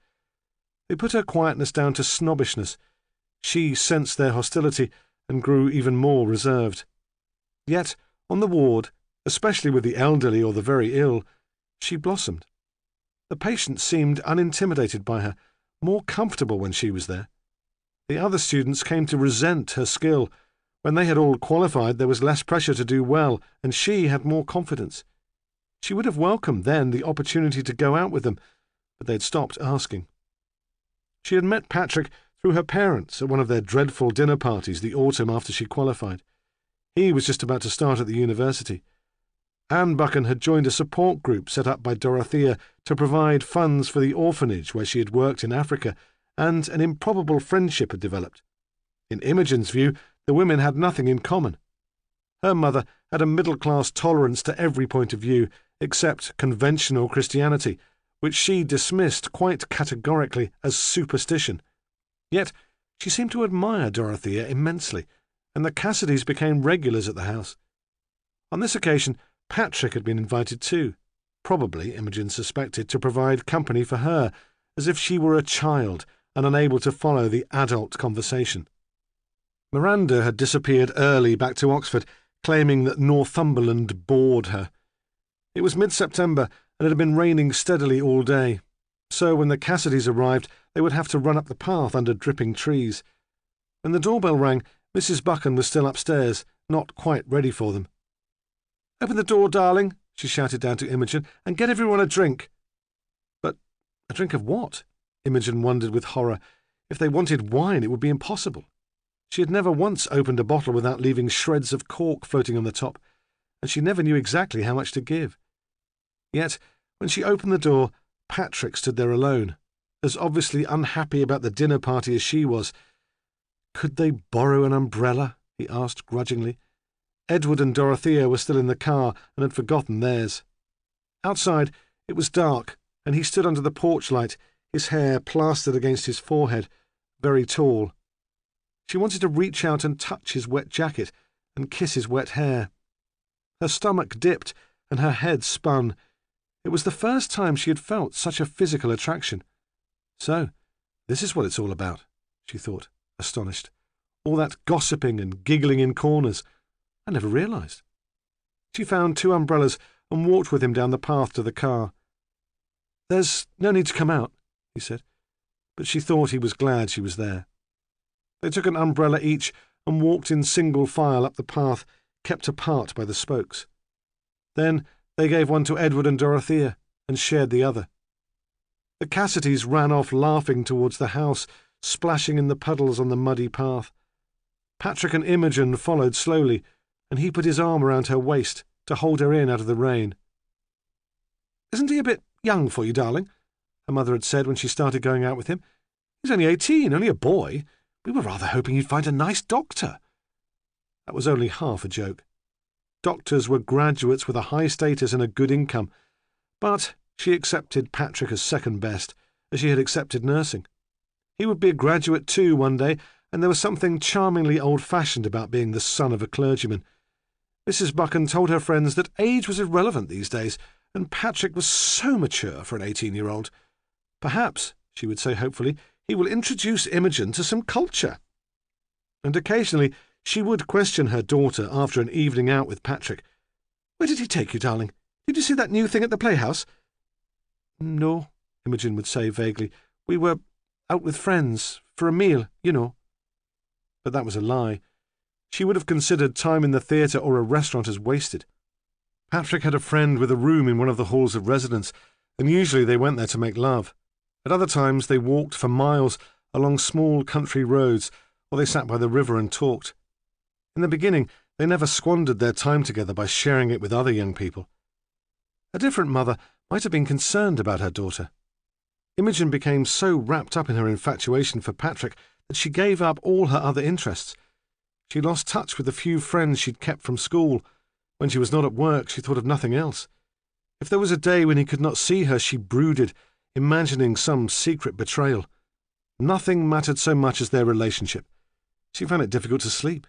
They put her quietness down to snobbishness. She sensed their hostility and grew even more reserved. Yet, on the ward, especially with the elderly or the very ill, she blossomed. The patients seemed unintimidated by her, more comfortable when she was there. The other students came to resent her skill. When they had all qualified, there was less pressure to do well, and she had more confidence. She would have welcomed then the opportunity to go out with them, but they'd stopped asking. She had met Patrick through her parents at one of their dreadful dinner parties the autumn after she qualified. He was just about to start at the university. Anne Buchan had joined a support group set up by Dorothea to provide funds for the orphanage where she had worked in Africa, and an improbable friendship had developed. In Imogen's view, the women had nothing in common. Her mother had a middle-class tolerance to every point of view, except conventional Christianity, which she dismissed quite categorically as superstition. Yet she seemed to admire Dorothea immensely, and the Cassidys became regulars at the house. On this occasion, Patrick had been invited too, probably, Imogen suspected, to provide company for her, as if she were a child and unable to follow the adult conversation. Miranda had disappeared early back to Oxford, claiming that Northumberland bored her. It was mid-September, and it had been raining steadily all day, so when the Cassidys arrived, they would have to run up the path under dripping trees. When the doorbell rang, Mrs. Buchan was still upstairs, not quite ready for them. "Open the door, darling," she shouted down to Imogen, "and get everyone a drink." But a drink of what? Imogen wondered with horror. If they wanted wine, it would be impossible. She had never once opened a bottle without leaving shreds of cork floating on the top, and she never knew exactly how much to give. Yet, When she opened the door, Patrick stood there alone, as obviously unhappy about the dinner party as she was. Could they borrow an umbrella? He asked grudgingly. Edward and Dorothea were still in the car and had forgotten theirs. Outside, it was dark, and he stood under the porch light, his hair plastered against his forehead, very tall. She wanted to reach out and touch his wet jacket and kiss his wet hair. Her stomach dipped and her head spun. It was the first time she had felt such a physical attraction. So, this is what it's all about, she thought, astonished. All that gossiping and giggling in corners. I never realised. She found 2 umbrellas and walked with him down the path to the car. There's no need to come out, he said, but she thought he was glad she was there. They took an umbrella each and walked in single file up the path, kept apart by the spokes. Then they gave one to Edward and Dorothea and shared the other. The Cassidys ran off laughing towards the house, splashing in the puddles on the muddy path. Patrick and Imogen followed slowly, and he put his arm around her waist to hold her in out of the rain. "Isn't he a bit young for you, darling?" her mother had said when she started going out with him. "He's only 18, only a boy. We were rather hoping you'd find a nice doctor." That was only half a joke. Doctors were graduates with a high status and a good income, but she accepted Patrick as second best, as she had accepted nursing. He would be a graduate too one day, and there was something charmingly old-fashioned about being the son of a clergyman. Mrs. Buchan told her friends that age was irrelevant these days, and Patrick was so mature for an 18-year-old. Perhaps, she would say hopefully, he will introduce Imogen to some culture. And occasionally she would question her daughter after an evening out with Patrick. "Where did he take you, darling? Did you see that new thing at the playhouse?" "No," Imogen would say vaguely. "We were out with friends, for a meal, you know." But that was a lie. She would have considered time in the theatre or a restaurant as wasted. Patrick had a friend with a room in one of the halls of residence, and usually they went there to make love. At other times they walked for miles along small country roads, or they sat by the river and talked. In the beginning, they never squandered their time together by sharing it with other young people. A different mother might have been concerned about her daughter. Imogen became so wrapped up in her infatuation for Patrick that she gave up all her other interests. She lost touch with the few friends she'd kept from school. When she was not at work, she thought of nothing else. If there was a day when he could not see her, she brooded, imagining some secret betrayal. Nothing mattered so much as their relationship. She found it difficult to sleep.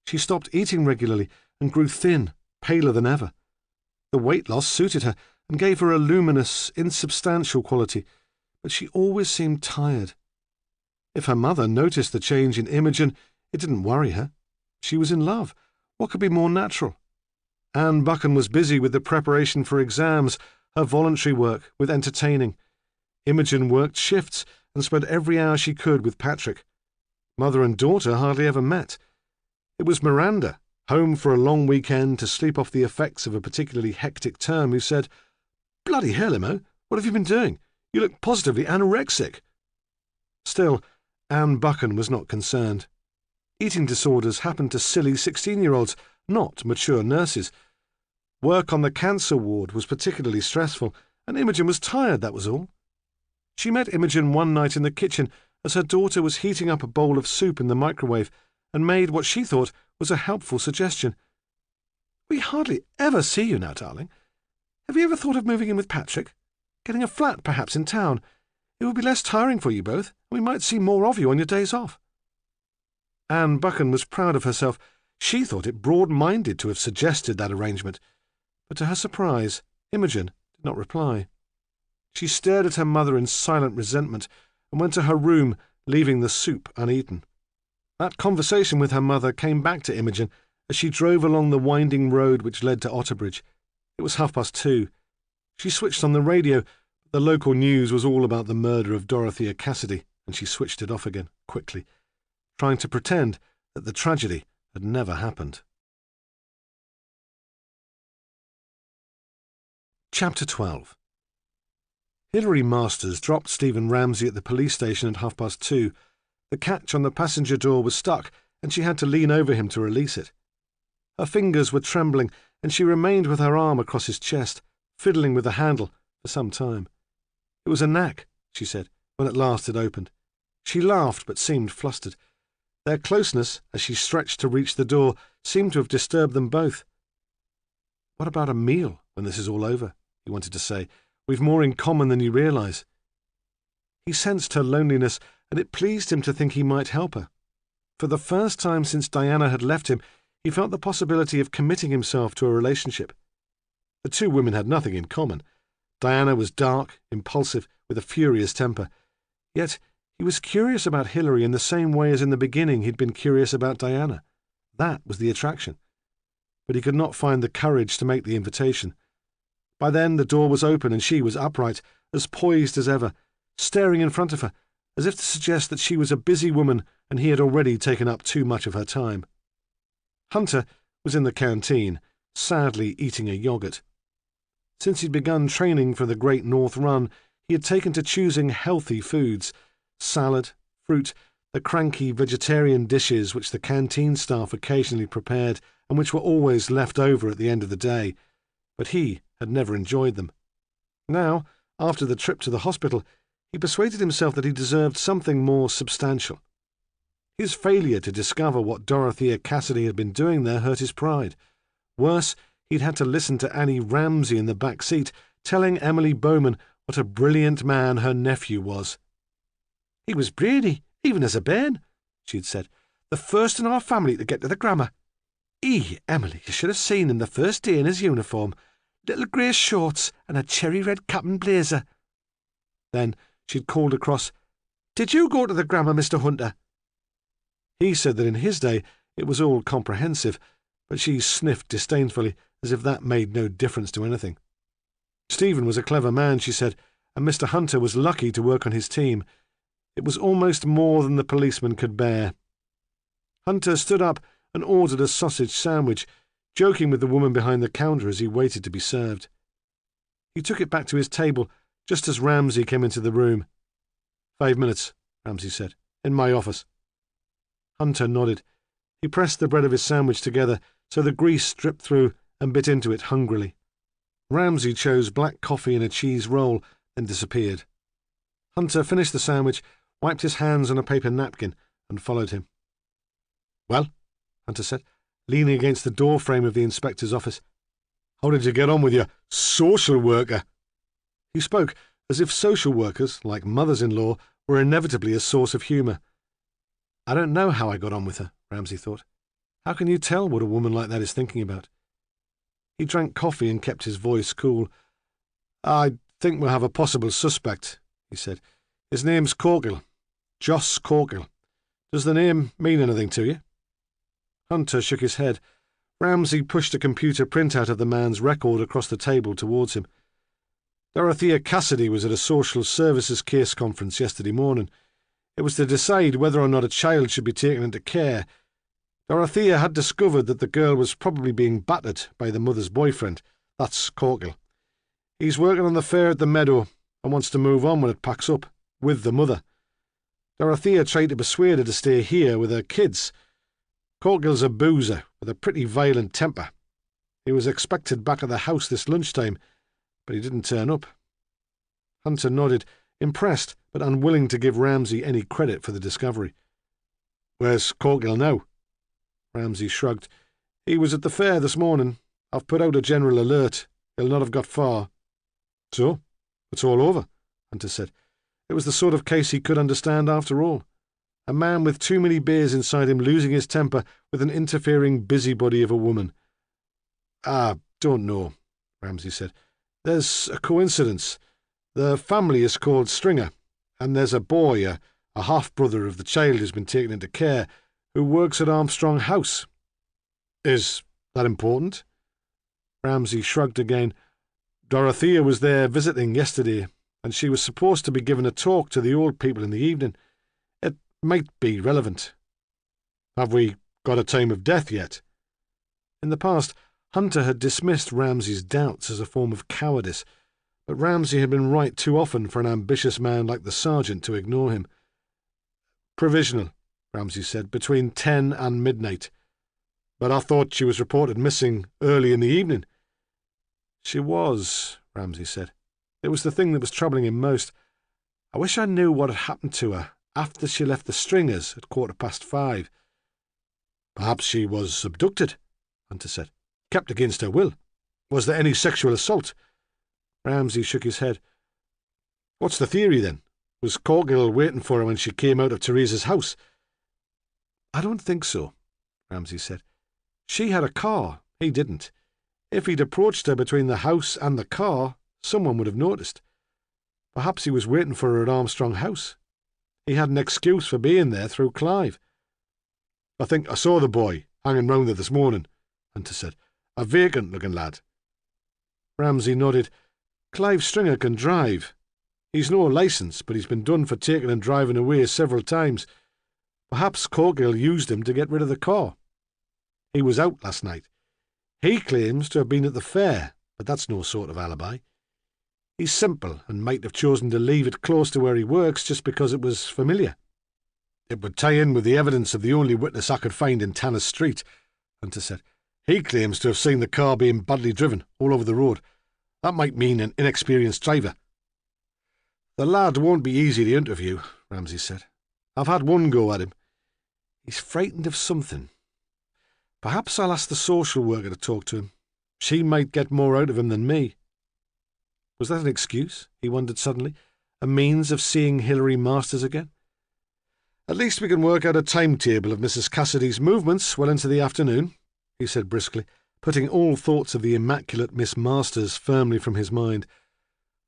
She stopped eating regularly and grew thin, paler than ever. The weight loss suited her and gave her a luminous, insubstantial quality, but she always seemed tired. If her mother noticed the change in Imogen, it didn't worry her. She was in love. What could be more natural? Anne Buchan was busy with the preparation for exams, her voluntary work, with entertaining. Imogen worked shifts and spent every hour she could with Patrick. Mother and daughter hardly ever met. It was Miranda, home for a long weekend to sleep off the effects of a particularly hectic term, who said, "Bloody hell, Imo, what have you been doing? You look positively anorexic." Still, Anne Buchan was not concerned. Eating disorders happened to silly 16-year-olds, not mature nurses. Work on the cancer ward was particularly stressful, and Imogen was tired, that was all. She met Imogen one night in the kitchen as her daughter was heating up a bowl of soup in the microwave, and made what she thought was a helpful suggestion. "We hardly ever see you now, darling. Have you ever thought of moving in with Patrick? Getting a flat, perhaps, in town? It would be less tiring for you both, and we might see more of you on your days off." Anne Buchan was proud of herself. She thought it broad-minded to have suggested that arrangement, but to her surprise, Imogen did not reply. She stared at her mother in silent resentment and went to her room, leaving the soup uneaten. That conversation with her mother came back to Imogen as she drove along the winding road which led to Otterbridge. It was 2:30. She switched on the radio, but the local news was all about the murder of Dorothea Cassidy, and she switched it off again, quickly, trying to pretend that the tragedy had never happened. Chapter 12. Hilary Masters dropped Stephen Ramsay at the police station at 2:30. The catch on the passenger door was stuck, and she had to lean over him to release it. Her fingers were trembling, and she remained with her arm across his chest, fiddling with the handle, for some time. It was a knack, she said, when at last it opened. She laughed, but seemed flustered. Their closeness, as she stretched to reach the door, seemed to have disturbed them both. "What about a meal, when this is all over?" he wanted to say. "We've more in common than you realise." He sensed her loneliness, and it pleased him to think he might help her. For the first time since Diana had left him, he felt the possibility of committing himself to a relationship. The two women had nothing in common. Diana was dark, impulsive, with a furious temper. Yet he was curious about Hilary in the same way as in the beginning he'd been curious about Diana. That was the attraction. But he could not find the courage to make the invitation. By then the door was open and she was upright, as poised as ever, staring in front of her, as if to suggest that she was a busy woman and he had already taken up too much of her time. Hunter was in the canteen, sadly eating a yogurt. Since he'd begun training for the Great North Run, he had taken to choosing healthy foods: salad, fruit, the cranky vegetarian dishes which the canteen staff occasionally prepared and which were always left over at the end of the day. But he had never enjoyed them. Now, after the trip to the hospital, he persuaded himself that he deserved something more substantial. His failure to discover what Dorothea Cassidy had been doing there hurt his pride. Worse, he'd had to listen to Annie Ramsay in the back seat telling Emily Bowman what a brilliant man her nephew was. "He was brainy, even as a bairn," she'd said. "The first in our family to get to the grammar. Emily, you should have seen him the first day in his uniform. Little grey shorts and a cherry-red cap and blazer." Then she'd called across, "Did you go to the grammar, Mr. Hunter?" He said that in his day it was all comprehensive, but she sniffed disdainfully, as if that made no difference to anything. Stephen was a clever man, she said, and Mr. Hunter was lucky to work on his team. It was almost more than the policeman could bear. Hunter stood up and ordered a sausage sandwich, joking with the woman behind the counter as he waited to be served. He took it back to his table just as Ramsay came into the room. 5 minutes, Ramsay said. "In my office." Hunter nodded. He pressed the bread of his sandwich together so the grease dripped through and bit into it hungrily. Ramsay chose black coffee and a cheese roll, then disappeared. Hunter finished the sandwich, wiped his hands on a paper napkin, and followed him. "Well," Hunter said, leaning against the door frame of the inspector's office, "how did you get on with your social worker?" He spoke as if social workers, like mothers-in-law, were inevitably a source of humour. "I don't know how I got on with her," Ramsay thought. "How can you tell what a woman like that is thinking about?" He drank coffee and kept his voice cool. "I think we'll have a possible suspect," he said. "His name's Corkill. Joss Corkill. Does the name mean anything to you?" Hunter shook his head. Ramsay pushed a computer printout of the man's record across the table towards him. "Dorothea Cassidy was at a social services case conference yesterday morning. It was to decide whether or not a child should be taken into care. Dorothea had discovered that the girl was probably being battered by the mother's boyfriend. That's Corkill. He's working on the fair at the meadow and wants to move on when it packs up, with the mother. Dorothea tried to persuade her to stay here with her kids. Corkill's a boozer with a pretty violent temper. He was expected back at the house this lunchtime, but he didn't turn up." Hunter nodded, impressed but unwilling to give Ramsay any credit for the discovery. "Where's Corkill now?" Ramsay shrugged. "He was at the fair this morning. I've put out a general alert. He'll not have got far." "So? It's all over," Hunter said. It was the sort of case he could understand after all. A man with too many beers inside him losing his temper with an interfering busybody of a woman. "Don't know," Ramsay said. "There's a coincidence. The family is called Stringer, and there's a boy, a half-brother of the child who's been taken into care, who works at Armstrong House." "Is that important?" Ramsay shrugged again. "Dorothea was there visiting yesterday, and she was supposed to be giving a talk to the old people in the evening. It might be relevant." "Have we got a time of death yet?" In the past, Hunter had dismissed Ramsay's doubts as a form of cowardice, but Ramsay had been right too often for an ambitious man like the sergeant to ignore him. "Provisional," Ramsay said, "between 10 and midnight. But I thought she was reported missing early in the evening." "She was," Ramsay said. It was the thing that was troubling him most. I wish I knew what had happened to her after she left the Stringers at 5:15. Perhaps she was abducted, Hunter said. Kept against her will. Was there any sexual assault? Ramsay shook his head. What's the theory, then? Was Corgill waiting for her when she came out of Teresa's house? I don't think so, Ramsay said. She had a car. He didn't. If he'd approached her between the house and the car, someone would have noticed. Perhaps he was waiting for her at Armstrong House. He had an excuse for being there through Clive. I think I saw the boy hanging round there this morning, Hunter said. A vacant-looking lad. Ramsay nodded. Clive Stringer can drive. He's no licence, but he's been done for taking and driving away several times. Perhaps Corgill used him to get rid of the car. He was out last night. He claims to have been at the fair, but that's no sort of alibi. He's simple and might have chosen to leave it close to where he works just because it was familiar. It would tie in with the evidence of the only witness I could find in Tanner Street, Hunter said. He claims to have seen the car being badly driven all over the road. That might mean an inexperienced driver. The lad won't be easy to interview, Ramsay said. I've had one go at him. He's frightened of something. Perhaps I'll ask the social worker to talk to him. She might get more out of him than me. Was that an excuse, he wondered suddenly, a means of seeing Hilary Masters again? At least we can work out a timetable of Mrs. Cassidy's movements well into the afternoon, he said briskly, putting all thoughts of the immaculate Miss Masters firmly from his mind.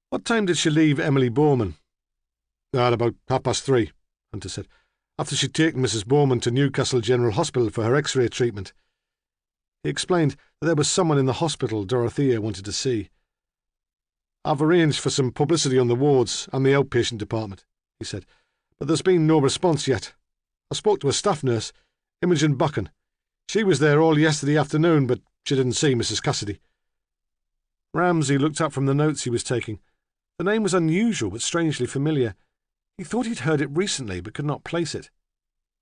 What time did she leave Emily Bowman? At about 3:30, Hunter said, after she'd taken Mrs. Bowman to Newcastle General Hospital for her X-ray treatment. He explained that there was someone in the hospital Dorothea wanted to see. I've arranged for some publicity on the wards and the outpatient department, he said, but there's been no response yet. I spoke to a staff nurse, Imogen Buchan. She was there all yesterday afternoon, but she didn't see Mrs. Cassidy. Ramsay looked up from the notes he was taking. The name was unusual but strangely familiar. He thought he'd heard it recently but could not place it.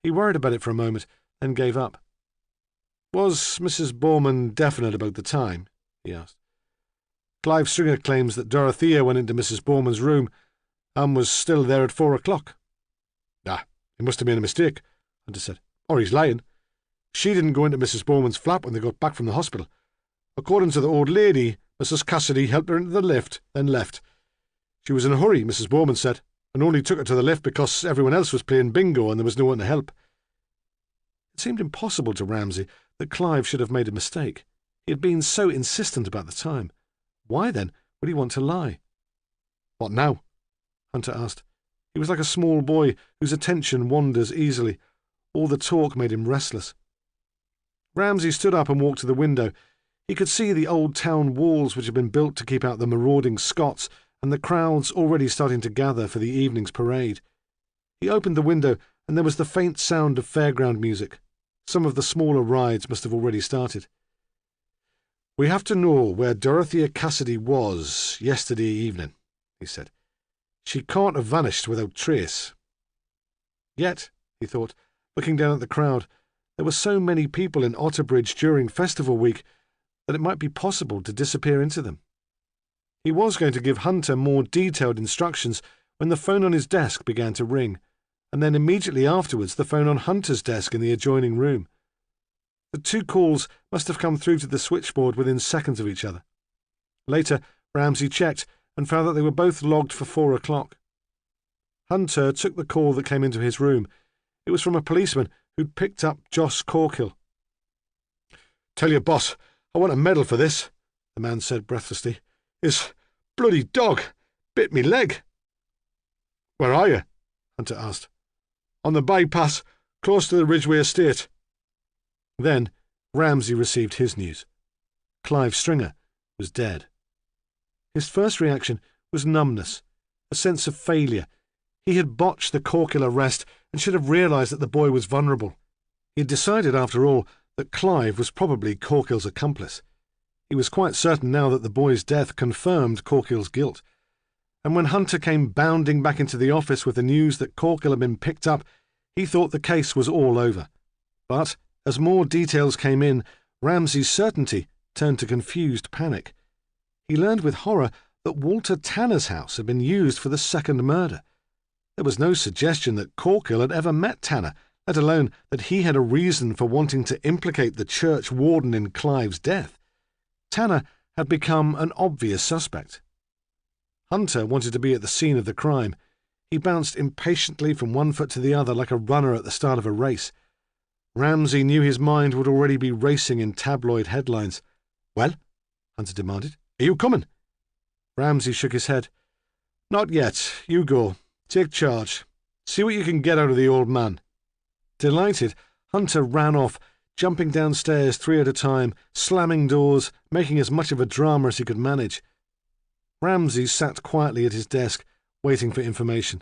He worried about it for a moment, then gave up. Was Mrs. Bowman definite about the time? He asked. Clive Stringer claims that Dorothea went into Mrs. Bowman's room and was still there at 4 o'clock. He must have made a mistake, Hunter said. Or he's lying. She didn't go into Mrs. Bowman's flat when they got back from the hospital. According to the old lady, Mrs. Cassidy helped her into the lift, then left. She was in a hurry, Mrs. Bowman said, and only took her to the lift because everyone else was playing bingo and there was no one to help. It seemed impossible to Ramsay that Clive should have made a mistake. He had been so insistent about the time. Why, then, would he want to lie? What now? Hunter asked. He was like a small boy whose attention wanders easily. All the talk made him restless. Ramsay stood up and walked to the window. He could see the old town walls which had been built to keep out the marauding Scots and the crowds already starting to gather for the evening's parade. He opened the window and there was the faint sound of fairground music. Some of the smaller rides must have already started. We have to know where Dorothea Cassidy was yesterday evening, he said. She can't have vanished without trace. Yet, he thought, looking down at the crowd, there were so many people in Otterbridge during festival week that it might be possible to disappear into them. He was going to give Hunter more detailed instructions when the phone on his desk began to ring, and then immediately afterwards the phone on Hunter's desk in the adjoining room. The two calls must have come through to the switchboard within seconds of each other. Later, Ramsay checked and found that they were both logged for 4 o'clock. Hunter took the call that came into his room. It was from a policeman who'd picked up Joss Corkill. Tell your boss I want a medal for this, the man said breathlessly. His bloody dog bit me leg. Where are you? Hunter asked. On the bypass, close to the Ridgeway estate. Then Ramsay received his news. Clive Stringer was dead. His first reaction was numbness, a sense of failure. He had botched the Corkill arrest and should have realised that the boy was vulnerable. He had decided, after all, that Clive was probably Corkill's accomplice. He was quite certain now that the boy's death confirmed Corkill's guilt. And when Hunter came bounding back into the office with the news that Corkill had been picked up, he thought the case was all over. But as more details came in, Ramsay's certainty turned to confused panic. He learned with horror that Walter Tanner's house had been used for the second murder. There was no suggestion that Corkill had ever met Tanner, let alone that he had a reason for wanting to implicate the church warden in Cleeves' death. Tanner had become an obvious suspect. Hunter wanted to be at the scene of the crime. He bounced impatiently from one foot to the other like a runner at the start of a race. Ramsay knew his mind would already be racing in tabloid headlines. "Well?" Hunter demanded. "Are you coming?" Ramsay shook his head. "Not yet. You go. Take charge. See what you can get out of the old man." Delighted, Hunter ran off, jumping downstairs 3 at a time, slamming doors, making as much of a drama as he could manage. Ramsay sat quietly at his desk, waiting for information.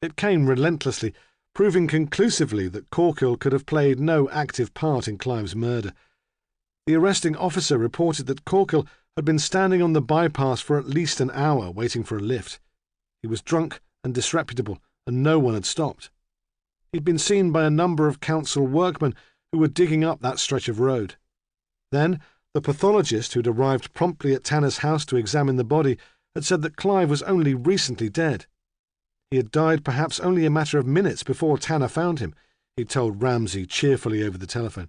It came relentlessly, proving conclusively that Corkill could have played no active part in Cleeves' murder. The arresting officer reported that Corkill had been standing on the bypass for at least an hour waiting for a lift. He was drunk and disreputable, and no one had stopped. He'd been seen by a number of council workmen who were digging up that stretch of road. Then, the pathologist who'd arrived promptly at Tanner's house to examine the body had said that Clive was only recently dead. He had died perhaps only a matter of minutes before Tanner found him, he told Ramsay cheerfully over the telephone.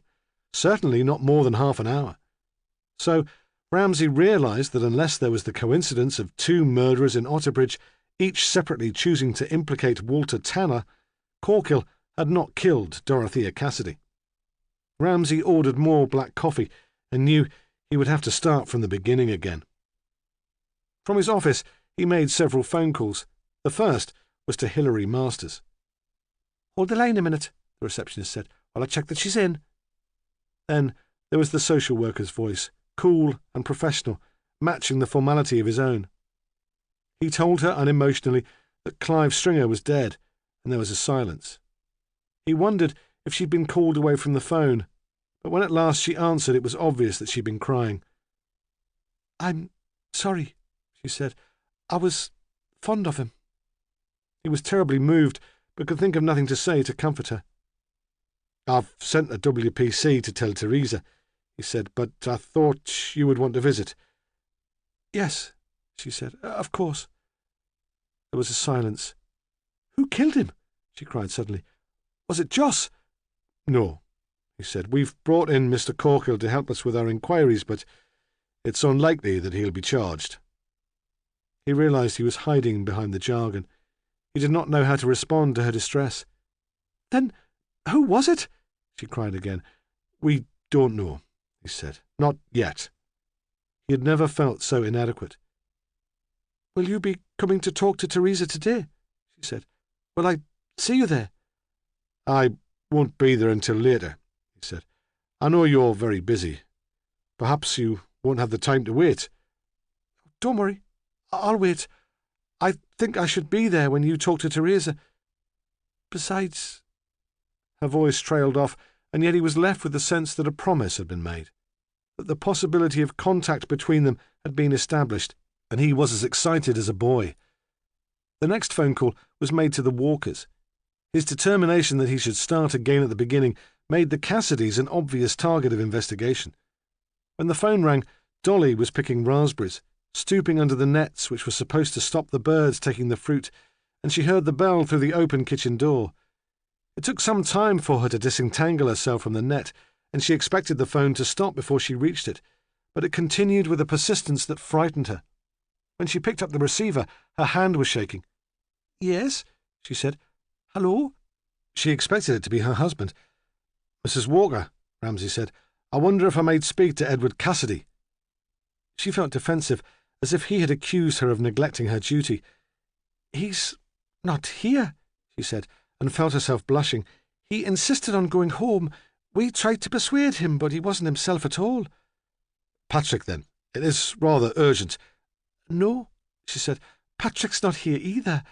Certainly not more than half an hour. So Ramsay realised that unless there was the coincidence of 2 murderers in Otterbridge, each separately choosing to implicate Walter Tanner, Corkill had not killed Dorothea Cassidy. Ramsay ordered more black coffee and knew he would have to start from the beginning again. From his office, he made several phone calls. The first was to Hilary Masters. "Hold the line a minute," the receptionist said, "while I check that she's in." Then there was the social worker's voice, cool and professional, matching the formality of his own. He told her unemotionally that Clive Stringer was dead, and there was a silence. He wondered if she'd been called away from the phone, but when at last she answered, it was obvious that she'd been crying. "I'm sorry," she said. "I was fond of him." He was terribly moved, but could think of nothing to say to comfort her. "I've sent a WPC to tell Teresa," he said, "but I thought you would want to visit." "Yes," she said, "of course." There was a silence. "Who killed him?" she cried suddenly. "Was it Joss?" "No," he said. "We've brought in Mr. Corkill to help us with our inquiries, but it's unlikely that he'll be charged." He realised he was hiding behind the jargon. He did not know how to respond to her distress. "Then who was it?" she cried again. "We don't know," he said. "Not yet." He had never felt so inadequate. "Will you be coming to talk to Teresa today?" she said. "Will I see you there?" "I won't be there until later," he said. "I know you're very busy. Perhaps you won't have the time to wait." "Don't worry. I'll wait. I think I should be there when you talk to Teresa. Besides—" Her voice trailed off, and yet he was left with the sense that a promise had been made, that the possibility of contact between them had been established, and he was as excited as a boy. The next phone call was made to the Walkers. His determination that he should start again at the beginning made the Cassidys an obvious target of investigation. When the phone rang, Dolly was picking raspberries, stooping under the nets which were supposed to stop the birds taking the fruit, and she heard the bell through the open kitchen door. It took some time for her to disentangle herself from the net, and she expected the phone to stop before she reached it, but it continued with a persistence that frightened her. When she picked up the receiver, her hand was shaking. "Yes," she said. "Hello?" She expected it to be her husband. "Mrs. Walker," Ramsay said, "I wonder if I might speak to Edward Cassidy." She felt defensive, as if he had accused her of neglecting her duty. "He's not here," she said, and felt herself blushing. "He insisted on going home. We tried to persuade him, but he wasn't himself at all." "Patrick, then. It is rather urgent." "No," she said. "Patrick's not here either.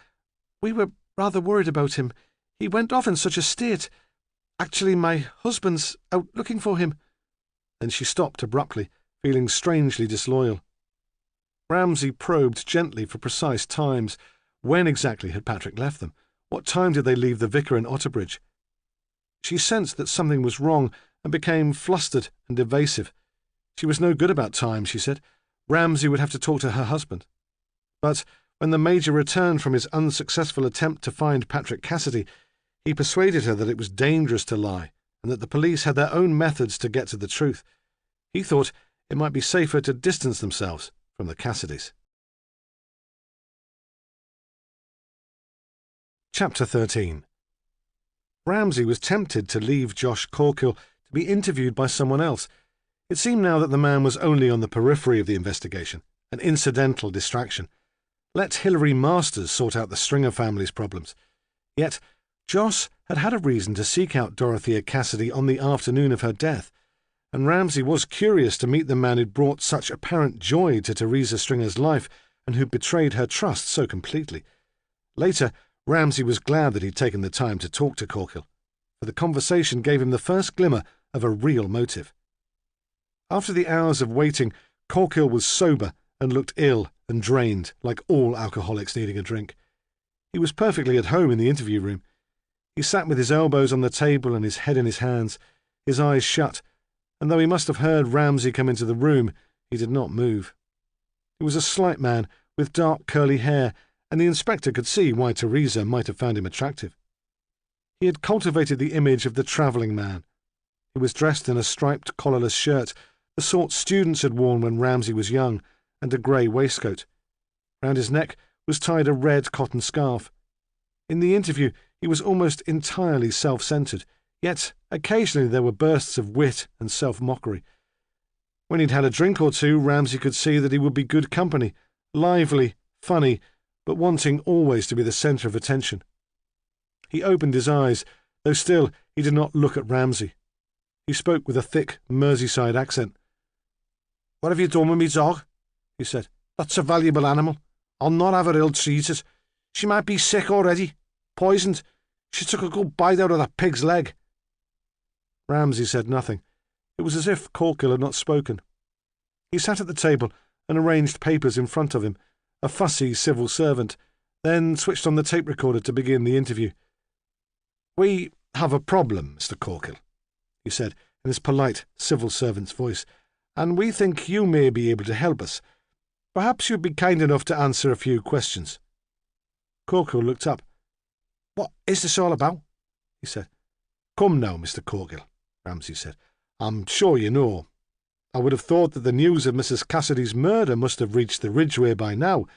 We were rather worried about him. He went off in such a state. Actually, my husband's out looking for him." Then she stopped abruptly, feeling strangely disloyal. Ramsay probed gently for precise times. When exactly had Patrick left them? What time did they leave the vicar in Otterbridge? She sensed that something was wrong and became flustered and evasive. She was no good about time, she said. Ramsay would have to talk to her husband. But when the Major returned from his unsuccessful attempt to find Patrick Cassidy, he persuaded her that it was dangerous to lie and that the police had their own methods to get to the truth. He thought it might be safer to distance themselves from the Cassidys. Chapter 13. Ramsay was tempted to leave Josh Corkill to be interviewed by someone else. It seemed now that the man was only on the periphery of the investigation, an incidental distraction. Let Hilary Masters sort out the Stringer family's problems. Yet Joss had had a reason to seek out Dorothea Cassidy on the afternoon of her death, and Ramsay was curious to meet the man who'd brought such apparent joy to Teresa Stringer's life and who'd betrayed her trust so completely. Later, Ramsay was glad that he'd taken the time to talk to Corkill, for the conversation gave him the first glimmer of a real motive. After the hours of waiting, Corkill was sober and looked ill and drained, like all alcoholics needing a drink. He was perfectly at home in the interview room. He sat with his elbows on the table and his head in his hands, his eyes shut, and though he must have heard Ramsay come into the room, he did not move. He was a slight man with dark curly hair, and the inspector could see why Teresa might have found him attractive. He had cultivated the image of the travelling man. He was dressed in a striped collarless shirt, the sort students had worn when Ramsay was young, and a grey waistcoat. Round his neck was tied a red cotton scarf. In the interview he was almost entirely self-centred, yet occasionally there were bursts of wit and self-mockery. When he'd had a drink or two, Ramsay could see that he would be good company, lively, funny, but wanting always to be the centre of attention. He opened his eyes, though still he did not look at Ramsay. He spoke with a thick Merseyside accent. "What have you done with me dog?" he said. "That's a valuable animal. I'll not have her ill-treated. She might be sick already. Poisoned. She took a good bite out of that pig's leg." Ramsay said nothing. It was as if Corkill had not spoken. He sat at the table and arranged papers in front of him, a fussy civil servant, then switched on the tape recorder to begin the interview. "We have a problem, Mr. Corkill," he said in his polite civil servant's voice, "and we think you may be able to help us. Perhaps you'd be kind enough to answer a few questions." Corkill looked up. "What is this all about?" he said. "Come now, Mr. Corkill," Ramsay said. "I'm sure you know. I would have thought that the news of Mrs. Cassidy's murder must have reached the Ridgeway by now.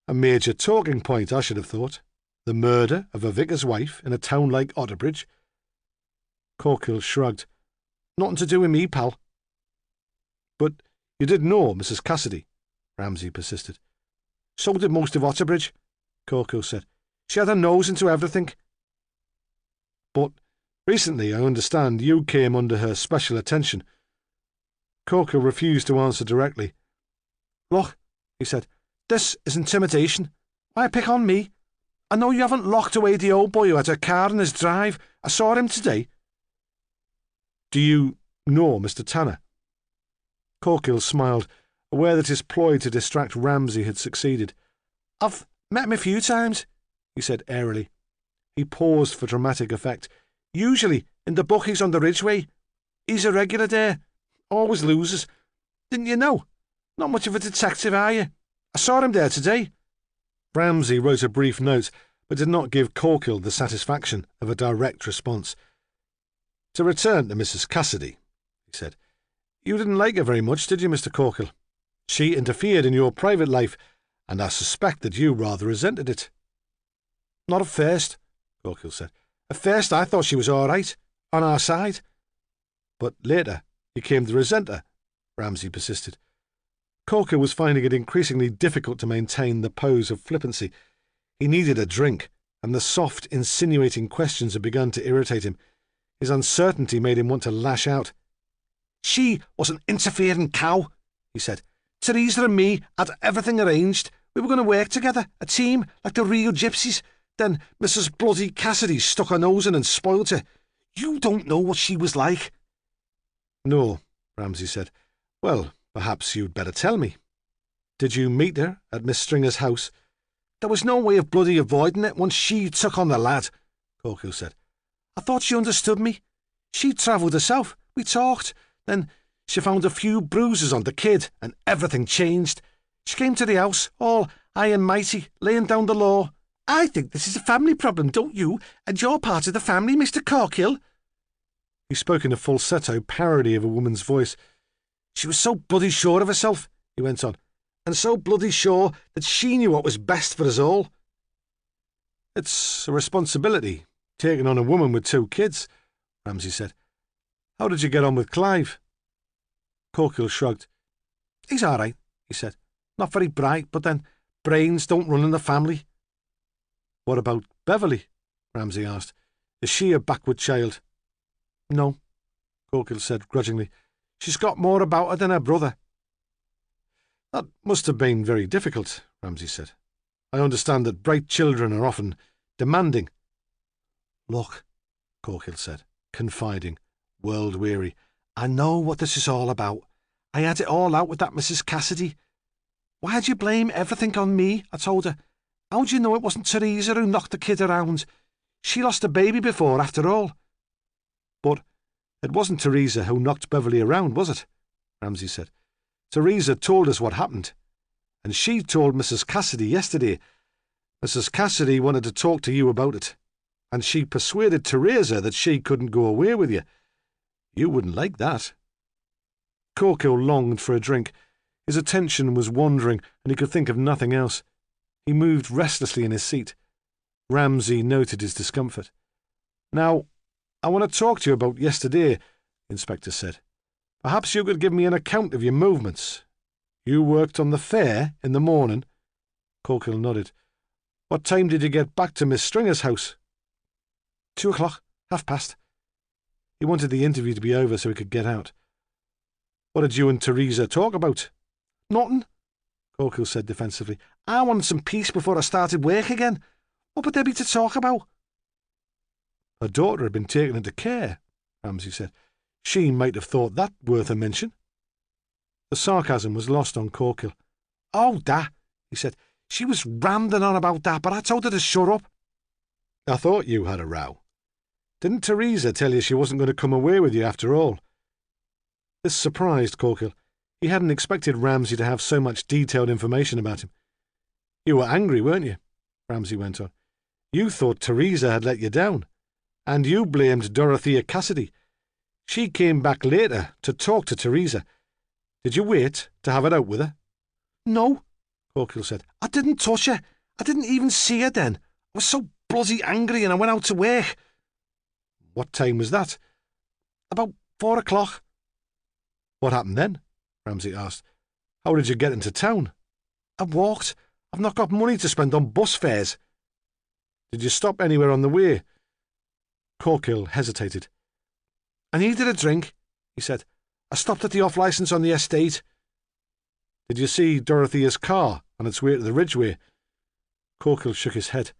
A major talking point, I should have thought. The murder of a vicar's wife in a town like Otterbridge." Corkill shrugged. "Nothing to do with me, pal." "But you did know Mrs. Cassidy," Ramsay persisted. "So did most of Otterbridge," Corkill said. "She had her nose into everything." "But recently, I understand, you came under her special attention." Corkill refused to answer directly. "Look," he said, "this is intimidation. Why pick on me? I know you haven't locked away the old boy who had a car in his drive. I saw him today." "Do you know Mr. Tanner?" Corkill smiled, aware that his ploy to distract Ramsay had succeeded. "I've met him a few times," he said airily. He paused for dramatic effect. "Usually in the bookies on the Ridgeway. He's a regular there. Always loses. Didn't you know? Not much of a detective, are you? I saw him there today." Ramsay wrote a brief note, but did not give Corkill the satisfaction of a direct response. "To return to Mrs. Cassidy," he said. "You didn't like her very much, did you, Mr. Corkill? She interfered in your private life, and I suspect that you rather resented it." "Not at first," Corkill said. "At first I thought she was all right, on our side." "But later you came to resent her," Ramsay persisted. Corkill was finding it increasingly difficult to maintain the pose of flippancy. He needed a drink, and the soft, insinuating questions had begun to irritate him. His uncertainty made him want to lash out. "She was an interfering cow," he said. "Teresa and me had everything arranged. We were going to work together, a team, like the real gypsies. Then Mrs. Bloody Cassidy stuck her nose in and spoiled her. You don't know what she was like." "No," Ramsay said. "Well, perhaps you'd better tell me. Did you meet her at Miss Stringer's house?" "There was no way of bloody avoiding it once she took on the lad," Corkill said. "I thought she understood me. She travelled herself. We talked. Then
She found a few bruises on the kid, and everything changed. She came to the house, all high and mighty, laying down the law. I think this is a family problem, don't you? And you're part of the family, Mr. Corkill.
He spoke in a falsetto parody of a woman's voice.
She was so bloody sure of herself, he went on, and so bloody sure that she knew what was best for us all.
It's a responsibility, taking on a woman with 2 kids, Ramsay said. How did you get on with Clive?
Corkill shrugged.
He's all right, he said. Not very bright, but then brains don't run in the family.
What about Beverly? Ramsay asked. Is she a backward child?
No,
Corkill said grudgingly.
She's got more about her than her brother.
That must have been very difficult, Ramsay said. I understand that bright children are often demanding.
Look, Corkill said, confiding, world-weary, I know what this is all about. I had it all out with that Mrs. Cassidy. Why'd you blame everything on me? I told her. How'd you know it wasn't Teresa who knocked the kid around? She lost a baby before, after all.
But it wasn't Teresa who knocked Beverly around, was it? Ramsay said. Teresa told us what happened. And she told Mrs. Cassidy yesterday. Mrs. Cassidy wanted to talk to you about it. And she persuaded Teresa that she couldn't go away with you. You wouldn't like that. Corkill longed for a drink. His attention was wandering, and he could think of nothing else. He moved restlessly in his seat. Ramsay noted his discomfort. Now, I want to talk to you about yesterday, the inspector said. Perhaps you could give me an account of your movements. You worked on the fair in the morning? Corkill nodded. What time did you get back to Miss Stringer's house?
2 o'clock, past.
He wanted the interview to be over so he could get out. What did you and Teresa talk about?
Nothing,
Corkill said defensively.
I wanted some peace before I started work again. What would there be to talk about?
Her daughter had been taken into care, Ramsay said. She might have thought that worth a mention. The sarcasm was lost on Corkill.
Oh, that, he said. She was rambling on about that, but I told her to shut up.
I thought you had a row. Didn't Teresa tell you she wasn't going to come away with you after all? This surprised Corkill. He hadn't expected Ramsay to have so much detailed information about him. You were angry, weren't you? Ramsay went on. You thought Teresa had let you down, and you blamed Dorothea Cassidy. She came back later to talk to Teresa. Did you wait to have it out with her?
No, Corkill said. I didn't touch her. I didn't even see her then. I was so bloody angry and I went out to work.
What time was that?
About 4 o'clock.
What happened then? Ramsay asked. How did you get into town?
I walked. I've not got money to spend on bus fares.
Did you stop anywhere on the way? Corkill hesitated.
I needed a drink, he said. I stopped at the off-licence on the estate.
Did you see Dorothea's car on its way to the Ridgeway? Corkill shook his head.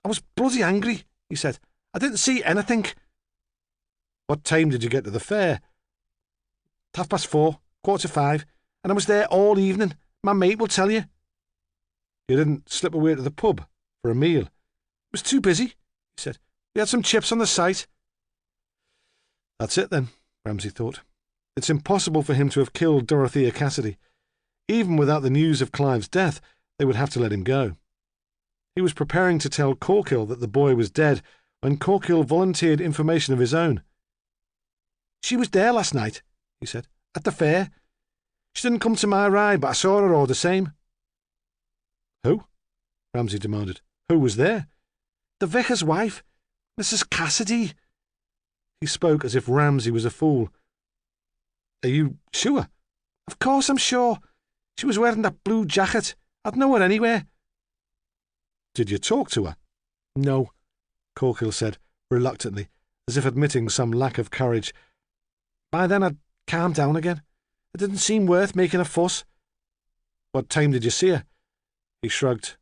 I was bloody angry, he said. I didn't see anything.
What time did you get to the fair?
4:30, 4:45, and I was there all evening. My mate will tell you.
You didn't slip away to the pub for a meal?
It was too busy, he said. We had some chips on the site.
That's it then, Ramsay thought. It's impossible for him to have killed Dorothea Cassidy. Even without the news of Clive's death, they would have to let him go. He was preparing to tell Corkill that the boy was dead when Corkill volunteered information of his own.
She was there last night, he said, at the fair. She didn't come to my ride, but I saw her all the same.
Who? Ramsay demanded. Who was there?
The vicar's wife, Mrs. Cassidy.
He spoke as if Ramsay was a fool. Are you sure?
Of course I'm sure. She was wearing that blue jacket. I'd know her anywhere.
Did you talk to her?
No,
Corkill said, reluctantly, as if admitting some lack of courage.
By then I'd calmed down again. It didn't seem worth making a fuss.
What time did you see her? He shrugged.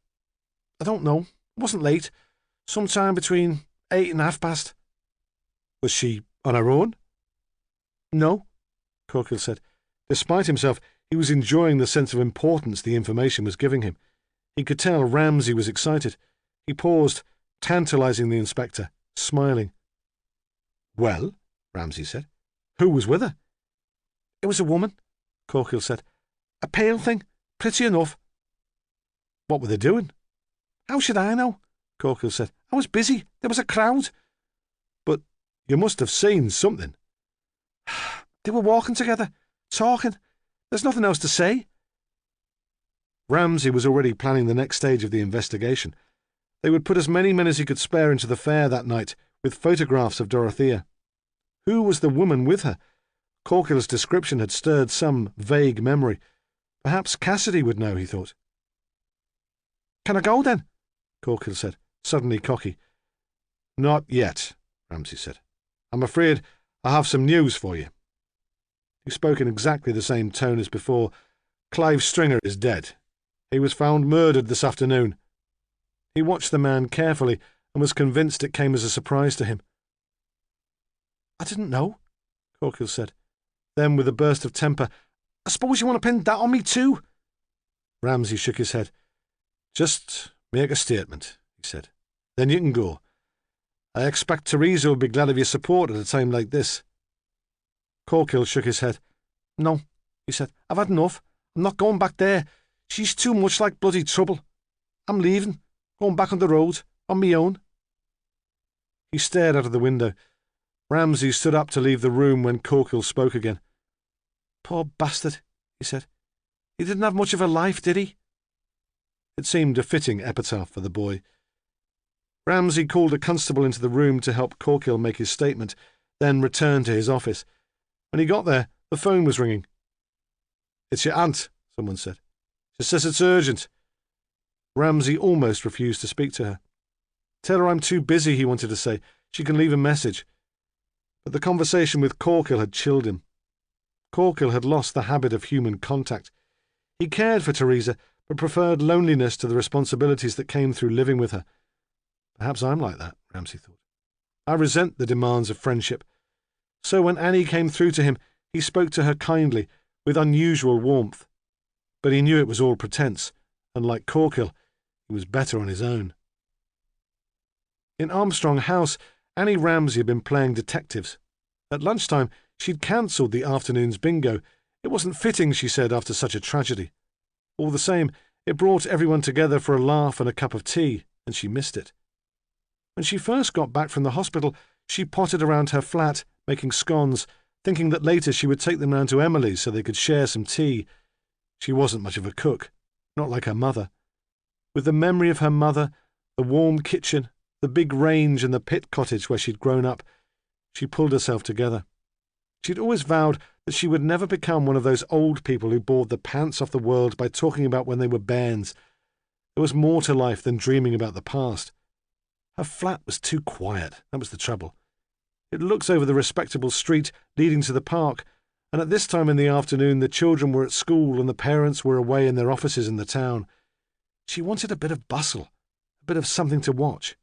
I don't know. It wasn't late. Sometime between 8 and 8:30.
Was she on her own?
No,
Corkill said. Despite himself, he was enjoying the sense of importance the information was giving him. He could tell Ramsay was excited. He paused, tantalising the inspector, smiling. Well, Ramsay said. Who was with her?
It was a woman, Corkill said. A pale thing, pretty enough.
What were they doing?
How should I know? Corkill said. I was busy. There was a crowd.
But you must have seen something.
They were walking together, talking. There's nothing else to say.
Ramsay was already planning the next stage of the investigation. They would put as many men as he could spare into the fair that night, with photographs of Dorothea. Who was the woman with her? Corkill's description had stirred some vague memory. Perhaps Cassidy would know, he thought.
Can I go, then?
Corkill said, suddenly cocky. Not yet, Ramsay said. I'm afraid I have some news for you. He spoke in exactly the same tone as before. Clive Stringer is dead. He was found murdered this afternoon. He watched the man carefully and was convinced it came as a surprise to him.
I didn't know, Corkill said.
Then, with a burst of temper,
I suppose you want to pin that on me too?
Ramsay shook his head. Just make a statement, he said. Then you can go. I expect Teresa will be glad of your support at a time like this.
Corkill shook his head. No, he said. I've had enough. I'm not going back there. She's too much like bloody trouble. I'm leaving, going back on the road, on me own.
He stared out of the window. Ramsay stood up to leave the room when Corkill spoke again.
Poor bastard, he said. He didn't have much of a life, did he?
It seemed a fitting epitaph for the boy. Ramsay called a constable into the room to help Corkill make his statement, then returned to his office. When he got there, the phone was ringing. It's your aunt, someone said. She says it's urgent. Ramsay almost refused to speak to her. Tell her I'm too busy, he wanted to say. She can leave a message. But the conversation with Corkill had chilled him. Corkill had lost the habit of human contact. He cared for Teresa, but preferred loneliness to the responsibilities that came through living with her. Perhaps I'm like that, Ramsay thought. I resent the demands of friendship. So when Annie came through to him, he spoke to her kindly, with unusual warmth. But he knew it was all pretense, and like Corkill, he was better on his own. In Armstrong House, Annie Ramsay had been playing detectives. At lunchtime, she'd cancelled the afternoon's bingo. It wasn't fitting, she said, after such a tragedy. All the same, it brought everyone together for a laugh and a cup of tea, and she missed it. When she first got back from the hospital, she pottered around her flat, making scones, thinking that later she would take them round to Emily's so they could share some tea. She wasn't much of a cook, not like her mother. With the memory of her mother, the warm kitchen, the big range and the pit cottage where she'd grown up, she pulled herself together. She'd always vowed that she would never become one of those old people who bored the pants off the world by talking about when they were bairns. There was more to life than dreaming about the past. Her flat was too quiet, that was the trouble. It looks over the respectable street leading to the park, and at this time in the afternoon the children were at school and the parents were away in their offices in the town. She wanted a bit of bustle, a bit of something to watch.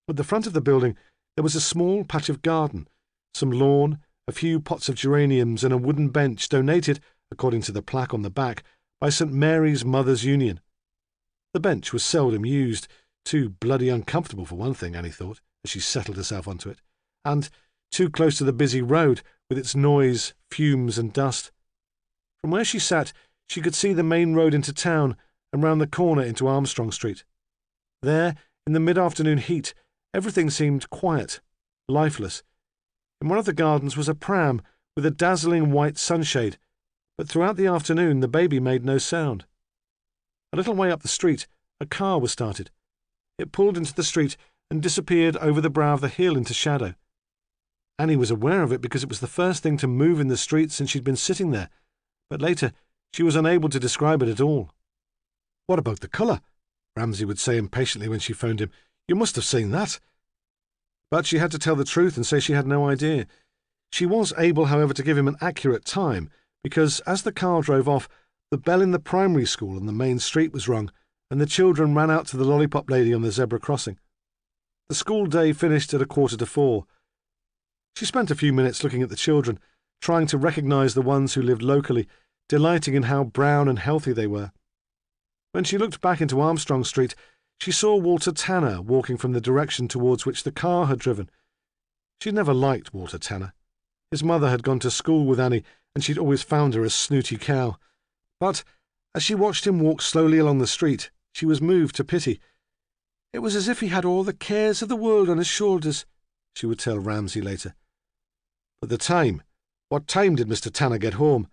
At the front of the building there was a small patch of garden, some lawn, a few pots of geraniums and a wooden bench donated, according to the plaque on the back, by St. Mary's Mothers' Union. The bench was seldom used, too bloody uncomfortable for one thing, Annie thought, as she settled herself onto it, and too close to the busy road, with its noise, fumes and dust. From where she sat, she could see the main road into town and round the corner into Armstrong Street. There, in the mid-afternoon heat, everything seemed quiet, lifeless. In one of the gardens was a pram with a dazzling white sunshade, but throughout the afternoon the baby made no sound. A little way up the street, a car was started. It pulled into the street and disappeared over the brow of the hill into shadow. Annie was aware of it because it was the first thing to move in the street since she'd been sitting there, but later she was unable to describe it at all. "What about the colour?" Ramsay would say impatiently when she phoned him. "You must have seen that." But she had to tell the truth and say she had no idea. She was able, however, to give him an accurate time, because as the car drove off, the bell in the primary school on the main street was rung, and the children ran out to the lollipop lady on the zebra crossing. The school day finished at 3:45. She spent a few minutes looking at the children, trying to recognise the ones who lived locally, delighting in how brown and healthy they were. When she looked back into Armstrong Street, she saw Walter Tanner walking from the direction towards which the car had driven. She'd never liked Walter Tanner. His mother had gone to school with Annie, and she'd always found her a snooty cow. But as she watched him walk slowly along the street, she was moved to pity. It was as if he had all the cares of the world on his shoulders, she would tell Ramsay later. But the time, what time did Mr. Tanner get home?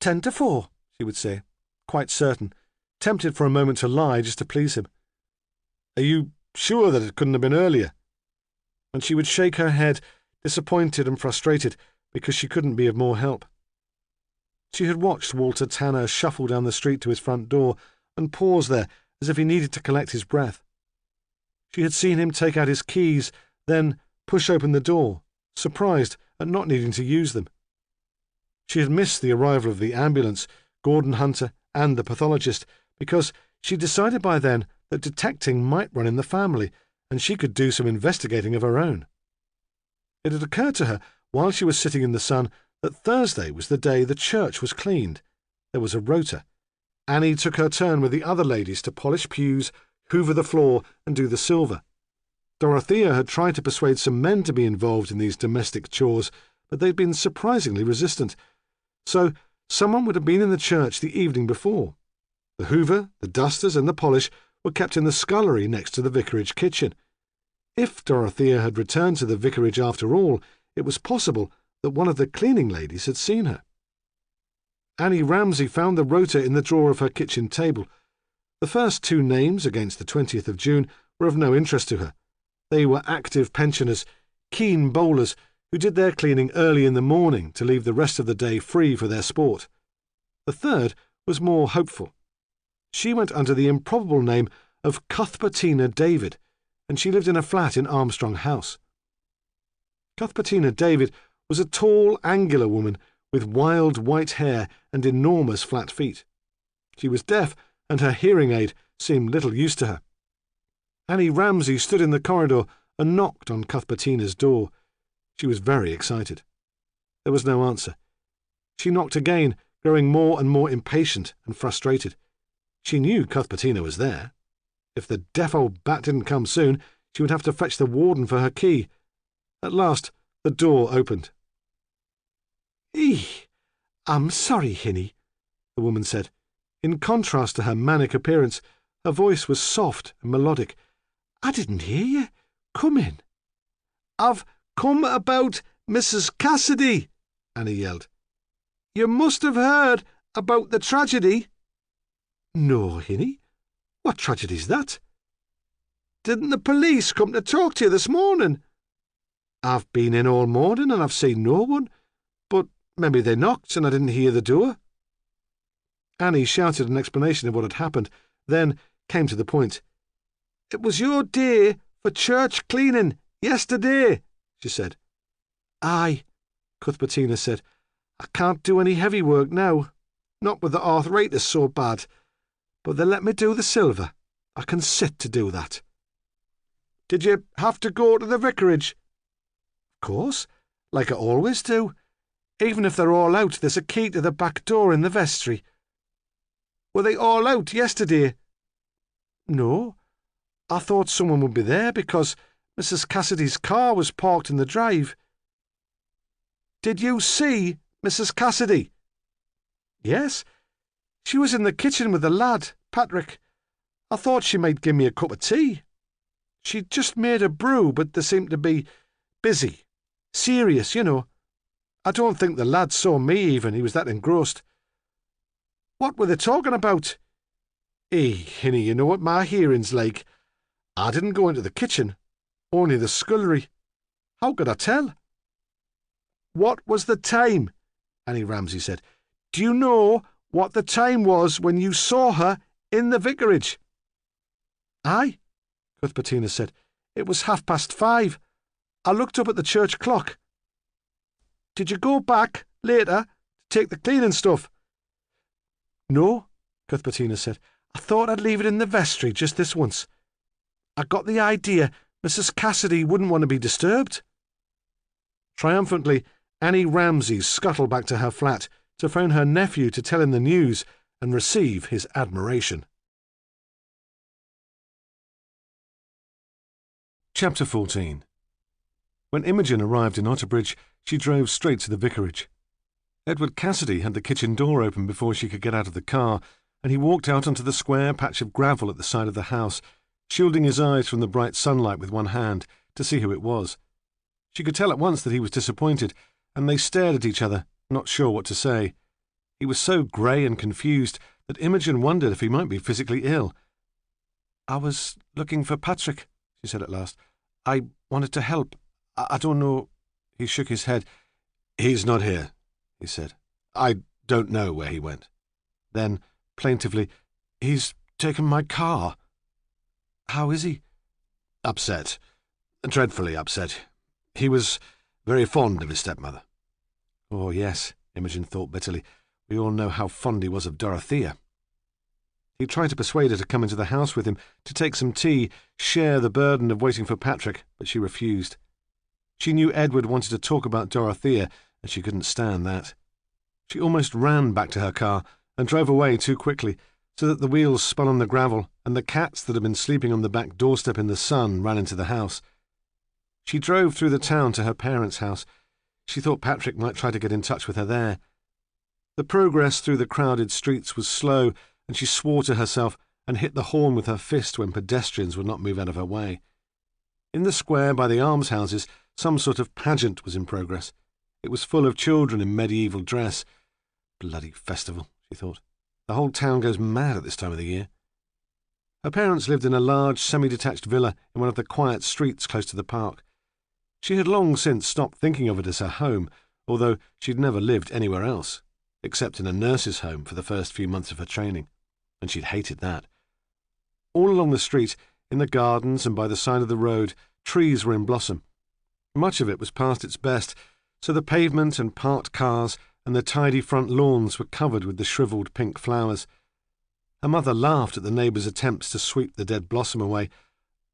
3:50, she would say, quite certain, tempted for a moment to lie just to please him. Are you sure that it couldn't have been earlier? And she would shake her head, disappointed and frustrated, because she couldn't be of more help. She had watched Walter Tanner shuffle down the street to his front door and pause there as if he needed to collect his breath. She had seen him take out his keys, then push open the door, surprised at not needing to use them. She had missed the arrival of the ambulance, Gordon Hunter, and the pathologist, because she decided by then that detecting might run in the family, and she could do some investigating of her own. It had occurred to her, while she was sitting in the sun, that Thursday was the day the church was cleaned. There was a rota. Annie took her turn with the other ladies to polish pews, hoover the floor, and do the silver. Dorothea had tried to persuade some men to be involved in these domestic chores, but they'd been surprisingly resistant. So someone would have been in the church the evening before. The hoover, the dusters, and the polish were kept in the scullery next to the vicarage kitchen. If Dorothea had returned to the vicarage after all, it was possible that one of the cleaning ladies had seen her. Annie Ramsay found the rota in the drawer of her kitchen table. The first 2 names against the 20th of June were of no interest to her. They were active pensioners, keen bowlers, who did their cleaning early in the morning to leave the rest of the day free for their sport. The third was more hopeful. She went under the improbable name of Cuthbertina David, and she lived in a flat in Armstrong House. Cuthbertina David was a tall, angular woman with wild white hair and enormous flat feet. She was deaf, and her hearing aid seemed little use to her. Annie Ramsay stood in the corridor and knocked on Cuthbertina's door. She was very excited. There was no answer. She knocked again, growing more and more impatient and frustrated. She knew Cuthbertina was there. If the deaf old bat didn't come soon, she would have to fetch the warden for her key. At last, the door opened. "I'm sorry, Hinny," the woman said. In contrast to her manic appearance, her voice was soft and melodic. "I didn't hear you. Come in." "I've come about Mrs. Cassidy," Annie yelled. "You must have heard about the tragedy." "No, Hinny. What tragedy's that?" "Didn't the police come to talk to you this morning?" "I've been in all morning and I've seen no one, but maybe they knocked and I didn't hear the door." Annie shouted an explanation of what had happened, then came to the point. "It was your day for church cleaning yesterday," she said. "Aye," Cuthbertina said. "I can't do any heavy work now, not with the arthritis so bad, but they let me do the silver. I can sit to do that." "Did you have to go to the vicarage?" "Of course, like I always do. Even if they're all out, there's a key to the back door in the vestry." "Were they all out yesterday?" "No. I thought someone would be there because Mrs. Cassidy's car was parked in the drive." "Did you see Mrs. Cassidy?" "Yes. She was in the kitchen with the lad, Patrick. I thought she might give me a cup of tea. She'd just made a brew, but they seemed to be busy. Serious, you know. I don't think the lad saw me even, he was that engrossed." "What were they talking about?" Hinny, you know what my hearing's like. I didn't go into the kitchen, only the scullery. How could I tell?" "What was the time?" Annie Ramsay said. "Do you know what the time was when you saw her in the vicarage?" "Aye," Cuthbertina said. "It was 5:30. I looked up at the church clock." "Did you go back later to take the cleaning stuff?" "No," Cuthbertina said. "I thought I'd leave it in the vestry just this once. I got the idea Mrs. Cassidy wouldn't want to be disturbed." Triumphantly, Annie Ramsay scuttled back to her flat to phone her nephew to tell him the news and receive his admiration. Chapter 14. When Imogen arrived in Otterbridge, she drove straight to the vicarage. Edward Cassidy had the kitchen door open before she could get out of the car, and he walked out onto the square patch of gravel at the side of the house, shielding his eyes from the bright sunlight with one hand, to see who it was. She could tell at once that he was disappointed, and they stared at each other, not sure what to say. He was so grey and confused that Imogen wondered if he might be physically ill. "I was looking for Patrick," she said at last. "I wanted to help. I don't know—" He shook his head. "He's not here," he said. "I don't know where he went." Then, plaintively, "He's taken my car." "How is he?" "Upset. Dreadfully upset. He was very fond of his stepmother." Oh, yes, Imogen thought bitterly. We all know how fond he was of Dorothea. He tried to persuade her to come into the house with him, to take some tea, share the burden of waiting for Patrick, but she refused. She knew Edward wanted to talk about Dorothea, and she couldn't stand that. She almost ran back to her car and drove away too quickly, so that the wheels spun on the gravel, and the cats that had been sleeping on the back doorstep in the sun ran into the house. She drove through the town to her parents' house. She thought Patrick might try to get in touch with her there. The progress through the crowded streets was slow, and she swore to herself and hit the horn with her fist when pedestrians would not move out of her way. In the square by the almshouses, some sort of pageant was in progress. It was full of children in medieval dress. Bloody festival, she thought. The whole town goes mad at this time of the year. Her parents lived in a large semi-detached villa in one of the quiet streets close to the park. She had long since stopped thinking of it as her home, although she'd never lived anywhere else, except in a nurse's home for the first few months of her training, and she'd hated that. All along the street, in the gardens and by the side of the road, trees were in blossom. Much of it was past its best, so the pavement and parked cars and the tidy front lawns were covered with the shriveled pink flowers. Her mother laughed at the neighbours' attempts to sweep the dead blossom away.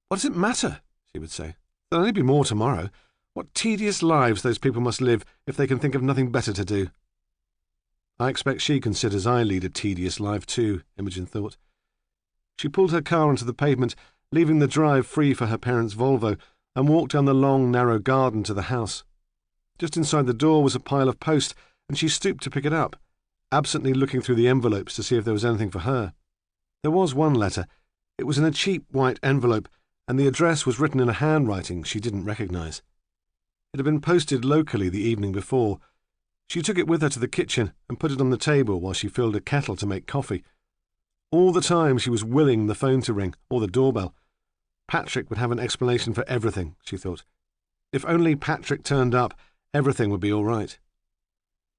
"What does it matter?" she would say. "There'll only be more tomorrow. What tedious lives those people must live if they can think of nothing better to do." I expect she considers I lead a tedious life too, Imogen thought. She pulled her car onto the pavement, leaving the drive free for her parents' Volvo, and walked down the long, narrow garden to the house. Just inside the door was a pile of post, and she stooped to pick it up, absently looking through the envelopes to see if there was anything for her. There was one letter. It was in a cheap white envelope, and the address was written in a handwriting she didn't recognise. It had been posted locally the evening before. She took it with her to the kitchen and put it on the table while she filled a kettle to make coffee. All the time she was willing the phone to ring, or the doorbell. Patrick would have an explanation for everything, she thought. If only Patrick turned up, everything would be all right.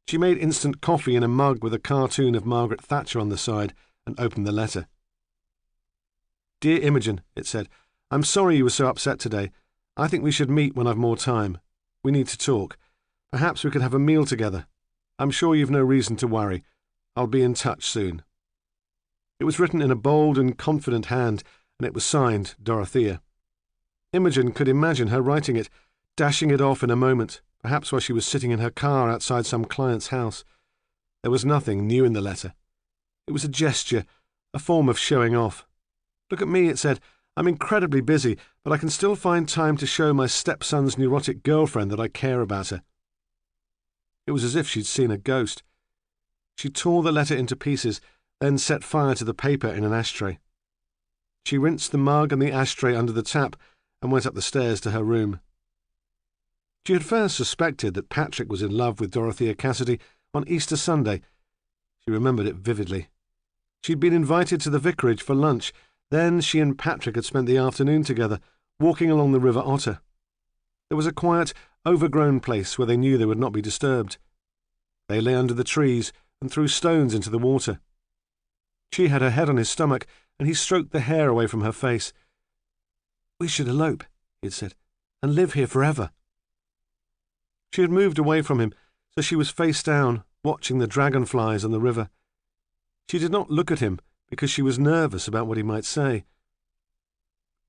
She made instant coffee in a mug with a cartoon of Margaret Thatcher on the side and opened the letter. "Dear Imogen," it said, "I'm sorry you were so upset today. I think we should meet when I've more time. We need to talk. Perhaps we could have a meal together. I'm sure you've no reason to worry. I'll be in touch soon." It was written in a bold and confident hand, and it was signed Dorothea. Imogen could imagine her writing it, dashing it off in a moment, perhaps while she was sitting in her car outside some client's house. There was nothing new in the letter. It was a gesture, a form of showing off. "Look at me," it said. "I'm incredibly busy, but I can still find time to show my stepson's neurotic girlfriend that I care about her." It was as if she'd seen a ghost. She tore the letter into pieces, then set fire to the paper in an ashtray. She rinsed the mug and the ashtray under the tap and went up the stairs to her room. She had first suspected that Patrick was in love with Dorothea Cassidy on Easter Sunday. She remembered it vividly. She'd been invited to the vicarage for lunch. Then she and Patrick had spent the afternoon together, walking along the River Otter. There was a quiet, overgrown place where they knew they would not be disturbed. They lay under the trees and threw stones into the water. She had her head on his stomach, and he stroked the hair away from her face. "We should elope," he had said, "and live here forever." She had moved away from him, so she was face down, watching the dragonflies on the river. She did not look at him, because she was nervous about what he might say.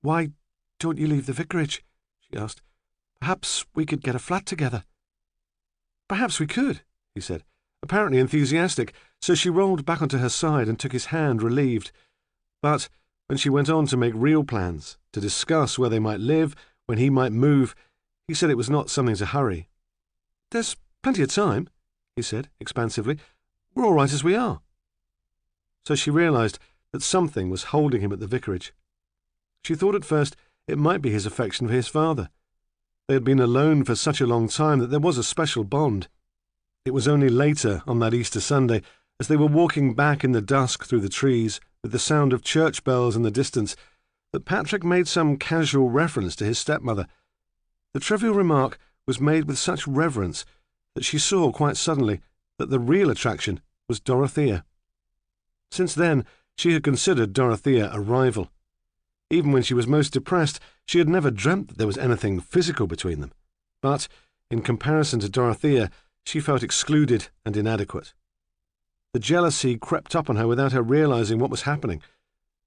"Why don't you leave the vicarage?" she asked. "Perhaps we could get a flat together." "Perhaps we could," he said, apparently enthusiastic, so she rolled back onto her side and took his hand, relieved. But when she went on to make real plans, to discuss where they might live, when he might move, he said it was not something to hurry. "There's plenty of time," he said, expansively. "We're all right as we are." So she realised that something was holding him at the vicarage. She thought at first it might be his affection for his father. They had been alone for such a long time that there was a special bond. It was only later, on that Easter Sunday, as they were walking back in the dusk through the trees, with the sound of church bells in the distance, that Patrick made some casual reference to his stepmother. The trivial remark was made with such reverence that she saw quite suddenly that the real attraction was Dorothea. Since then, she had considered Dorothea a rival. Even when she was most depressed, she had never dreamt that there was anything physical between them. But, in comparison to Dorothea, she felt excluded and inadequate. The jealousy crept up on her without her realising what was happening.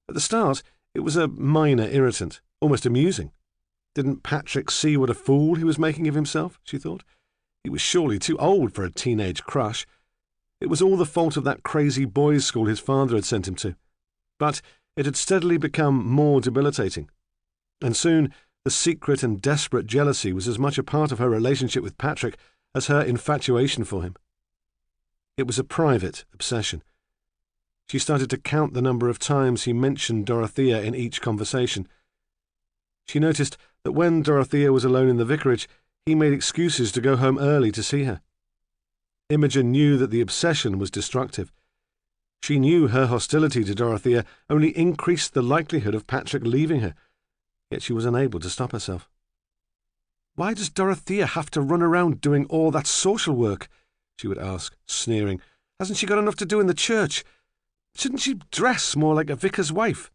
At the start, it was a minor irritant, almost amusing. Didn't Patrick see what a fool he was making of himself, she thought? He was surely too old for a teenage crush. It was all the fault of that crazy boys' school his father had sent him to. But it had steadily become more debilitating. And soon the secret and desperate jealousy was as much a part of her relationship with Patrick as her infatuation for him. It was a private obsession. She started to count the number of times he mentioned Dorothea in each conversation. She noticed that when Dorothea was alone in the vicarage, he made excuses to go home early to see her. Imogen knew that the obsession was destructive. She knew her hostility to Dorothea only increased the likelihood of Patrick leaving her, yet she was unable to stop herself. "Why does Dorothea have to run around doing all that social work?" she would ask, sneering. "Hasn't she got enough to do in the church? Shouldn't she dress more like a vicar's wife?"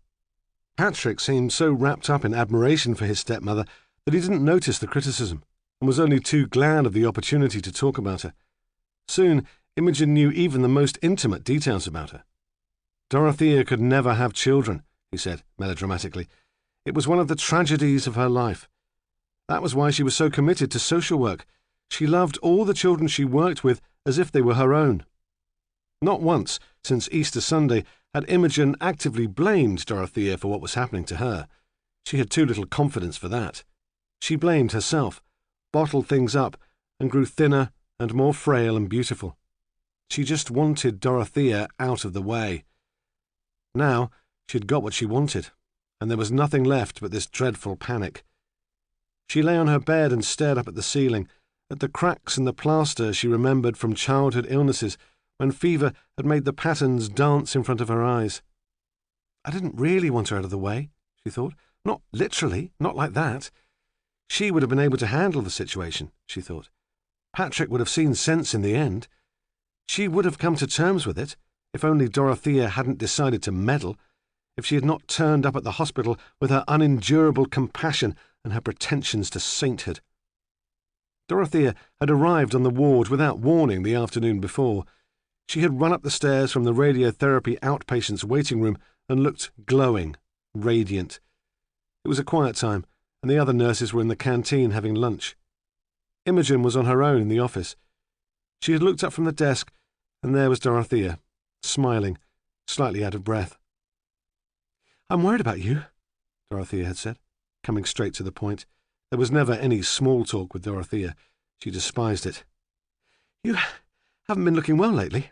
Patrick seemed so wrapped up in admiration for his stepmother that he didn't notice the criticism, and was only too glad of the opportunity to talk about her. Soon, Imogen knew even the most intimate details about her. Dorothea could never have children, he said melodramatically. It was one of the tragedies of her life. That was why she was so committed to social work. She loved all the children she worked with as if they were her own. Not once, since Easter Sunday, had Imogen actively blamed Dorothea for what was happening to her. She had too little confidence for that. She blamed herself, bottled things up, and grew thinner and more frail and beautiful. She just wanted Dorothea out of the way. Now she had got what she wanted, and there was nothing left but this dreadful panic. She lay on her bed and stared up at the ceiling, at the cracks in the plaster she remembered from childhood illnesses, when fever had made the patterns dance in front of her eyes. I didn't really want her out of the way, she thought. Not literally, not like that. She would have been able to handle the situation, she thought. Patrick would have seen sense in the end. She would have come to terms with it, if only Dorothea hadn't decided to meddle, if she had not turned up at the hospital with her unendurable compassion and her pretensions to sainthood. Dorothea had arrived on the ward without warning the afternoon before. She had run up the stairs from the radiotherapy outpatient's waiting room and looked glowing, radiant. It was a quiet time, and the other nurses were in the canteen having lunch. Imogen was on her own in the office. She had looked up from the desk, and there was Dorothea, smiling, slightly out of breath. "I'm worried about you," Dorothea had said, coming straight to the point. There was never any small talk with Dorothea. She despised it. "You haven't been looking well lately.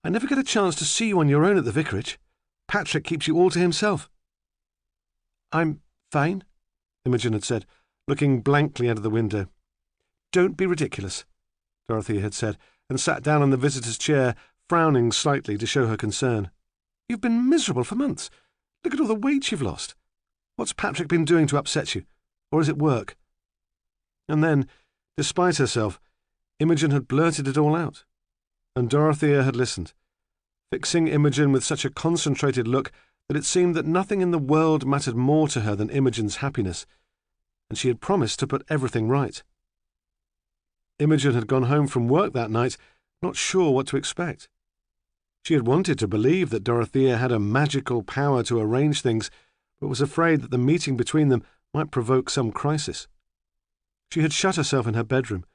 I never get a chance to see you on your own at the vicarage. Patrick keeps you all to himself." "I'm fine," Imogen had said, looking blankly out of the window. "Don't be ridiculous," Dorothea had said, and sat down on the visitor's chair, frowning slightly to show her concern. "You've been miserable for months. Look at all the weight you've lost. What's Patrick been doing to upset you? Or is it work?" And then, despite herself, Imogen had blurted it all out. And Dorothea had listened, fixing Imogen with such a concentrated look that it seemed that nothing in the world mattered more to her than Imogen's happiness, and she had promised to put everything right. Imogen had gone home from work that night, not sure what to expect. She had wanted to believe that Dorothea had a magical power to arrange things, but was afraid that the meeting between them might provoke some crisis. She had shut herself in her bedroom.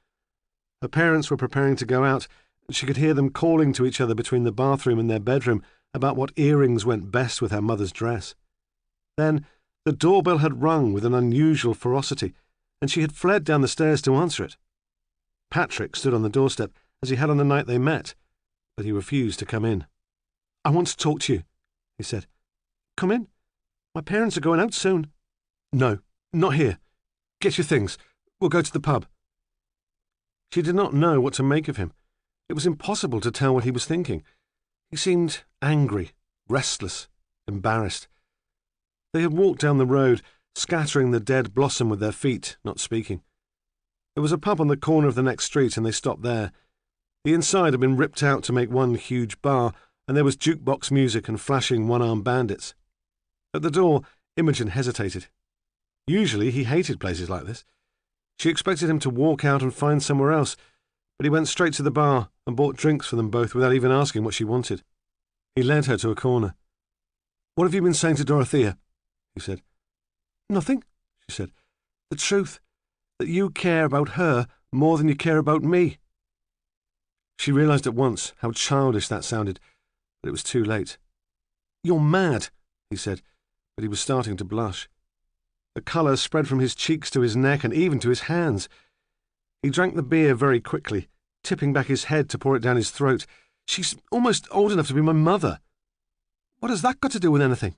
Her parents were preparing to go out, and she could hear them calling to each other between the bathroom and their bedroom about what earrings went best with her mother's dress. Then the doorbell had rung with an unusual ferocity, and she had fled down the stairs to answer it. Patrick stood on the doorstep, as he had on the night they met, but he refused to come in.
"I want to talk to you," he said. "Come in. My parents are going out soon."
"No, not here. Get your things. We'll go to the pub." She did not know what to make of him. It was impossible to tell what he was thinking. He seemed angry, restless, embarrassed. They had walked down the road, scattering the dead blossom with their feet, not speaking. There was a pub on the corner of the next street, and they stopped there. The inside had been ripped out to make one huge bar, and there was jukebox music and flashing one-armed bandits. At the door, Imogen hesitated. Usually he hated places like this. She expected him to walk out and find somewhere else, but he went straight to the bar and bought drinks for them both without even asking what she wanted. He led her to a corner. "What have you been saying to Dorothea?" he said.
"Nothing,"
she said.
"The truth, that you care about her more than you care about me."
She realized at once how childish that sounded, but it was too late.
"You're mad,"
he said, but he was starting to blush. The colour spread from his cheeks to his neck and even to his hands. He drank the beer very quickly, tipping back his head to pour it down his throat.
"She's almost old enough to be my mother." "What has that got to do with anything?"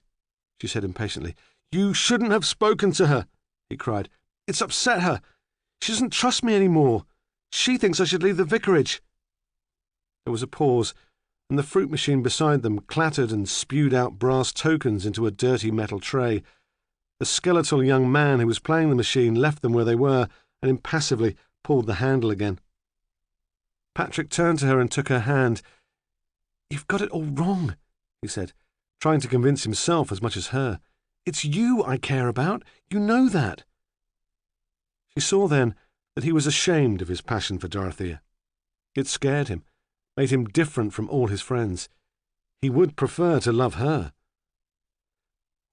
she said impatiently.
"You shouldn't have spoken to her," he cried. "It's upset her. She doesn't trust me anymore. She thinks I should leave the vicarage."
There was a pause, and the fruit machine beside them clattered and spewed out brass tokens into a dirty metal tray. The skeletal young man who was playing the machine left them where they were and impassively pulled the handle again. Patrick turned to her and took her hand.
"You've got it all wrong,"
he said, trying to convince himself as much as her.
"It's you I care about. You know that."
She saw then that he was ashamed of his passion for Dorothea. It scared him, made him different from all his friends. He would prefer to love her.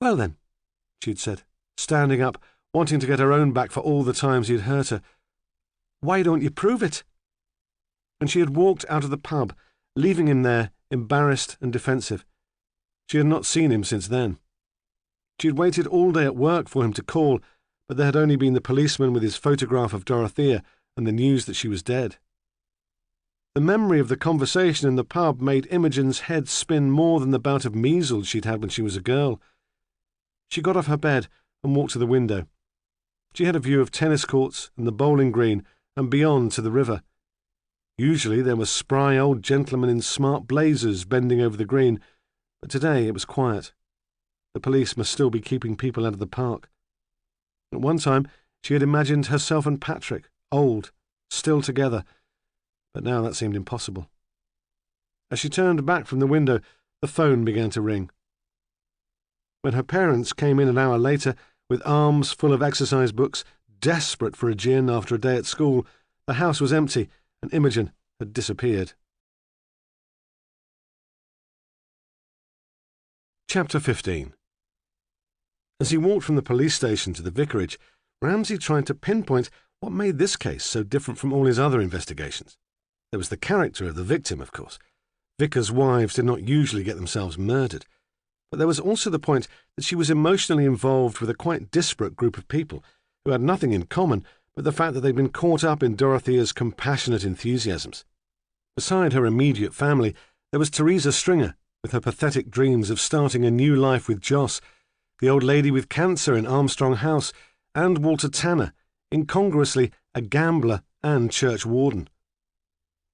"Well then,"
she'd said, standing up, wanting to get her own back for all the times he had hurt her.
"Why don't you prove it?"
And she had walked out of the pub, leaving him there, embarrassed and defensive. She had not seen him since then. She had waited all day at work for him to call, but there had only been the policeman with his photograph of Dorothea and the news that she was dead. The memory of the conversation in the pub made Imogen's head spin more than the bout of measles she'd had when she was a girl. She got off her bed and walked to the window. She had a view of tennis courts and the bowling green and beyond to the river. Usually there were spry old gentlemen in smart blazers bending over the green, but today it was quiet. The police must still be keeping people out of the park. At one time she had imagined herself and Patrick, old, still together, but now that seemed impossible. As she turned back from the window, the phone began to ring. When her parents came in an hour later, with arms full of exercise books, desperate for a gin after a day at school, the house was empty and Imogen had disappeared. Chapter 15. As he walked from the police station to the vicarage, Ramsay tried to pinpoint what made this case so different from all his other investigations. There was the character of the victim, of course. Vicars' wives did not usually get themselves murdered. But there was also the point that she was emotionally involved with a quite disparate group of people who had nothing in common but the fact that they'd been caught up in Dorothea's compassionate enthusiasms. Beside her immediate family, there was Teresa Stringer, with her pathetic dreams of starting a new life with Joss, the old lady with cancer in Armstrong House, and Walter Tanner, incongruously a gambler and church warden.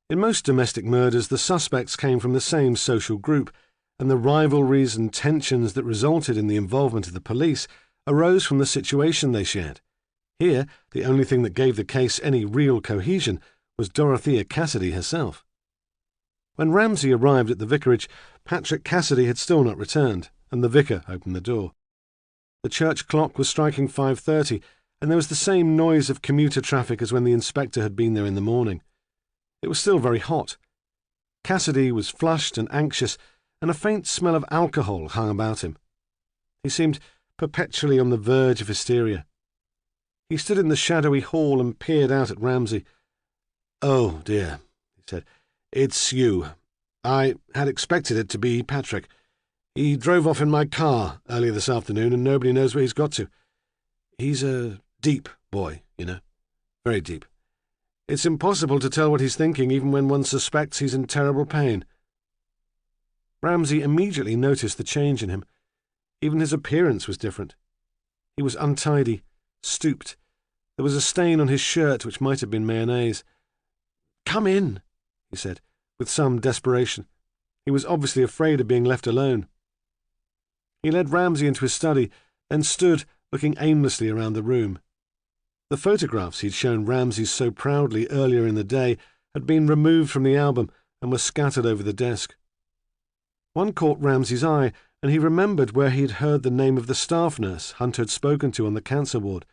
In most domestic murders, the suspects came from the same social group, and the rivalries and tensions that resulted in the involvement of the police arose from the situation they shared. Here, the only thing that gave the case any real cohesion was Dorothea Cassidy herself. When Ramsay arrived at the vicarage, Patrick Cassidy had still not returned, and the vicar opened the door. The church clock was striking 5:30, and there was the same noise of commuter traffic as when the inspector had been there in the morning. It was still very hot. Cassidy was flushed and anxious, and a faint smell of alcohol hung about him. He seemed perpetually on the verge of hysteria. He stood in the shadowy hall and peered out at Ramsay. "Oh, dear," he said. "It's you. I had expected it to be Patrick. He drove off in my car earlier this afternoon, and nobody knows where he's got to. He's a deep boy, you know. Very deep. It's impossible to tell what he's thinking even when one suspects he's in terrible pain." Ramsay immediately noticed the change in him. Even his appearance was different. He was untidy, stooped. There was a stain on his shirt which might have been mayonnaise. "Come in," he said, with some desperation. He was obviously afraid of being left alone. He led Ramsay into his study, then stood looking aimlessly around the room. The photographs he'd shown Ramsay so proudly earlier in the day had been removed from the album and were scattered over the desk. One caught Ramsay's eye, and he remembered where he'd heard the name of the staff nurse Hunter had spoken to on the cancer ward.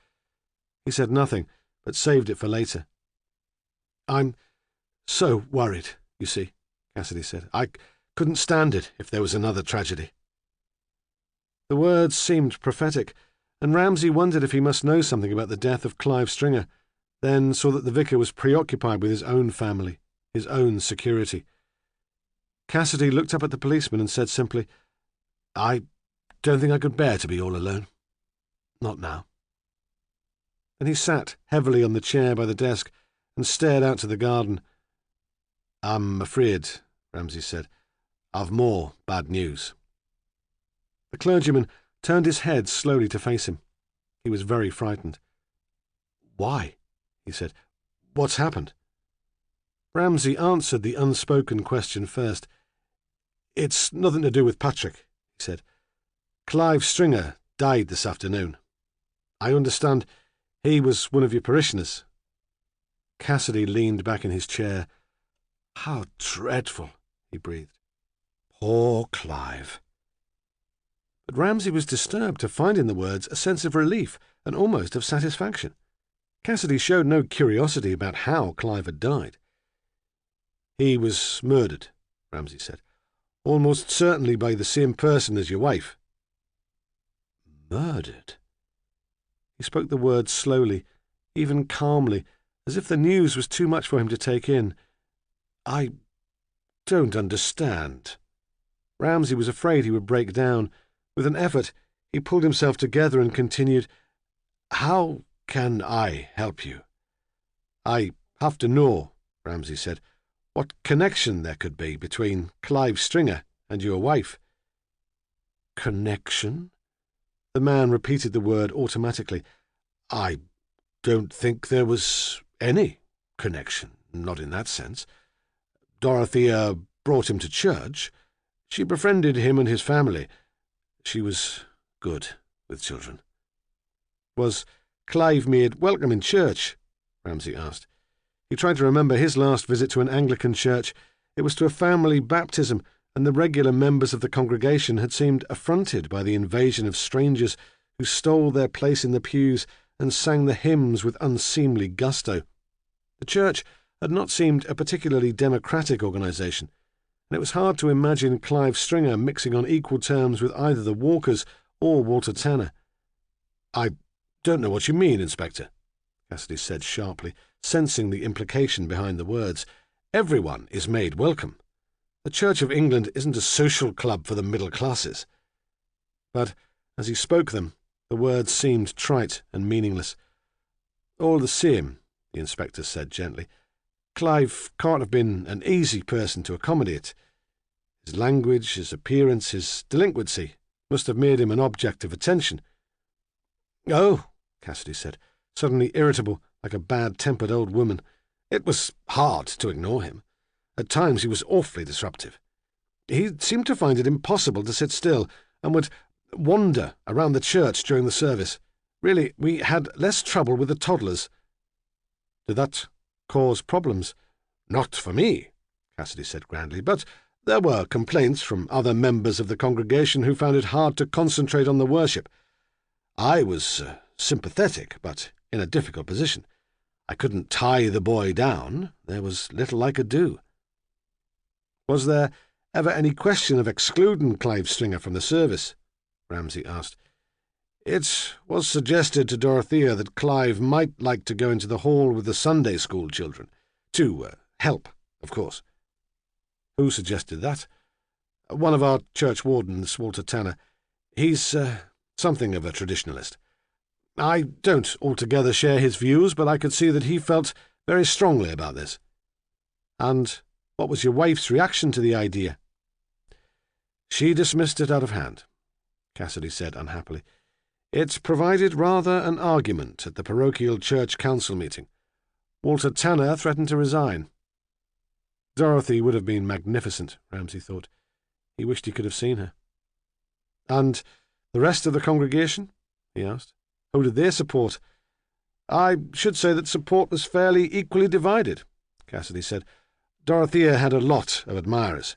He said nothing, but saved it for later. "I'm so worried, you see," Cassidy said. "I couldn't stand it if there was another tragedy." The words seemed prophetic, and Ramsay wondered if he must know something about the death of Clive Stringer, then saw that the vicar was preoccupied with his own family, his own security. Cassidy looked up at the policeman and said simply, "I don't think I could bear to be all alone. Not now." Then he sat heavily on the chair by the desk and stared out to the garden. "I'm afraid," Ramsay said, "I've more bad news." The clergyman turned his head slowly to face him. He was very frightened. "Why?" he said. "What's happened?" Ramsay answered the unspoken question first. "It's nothing to do with Patrick," he said. "Clive Stringer died this afternoon. I understand he was one of your parishioners." Cassidy leaned back in his chair. "How dreadful," he breathed. "Poor Clive." But Ramsay was disturbed to find in the words a sense of relief and almost of satisfaction. Cassidy showed no curiosity about how Clive had died. "He was murdered," Ramsay said. "Almost certainly by the same person as your wife." "Murdered?" He spoke the words slowly, even calmly, as if the news was too much for him to take in. "I don't understand." Ramsay was afraid he would break down. With an effort, he pulled himself together and continued, "How can I help you?" "I have to know," Ramsay said, "what connection there could be between Clive Stringer and your wife." "Connection?" The man repeated the word automatically. "I don't think there was any connection, not in that sense. Dorothea brought him to church. She befriended him and his family. She was good with children." "Was Clive made welcome in church?" Ramsay asked. He tried to remember his last visit to an Anglican church. It was to a family baptism, and the regular members of the congregation had seemed affronted by the invasion of strangers who stole their place in the pews and sang the hymns with unseemly gusto. The church had not seemed a particularly democratic organisation, and it was hard to imagine Clive Stringer mixing on equal terms with either the Walkers or Walter Tanner. "I don't know what you mean, Inspector," Cassidy said sharply, sensing the implication behind the words. "Everyone is made welcome. The Church of England isn't a social club for the middle classes." But as he spoke them, the words seemed trite and meaningless. "All the same," the inspector said gently, "Clive can't have been an easy person to accommodate. His language, his appearance, his delinquency must have made him an object of attention." "Oh," Cassidy said, suddenly irritable like a bad-tempered old woman. "It was hard to ignore him. At times he was awfully disruptive. He seemed to find it impossible to sit still and would wander around the church during the service. Really, we had less trouble with the toddlers." "Did that cause problems?" "Not for me," Cassidy said grandly, "but there were complaints from other members of the congregation who found it hard to concentrate on the worship. I was sympathetic, but in a difficult position. I couldn't tie the boy down. There was little I could do." "Was there ever any question of excluding Clive Stringer from the service?" Ramsay asked. "It was suggested to Dorothea that Clive might like to go into the hall with the Sunday school children. To help, of course." "Who suggested that?" "One of our church wardens, Walter Tanner. He's something of a traditionalist. I don't altogether share his views, but I could see that he felt very strongly about this. And what was your wife's reaction to the idea? She dismissed it out of hand, Cassidy said unhappily. It provided rather an argument at the parochial church council meeting. Walter Tanner threatened to resign. Dorothy would have been magnificent, Ramsay thought. He wished he could have seen her. And the rest of the congregation? He asked. Who did they support? I should say that support was fairly equally divided, Cassidy said. Dorothea had a lot of admirers.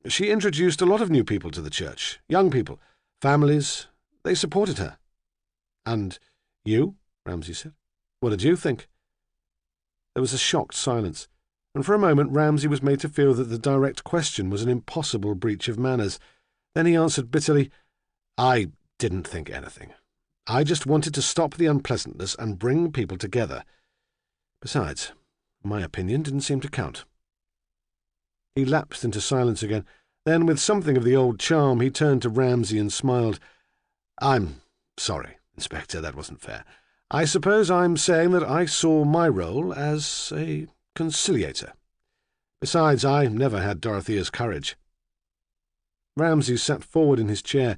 She introduced a lot of new people to the church, young people, families. They supported her. And you? Ramsay said. What did you think? There was a shocked silence, and for a moment Ramsay was made to feel that the direct question was an impossible breach of manners. Then he answered bitterly, I didn't think anything. I just wanted to stop the unpleasantness and bring people together. Besides, my opinion didn't seem to count. He lapsed into silence again. Then, with something of the old charm, he turned to Ramsay and smiled. I'm sorry, Inspector, that wasn't fair. I suppose I'm saying that I saw my role as a conciliator. Besides, I never had Dorothea's courage. Ramsay sat forward in his chair.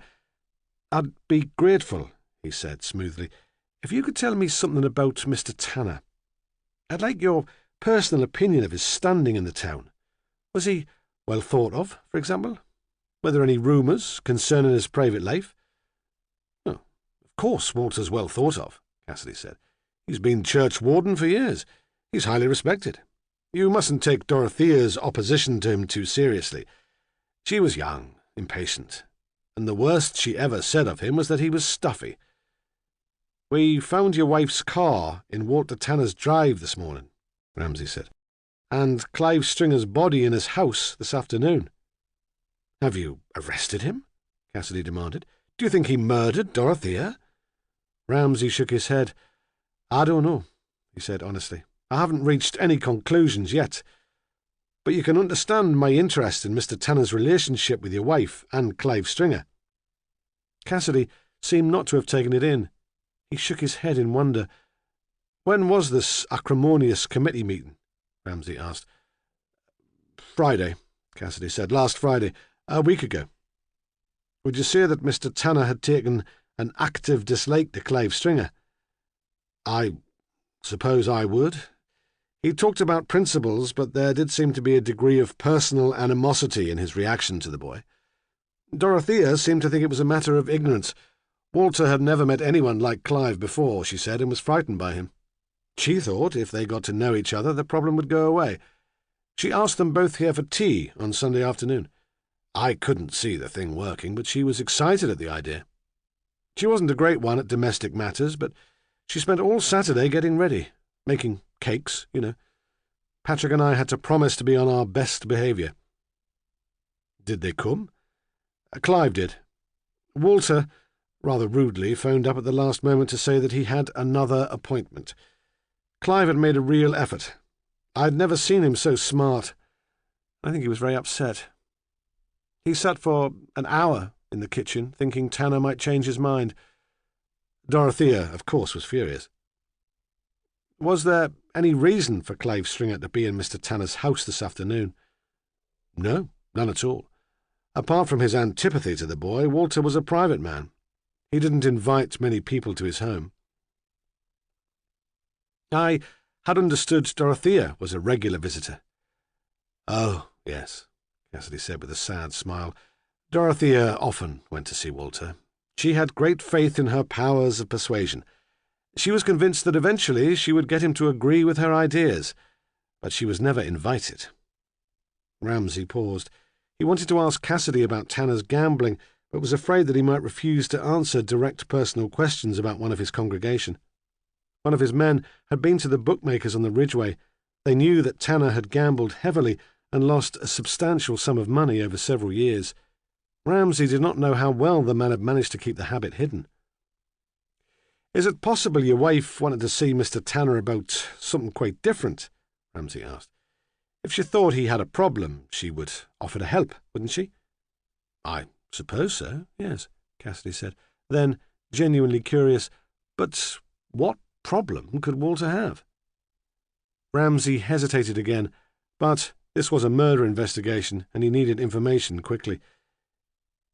I'd be grateful, he said smoothly, if you could tell me something about Mr. Tanner. I'd like your personal opinion of his standing in the town. Was he well thought of, for example? Were there any rumours concerning his private life? Oh, of course Walter's well thought of, Cassidy said. He's been church warden for years. He's highly respected. You mustn't take Dorothea's opposition to him too seriously. She was young, impatient, and the worst she ever said of him was that he was stuffy. We found your wife's car in Walter Tanner's drive this morning, Ramsay said, and Clive Stringer's body in his house this afternoon. Have you arrested him? Cassidy demanded. Do you think he murdered Dorothea? Ramsay shook his head. I don't know, he said honestly. I haven't reached any conclusions yet. But you can understand my interest in Mr. Tanner's relationship with your wife and Clive Stringer. Cassidy seemed not to have taken it in. He shook his head in wonder. When was this acrimonious committee meeting? Ramsay asked. Friday, Cassidy said. Last Friday, a week ago. Would you say that Mr. Tanner had taken an active dislike to Clive Stringer? I suppose I would. He talked about principles, but there did seem to be a degree of personal animosity in his reaction to the boy. Dorothea seemed to think it was a matter of ignorance. Walter had never met anyone like Clive before, she said, and was frightened by him. She thought if they got to know each other, the problem would go away. She asked them both here for tea on Sunday afternoon. I couldn't see the thing working, but she was excited at the idea. She wasn't a great one at domestic matters, but she spent all Saturday getting ready, making cakes, you know. Patrick and I had to promise to be on our best behaviour. Did they come? Clive did. Walter, rather rudely, phoned up at the last moment to say that he had another appointment. Clive had made a real effort. I'd never seen him so smart. I think he was very upset. He sat for an hour in the kitchen, thinking Tanner might change his mind. Dorothea, of course, was furious. Was there any reason for Clive Stringer to be in Mr. Tanner's house this afternoon? No, none at all. Apart from his antipathy to the boy, Walter was a private man. He didn't invite many people to his home. I had understood Dorothea was a regular visitor. Oh, yes, Cassidy said with a sad smile. Dorothea often went to see Walter. She had great faith in her powers of persuasion. She was convinced that eventually she would get him to agree with her ideas, but she was never invited. Ramsay paused. He wanted to ask Cassidy about Tanner's gambling, but was afraid that he might refuse to answer direct personal questions about one of his congregation. One of his men had been to the bookmakers on the Ridgeway. They knew that Tanner had gambled heavily and lost a substantial sum of money over several years. Ramsay did not know how well the man had managed to keep the habit hidden. Is it possible your wife wanted to see Mr. Tanner about something quite different? Ramsay asked. If she thought he had a problem, she would offer to help, wouldn't she? I suppose so, yes, Cassidy said. Then, genuinely curious, but what problem could Walter have? Ramsay hesitated again, but this was a murder investigation, and he needed information quickly.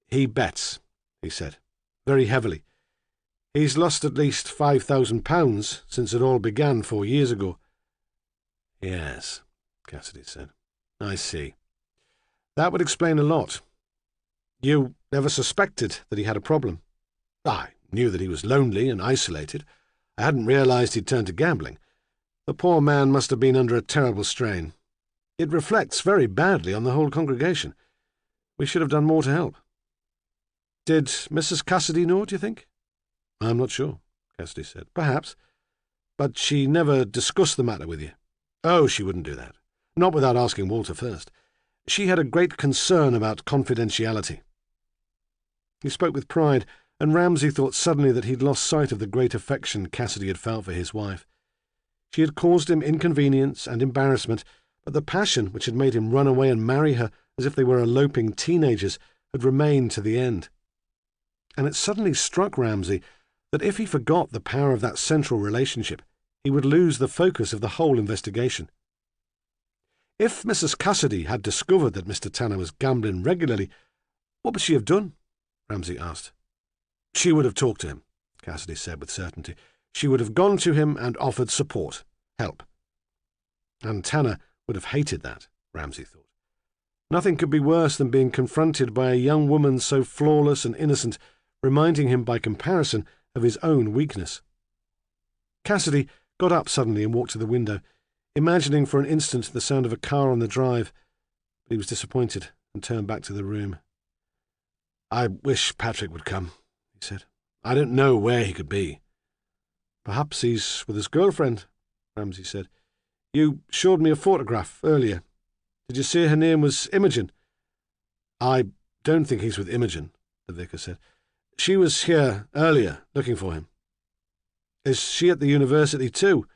"He bets," he said, "very heavily. He's lost at least £5,000 since it all began 4 years ago." "Yes," Cassidy said. "I see. That would explain a lot. You never suspected that he had a problem?" "I knew that he was lonely and isolated. I hadn't realised he'd turned to gambling. The poor man must have been under a terrible strain. It reflects very badly on the whole congregation. We should have done more to help." "Did Mrs. Cassidy know, do you think?" "I'm not sure," Cassidy said. "Perhaps. But she never discussed the matter with you?" "Oh, she wouldn't do that. Not without asking Walter first. She had a great concern about confidentiality." He spoke with pride, and Ramsay thought suddenly that he'd lost sight of the great affection Cassidy had felt for his wife. She had caused him inconvenience and embarrassment, but the passion which had made him run away and marry her as if they were eloping teenagers had remained to the end. And it suddenly struck Ramsay that if he forgot the power of that central relationship, he would lose the focus of the whole investigation. If Mrs. Cassidy had discovered that Mr. Tanner was gambling regularly, what would she have done? Ramsay asked. "She would have talked to him," Cassidy said with certainty. "She would have gone to him and offered support, help." And Tanner would have hated that, Ramsay thought. Nothing could be worse than being confronted by a young woman so flawless and innocent, reminding him by comparison of his own weakness. Cassidy got up suddenly and walked to the window, imagining for an instant the sound of a car on the drive, but he was disappointed and turned back to the room. "I wish Patrick would come," he said. "I don't know where he could be." "Perhaps he's with his girlfriend," Ramsay said. "You showed me a photograph earlier. Did you say her name was Imogen?" "I don't think he's with Imogen," the vicar said. "She was here earlier, looking for him." "Is she at the university too?"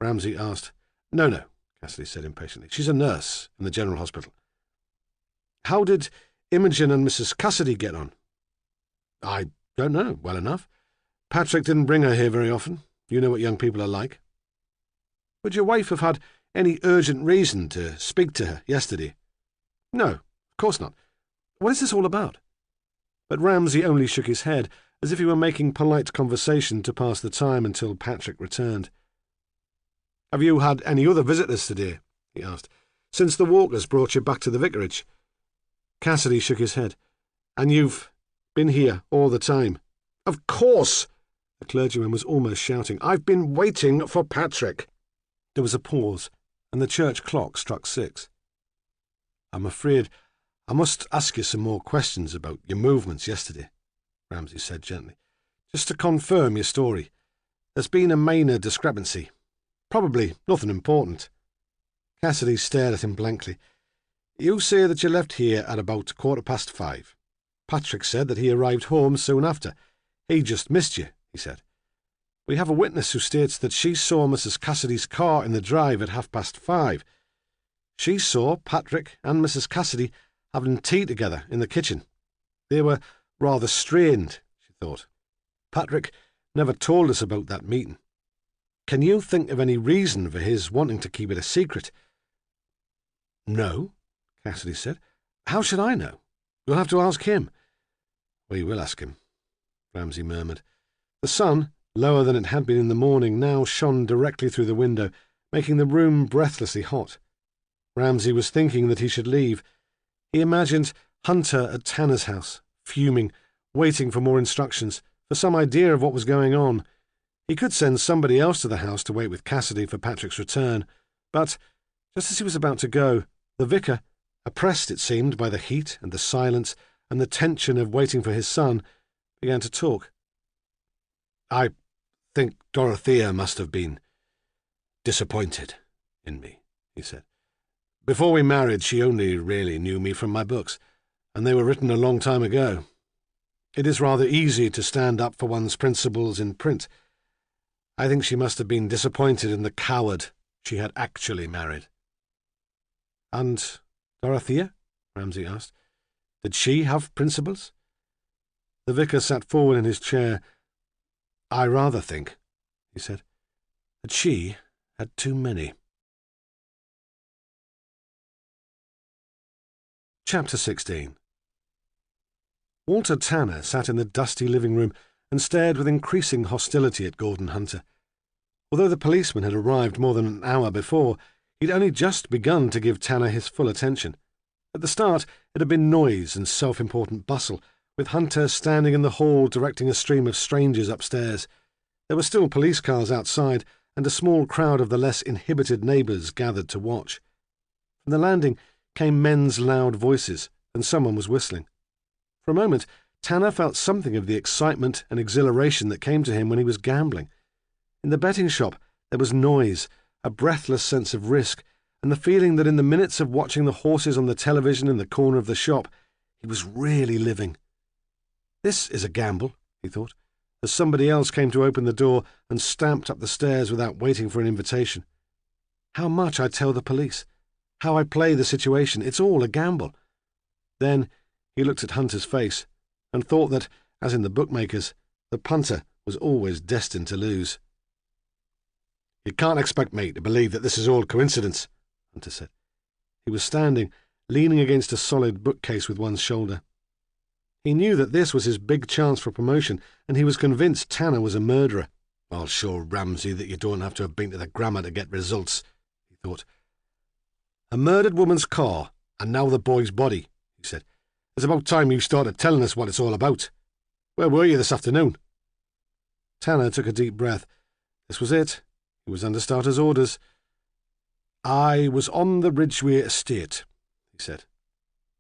Ramsay asked. No, Cassidy said impatiently. "She's a nurse in the General Hospital." "How did Imogen and Mrs. Cassidy get on?" "I don't know well enough. Patrick didn't bring her here very often. You know what young people are like." "Would your wife have had any urgent reason to speak to her yesterday?" "No, of course not. What is this all about?" But Ramsay only shook his head, as if he were making polite conversation to pass the time until Patrick returned. "Have you had any other visitors today?" he asked, "since the Walkers brought you back to the vicarage?" Cassidy shook his head. "And you've been here all the time?" "Of course!" The clergyman was almost shouting. "I've been waiting for Patrick." There was a pause, and the church clock struck 6. "I'm afraid I must ask you some more questions about your movements yesterday," Ramsay said gently, "just to confirm your story. There's been a minor discrepancy. Probably nothing important." Cassidy stared at him blankly. "You say that you left here at about 5:15. Patrick said that he arrived home soon after. He just missed you," he said. "We have a witness who states that she saw Mrs. Cassidy's car in the drive at 5:30. She saw Patrick and Mrs. Cassidy having tea together in the kitchen. They were rather strained, she thought. Patrick never told us about that meeting. Can you think of any reason for his wanting to keep it a secret?" "No," Cassidy said. "How should I know? You'll have to ask him." "We will ask him," Ramsay murmured. The sun, lower than it had been in the morning, now shone directly through the window, making the room breathlessly hot. Ramsay was thinking that he should leave. He imagined Hunter at Tanner's house, fuming, waiting for more instructions, for some idea of what was going on. He could send somebody else to the house to wait with Cassidy for Patrick's return, but, just as he was about to go, the vicar, oppressed, it seemed, by the heat and the silence and the tension of waiting for his son, began to talk. "I think Dorothea must have been disappointed in me," he said. "Before we married, she only really knew me from my books, and they were written a long time ago. It is rather easy to stand up for one's principles in print. I think she must have been disappointed in the coward she had actually married." "And Dorothea?" Ramsay asked. "Did she have principles?" The vicar sat forward in his chair. "I rather think," he said, "that she had too many." Chapter 16. Walter Tanner sat in the dusty living room and stared with increasing hostility at Gordon Hunter. Although the policeman had arrived more than an hour before, he'd only just begun to give Tanner his full attention. At the start, it had been noise and self-important bustle, with Hunter standing in the hall directing a stream of strangers upstairs. There were still police cars outside, and a small crowd of the less inhibited neighbours gathered to watch. From the landing came men's loud voices, and someone was whistling. For a moment, Tanner felt something of the excitement and exhilaration that came to him when he was gambling. In the betting shop, there was noise, a breathless sense of risk, and the feeling that in the minutes of watching the horses on the television in the corner of the shop, he was really living. This is a gamble, he thought, as somebody else came to open the door and stamped up the stairs without waiting for an invitation. How much I tell the police, how I play the situation, it's all a gamble. Then he looked at Hunter's face and thought that, as in the bookmakers, the punter was always destined to lose. "You can't expect me to believe that this is all coincidence," Hunter said. He was standing, leaning against a solid bookcase with one shoulder. He knew that this was his big chance for promotion, and he was convinced Tanner was a murderer. "I'll show Ramsay that you don't have to have been to the grammar to get results," he thought. "A murdered woman's car, and now the boy's body," he said. "It's about time you started telling us what it's all about. Where were you this afternoon?" Tanner took a deep breath. This was it. He was under starter's orders. "I was on the Ridgeway estate," he said.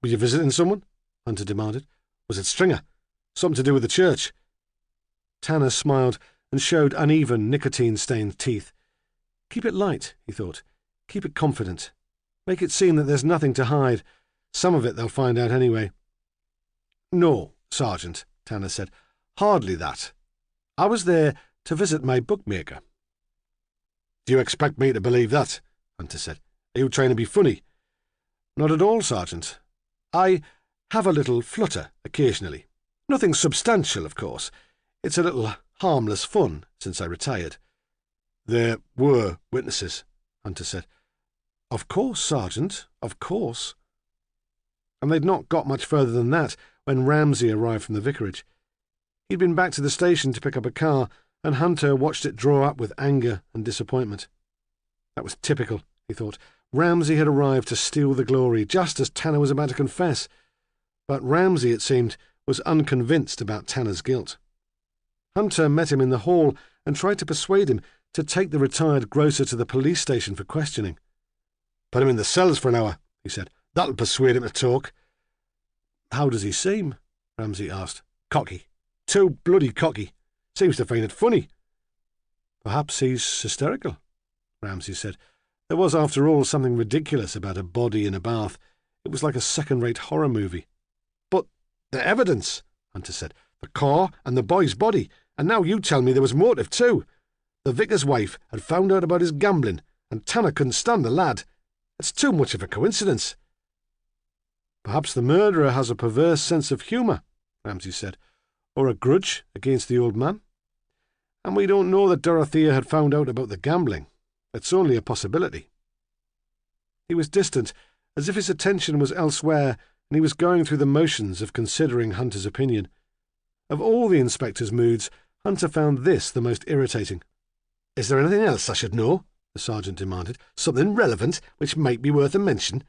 "Were you visiting someone?" Hunter demanded. "Was it Stringer? Something to do with the church?" Tanner smiled and showed uneven, nicotine-stained teeth. Keep it light, he thought. Keep it confident. Make it seem that there's nothing to hide. Some of it they'll find out anyway. "No, Sergeant," Tanner said. "Hardly that. I was there to visit my bookmaker." "Do you expect me to believe that?" Hunter said. "Are you trying to be funny?" "Not at all, Sergeant. I have a little flutter occasionally. Nothing substantial, of course. It's a little harmless fun since I retired." "There were witnesses," Hunter said. "Of course, Sergeant, of course." And they'd not got much further than that when Ramsay arrived from the vicarage. He'd been back to the station to pick up a car, and Hunter watched it draw up with anger and disappointment. That was typical, he thought. Ramsay had arrived to steal the glory, just as Tanner was about to confess. But Ramsay, it seemed, was unconvinced about Tanner's guilt. Hunter met him in the hall and tried to persuade him to take the retired grocer to the police station for questioning. "Put him in the cells for an hour," he said. "That'll persuade him to talk." "How does he seem?" Ramsay asked. "Cocky. Too bloody cocky. Seems to find it funny." "Perhaps he's hysterical," Ramsay said. There was, after all, something ridiculous about a body in a bath. It was like a second-rate horror movie. "But the evidence," Hunter said. "The car and the boy's body. And now you tell me there was motive too. The vicar's wife had found out about his gambling, and Tanner couldn't stand the lad. It's too much of a coincidence." "Perhaps the murderer has a perverse sense of humour," Ramsay said, "or a grudge against the old man. And we don't know that Dorothea had found out about the gambling. It's only a possibility." He was distant, as if his attention was elsewhere, and he was going through the motions of considering Hunter's opinion. Of all the inspector's moods, Hunter found this the most irritating. "Is there anything else I should know?" the sergeant demanded. "Something relevant which might be worth a mention?"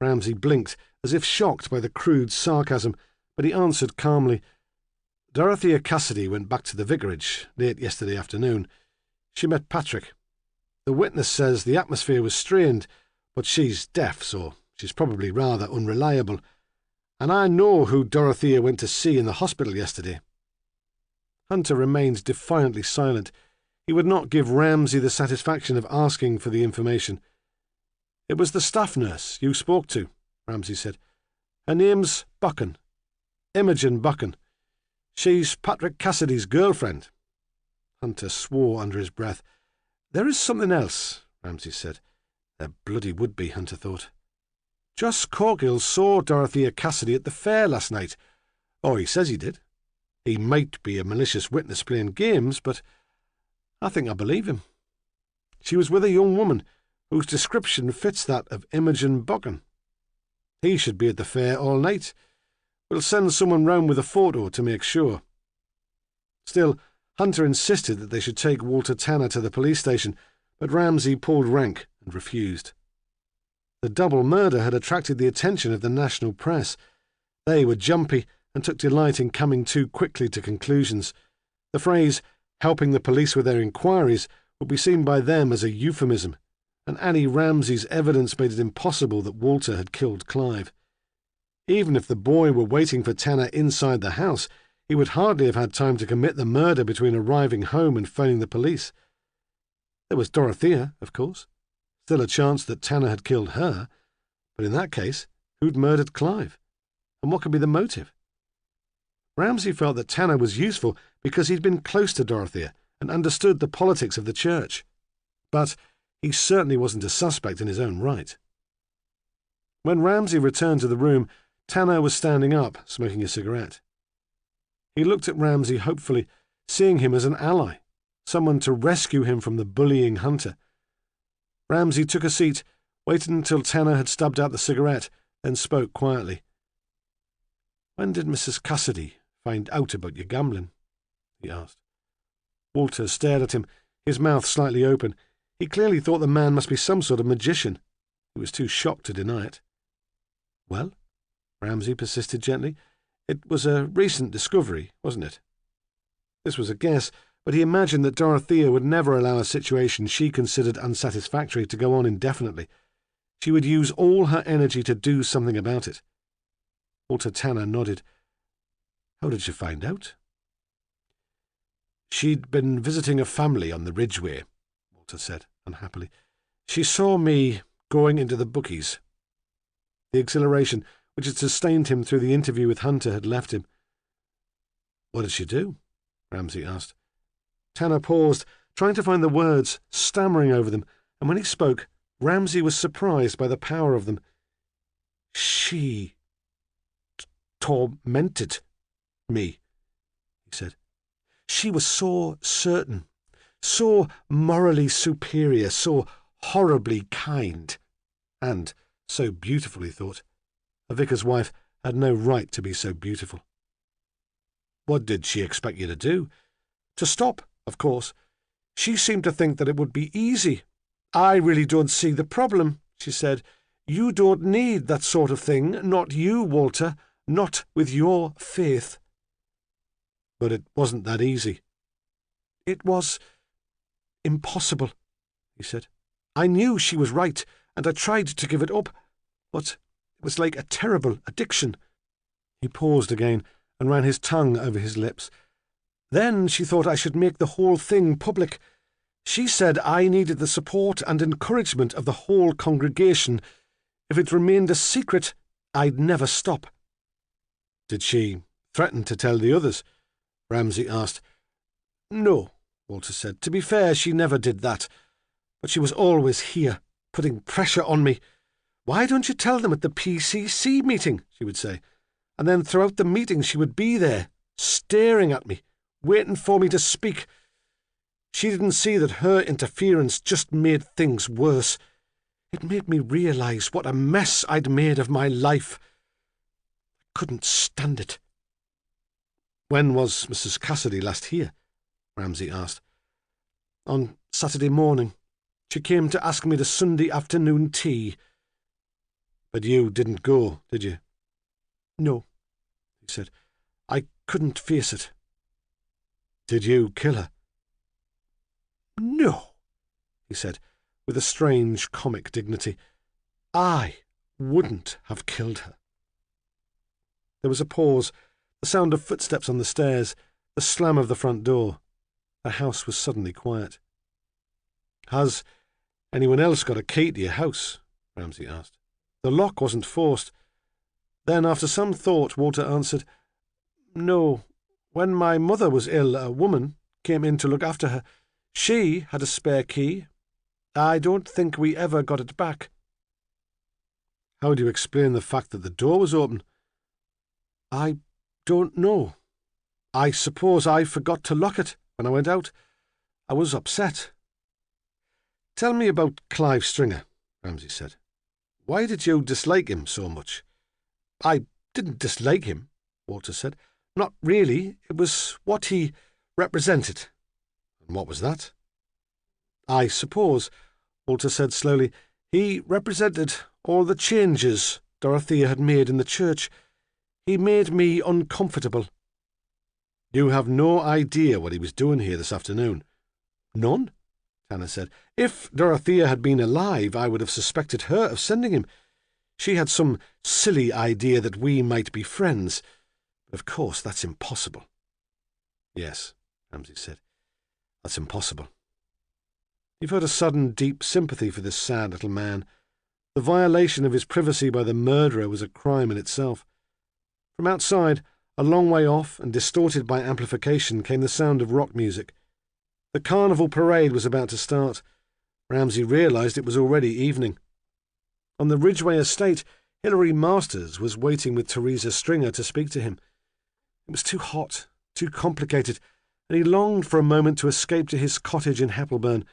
Ramsay blinked, as if shocked by the crude sarcasm, but he answered calmly. "Dorothea Cassidy went back to the vicarage late yesterday afternoon. She met Patrick. The witness says the atmosphere was strained, but she's deaf, so she's probably rather unreliable. And I know who Dorothea went to see in the hospital yesterday." Hunter remained defiantly silent. He would not give Ramsay the satisfaction of asking for the information. "It was the staff nurse you spoke to," Ramsay said. "Her name's Buchan. Imogen Buchan. She's Patrick Cassidy's girlfriend." Hunter swore under his breath. "There is something else," Ramsay said. There bloody would be, Hunter thought. "Joss Corkill saw Dorothea Cassidy at the fair last night. Oh, he says he did. He might be a malicious witness playing games, but I think I believe him. She was with a young woman whose description fits that of Imogen Buchan. He should be at the fair all night. We'll send someone round with a photo to make sure." Still, Hunter insisted that they should take Walter Tanner to the police station, but Ramsay pulled rank and refused. The double murder had attracted the attention of the national press. They were jumpy and took delight in coming too quickly to conclusions. The phrase, "helping the police with their inquiries," would be seen by them as a euphemism, and Annie Ramsay's evidence made it impossible that Walter had killed Clive. Even if the boy were waiting for Tanner inside the house, he would hardly have had time to commit the murder between arriving home and phoning the police. There was Dorothea, of course. Still a chance that Tanner had killed her, but in that case, who'd murdered Clive? And what could be the motive? Ramsay felt that Tanner was useful because he'd been close to Dorothea and understood the politics of the church. But he certainly wasn't a suspect in his own right. When Ramsay returned to the room, Tanner was standing up, smoking a cigarette. He looked at Ramsay hopefully, seeing him as an ally, someone to rescue him from the bullying Hunter. Ramsay took a seat, waited until Tanner had stubbed out the cigarette, then spoke quietly. "When did Mrs. Cassidy find out about your gambling?" he asked. Walter stared at him, his mouth slightly open. He clearly thought the man must be some sort of magician. He was too shocked to deny it. "Well," Ramsay persisted gently, "it was a recent discovery, wasn't it?" This was a guess, but he imagined that Dorothea would never allow a situation she considered unsatisfactory to go on indefinitely. She would use all her energy to do something about it. Walter Tanner nodded. "How did you find out?" "She'd been visiting a family on the Ridgeway," Walter said, unhappily. "She saw me going into the bookies." The exhilaration which had sustained him through the interview with Hunter had left him. "What did she do?" Ramsay asked. Tanner paused, trying to find the words, stammering over them, and when he spoke, Ramsay was surprised by the power of them. "She tormented me," he said. "She was so certain, so morally superior, so horribly kind, and so beautiful," he thought. A vicar's wife had no right to be so beautiful. "What did she expect you to do?" "To stop, of course. She seemed to think that it would be easy. 'I really don't see the problem,' she said. 'You don't need that sort of thing, not you, Walter, not with your faith.'" "But it wasn't that easy." "It was impossible," he said. "I knew she was right, and I tried to give it up, but it was like a terrible addiction." He paused again and ran his tongue over his lips. "Then she thought I should make the whole thing public. She said I needed the support and encouragement of the whole congregation. If it remained a secret, I'd never stop." "Did she threaten to tell the others?" Ramsay asked. "No," Walter said. "To be fair, she never did that. But she was always here, putting pressure on me. 'Why don't you tell them at the PCC meeting?' she would say. And then throughout the meeting she would be there, staring at me, waiting for me to speak. She didn't see that her interference just made things worse. It made me realize what a mess I'd made of my life. I couldn't stand it." "When was Mrs. Cassidy last here?" Ramsay asked. "On Saturday morning. She came to ask me to Sunday afternoon tea." "But you didn't go, did you?" "No," he said. "I couldn't face it." "Did you kill her?" "No," he said, with a strange comic dignity. "I wouldn't have killed her." There was a pause, the sound of footsteps on the stairs, the slam of the front door. The house was suddenly quiet. "Has anyone else got a key to your house?" Ramsay asked. The lock wasn't forced. Then, after some thought, Walter answered, "No. When my mother was ill, a woman came in to look after her. She had a spare key. I don't think we ever got it back." "How do you explain the fact that the door was open?" "I don't know. I suppose I forgot to lock it when I went out. I was upset." "Tell me about Clive Stringer," Ramsay said. "Why did you dislike him so much? I didn't dislike him, Walter said. Not really. It was what he represented. And what was that? I suppose, Walter said slowly, he represented all the changes Dorothea had made in the church. He made me uncomfortable. You have no idea what he was doing here this afternoon? None, Tanner said. If Dorothea had been alive, I would have suspected her of sending him. She had some silly idea that we might be friends. But of course that's impossible. Yes, Ramsay said. That's impossible. He felt a sudden deep sympathy for this sad little man. The violation of his privacy by the murderer was a crime in itself. From outside, a long way off and distorted by amplification, came the sound of rock music. The carnival parade was about to start. Ramsay realised it was already evening. On the Ridgeway estate, Hilary Masters was waiting with Teresa Stringer to speak to him. It was too hot, too complicated, and he longed for a moment to escape to his cottage in Heppelburn,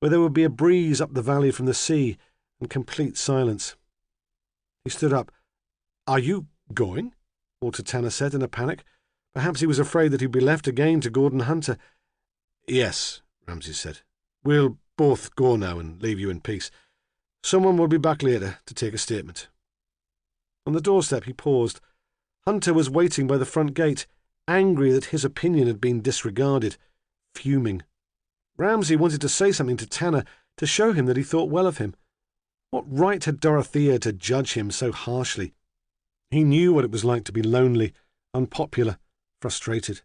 where there would be a breeze up the valley from the sea and complete silence. He stood up. Are you going? Walter Tanner said in a panic. Perhaps he was afraid that he'd be left again to Gordon Hunter. Yes, Ramsay said. We'll both go now and leave you in peace. Someone will be back later to take a statement. On the doorstep he paused. Hunter was waiting by the front gate, angry that his opinion had been disregarded, fuming. Ramsay wanted to say something to Tanner, to show him that he thought well of him. What right had Dorothea to judge him so harshly? He knew what it was like to be lonely, unpopular, frustrated.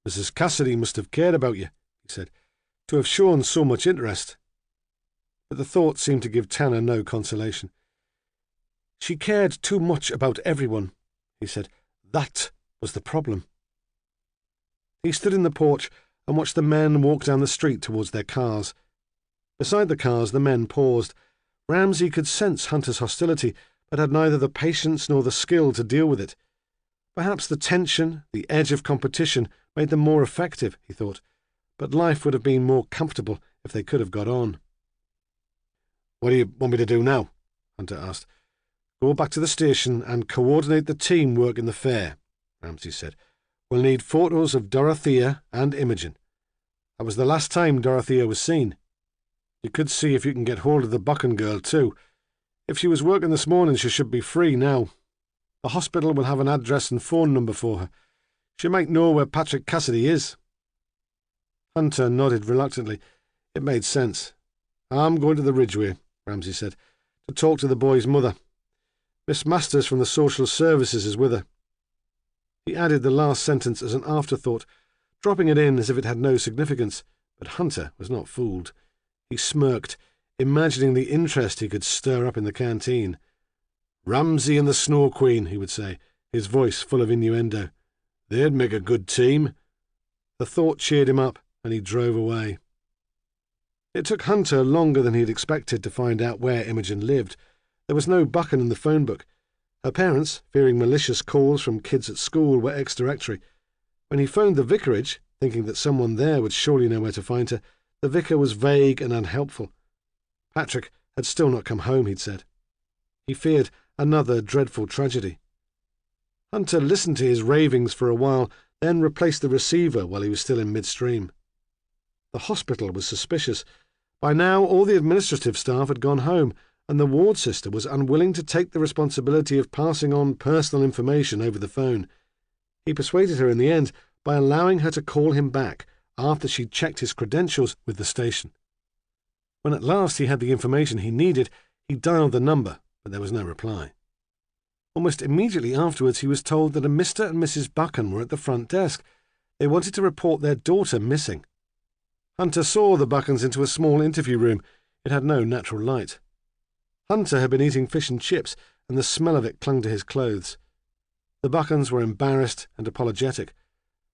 Mrs. Cassidy must have cared about you, he said, to have shown so much interest. But the thought seemed to give Tanner no consolation. She cared too much about everyone, he said. That was the problem. He stood in the porch and watched the men walk down the street towards their cars. Beside the cars, the men paused. Ramsay could sense Hunter's hostility, but had neither the patience nor the skill to deal with it. Perhaps the tension, the edge of competition, made them more effective, he thought, but life would have been more comfortable if they could have got on. What do you want me to do now? Hunter asked. Go back to the station and coordinate the team work in the fair, Ramsay said. We'll need photos of Dorothea and Imogen. That was the last time Dorothea was seen. You could see if you can get hold of the Buchan girl, too. If she was working this morning, she should be free now. The hospital will have an address and phone number for her. She might know where Patrick Cassidy is. Hunter nodded reluctantly. It made sense. I'm going to the Ridgeway, Ramsay said, to talk to the boy's mother. Miss Masters from the Social Services is with her. He added the last sentence as an afterthought, dropping it in as if it had no significance, but Hunter was not fooled. He smirked, imagining the interest he could stir up in the canteen. Ramsay and the Snow Queen, he would say, his voice full of innuendo. They'd make a good team. The thought cheered him up, and he drove away. It took Hunter longer than he had expected to find out where Imogen lived. There was no Buchan in the phone book. Her parents, fearing malicious calls from kids at school, were ex-directory. When he phoned the vicarage, thinking that someone there would surely know where to find her, the vicar was vague and unhelpful. Patrick had still not come home, he'd said. He feared another dreadful tragedy. Hunter listened to his ravings for a while, then replaced the receiver while he was still in midstream. The hospital was suspicious. By now all the administrative staff had gone home, and the ward sister was unwilling to take the responsibility of passing on personal information over the phone. He persuaded her in the end by allowing her to call him back after she'd checked his credentials with the station. When at last he had the information he needed, he dialed the number, but there was no reply. Almost immediately afterwards he was told that a Mr. and Mrs. Buchan were at the front desk. They wanted to report their daughter missing. Hunter saw the Buchans into a small interview room. It had no natural light. Hunter had been eating fish and chips, and the smell of it clung to his clothes. The Buchans were embarrassed and apologetic.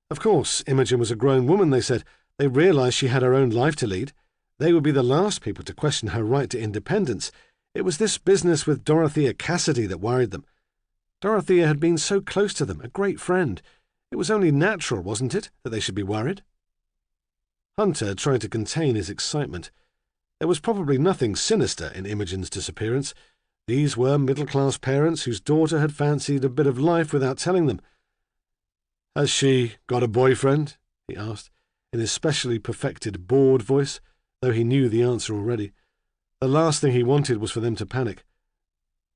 Of course, Imogen was a grown woman, they said. They realised she had her own life to lead. They would be the last people to question her right to independence. It was this business with Dorothea Cassidy that worried them. Dorothea had been so close to them, a great friend. It was only natural, wasn't it, that they should be worried? Hunter tried to contain his excitement. There was probably nothing sinister in Imogen's disappearance. These were middle-class parents whose daughter had fancied a bit of life without telling them. "Has she got a boyfriend?" he asked, in his specially perfected, bored voice, though he knew the answer already. The last thing he wanted was for them to panic.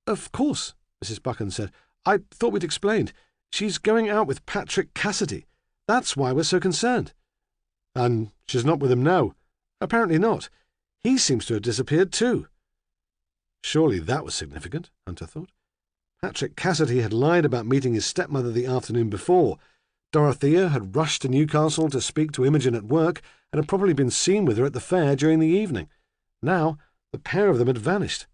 "Of course," Mrs. Buchan said. "I thought we'd explained. She's going out with Patrick Cassidy. That's why we're so concerned." "And she's not with him now?" "Apparently not. He seems to have disappeared too." Surely that was significant, Hunter thought. Patrick Cassidy had lied about meeting his stepmother the afternoon before. Dorothea had rushed to Newcastle to speak to Imogen at work and had probably been seen with her at the fair during the evening. Now the pair of them had vanished.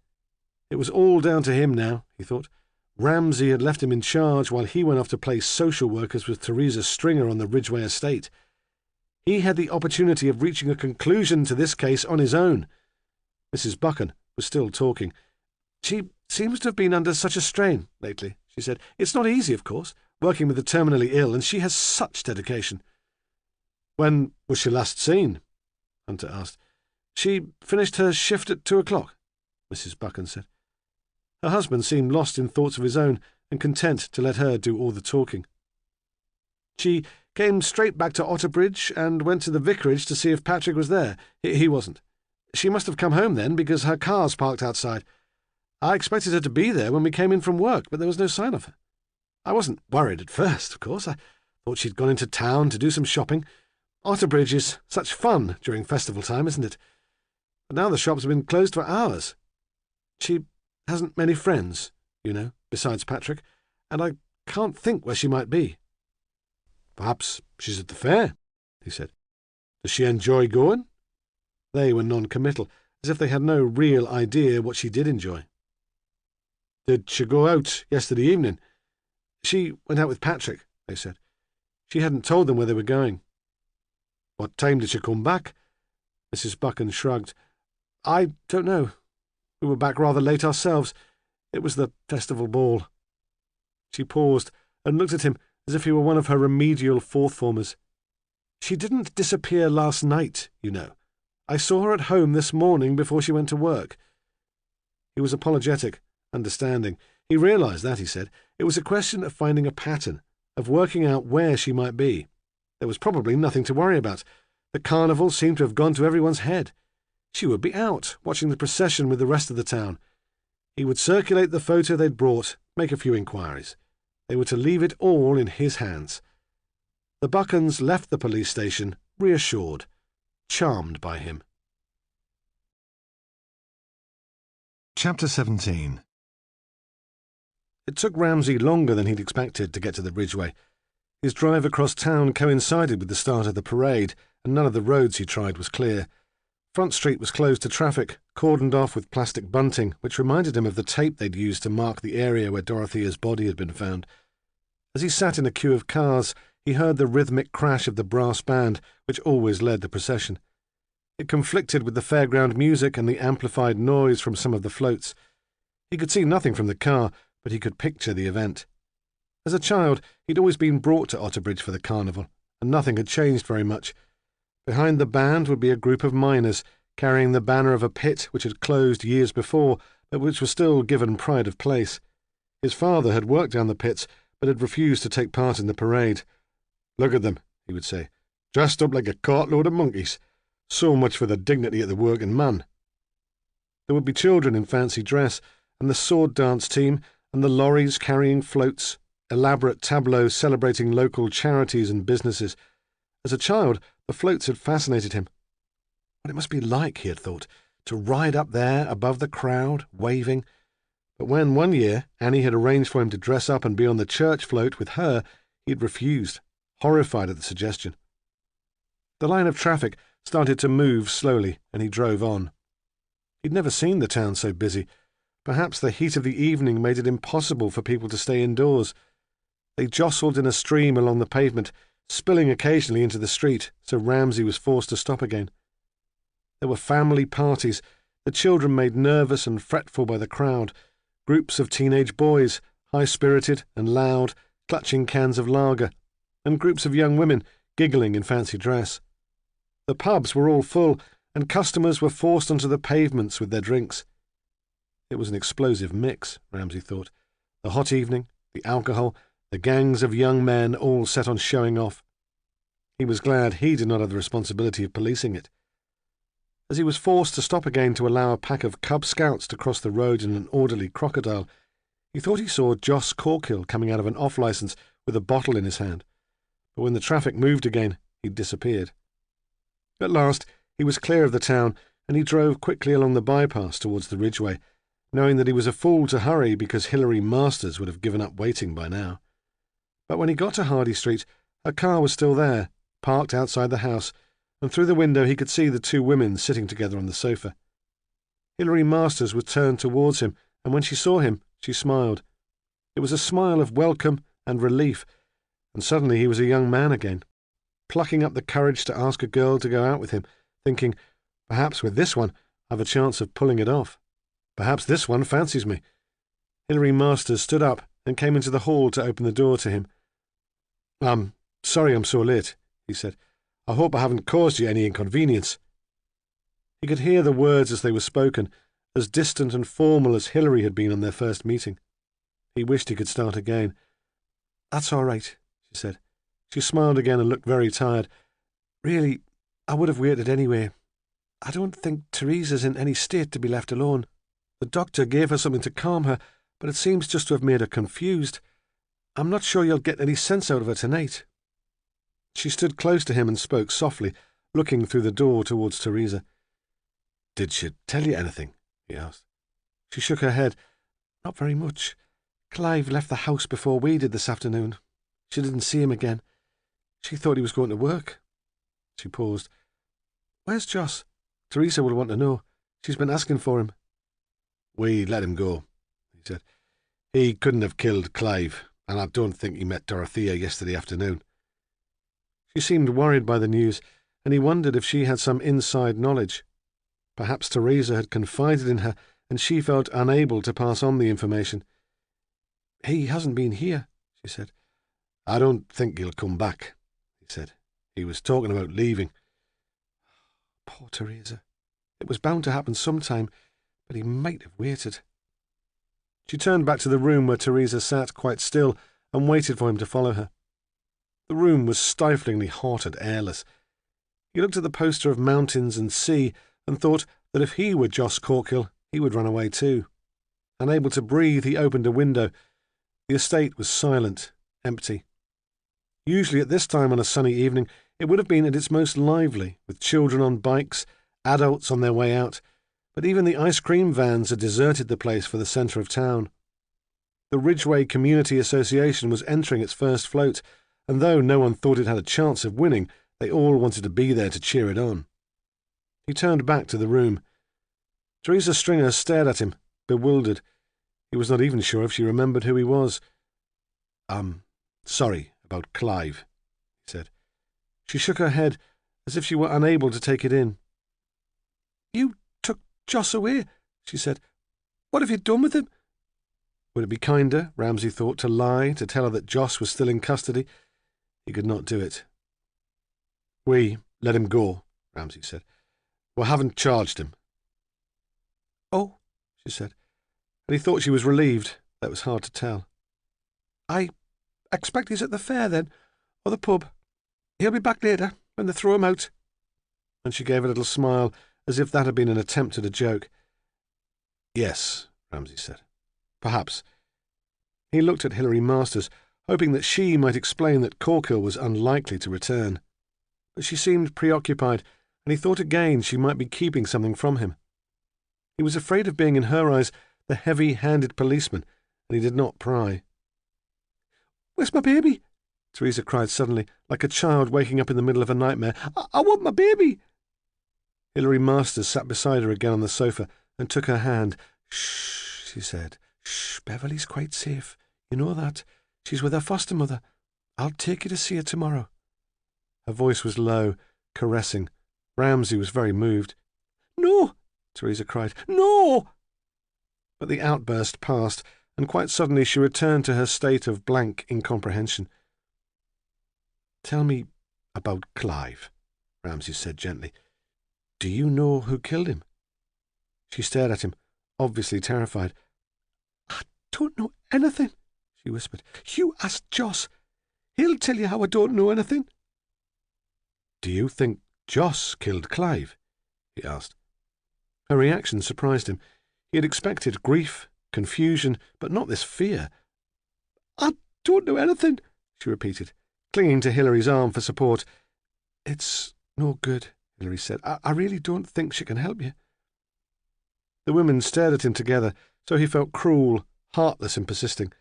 It was all down to him now, he thought. Ramsay had left him in charge while he went off to play social workers with Theresa Stringer on the Ridgeway estate. He had the opportunity of reaching a conclusion to this case on his own. Mrs. Buchan was still talking. "She seems to have been under such a strain lately," she said. "It's not easy, of course, working with the terminally ill, and she has such dedication." "When was she last seen?" Hunter asked. "She finished her shift at 2:00, Mrs. Buchan said. Her husband seemed lost in thoughts of his own and content to let her do all the talking. "She came straight back to Otterbridge and went to the vicarage to see if Patrick was there. He wasn't. She must have come home then, because her car's parked outside. I expected her to be there when we came in from work, but there was no sign of her. I wasn't worried at first, of course. I thought she'd gone into town to do some shopping. Otterbridge is such fun during festival time, isn't it? But now the shops have been closed for hours. She hasn't many friends, you know, besides Patrick, and I can't think where she might be." "Perhaps she's at the fair," he said. "Does she enjoy going?" They were non-committal, as if they had no real idea what she did enjoy. "Did she go out yesterday evening?" "She went out with Patrick," they said. She hadn't told them where they were going. "What time did she come back?" Mrs. Buchan shrugged. "I don't know. We were back rather late ourselves. It was the festival ball." She paused and looked at him as if he were one of her remedial fourth-formers. "She didn't disappear last night, you know. I saw her at home this morning before she went to work." He was apologetic, understanding. He realised that, he said. It was a question of finding a pattern, of working out where she might be. There was probably nothing to worry about. The carnival seemed to have gone to everyone's head. She would be out, watching the procession with the rest of the town. He would circulate the photo they'd brought, make a few inquiries. They were to leave it all in his hands. The Buchans left the police station, reassured, charmed by him.
Chapter 17.
It took Ramsay longer than he'd expected to get to the Ridgeway. His drive across town coincided with the start of the parade, and none of the roads he tried was clear. Front Street was closed to traffic, cordoned off with plastic bunting, which reminded him of the tape they'd used to mark the area where Dorothea's body had been found. As he sat in a queue of cars, he heard the rhythmic crash of the brass band, which always led the procession. It conflicted with the fairground music and the amplified noise from some of the floats. He could see nothing from the car, but he could picture the event. As a child, he'd always been brought to Otterbridge for the carnival, and nothing had changed very much. Behind the band would be a group of miners, carrying the banner of a pit which had closed years before, but which was still given pride of place. His father had worked down the pits, but had refused to take part in the parade. "Look at them," he would say, "dressed up like a cartload of monkeys. So much for the dignity of the working man." There would be children in fancy dress, and the sword dance team, and the lorries carrying floats, elaborate tableaux celebrating local charities and businesses. As a child, the floats had fascinated him. What it must be like, he had thought, to ride up there above the crowd, waving. But when one year Annie had arranged for him to dress up and be on the church float with her, he had refused, horrified at the suggestion. The line of traffic started to move slowly, and he drove on. He'd never seen the town so busy. Perhaps the heat of the evening made it impossible for people to stay indoors. They jostled in a stream along the pavement, spilling occasionally into the street, so Ramsay was forced to stop again. There were family parties, the children made nervous and fretful by the crowd, groups of teenage boys, high-spirited and loud, clutching cans of lager, and groups of young women giggling in fancy dress. The pubs were all full, and customers were forced onto the pavements with their drinks.
It was an explosive mix, Ramsay thought. The hot evening, the alcohol, the gangs of young men all set on showing off. He was glad he did not have the responsibility of policing it. As he was forced to stop again to allow a pack of Cub Scouts to cross the road in an orderly crocodile, he thought he saw Joss Corkill coming out of an off-licence with a bottle in his hand. But when the traffic moved again, he'd disappeared. At last, he was clear of the town, and he drove quickly along the bypass towards the Ridgeway, knowing that he was a fool to hurry because Hilary Masters would have given up waiting by now. But when he got to Hardy Street, her car was still there, parked outside the house, and through the window he could see the two women sitting together on the sofa. Hilary Masters was turned towards him, and when she saw him, she smiled. It was a smile of welcome and relief, and suddenly he was a young man again, plucking up the courage to ask a girl to go out with him, thinking, perhaps with this one I've a chance of pulling it off. Perhaps this one fancies me. Hilary Masters stood up and came into the hall to open the door to him. "I'm sorry I'm so late," he said. "I hope I haven't caused you any inconvenience." He could hear the words as they were spoken, as distant and formal as Hilary had been on their first meeting. He wished he could start again. "That's all right," she said. She smiled again and looked very tired. "Really, I would have waited anyway. I don't think Teresa's in any state to be left alone. The doctor gave her something to calm her, but it seems just to have made her confused. I'm not sure you'll get any sense out of her tonight." She stood close to him and spoke softly, looking through the door towards Teresa. "Did she tell you anything?" he asked. She shook her head. "Not very much. Clive left the house before we did this afternoon. She didn't see him again. She thought he was going to work." She paused. "Where's Joss? Teresa will want to know. She's been asking for him." "We let him go," he said. "He couldn't have killed Clive, and I don't think he met Dorothea yesterday afternoon." She seemed worried by the news, and he wondered if she had some inside knowledge. Perhaps Teresa had confided in her, and she felt unable to pass on the information. "He hasn't been here," she said. "I don't think he'll come back," he said. "He was talking about leaving." Poor Teresa. It was bound to happen sometime, but he might have waited. She turned back to the room where Teresa sat quite still and waited for him to follow her. The room was stiflingly hot and airless. He looked at the poster of mountains and sea and thought that if he were Joss Corkill, he would run away too. Unable to breathe, he opened a window. The estate was silent, empty. Usually at this time on a sunny evening, it would have been at its most lively, with children on bikes, adults on their way out, but even the ice-cream vans had deserted the place for the centre of town. The Ridgeway Community Association was entering its first float, and though no one thought it had a chance of winning, they all wanted to be there to cheer it on. He turned back to the room. Teresa Stringer stared at him, bewildered. He was not even sure if she remembered who he was. "I'm sorry about Clive," he said. She shook her head, as if she were unable to take it in. "You took Joss away," she said. "What have you done with him?" Would it be kinder, Ramsay thought, to lie, to tell her that Joss was still in custody? He could not do it. "We let him go," Ramsay said. "We haven't charged him." "Oh," she said, and he thought she was relieved. That was hard to tell. "I expect he's at the fair, then, or the pub. He'll be back later, when they throw him out." And she gave a little smile, as if that had been an attempt at a joke. "Yes," Ramsay said. "Perhaps." He looked at Hilary Masters, hoping that she might explain that Corkill was unlikely to return. But she seemed preoccupied, and he thought again she might be keeping something from him. He was afraid of being, in her eyes, the heavy-handed policeman, and he did not pry. "Where's my baby?" Teresa cried suddenly, like a child waking up in the middle of a nightmare. I want my baby." Hilary Masters sat beside her again on the sofa and took her hand. "Shh," she said. "Shh, Beverly's quite safe. You know that. She's with her foster mother. I'll take you to see her tomorrow." Her voice was low, caressing. Ramsay was very moved. "No!" Teresa cried. "No!" But the outburst passed, and quite suddenly she returned to her state of blank incomprehension. "Tell me about Clive," Ramsay said gently. "Do you know who killed him?" She stared at him.
obviously terrified.
"I don't know anything," she whispered. "You ask Joss. He'll tell you how I don't know anything."
"Do you think Joss killed Clive?" he asked. Her reaction surprised him. He had expected grief, confusion, but not this fear.
"I don't know anything," she repeated, clinging to Hilary's arm for support. "It's no good," Hilary said. I really don't think she can help you."
The women stared at him together, so he felt cruel, heartless in persisting.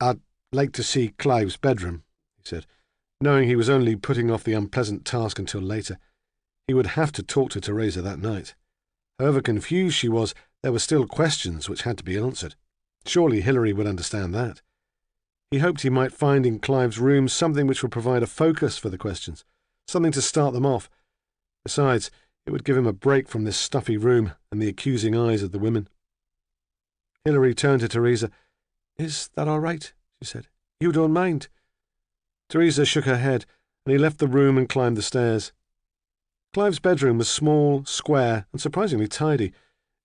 "I'd like to see Clive's bedroom," he said, knowing he was only putting off the unpleasant task until later. He would have to talk to Teresa that night. However confused she was, there were still questions which had to be answered. Surely Hilary would understand that. He hoped he might find in Clive's room something which would provide a focus for the questions, something to start them off. Besides, it would give him a break from this stuffy room and the accusing eyes of the women. Hilary turned to Teresa.
"Is that all right?" she said. "You don't mind?"
Teresa shook her head, and he left the room and climbed the stairs. Clive's bedroom was small, square, and surprisingly tidy.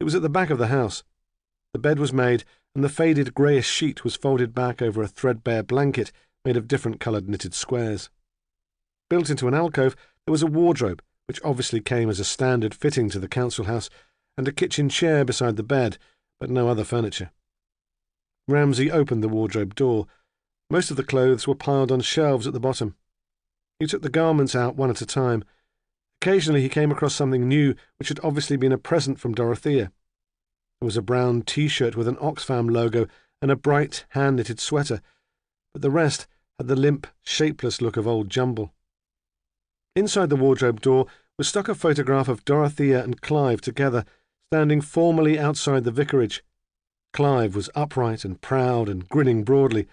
It was at the back of the house. The bed was made, and the faded greyish sheet was folded back over a threadbare blanket made of different-coloured knitted squares. Built into an alcove, there was a wardrobe, which obviously came as a standard fitting to the council house, and a kitchen chair beside the bed, but no other furniture. Ramsay opened the wardrobe door. Most of the clothes were piled on shelves at the bottom. He took the garments out one at a time. Occasionally he came across something new which had obviously been a present from Dorothea. There was a brown T-shirt with an Oxfam logo and a bright hand-knitted sweater, but the rest had the limp, shapeless look of old jumble. Inside the wardrobe door was stuck a photograph of Dorothea and Clive together, standing formally outside the vicarage. Clive was upright and proud and grinning broadly.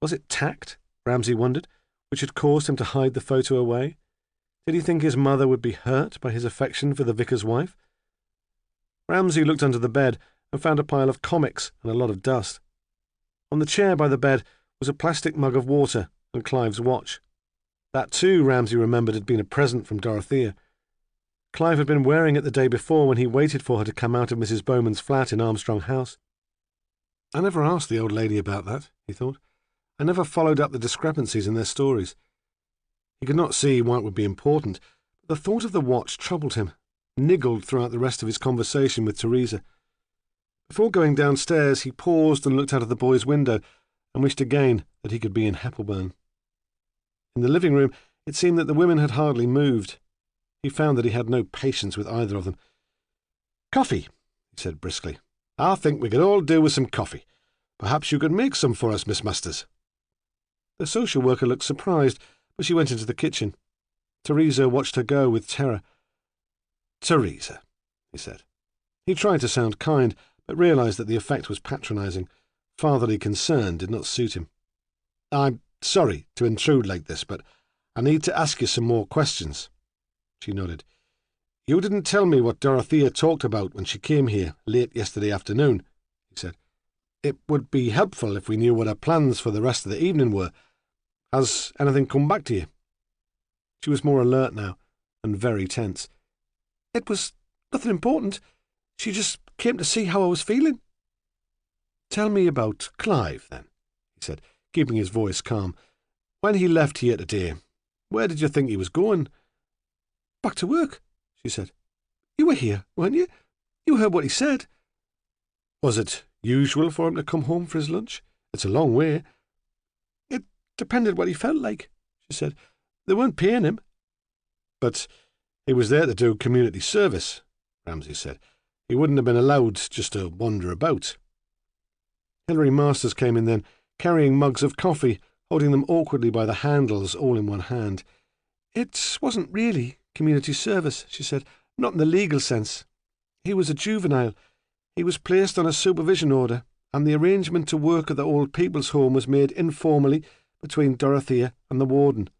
Was it tact, Ramsay wondered, which had caused him to hide the photo away? Did he think his mother would be hurt by his affection for the vicar's wife? Ramsay looked under the bed and found a pile of comics and a lot of dust. On the chair by the bed was a plastic mug of water and Clive's watch. That too, Ramsay remembered, had been a present from Dorothea. Clive had been wearing it the day before when he waited for her to come out of Mrs. Bowman's flat in Armstrong House. I never asked the old lady about that, he thought. I never followed up the discrepancies in their stories. He could not see why it would be important, but the thought of the watch troubled him, niggled throughout the rest of his conversation with Teresa. Before going downstairs, he paused and looked out of the boy's window and wished again that he could be in Heppelburn. In the living room, it seemed that the women had hardly moved. He found that he had no patience with either of them. "Coffee," he said briskly. "I think we could all do with some coffee. Perhaps you could make some for us, Miss Masters." The social worker looked surprised, but she went into the kitchen. Teresa watched her go with terror. "Teresa," he said. He tried to sound kind, but realised that the effect was patronising. Fatherly concern did not suit him. "I'm sorry to intrude like this, but I need to ask you some more questions." She nodded. "You didn't tell me what Dorothea talked about when she came here late yesterday afternoon," he said. "It would be helpful if we knew what her plans for the rest of the evening were. Has anything come back to you?" She was more alert now, and very tense.
"It was nothing important. She just came to see how I was feeling."
"Tell me about Clive, then," he said, keeping his voice calm. "When he left here today, where did you think he was going?"
"Back to work," she said. "You were here, weren't you? You heard what he said."
"Was it usual for him to come home for his lunch? It's a long way."
"It depended what he felt like," she said. "They weren't paying him."
"But he was there to do community service," Ramsay said. "He wouldn't have been allowed just to wander about." Hilary Masters came in then, carrying mugs of coffee, holding them awkwardly by the handles, all in one hand.
"It wasn't really community service," she said. "Not in the legal sense. He was a juvenile. He was placed on a supervision order, and the arrangement to work at the old people's home was made informally between Dorothea and the warden."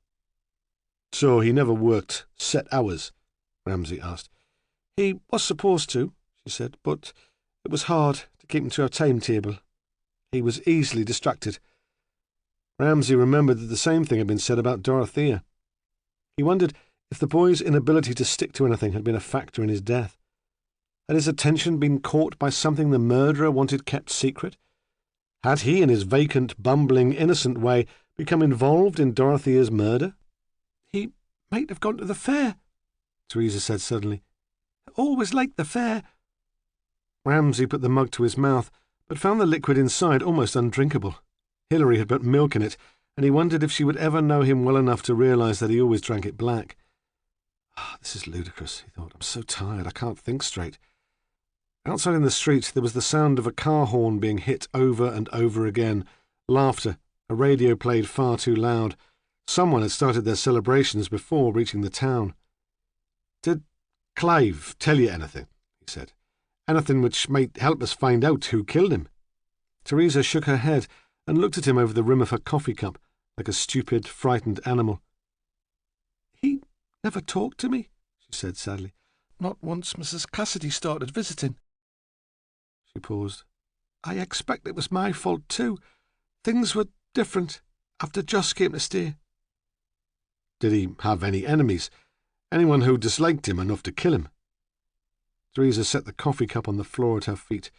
"So he never worked set hours?" Ramsay asked.
"He was supposed to," she said, "but it was hard to keep him to a timetable. He was easily distracted."
Ramsay remembered that the same thing had been said about Dorothea. He wondered if the boy's inability to stick to anything had been a factor in his death. Had his attention been caught by something the murderer wanted kept secret? Had he, in his vacant, bumbling, innocent way, become involved in Dorothea's murder?
He might have gone to the fair, Teresa said suddenly. I always liked the fair.
Ramsay put the mug to his mouth, but found the liquid inside almost undrinkable. Hilary had put milk in it, and he wondered if she would ever know him well enough to realise that he always drank it black. This is ludicrous, he thought. I'm so tired, I can't think straight. Outside in the street there was the sound of a car horn being hit over and over again, laughter, a radio played far too loud. Someone had started their celebrations before reaching the town. "Did Clive tell you anything?" he said. "Anything which might help us find out who killed him?" Teresa shook her head and looked at him over the rim of her coffee cup, like a stupid, frightened animal.
"He never talked to me," she said sadly. "Not once Mrs. Cassidy started visiting."
She paused.
"I expect it was my fault too. Things were different after Joss came to stay."
"Did he have any enemies? Anyone who disliked him enough to kill him?" Teresa set the coffee cup on the floor at her feet.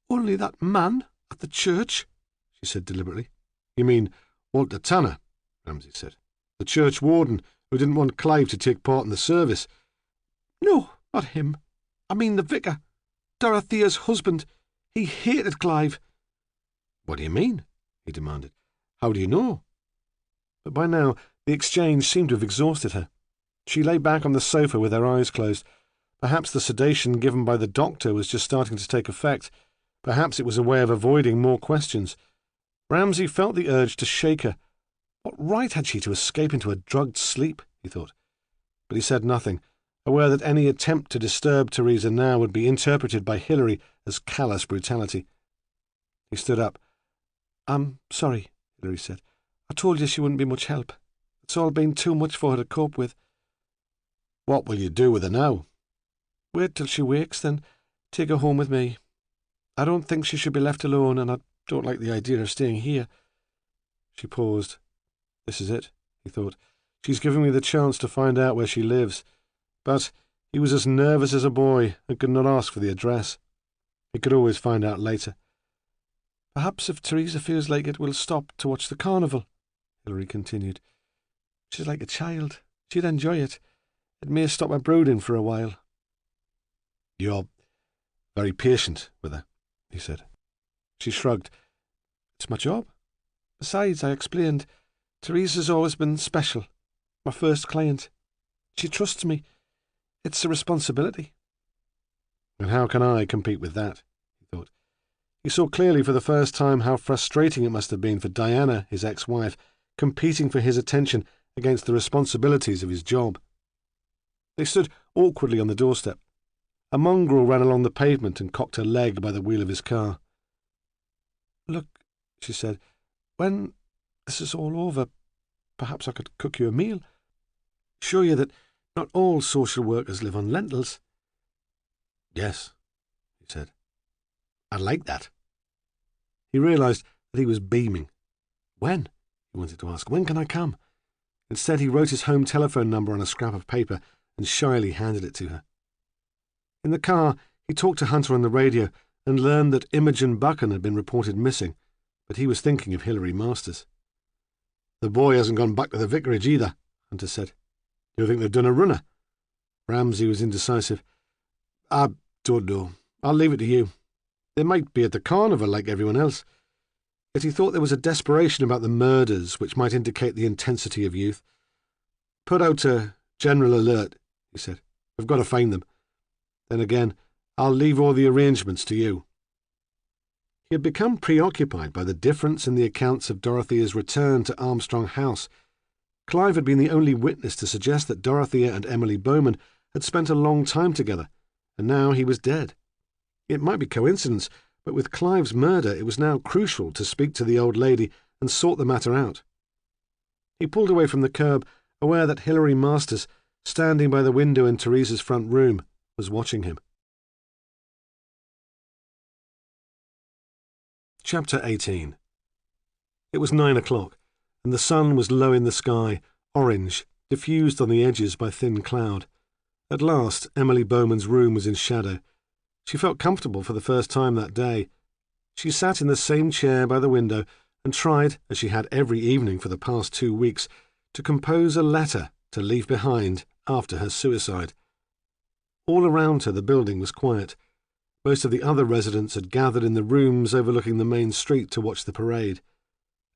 "Only that man at the church," she said deliberately.
"You mean Walter Tanner?" Ramsay said. "The church warden who didn't want Clive to take part in the service?"
"No, not him. I mean the vicar, Dorothea's husband. He hated Clive."
"What do you mean?" he demanded. "How do you know?" But by now the exchange seemed to have exhausted her. She lay back on the sofa with her eyes closed. Perhaps the sedation given by the doctor was just starting to take effect. Perhaps it was a way of avoiding more questions. Ramsay felt the urge to shake her. What right had she to escape into a drugged sleep, he thought. But he said nothing, aware that any attempt to disturb Teresa now would be interpreted by Hilary as callous brutality. He stood up. "I'm sorry," Hilary said. "I told you she wouldn't be much help. It's all been too much for her to cope with." "What will you do with her now?" "Wait till she wakes, then take her home with me. I don't think she should be left alone, and I don't like the idea of staying here." She paused. This is it, he thought. She's giving me the chance to find out where she lives. But he was as nervous as a boy and could not ask for the address. He could always find out later. "Perhaps if Teresa feels like it, we'll stop to watch the carnival," Hilary continued. "She's like a child. She'd enjoy it. It may stop her brooding for a while." "You're very patient with her," he said. She shrugged. "It's my job. Besides, I explained, Teresa's always been special. My first client. She trusts me. It's a responsibility." "And how can I compete with that?" he thought. He saw clearly for the first time how frustrating it must have been for Diana, his ex-wife, competing for his attention against the responsibilities of his job. They stood awkwardly on the doorstep. A mongrel ran along the pavement and cocked her leg by the wheel of his car. "Look," she said, "when this is all over, perhaps I could cook you a meal. Show you that not all social workers live on lentils." "Yes," he said. "I'd like that." He realised that he was beaming. "When?" he wanted to ask. "When can I come?" Instead, he wrote his home telephone number on a scrap of paper and shyly handed it to her. In the car, he talked to Hunter on the radio and learned that Imogen Buchan had been reported missing, but he was thinking of Hilary Masters. "The boy hasn't gone back to the vicarage either," Hunter said. "Do you think they've done a runner?" Ramsay was indecisive. "I don't know. I'll leave it to you. They might be at the carnival like everyone else." Yet he thought there was a desperation about the murders which might indicate the intensity of youth. "Put out a general alert," he said. "We've got to find them. Then again, I'll leave all the arrangements to you." He had become preoccupied by the difference in the accounts of Dorothea's return to Armstrong House. Clive had been the only witness to suggest that Dorothea and Emily Bowman had spent a long time together, and now he was dead. It might be coincidence, but with Clive's murder it was now crucial to speak to the old lady and sort the matter out. He pulled away from the curb, aware that Hilary Masters, standing by the window in Teresa's front room, was watching him. Chapter 18. It was 9 o'clock, and the sun was low in the sky, orange, diffused on the edges by thin cloud. At last, Emily Bowman's room was in shadow. She felt comfortable for the first time that day. She sat in the same chair by the window and tried, as she had every evening for the past 2 weeks, to compose a letter to leave behind after her suicide. All around her the building was quiet. Most of the other residents had gathered in the rooms overlooking the main street to watch the parade.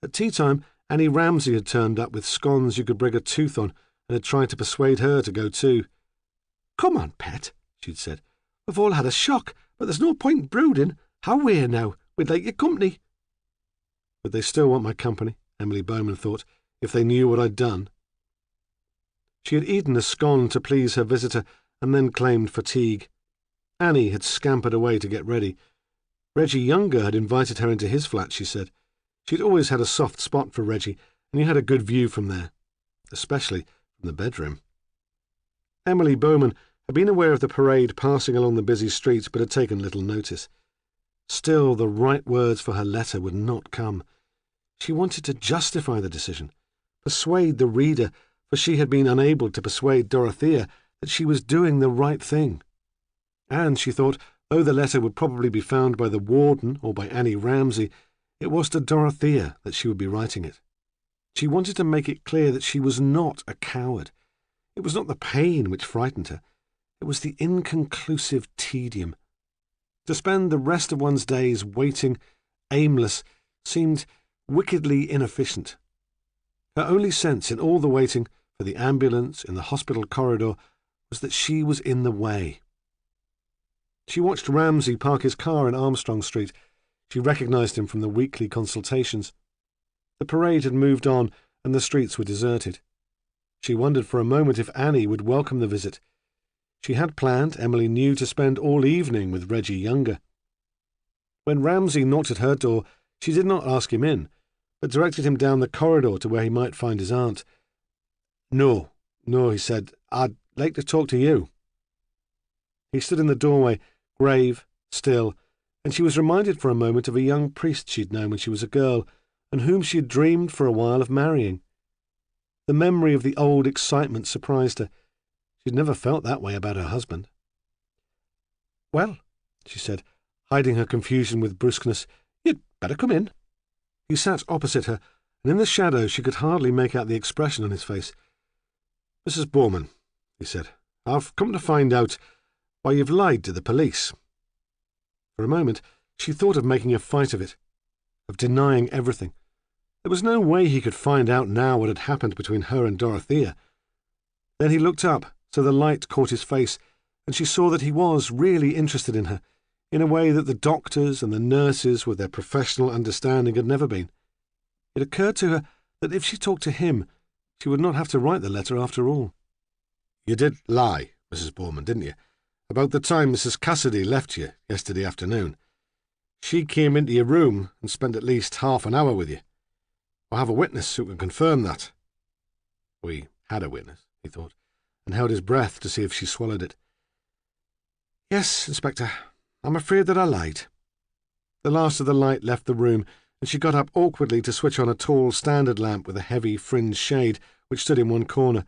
At tea time, Annie Ramsay had turned up with scones you could break a tooth on and had tried to persuade her to go too.
"Come on, pet," she'd said. "We've all had a shock, but there's no point brooding. How we're now. We'd like your company."
Would they still want my company, Emily Bowman thought, if they knew what I'd done? She had eaten a scone to please her visitor and then claimed fatigue. Annie had scampered away to get ready. Reggie Younger had invited her into his flat, she said. She'd always had a soft spot for Reggie, and he had a good view from there, especially from the bedroom. Emily Bowman had been aware of the parade passing along the busy streets, but had taken little notice. Still, the right words for her letter would not come. She wanted to justify the decision, persuade the reader, for she had been unable to persuade Dorothea that she was doing the right thing. And, she thought, though the letter would probably be found by the warden or by Annie Ramsay, it was to Dorothea that she would be writing it. She wanted to make it clear that she was not a coward. It was not the pain which frightened her. It was the inconclusive tedium. To spend the rest of one's days waiting, aimless, seemed wickedly inefficient. Her only sense in all the waiting, for the ambulance, in the hospital corridor, was that she was in the way. She watched Ramsay park his car in Armstrong Street. She recognised him from the weekly consultations. The parade had moved on, and the streets were deserted. She wondered for a moment if Annie would welcome the visit. She had planned, Emily knew, to spend all evening with Reggie Younger. When Ramsay knocked at her door, she did not ask him in, but directed him down the corridor to where he might find his aunt. No, he said. "I'd like to talk to you." He stood in the doorway, grave, still, and she was reminded for a moment of a young priest she'd known when she was a girl, and whom she had dreamed for a while of marrying. The memory of the old excitement surprised her. She'd never felt that way about her husband. "Well," she said, hiding her confusion with brusqueness, "you'd better come in." He sat opposite her, and in the shadow she could hardly make out the expression on his face. "Mrs. Bowman," he said, "I've come to find out why you've lied to the police." For a moment she thought of making a fight of it, of denying everything. There was no way he could find out now what had happened between her and Dorothea. Then he looked up, so the light caught his face, and she saw that he was really interested in her, in a way that the doctors and the nurses with their professional understanding had never been. It occurred to her that if she talked to him, she would not have to write the letter after all. "You did lie, Mrs. Bowman, didn't you, about the time Mrs. Cassidy left you yesterday afternoon? She came into your room and spent at least half an hour with you. I have a witness who can confirm that." We had a witness, he thought, and held his breath to see if she swallowed it. "Yes, Inspector, I'm afraid that I lied." The last of the light left the room, and she got up awkwardly to switch on a tall standard lamp with a heavy fringed shade which stood in one corner.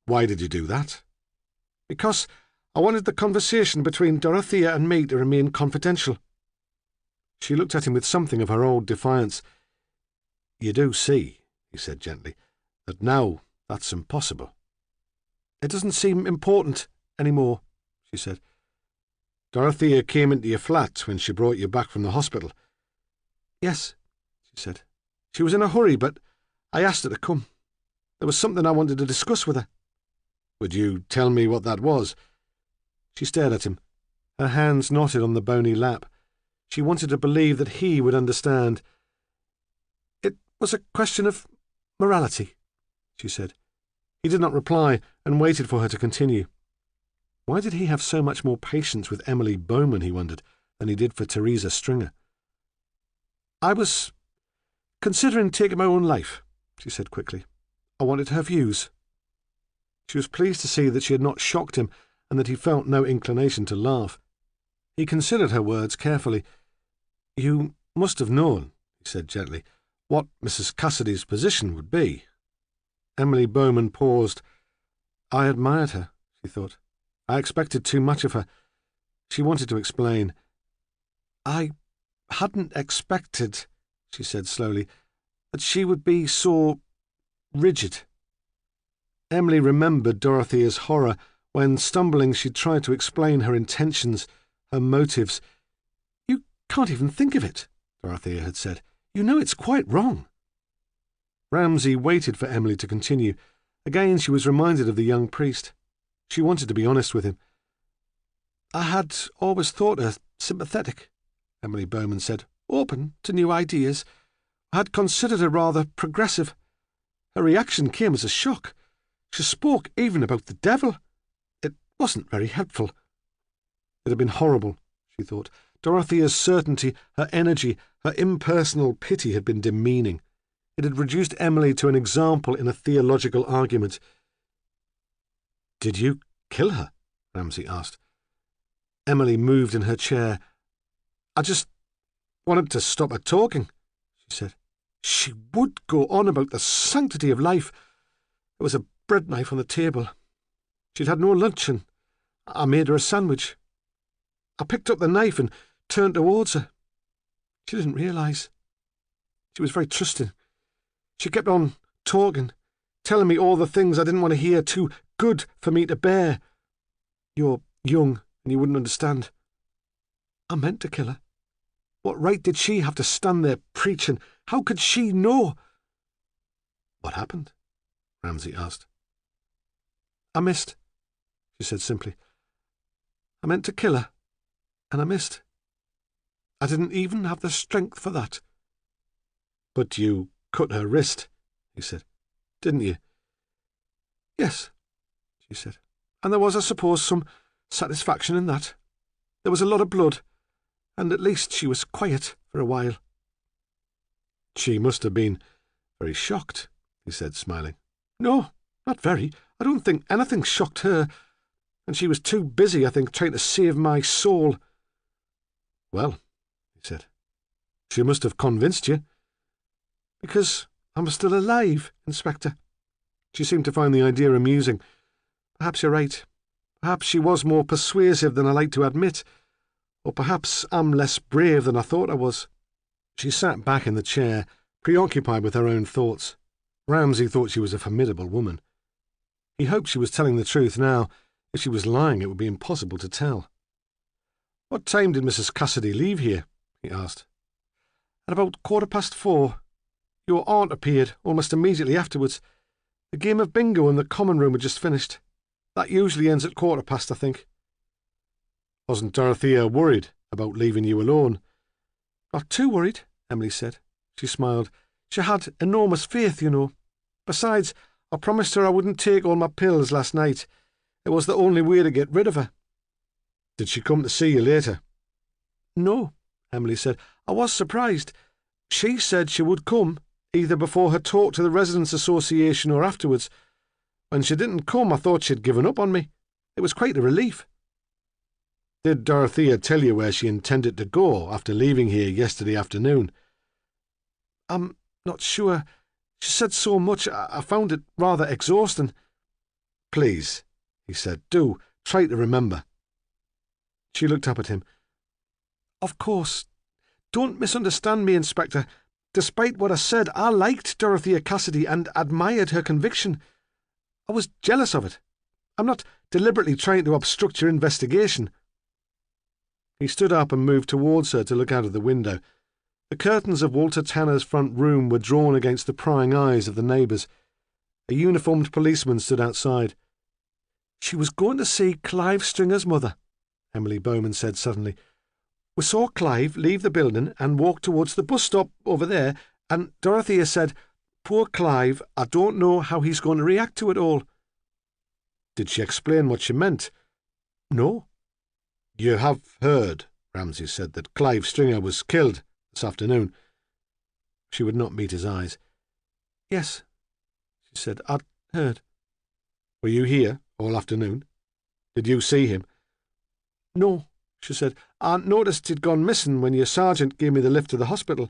"Why did you do that?" "Because I wanted the conversation between Dorothea and me to remain confidential." She looked at him with something of her old defiance. "You do see," he said gently, "that now that's impossible." "It doesn't seem important any more," she said. "Dorothea came into your flat when she brought you back from the hospital." "Yes," she said. "She was in a hurry, but I asked her to come. There was something I wanted to discuss with her." "Would you tell me what that was?" She stared at him. Her hands knotted on the bony lap. She wanted to believe that he would understand. "It was a question of morality," she said. He did not reply, and waited for her to continue. Why did he have so much more patience with Emily Bowman, he wondered, than he did for Teresa Stringer? "I was considering taking my own life," she said quickly. "I wanted her views." She was pleased to see that she had not shocked him, and that he felt no inclination to laugh. He considered her words carefully. "You must have known," he said gently, "what Mrs. Cassidy's position would be." Emily Bowman paused. "I admired her," she thought. I expected too much of her. She wanted to explain. I hadn't expected, she said slowly, that she would be so rigid. Emily remembered Dorothea's horror when, stumbling, she tried to explain her intentions, her motives. You can't even think of it, Dorothea had said. You know it's quite wrong. Ramsay waited for Emily to continue. Again she was reminded of the young priest. She wanted to be honest with him. I had always thought her sympathetic, Emily Bowman said, open to new ideas. I had considered her rather progressive. Her reaction came as a shock. She spoke even about the devil. It wasn't very helpful. It had been horrible, she thought. Dorothea's certainty, her energy, her impersonal pity had been demeaning. It had reduced Emily to an example in a theological argument. "Did you kill her?" Ramsay asked. Emily moved in her chair. "I just wanted to stop her talking," she said. "She would go on about the sanctity of life. There was a bread knife on the table. She'd had no lunch, and I made her a sandwich. I picked up the knife and turned towards her. She didn't realise. She was very trusting. She kept on talking, telling me all the things I didn't want to hear, too good for me to bear. You're young, and you wouldn't understand. I meant to kill her. What right did she have to stand there preaching? How could she know?" "What happened?" Ramsay asked. "I missed," she said simply. "I meant to kill her, and I missed. I didn't even have the strength for that." "But you cut her wrist," he said, "didn't you?" "Yes," she said, "and there was, I suppose, some satisfaction in that. There was a lot of blood, and at least she was quiet for a while." "She must have been very shocked," he said, smiling. "No, not very. I don't think anything shocked her, and she was too busy, I think, trying to save my soul." "Well," he said, "she must have convinced you." "Because I'm still alive, Inspector." She seemed to find the idea amusing. "Perhaps you're right. Perhaps she was more persuasive than I like to admit. Or perhaps I'm less brave than I thought I was." She sat back in the chair, preoccupied with her own thoughts. Ramsay thought she was a formidable woman. He hoped she was telling the truth now. If she was lying, it would be impossible to tell. "What time did Mrs. Cassidy leave here?" he asked. "At about 4:15. Your aunt appeared almost immediately afterwards. The game of bingo in the common room had just finished. That usually ends at 4:15, I think." "Wasn't Dorothea worried about leaving you alone?" "Not too worried," Emily said. She smiled. "She had enormous faith, you know. Besides, I promised her I wouldn't take all my pills last night. It was the only way to get rid of her." "Did she come to see you later?" "No," Emily said. "I was surprised. She said she would come, either before her talk to the Residents' Association or afterwards. When she didn't come, I thought she'd given up on me. It was quite a relief." "Did Dorothea tell you where she intended to go after leaving here yesterday afternoon?" "I'm not sure. She said so much, I found it rather exhausting." "Please," he said, "do try to remember." She looked up at him. "Of course. Don't misunderstand me, Inspector. Despite what I said, I liked Dorothea Cassidy and admired her conviction. I was jealous of it. I'm not deliberately trying to obstruct your investigation." He stood up and moved towards her to look out of the window. The curtains of Walter Tanner's front room were drawn against the prying eyes of the neighbours. A uniformed policeman stood outside. "She was going to see Clive Stringer's mother," Emily Bowman said suddenly. "We saw Clive leave the building and walk towards the bus stop over there, and Dorothea said, 'Poor Clive, I don't know how he's going to react to it all.'" "Did she explain what she meant?" "No." "You have heard," Ramsay said, "that Clive Stringer was killed this afternoon." She would not meet his eyes. "Yes," she said, "I'd heard." "Were you here all afternoon? Did you see him?" "No," she said. "I noticed he'd gone missing when your sergeant gave me the lift to the hospital.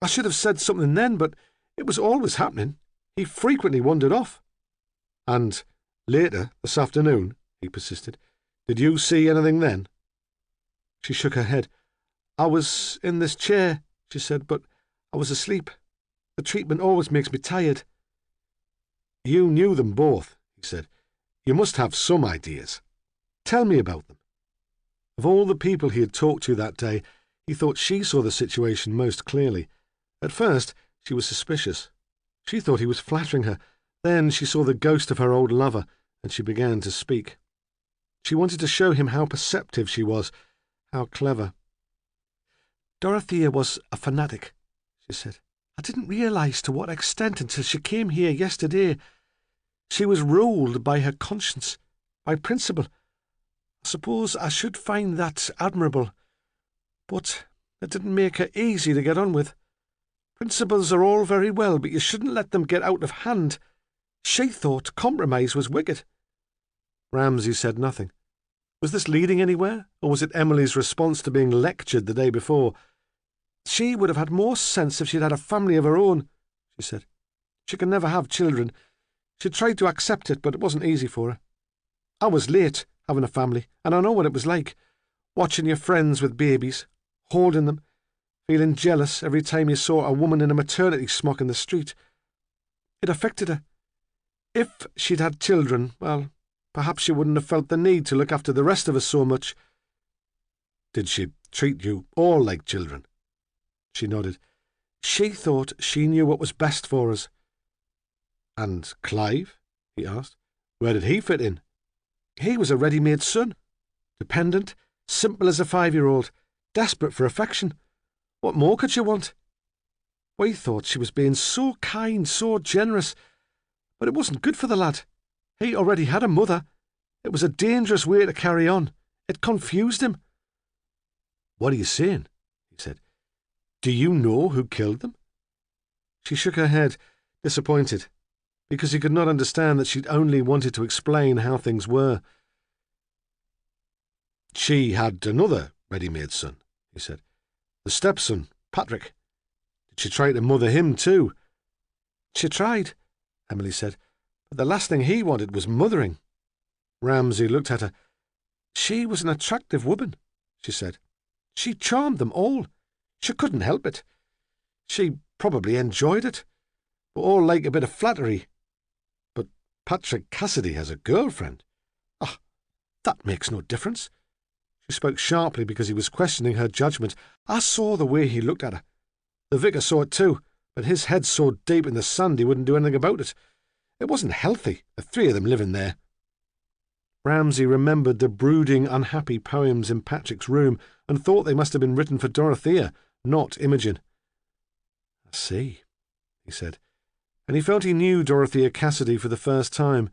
I should have said something then, but it was always happening. He frequently wandered off." "And Later, this afternoon, he persisted. Did you see anything then?
She shook her head. I was in this chair, she said, but I was asleep. The treatment always makes me tired.
You knew them both, he said. You must have some ideas. Tell me about them. Of all the people he had talked to that day, he thought she saw the situation most clearly. At first, she was suspicious. She thought he was flattering her. Then she saw the ghost of her old lover, and she began to speak. She wanted to show him how perceptive she was, how clever.
Dorothea was a fanatic, she said. I didn't realise to what extent until she came here yesterday. She was ruled by her conscience, by principle. I suppose I should find that admirable, but it didn't make her easy to get on with. Principles are all very well, but you shouldn't let them get out of hand. She thought compromise was wicked.
Ramsay said nothing. Was this leading anywhere, or was it Emily's response to being lectured the day before?
She would have had more sense if she'd had a family of her own, she said. She can never have children. She tried to accept it, but it wasn't easy for her. I was late having a family, and I know what it was like, watching your friends with babies, holding them, feeling jealous every time you saw a woman in a maternity smock in the street. It affected her. If she'd had children, well, perhaps she wouldn't have felt the need to look after the rest of us so much.
Did she treat you all like children?
She nodded. She thought she knew what was best for us.
And Clive? He asked. Where did he fit in?
He was a ready-made son. Dependent, simple as a 5-year-old, desperate for affection. What more could she want? We thought she was being so kind, so generous, but it wasn't good for the lad. He already had a mother. It was a dangerous way to carry on. It confused him.
What are you saying? He said. Do you know who killed them?
She shook her head, disappointed, because he could not understand that she'd only wanted to explain how things were.
She had another ready-made son, he said. The stepson, Patrick. Did she try to mother him too?
She tried, Emily said, but the last thing he wanted was mothering.
Ramsay looked at her.
She was an attractive woman, she said. She charmed them all. She couldn't help it. She probably enjoyed it, but all like a bit of flattery.
But Patrick Cassidy has a girlfriend.
Ah, that makes no difference. She spoke sharply because he was questioning her judgment. I saw the way he looked at her. The vicar saw it too, but his head's so deep in the sand he wouldn't do anything about it. It wasn't healthy, the 3 of them living there.
Ramsay remembered the brooding, unhappy poems in Patrick's room and thought they must have been written for Dorothea, not Imogen.
I see, he said,
and he felt he knew Dorothea Cassidy for the first time.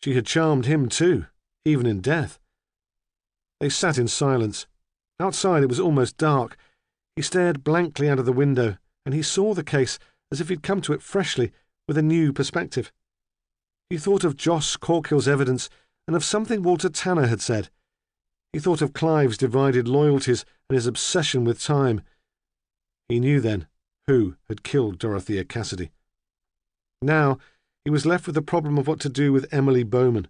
She had charmed him too, even in death. They sat in silence. Outside it was almost dark. He stared blankly out of the window, and he saw the case as if he'd come to it freshly, with a new perspective. He thought of Joss Corkill's evidence and of something Walter Tanner had said. He thought of Clive's divided loyalties and his obsession with time. He knew then who had killed Dorothea Cassidy. Now he was left with the problem of what to do with Emily Bowman.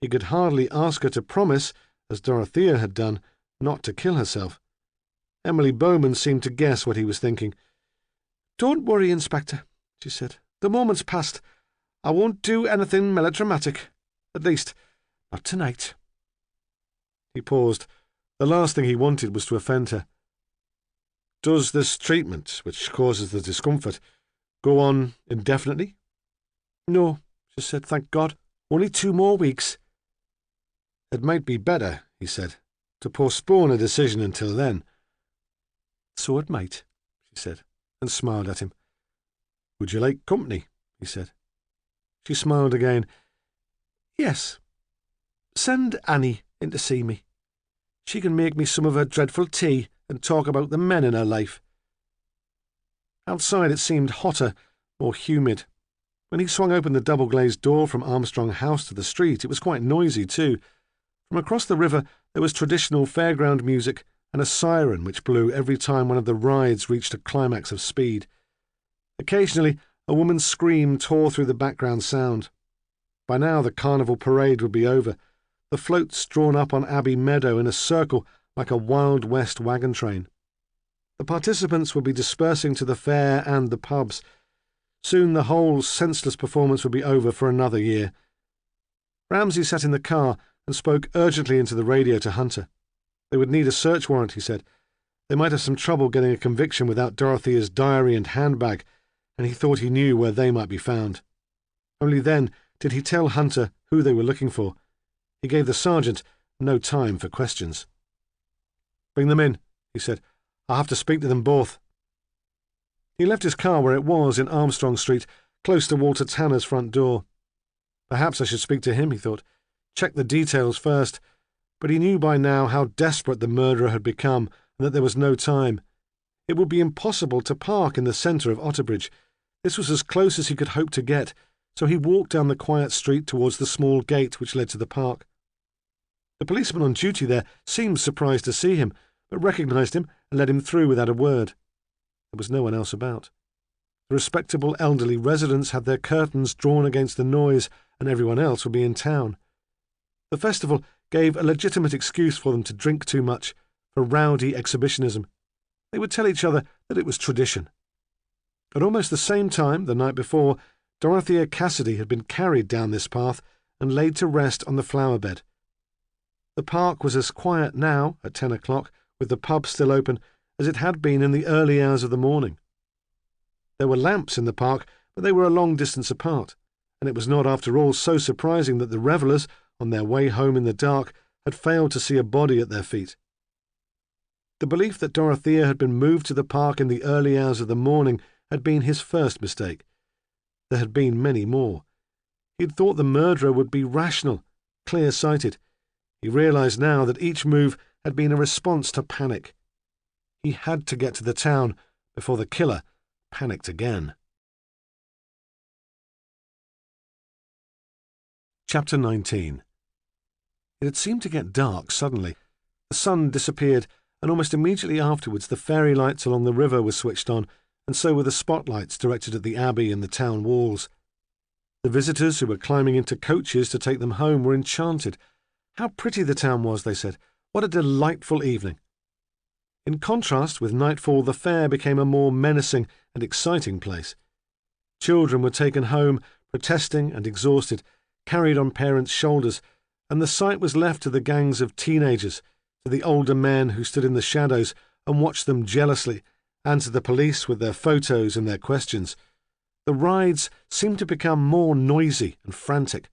He could hardly ask her to promise, as Dorothea had done, not to kill herself. Emily Bowman seemed to guess what he was thinking.
"Don't worry, Inspector," she said. "The moment's past. I won't do anything melodramatic. At least, not tonight."
He paused. The last thing he wanted was to offend her. "Does this treatment, which causes the discomfort, go on indefinitely?"
"No," she said, "thank God. Only 2 more weeks."
"It might be better," he said, "to postpone a decision until then."
"So it might," she said, and smiled at him.
"Would you like company?" he said.
She smiled again. "Yes. Send Annie in to see me. She can make me some of her dreadful tea and talk about the men in her life."
Outside it seemed hotter, more humid. When he swung open the double-glazed door from Armstrong House to the street, it was quite noisy too. From across the river there was traditional fairground music and a siren which blew every time one of the rides reached a climax of speed. Occasionally a woman's scream tore through the background sound. By now the carnival parade would be over, the floats drawn up on Abbey Meadow in a circle like a Wild West wagon train. The participants would be dispersing to the fair and the pubs. Soon the whole senseless performance would be over for another year. Ramsay sat in the car and spoke urgently into the radio to Hunter. They would need a search warrant, he said. They might have some trouble getting a conviction without Dorothea's diary and handbag, and he thought he knew where they might be found. Only then did he tell Hunter who they were looking for. He gave the sergeant no time for questions. "Bring them in," he said. "I'll have to speak to them both." He left his car where it was in Armstrong Street, close to Walter Tanner's front door. Perhaps I should speak to him, he thought. Check the details first. But he knew by now how desperate the murderer had become and that there was no time. It would be impossible to park in the centre of Otterbridge. This was as close as he could hope to get, so he walked down the quiet street towards the small gate which led to the park. The policeman on duty there seemed surprised to see him, but recognised him and let him through without a word. There was no one else about. The respectable elderly residents had their curtains drawn against the noise, and everyone else would be in town. The festival gave a legitimate excuse for them to drink too much, for rowdy exhibitionism. They would tell each other that it was tradition. At almost the same time, the night before, Dorothea Cassidy had been carried down this path and laid to rest on the flower bed. The park was as quiet now, at 10 o'clock, with the pub still open, as it had been in the early hours of the morning. There were lamps in the park, but they were a long distance apart, and it was not, after all, so surprising that the revellers, on their way home in the dark, had failed to see a body at their feet. The belief that Dorothea had been moved to the park in the early hours of the morning had been his first mistake. There had been many more. He had thought the murderer would be rational, clear-sighted. He realised now that each move had been a response to panic. He had to get to the town before the killer panicked again. Chapter 19. It had seemed to get dark suddenly. The sun disappeared, and almost immediately afterwards the fairy lights along the river were switched on, and so were the spotlights directed at the abbey and the town walls. The visitors who were climbing into coaches to take them home were enchanted. How pretty the town was, they said. What a delightful evening. In contrast with nightfall, the fair became a more menacing and exciting place. Children were taken home, protesting and exhausted, carried on parents' shoulders, and the sight was left to the gangs of teenagers, to the older men who stood in the shadows and watched them jealously, and to the police with their photos and their questions. The rides seemed to become more noisy and frantic.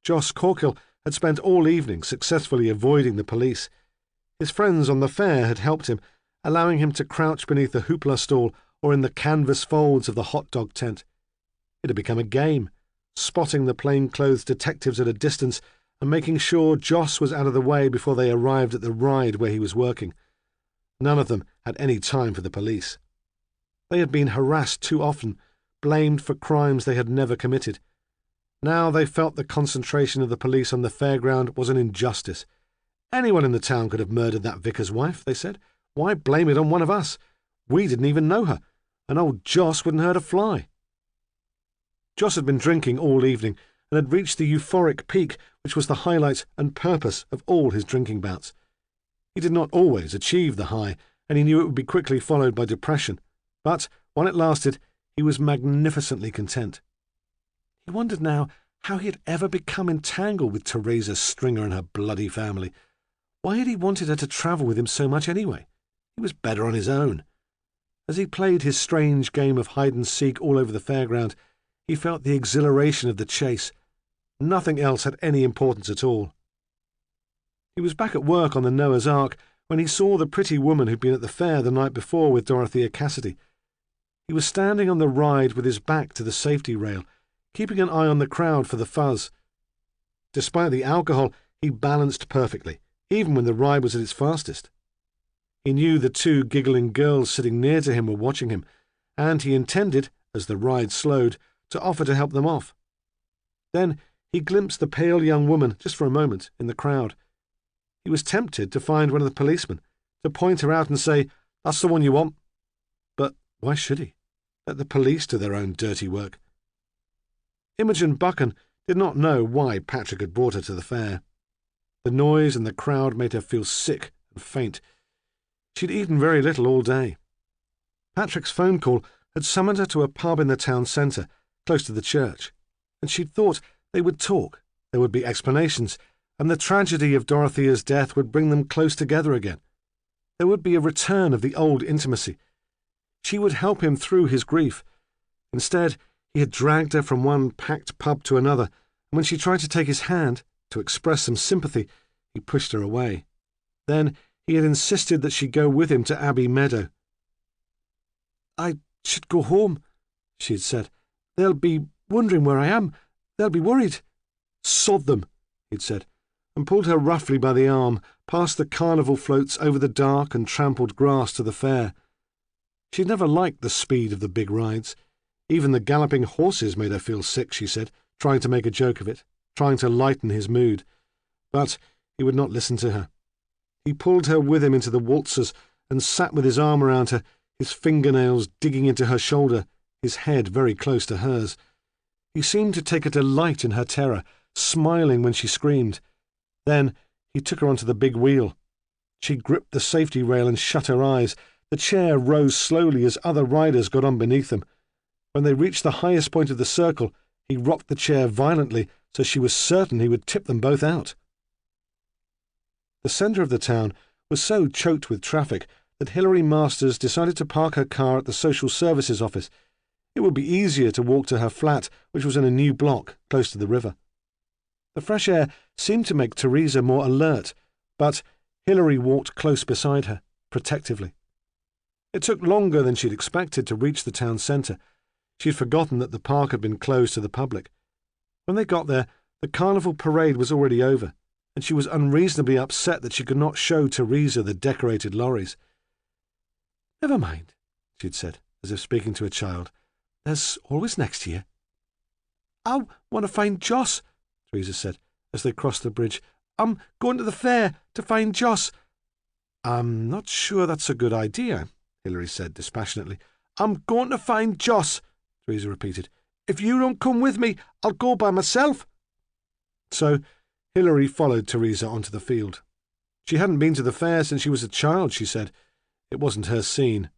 Joss Corkill had spent all evening successfully avoiding the police. His friends on the fair had helped him, allowing him to crouch beneath the hoopla stall or in the canvas folds of the hot dog tent. It had become a game, spotting the plain-clothes detectives at a distance and making sure Joss was out of the way before they arrived at the ride where he was working. None of them had any time for the police. They had been harassed too often, blamed for crimes they had never committed. Now they felt the concentration of the police on the fairground was an injustice. Anyone in the town could have murdered that vicar's wife, they said. Why blame it on one of us? We didn't even know her, and old Joss wouldn't hurt a fly. Joss had been drinking all evening and had reached the euphoric peak which was the highlight and purpose of all his drinking bouts. He did not always achieve the high, and he knew it would be quickly followed by depression, but, while it lasted, he was magnificently content. He wondered now how he had ever become entangled with Teresa Stringer and her bloody family. Why had he wanted her to travel with him so much anyway? He was better on his own. As he played his strange game of hide-and-seek all over the fairground, he felt the exhilaration of the chase. Nothing else had any importance at all. He was back at work on the Noah's Ark when he saw the pretty woman who'd been at the fair the night before with Dorothea Cassidy. He was standing on the ride with his back to the safety rail, keeping an eye on the crowd for the fuzz. Despite the alcohol, he balanced perfectly, even when the ride was at its fastest. He knew the two giggling girls sitting near to him were watching him, and he intended, as the ride slowed, to offer to help them off. Then he glimpsed the pale young woman, just for a moment, in the crowd. He was tempted to find one of the policemen, to point her out and say, "That's the one you want." But why should he? Let the police do their own dirty work. Imogen Buchan did not know why Patrick had brought her to the fair. The noise and the crowd made her feel sick and faint. She'd eaten very little all day. Patrick's phone call had summoned her to a pub in the town centre, close to the church, and she'd thought they would talk, there would be explanations, and the tragedy of Dorothea's death would bring them close together again. There would be a return of the old intimacy. She would help him through his grief. Instead, he had dragged her from one packed pub to another, and when she tried to take his hand, to express some sympathy, he pushed her away. Then he had insisted that she go with him to Abbey Meadow. "I should go home," she had said. "They'll be wondering where I am. They'll be worried." "Sod them," he'd said, and pulled her roughly by the arm, past the carnival floats over the dark and trampled grass to the fair. She'd never liked the speed of the big rides. Even the galloping horses made her feel sick, she said, trying to make a joke of it, trying to lighten his mood. But he would not listen to her. He pulled her with him into the waltzers and sat with his arm around her, his fingernails digging into her shoulder, his head very close to hers. He seemed to take a delight in her terror, smiling when she screamed. Then he took her onto the big wheel. She gripped the safety rail and shut her eyes. The chair rose slowly as other riders got on beneath them. When they reached the highest point of the circle, he rocked the chair violently so she was certain he would tip them both out. The centre of the town was so choked with traffic that Hilary Masters decided to park her car at the social services office. It would be easier to walk to her flat, which was in a new block close to the river. The fresh air seemed to make Teresa more alert, but Hilary walked close beside her, protectively. It took longer than she'd expected to reach the town centre. She'd forgotten that the park had been closed to the public. When they got there, the carnival parade was already over, and she was unreasonably upset that she could not show Teresa the decorated lorries. "Never mind," she'd said, as if speaking to a child. "There's always next year." "I want to find Joss," Teresa said, as they crossed the bridge. "I'm going to the fair to find Joss." "I'm not sure that's a good idea," Hilary said dispassionately. "I'm going to find Joss," Teresa repeated. "If you don't come with me, I'll go by myself." So Hilary followed Teresa onto the field. She hadn't been to the fair since she was a child, she said. It wasn't her scene.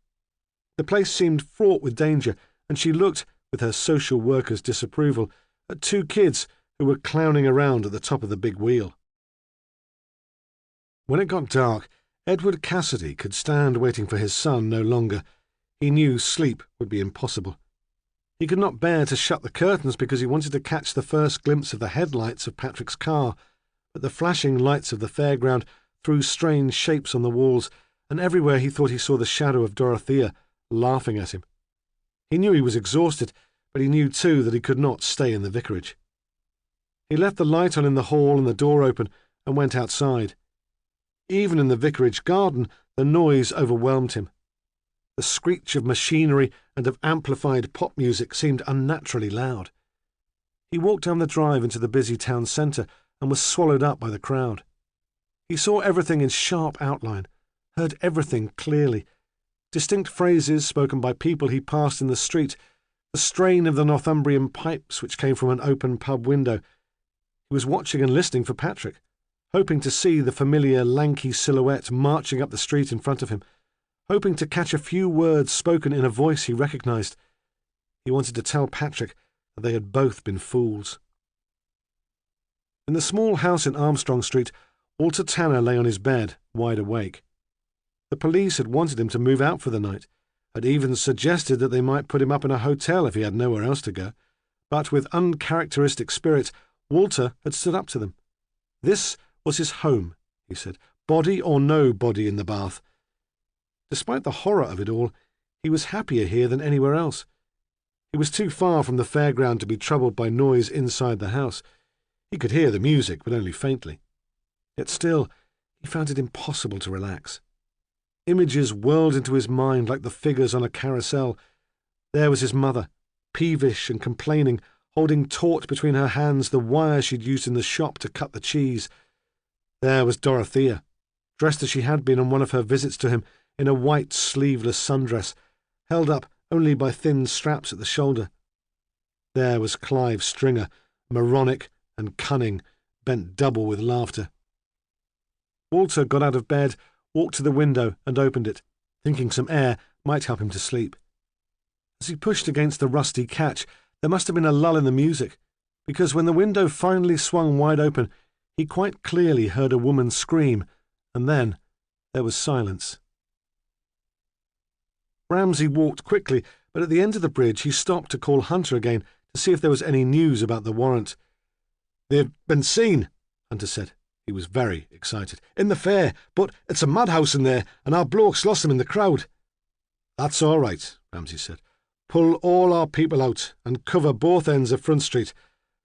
The place seemed fraught with danger, and she looked, with her social worker's disapproval, at two kids who were clowning around at the top of the big wheel. When it got dark, Edward Cassidy could stand waiting for his son no longer. He knew sleep would be impossible. He could not bear to shut the curtains because he wanted to catch the first glimpse of the headlights of Patrick's car, but the flashing lights of the fairground threw strange shapes on the walls, and everywhere he thought he saw the shadow of Dorothea laughing at him. He knew he was exhausted, but he knew too that he could not stay in the vicarage. He left the light on in the hall and the door open and went outside. Even in the vicarage garden, the noise overwhelmed him. The screech of machinery and of amplified pop music seemed unnaturally loud. He walked down the drive into the busy town centre and was swallowed up by the crowd. He saw everything in sharp outline, heard everything clearly. Distinct phrases spoken by people he passed in the street, the strain of the Northumbrian pipes which came from an open pub window. He was watching and listening for Patrick, hoping to see the familiar lanky silhouette marching up the street in front of him, hoping to catch a few words spoken in a voice he recognised. He wanted to tell Patrick that they had both been fools. In the small house in Armstrong Street, Walter Tanner lay on his bed, wide awake. The police had wanted him to move out for the night, had even suggested that they might put him up in a hotel if he had nowhere else to go, but with uncharacteristic spirit, Walter had stood up to them. This was his home, he said, body or no body in the bath. Despite the horror of it all, he was happier here than anywhere else. He was too far from the fairground to be troubled by noise inside the house. He could hear the music, but only faintly. Yet still, he found it impossible to relax. Images whirled into his mind like the figures on a carousel. There was his mother, peevish and complaining, holding taut between her hands the wire she'd used in the shop to cut the cheese. There was Dorothea, dressed as she had been on one of her visits to him, in a white sleeveless sundress, held up only by thin straps at the shoulder. There was Clive Stringer, moronic and cunning, bent double with laughter. Walter got out of bed, walked to the window and opened it, thinking some air might help him to sleep. As he pushed against the rusty catch, there must have been a lull in the music, because when the window finally swung wide open, he quite clearly heard a woman scream, and then there was silence. Ramsay walked quickly, but at the end of the bridge he stopped to call Hunter again to see if there was any news about the warrant. "They've been seen," Hunter said. He was very excited. "In the fair, but it's a madhouse in there, and our blokes lost them in the crowd." "That's all right," Ramsay said. "Pull all our people out and cover both ends of Front Street.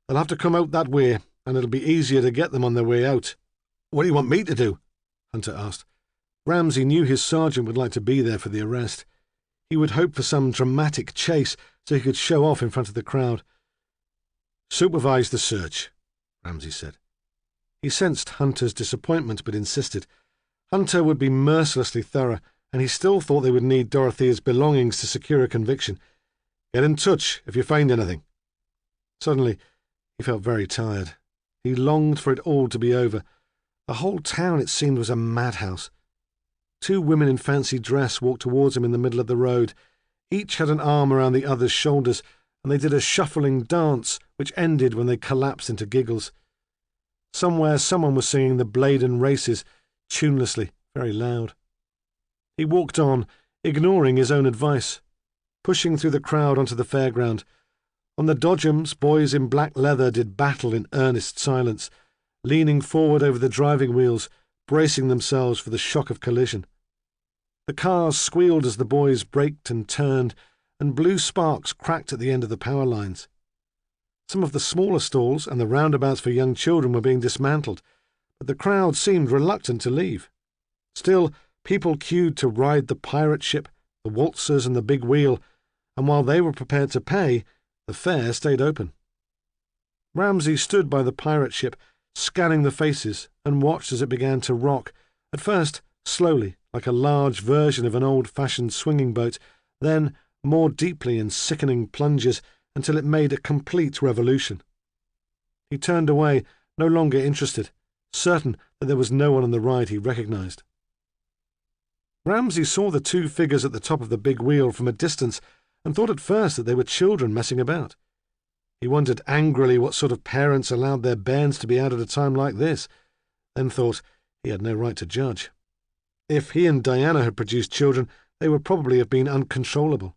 They'll have to come out that way, and it'll be easier to get them on their way out." "What do you want me to do?" Hunter asked. Ramsay knew his sergeant would like to be there for the arrest. He would hope for some dramatic chase so he could show off in front of the crowd. "Supervise the search," Ramsay said. He sensed Hunter's disappointment but insisted. Hunter would be mercilessly thorough, and he still thought they would need Dorothea's belongings to secure a conviction. "Get in touch if you find anything." Suddenly, he felt very tired. He longed for it all to be over. The whole town, it seemed, was a madhouse. 2 women in fancy dress walked towards him in the middle of the road. Each had an arm around the other's shoulders, and they did a shuffling dance which ended when they collapsed into giggles. Somewhere someone was singing the Bladen Races, tunelessly, very loud. He walked on, ignoring his own advice, pushing through the crowd onto the fairground. On the dodgems, boys in black leather did battle in earnest silence, leaning forward over the driving wheels, bracing themselves for the shock of collision. The cars squealed as the boys braked and turned, and blue sparks cracked at the end of the power lines. Some of the smaller stalls and the roundabouts for young children were being dismantled, but the crowd seemed reluctant to leave. Still, people queued to ride the pirate ship, the waltzers and the big wheel, and while they were prepared to pay, the fair stayed open. Ramsay stood by the pirate ship, scanning the faces, and watched as it began to rock, at first slowly, like a large version of an old-fashioned swinging boat, then more deeply in sickening plunges, until it made a complete revolution. He turned away, no longer interested, certain that there was no one on the ride he recognized. Ramsay saw the 2 figures at the top of the big wheel from a distance, and thought at first that they were children messing about. He wondered angrily what sort of parents allowed their bairns to be out at a time like this, then thought he had no right to judge. If he and Diana had produced children, they would probably have been uncontrollable.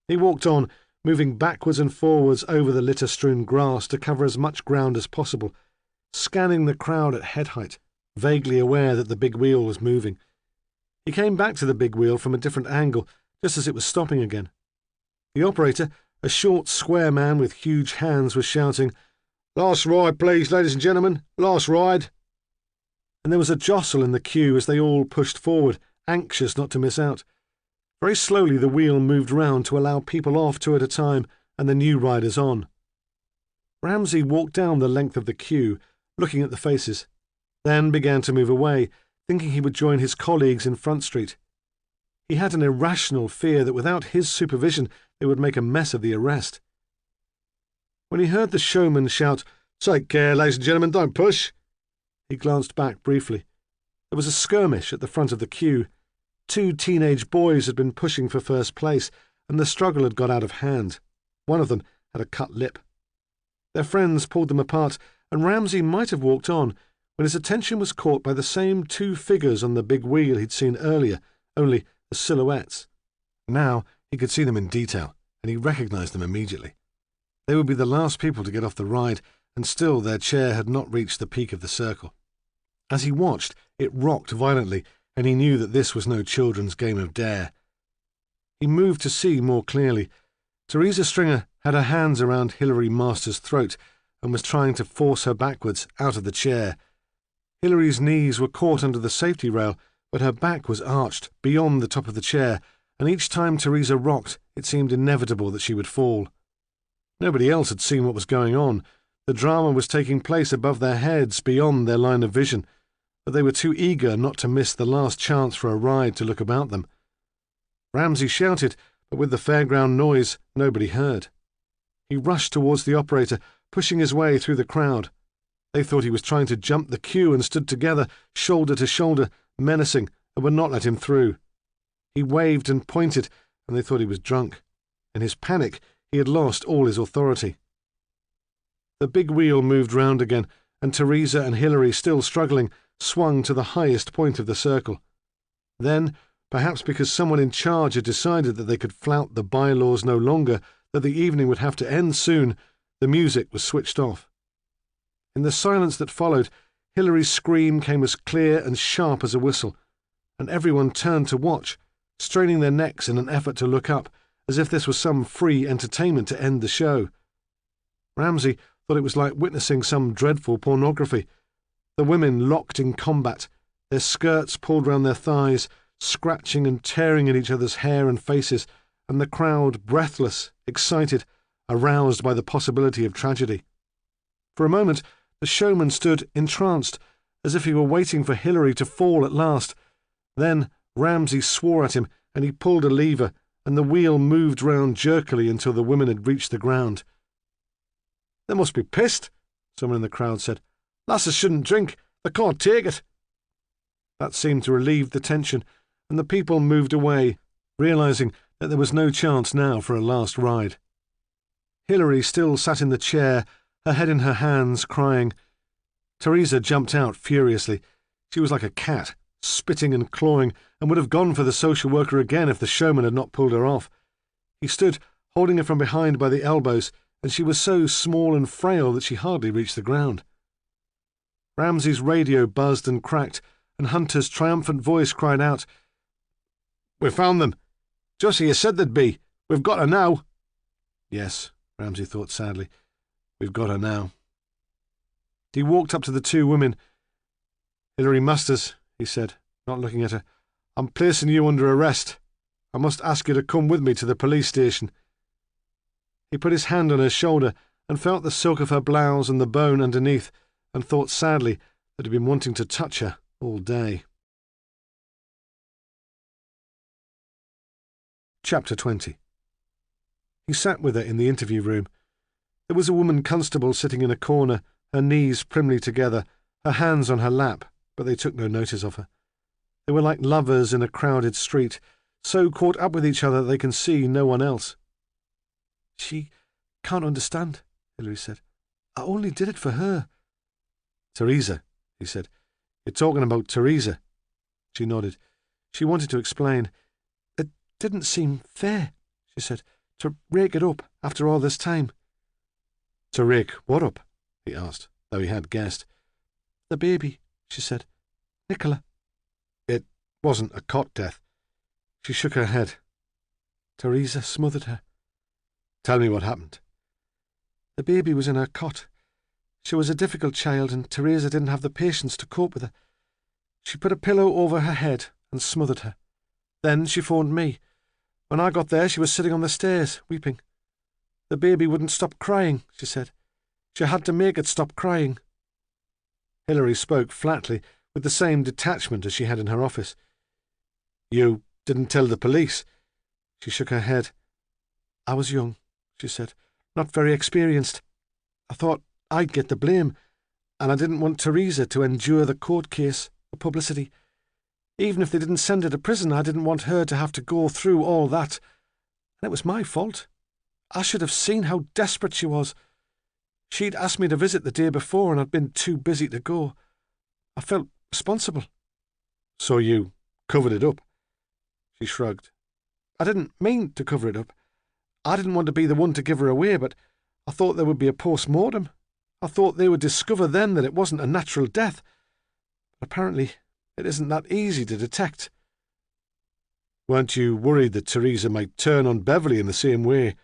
He walked on, moving backwards and forwards over the litter-strewn grass to cover as much ground as possible, scanning the crowd at head height, vaguely aware that the big wheel was moving. He came back to the big wheel from a different angle, just as it was stopping again. The operator, a short, square man with huge hands, was shouting, "Last ride, please, ladies and gentlemen, last ride." And there was a jostle in the queue as they all pushed forward, anxious not to miss out. Very slowly the wheel moved round to allow people off 2 at a time and the new riders on. Ramsay walked down the length of the queue, looking at the faces, then began to move away, thinking he would join his colleagues in Front Street. He had an irrational fear that without his supervision they would make a mess of the arrest. When he heard the showman shout, "Take care, ladies and gentlemen, don't push," he glanced back briefly. There was a skirmish at the front of the queue. 2 teenage boys had been pushing for first place, and the struggle had got out of hand. One of them had a cut lip. Their friends pulled them apart, and Ramsay might have walked on, when his attention was caught by the same 2 figures on the big wheel he'd seen earlier, only as silhouettes. Now he could see them in detail, and he recognized them immediately. They would be the last people to get off the ride, and still their chair had not reached the peak of the circle. As he watched, it rocked violently, and he knew that this was no children's game of dare. He moved to see more clearly. Teresa Stringer had her hands around Hilary Master's throat and was trying to force her backwards out of the chair. Hilary's knees were caught under the safety rail, but her back was arched beyond the top of the chair, and each time Teresa rocked, it seemed inevitable that she would fall. Nobody else had seen what was going on. The drama was taking place above their heads, beyond their line of vision, but they were too eager not to miss the last chance for a ride to look about them. Ramsay shouted, but with the fairground noise, nobody heard. He rushed towards the operator, pushing his way through the crowd. They thought he was trying to jump the queue and stood together, shoulder to shoulder, menacing, and would not let him through. He waved and pointed, and they thought he was drunk. In his panic, he had lost all his authority. The big wheel moved round again, and Teresa and Hilary, still struggling, swung to the highest point of the circle. Then, perhaps because someone in charge had decided that they could flout the bylaws no longer, that the evening would have to end soon, the music was switched off. In the silence that followed, Hilary's scream came as clear and sharp as a whistle, and everyone turned to watch, straining their necks in an effort to look up, as if this was some free entertainment to end the show. Ramsay thought it was like witnessing some dreadful pornography. The women locked in combat, their skirts pulled round their thighs, scratching and tearing at each other's hair and faces, and the crowd breathless, excited, aroused by the possibility of tragedy. For a moment, the showman stood entranced, as if he were waiting for Hilary to fall at last. Then Ramsay swore at him, and he pulled a lever, and the wheel moved round jerkily until the women had reached the ground. "They must be pissed," someone in the crowd said. "Lasses shouldn't drink. They can't take it." That seemed to relieve the tension, and the people moved away, realising that there was no chance now for a last ride. Hilary still sat in the chair, her head in her hands, crying. Teresa jumped out furiously. She was like a cat, spitting and clawing, and would have gone for the social worker again if the showman had not pulled her off. He stood, holding her from behind by the elbows, and she was so small and frail that she hardly reached the ground. Ramsay's radio buzzed and cracked, and Hunter's triumphant voice cried out, "We found them! Just as you said they'd be! We've got her now!" Yes, Ramsay thought sadly, we've got her now. He walked up to the two women. "Hilary Musters," he said, not looking at her, "I'm placing you under arrest. I must ask you to come with me to the police station." He put his hand on her shoulder and felt the silk of her blouse and the bone underneath, and thought sadly that he'd been wanting to touch her all day. Chapter 20. He sat with her in the interview room. There was a woman constable sitting in a corner, her knees primly together, her hands on her lap, but they took no notice of her. They were like lovers in a crowded street, so caught up with each other they can see no one else. "She can't understand," Hilary said. "I only did it for her." "Teresa," he said. "You're talking about Teresa." She nodded. She wanted to explain. "It didn't seem fair," she said, "to rake it up after all this time." "To rake what up?" he asked, though he had guessed. "The baby," she said. "Nicola." "It wasn't a cot death." She shook her head. "Teresa smothered her." "Tell me what happened." "The baby was in her cot. She was a difficult child, and Teresa didn't have the patience to cope with her. She put a pillow over her head and smothered her. Then she phoned me. When I got there, she was sitting on the stairs, weeping. The baby wouldn't stop crying, she said. She had to make it stop crying." Hilary spoke flatly, with the same detachment as she had in her office. "You didn't tell the police?" She shook her head. "I was young," she said, "not very experienced. I thought I'd get the blame, and I didn't want Teresa to endure the court case, the publicity. Even if they didn't send her to prison, I didn't want her to have to go through all that. And it was my fault. I should have seen how desperate she was. She'd asked me to visit the day before, and I'd been too busy to go. I felt responsible." "So you covered it up?" She shrugged. "I didn't mean to cover it up. I didn't want to be the one to give her away, but I thought there would be a post-mortem. I thought they would discover then that it wasn't a natural death. But apparently it isn't that easy to detect." "Weren't you worried that Teresa might turn on Beverly in the same way?"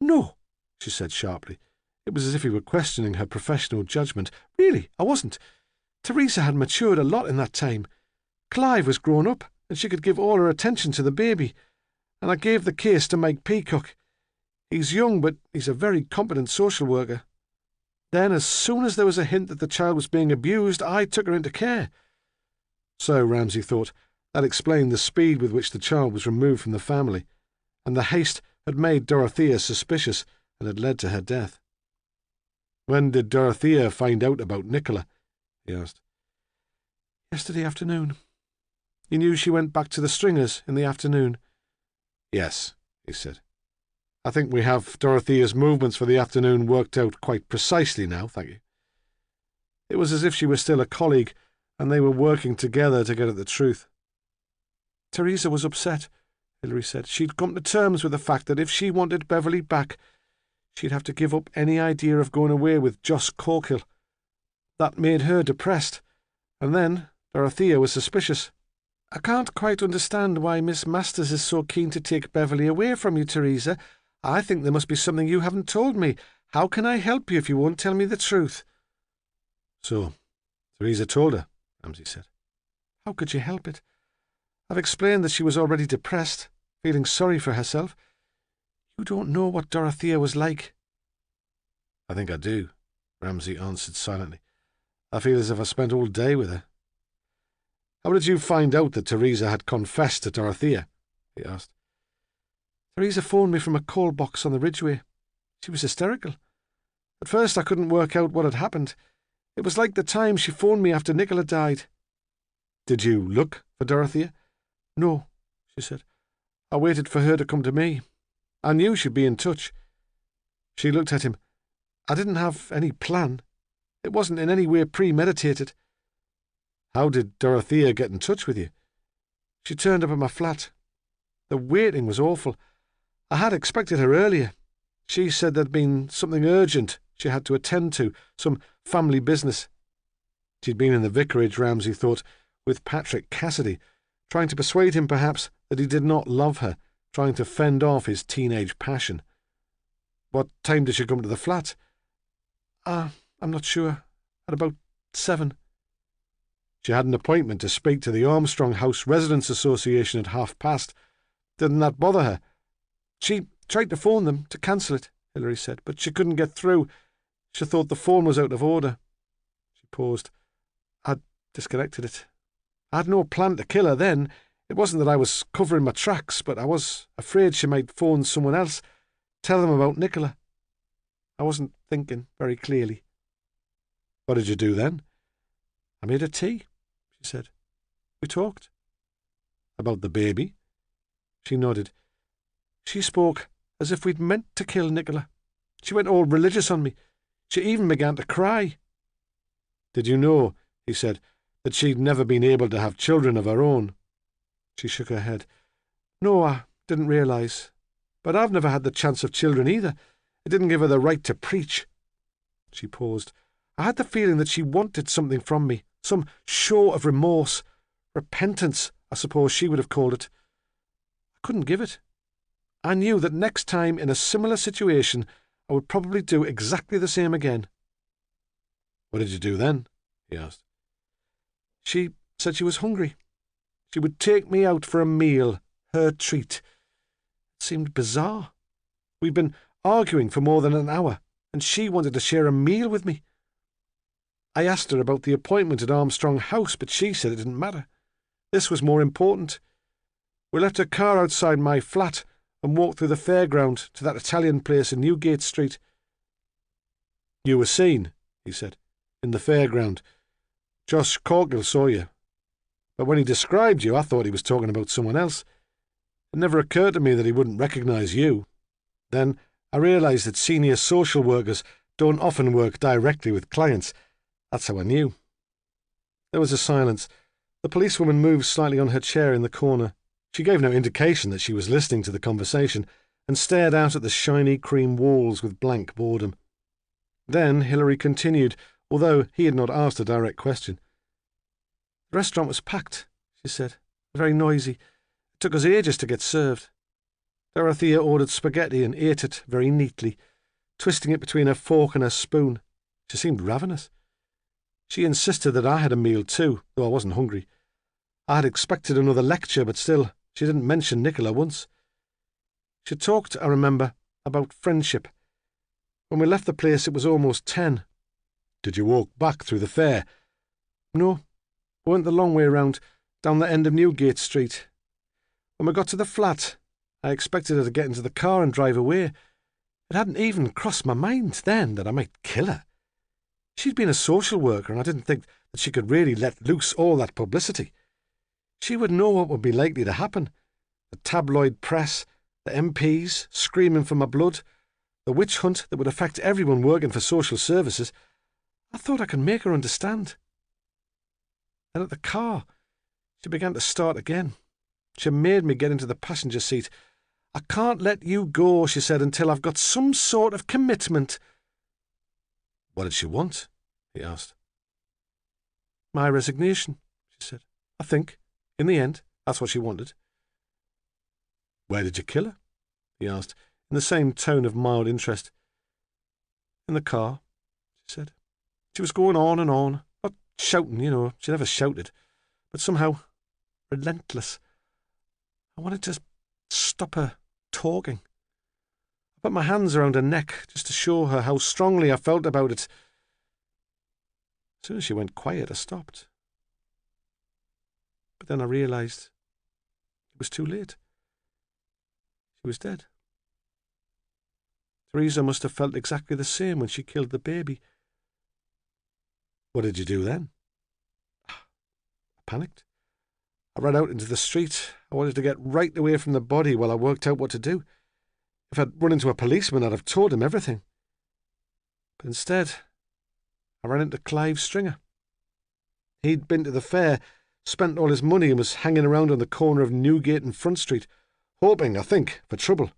"No," she said sharply. It was as if he were questioning her professional judgment. "Really, I wasn't. Teresa had matured a lot in that time. Clive was grown up, and she could give all her attention to the baby. And I gave the case to Mike Peacock. He's young, but he's a very competent social worker. Then, as soon as there was a hint that the child was being abused, I took her into care." So, Ramsay thought, that explained the speed with which the child was removed from the family, and the haste had made Dorothea suspicious and had led to her death. When did Dorothea find out about Nicola? He asked.
Yesterday afternoon. You knew she went back to the Stringers in the afternoon?
Yes, he said. I think we have Dorothea's movements for the afternoon worked out quite precisely now, thank you.
It was as if she were still a colleague, and they were working together to get at the truth. Teresa was upset, Hilary said. She'd come to terms with the fact that if she wanted Beverly back, she'd have to give up any idea of going away with Joss Corkill. That made her depressed, and then Dorothea was suspicious. I can't quite understand why Miss Masters is so keen to take Beverly away from you, Teresa. I think there must be something you haven't told me. How can I help you if you won't tell me the truth?
So, Teresa told her, Ramsay said.
How could you help it? I've explained that she was already depressed, feeling sorry for herself. You don't know what Dorothea was like.
I think I do, Ramsay answered silently. I feel as if I spent all day with her. How did you find out that Teresa had confessed to Dorothea? He asked.
Teresa phoned me from a call box on the Ridgeway. She was hysterical. At first I couldn't work out what had happened. It was like the time she phoned me after Nicola died.
Did you look for Dorothea?
No, she said. I waited for her to come to me. I knew she'd be in touch. She looked at him. I didn't have any plan. It wasn't in any way premeditated.
How did Dorothea get in touch with you?
She turned up at my flat. The waiting was awful. I had expected her earlier. She said there'd been something urgent she had to attend to, some family business.
She'd been in the vicarage, Ramsay thought, with Patrick Cassidy, trying to persuade him perhaps that he did not love her, trying to fend off his teenage passion. What time did she come to the flat?
I'm not sure. At about 7.
She had an appointment to speak to the Armstrong House Residents Association at 1:30. Didn't that bother her?
She tried to phone them to cancel it, Hilary said, but she couldn't get through. She thought the phone was out of order. She paused. I'd disconnected it. I had no plan to kill her then. It wasn't that I was covering my tracks, but I was afraid she might phone someone else, tell them about Nicola. I wasn't thinking very clearly.
What did you do then?
I made her tea, she said. We talked.
About the baby?
She nodded. She spoke as if we'd meant to kill Nicola. She went all religious on me. She even began to cry.
Did you know, he said, that she'd never been able to have children of her own?
She shook her head. No, I didn't realise. But I've never had the chance of children either. It didn't give her the right to preach. She paused. I had the feeling that she wanted something from me, some show of remorse, repentance, I suppose she would have called it. I couldn't give it. I knew that next time in a similar situation I would probably do exactly the same again.
What did you do then? He asked.
She said she was hungry. She would take me out for a meal, her treat. It seemed bizarre. We'd been arguing for more than an hour, and she wanted to share a meal with me. I asked her about the appointment at Armstrong House, but she said it didn't matter. This was more important. We left her car outside my flat and walked through the fairground to that Italian place in Newgate Street.
You were seen, he said, in the fairground. Joss Corkill saw you. But when he described you, I thought he was talking about someone else. It never occurred to me that he wouldn't recognise you. Then I realised that senior social workers don't often work directly with clients. That's how I knew. There was a silence. The policewoman moved slightly on her chair in the corner. She gave no indication that she was listening to the conversation and stared out at the shiny cream walls with blank boredom. Then Hilary continued, although he had not asked a direct question. The restaurant was packed, she said, very noisy. It took us ages to get served. Dorothea ordered spaghetti and ate it very neatly, twisting it between her fork and her spoon. She seemed ravenous. She insisted that I had a meal too, though I wasn't hungry. I had expected another lecture, but still, she didn't mention Nicola once. She talked, I remember, about friendship. When we left the place, it was almost 10. Did you walk back through the fair?
No, we went the long way round, down the end of Newgate Street. When we got to the flat, I expected her to get into the car and drive away. It hadn't even crossed my mind then that I might kill her.
She'd been a social worker, and I didn't think that she could really let loose all that publicity. She would know what would be likely to happen. The tabloid press, the MPs screaming for my blood, the witch hunt that would affect everyone working for social services. I thought I could make her understand. And at the car, she began to start again. She made me get into the passenger seat. I can't let you go, she said, until I've got some sort of commitment. What did she want? He asked. My resignation, she said. I think, in the end, that's what she wanted. Where did you kill her? He asked, in the same tone of mild interest. In the car, she said. She was going on and on, not shouting, she never shouted, but somehow relentless. I wanted to stop her talking. I put my hands around her neck just to show her how strongly I felt about it. As soon as she went quiet, I stopped. But then I realised it was too late. She was dead. Teresa must have felt exactly the same when she killed the baby. What did you do then? I panicked. I ran out into the street. I wanted to get right away from the body while I worked out what to do. If I'd run into a policeman, I'd have told him everything. But instead, I ran into Clive Stringer. He'd been to the fair, spent all his money, and was hanging around on the corner of Newgate and Front Street, hoping, I think, for trouble.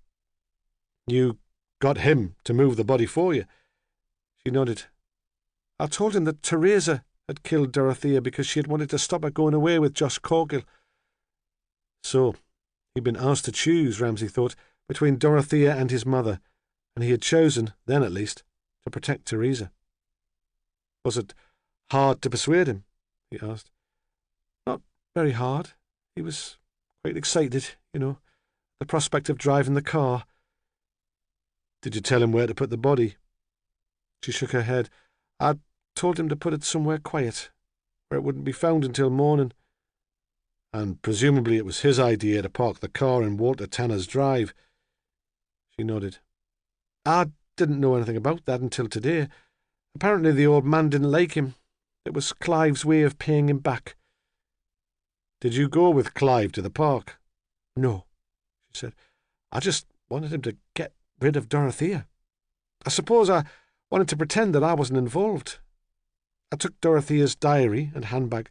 You got him to move the body for you? She nodded. I told him that Teresa had killed Dorothea because she had wanted to stop her going away with Josh Corgill. So, he'd been asked to choose, Ramsay thought, between Dorothea and his mother, and he had chosen, then at least, to protect Teresa. Was it hard to persuade him? He asked. Not very hard. He was quite excited, the prospect of driving the car. Did you tell him where to put the body? She shook her head. I told him to put it somewhere quiet, where it wouldn't be found until morning. And presumably it was his idea to park the car in Walter Tanner's drive. She nodded. I didn't know anything about that until today. Apparently the old man didn't like him. It was Clive's way of paying him back. Did you go with Clive to the park? No, she said. I just wanted him to get rid of Dorothea. I suppose I wanted to pretend that I wasn't involved. I took Dorothea's diary and handbag.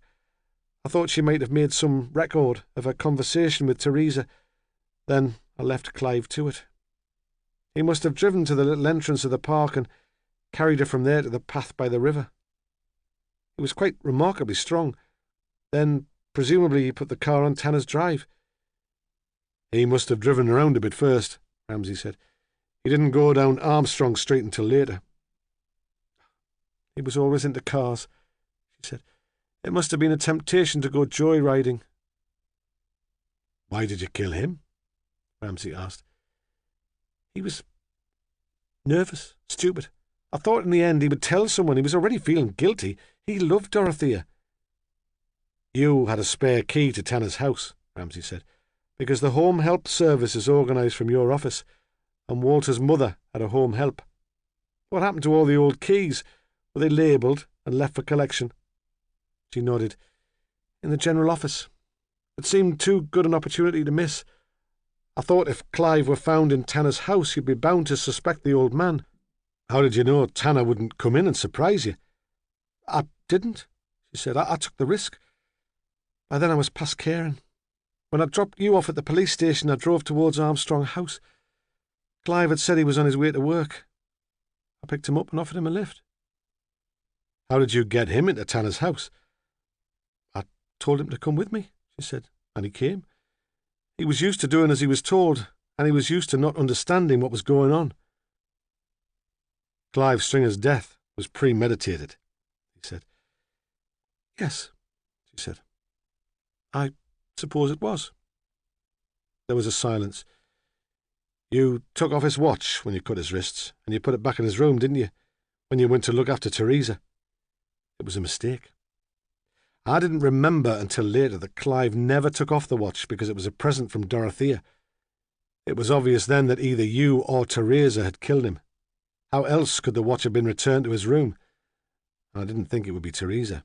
I thought she might have made some record of her conversation with Teresa. Then I left Clive to it. He must have driven to the little entrance of the park and carried her from there to the path by the river. He was quite remarkably strong. Then, presumably, he put the car on Tanner's drive. He must have driven around a bit first, Ramsay said. He didn't go down Armstrong Street until later. He was always into cars, she said. It must have been a temptation to go joyriding. Why did you kill him? Ramsay asked. He was nervous, stupid. I thought in the end he would tell someone. He was already feeling guilty. He loved Dorothea. You had a spare key to Tanner's house, Ramsay said, because the home help service is organised from your office, and Walter's mother had a home help. What happened to all the old keys? Were they labelled and left for collection? She nodded. In the general office. It seemed too good an opportunity to miss. I thought if Clive were found in Tanner's house, he'd be bound to suspect the old man. How did you know Tanner wouldn't come in and surprise you? I didn't, she said. I took the risk. By then I was past caring. When I dropped you off at the police station, I drove towards Armstrong House. Clive had said he was on his way to work. I picked him up and offered him a lift. How did you get him into Tanner's house? I told him to come with me, she said, and he came. He was used to doing as he was told, and he was used to not understanding what was going on. Clive Stringer's death was premeditated, he said. Yes, she said. I suppose it was. There was a silence. You took off his watch when you cut his wrists, and you put it back in his room, didn't you, when you went to look after Teresa? It was a mistake. I didn't remember until later that Clive never took off the watch because it was a present from Dorothea. It was obvious then that either you or Teresa had killed him. How else could the watch have been returned to his room?
I didn't think it would be Teresa.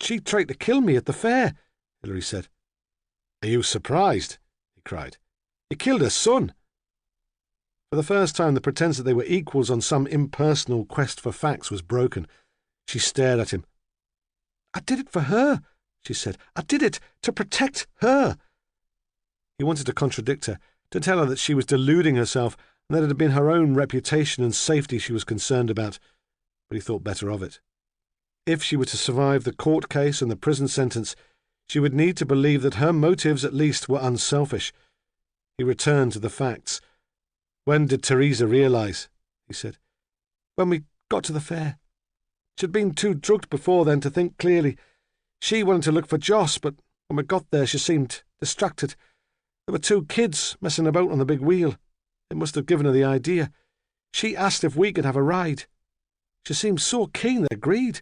She tried to kill me at the fair, Hilary said.
Are you surprised? He cried.
You killed her son.
For the first time, the pretense that they were equals on some impersonal quest for facts was broken. She stared at him.
I did it for her, she said. I did it to protect her.
He wanted to contradict her, to tell her that she was deluding herself and that it had been her own reputation and safety she was concerned about, but he thought better of it. If she were to survive the court case and the prison sentence, she would need to believe that her motives at least were unselfish. He returned to the facts. When did Teresa realise? He said.
When we got to the fair. She'd been too drugged before then to think clearly. She wanted to look for Joss, but when we got there she seemed distracted. There were 2 kids messing about on the big wheel. It must have given her the idea. She asked if we could have a ride. She seemed so keen that I agreed,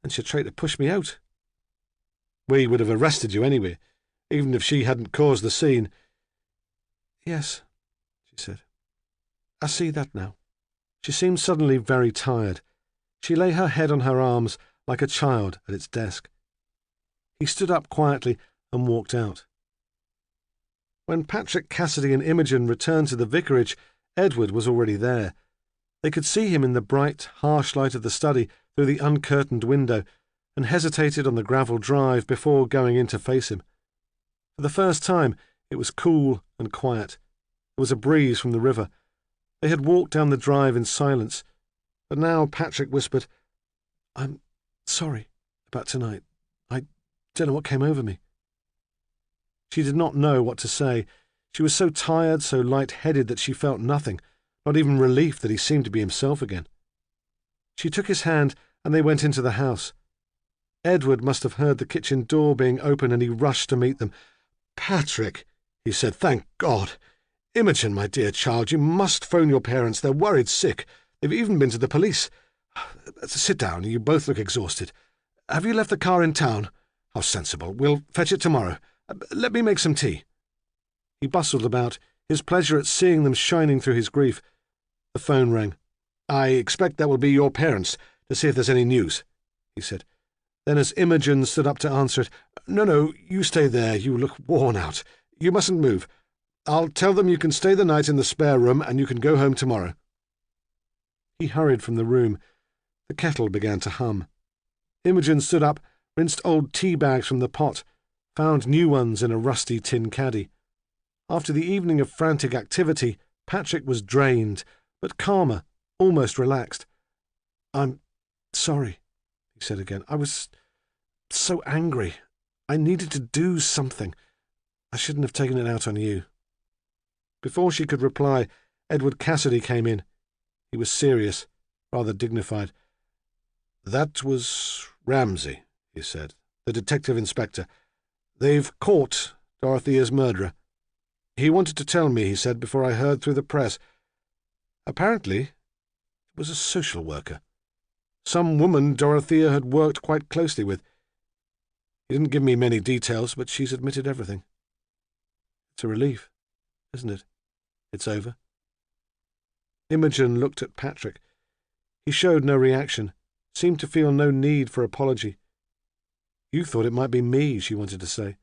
and she tried to push me out.
We would have arrested you anyway, even if she hadn't caused the scene.
Yes, she said. I see that now.
She seemed suddenly very tired. She lay her head on her arms like a child at its desk. He stood up quietly and walked out. When Patrick, Cassidy and Imogen returned to the vicarage, Edward was already there. They could see him in the bright, harsh light of the study through the uncurtained window, and hesitated on the gravel drive before going in to face him. For the first time, it was cool and quiet. There was a breeze from the river. They had walked down the drive in silence, but now Patrick whispered, "I'm sorry about tonight. I don't know what came over me." She did not know what to say. She was so tired, so light-headed that she felt nothing, not even relief that he seemed to be himself again. She took his hand, and they went into the house. Edward must have heard the kitchen door being open, and he rushed to meet them. "Patrick," he said, "thank God. Imogen, my dear child, you must phone your parents. They're worried sick. They've even been to the police. Sit down. You both look exhausted. Have you left the car in town? How sensible. We'll fetch it tomorrow. Let me make some tea." He bustled about, his pleasure at seeing them shining through his grief. The phone rang. "I expect that will be your parents, to see if there's any news," he said. Then as Imogen stood up to answer it, No, you stay there. You look worn out. You mustn't move. I'll tell them you can stay the night in the spare room and you can go home tomorrow." He hurried from the room. The kettle began to hum. Imogen stood up, rinsed old tea bags from the pot, found new ones in a rusty tin caddy. After the evening of frantic activity, Patrick was drained, but calmer, almost relaxed. "I'm sorry," he said again. "I was so angry. I needed to do something. I shouldn't have taken it out on you." Before she could reply, Edward Cassidy came in. He was serious, rather dignified. "That was Ramsay," he said, "the detective inspector. They've caught Dorothea's murderer. He wanted to tell me, he said, before I heard through the press. Apparently, it was a social worker. Some woman Dorothea had worked quite closely with. He didn't give me many details, but she's admitted everything. It's a relief, isn't it? It's over." Imogen looked at Patrick. He showed no reaction, seemed to feel no need for apology. "You thought it might be me," she wanted to say.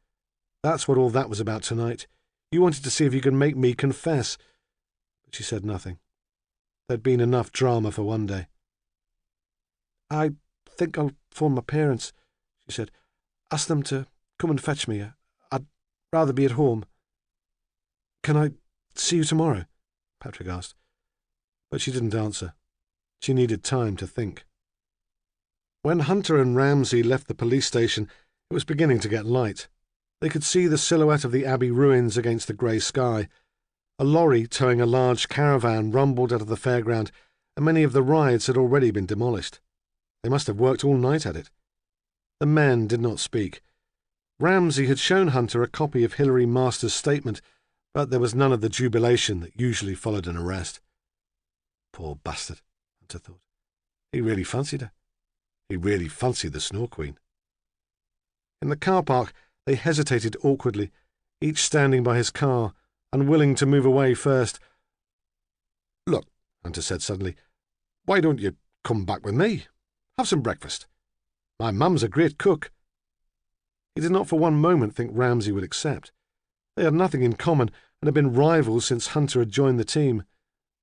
"That's what all that was about tonight. You wanted to see if you could make me confess." But she said nothing. There'd been enough drama for one day. "I think I'll phone my parents," she said. "Ask them to come and fetch me. I'd rather be at home." "Can I see you tomorrow?" Patrick asked. But she didn't answer. She needed time to think. When Hunter and Ramsay left the police station, it was beginning to get light. They could see the silhouette of the Abbey ruins against the grey sky. A lorry towing a large caravan rumbled out of the fairground, and many of the rides had already been demolished. They must have worked all night at it. The men did not speak. Ramsay had shown Hunter a copy of Hilary Masters' statement, but there was none of the jubilation that usually followed an arrest. Poor bastard, Hunter thought. He really fancied her. He really fancied the Snow Queen. In the car park, they hesitated awkwardly, each standing by his car, unwilling to move away first. "Look," Hunter said suddenly, "why don't you
come back with me. Have some breakfast. My mum's a great cook." He did not for one moment think Ramsay would accept. They had nothing in common and had been rivals since Hunter had joined the team.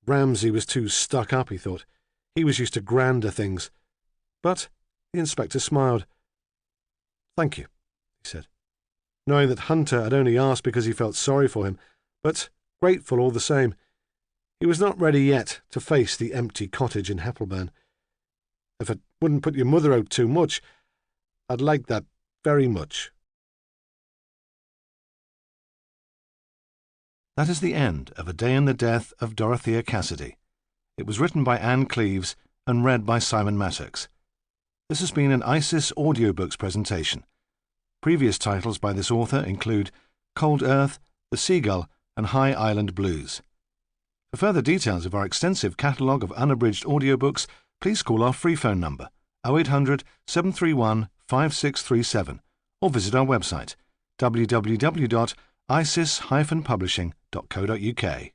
Ramsay was too stuck up, he thought. He was used to grander things. But the inspector smiled. "Thank you," he said, knowing that Hunter had only asked because he felt sorry for him, but grateful all the same. He was not ready yet to face the empty cottage in Heppelburn. "If it wouldn't put your mother out too much, I'd like that very much."
That is the end of A Day in the Death of Dorothea Cassidy. It was written by Anne Cleeves and read by Simon Mattox. This has been an ISIS Audiobooks presentation. Previous titles by this author include Cold Earth, The Seagull, and High Island Blues. For further details of our extensive catalogue of unabridged audiobooks, please call our free phone number 0800 731 5637 or visit our website www.isis-publishing.co.uk.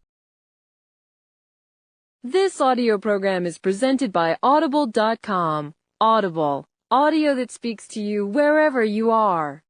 This audio program is presented by Audible.com. Audible, audio that speaks to you wherever you are.